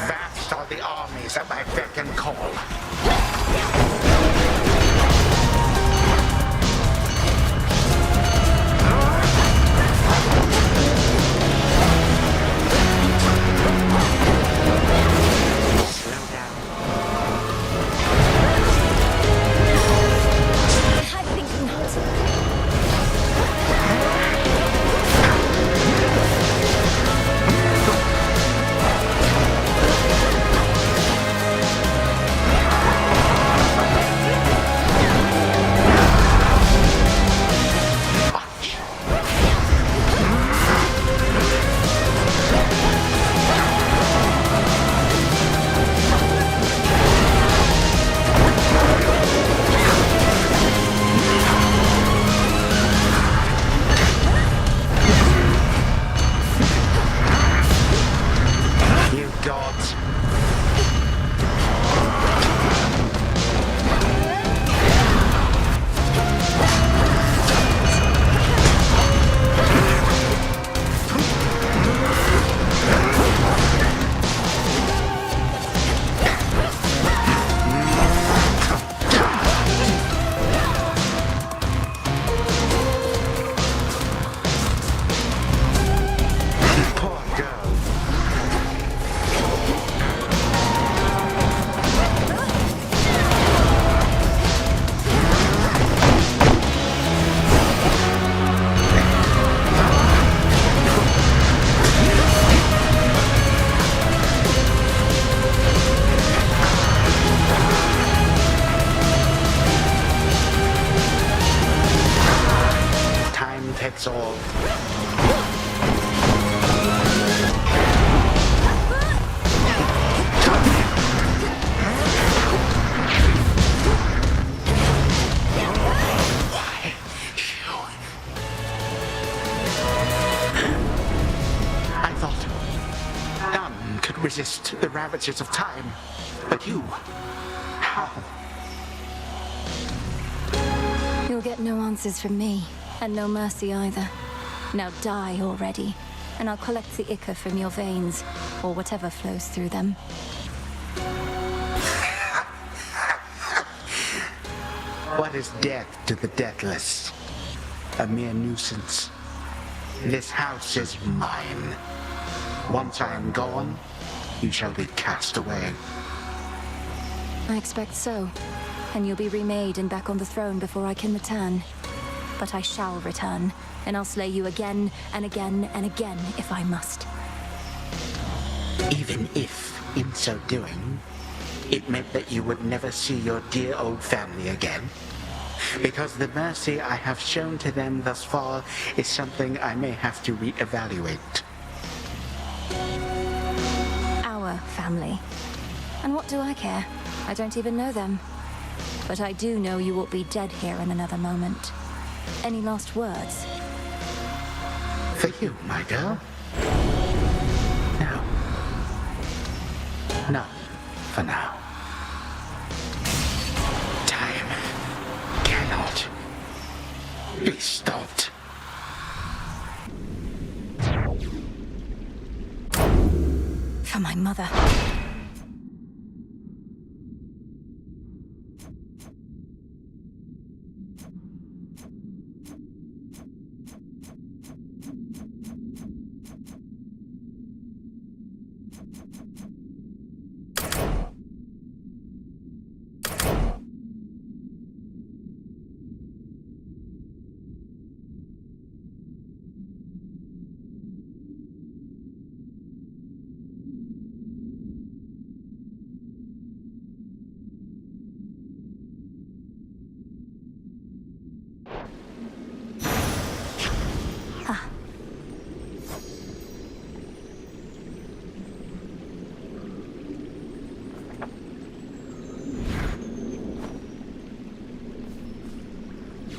Speaker 18: Vast are the armies at my beck and call. Slow down.
Speaker 1: I think not.
Speaker 18: You gods. Poor girl. Time takes all. Why you? I thought none could resist the ravages of time, but you, how?
Speaker 1: You'll get no answers from me, and no mercy either. Now die already, and I'll collect the ichor from your veins, or whatever flows through them.
Speaker 18: What is death to the deathless? A mere nuisance. This house is mine. Once I am gone, you shall be cast away.
Speaker 1: I expect so. And you'll be remade and back on the throne before I can return. But I shall return, and I'll slay you again and again and again if I must.
Speaker 18: Even if, in so doing, it meant that you would never see your dear old family again. Because the mercy I have shown to them thus far is something I may have to reevaluate.
Speaker 1: Our family. And what do I care? I don't even know them. But I do know you will be dead here in another moment. Any last words?
Speaker 18: For you, my girl? No. None for now. Time cannot be stopped.
Speaker 1: For my mother.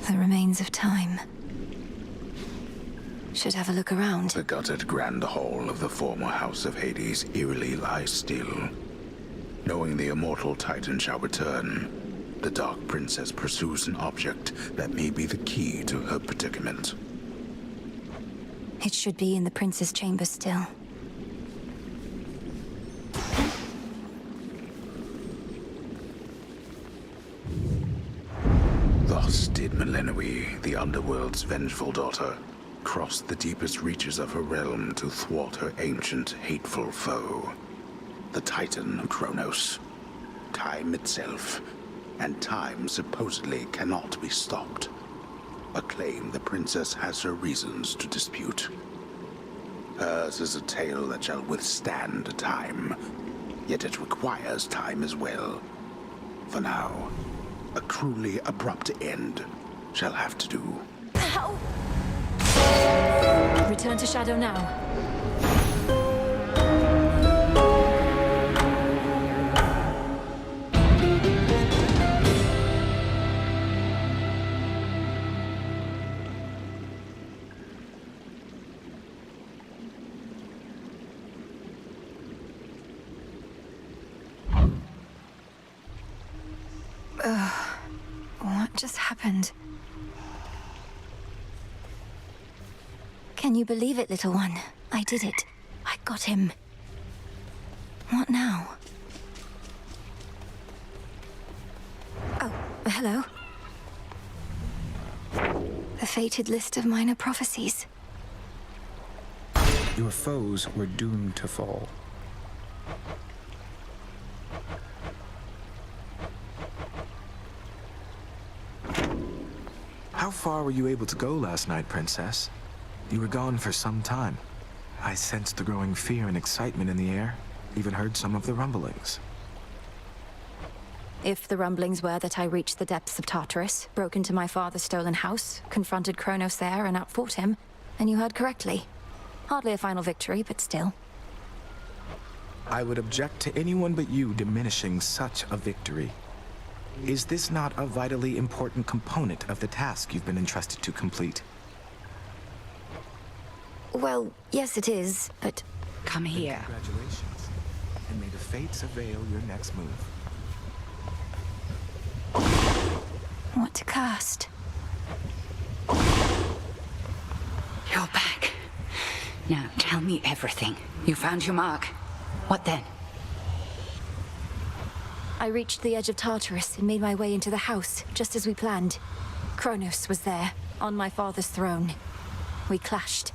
Speaker 1: The remains of time. Should have a look around.
Speaker 21: The gutted grand hall of the former House of Hades eerily lies still. Knowing the immortal Titan shall return, the Dark Princess pursues an object that may be the key to her predicament.
Speaker 1: It should be in the prince's chamber still.
Speaker 21: Thus did Millenoi, the Underworld's vengeful daughter, cross the deepest reaches of her realm to thwart her ancient, hateful foe. The Titan Kronos. Time itself. And time supposedly cannot be stopped. A claim the princess has her reasons to dispute. Hers is a tale that shall withstand time, yet it requires time as well. For now, a cruelly abrupt end shall have to do.
Speaker 1: Ow! Return to Shadow now. What just happened? Can you believe it, little one? I did it. I got him. What now? Oh, hello. The fated list of minor prophecies.
Speaker 13: Your foes were doomed to fall. How far were you able to go last night, Princess? You were gone for some time. I sensed the growing fear and excitement in the air, even heard some of the rumblings.
Speaker 1: If the rumblings were that I reached the depths of Tartarus, broke into my father's stolen house, confronted Kronos there and outfought him, then you heard correctly. Hardly a final victory, but still.
Speaker 13: I would object to anyone but you diminishing such a victory. Is this not a vitally important component of the task you've been entrusted to complete?
Speaker 1: Well, yes it is, but...
Speaker 6: Come here.
Speaker 13: Congratulations. And may the fates avail your next move.
Speaker 1: What to cast?
Speaker 6: You're back. Now, tell me everything. You found your mark. What then?
Speaker 1: I reached the edge of Tartarus and made my way into the house, just as we planned. Kronos was there, on my father's throne. We clashed.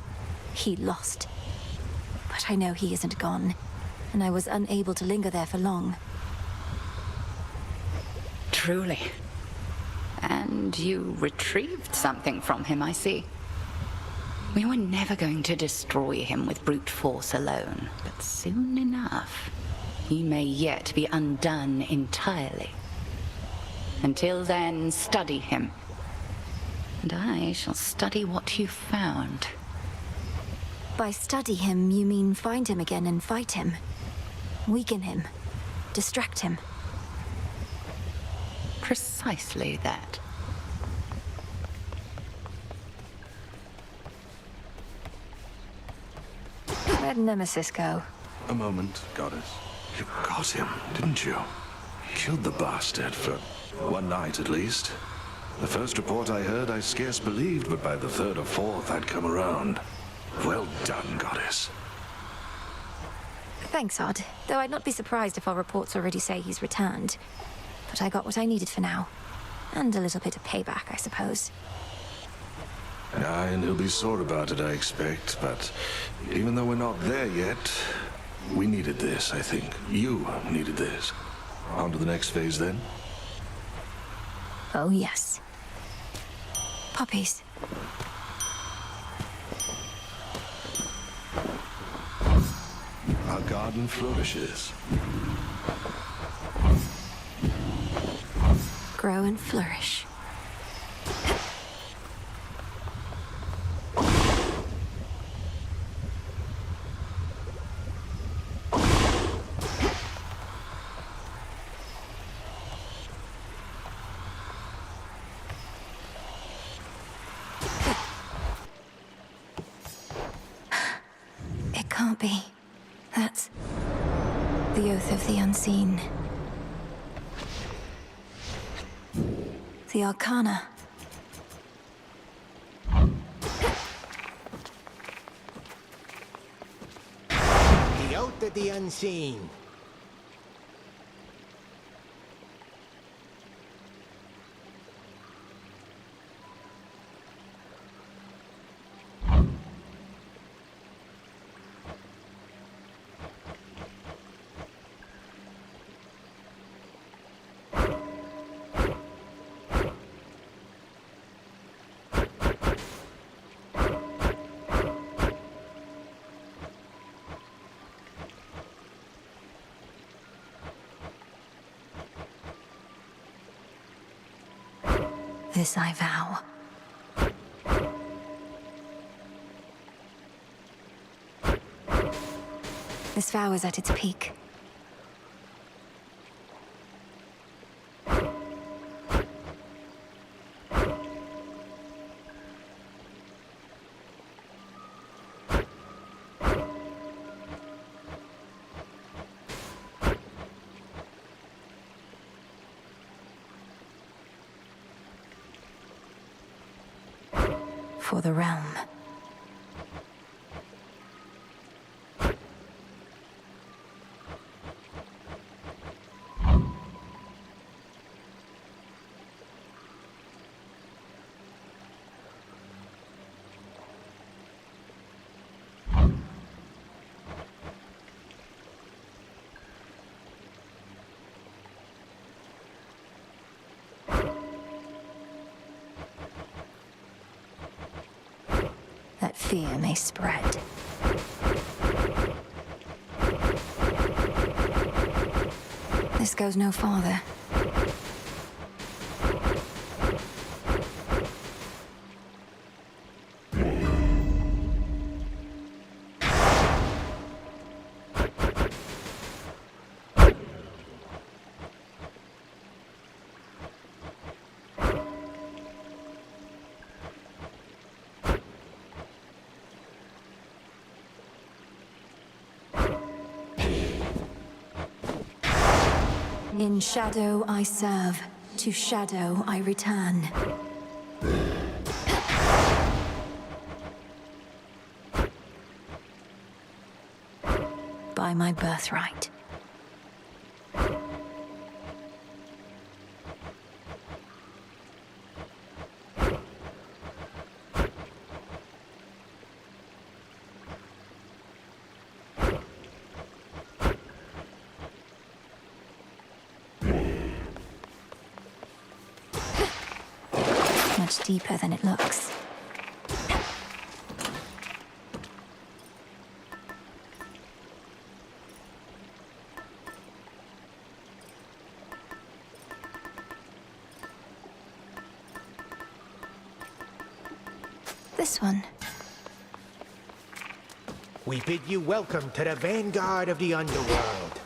Speaker 1: He lost. But I know he isn't gone, and I was unable to linger there for long.
Speaker 6: Truly. And you retrieved something from him, I see. We were never going to destroy him with brute force alone, but soon enough, he may yet be undone entirely. Until then, study him. And I shall study what you found.
Speaker 1: By study him, you mean find him again and fight him? Weaken him? Distract him?
Speaker 6: Precisely that.
Speaker 1: Where'd Nemesis go?
Speaker 17: A moment, Goddess. You got him, didn't you? Killed the bastard for one night at least. The first report I heard I scarce believed, but by the third or fourth I'd come around. Well done, Goddess.
Speaker 1: Thanks, Odd. Though I'd not be surprised if our reports already say he's returned. But I got what I needed for now. And a little bit of payback, I suppose.
Speaker 17: Aye, and he'll be sore about it, I expect. But even though we're not there yet, we needed this, I think. You needed this. On to the next phase, then?
Speaker 1: Oh, yes. Puppies.
Speaker 17: Our garden flourishes.
Speaker 1: Grow and flourish. It can't be. That's the Oath of the Unseen. The Arcana.
Speaker 15: The Oath of the Unseen.
Speaker 1: This I vow. This vow is at its peak. For the realm. That fear may spread. This goes no farther. In shadow I serve, to shadow I return. by my birthright. Much deeper than it looks. This one.
Speaker 15: We bid you welcome to the vanguard of the underworld.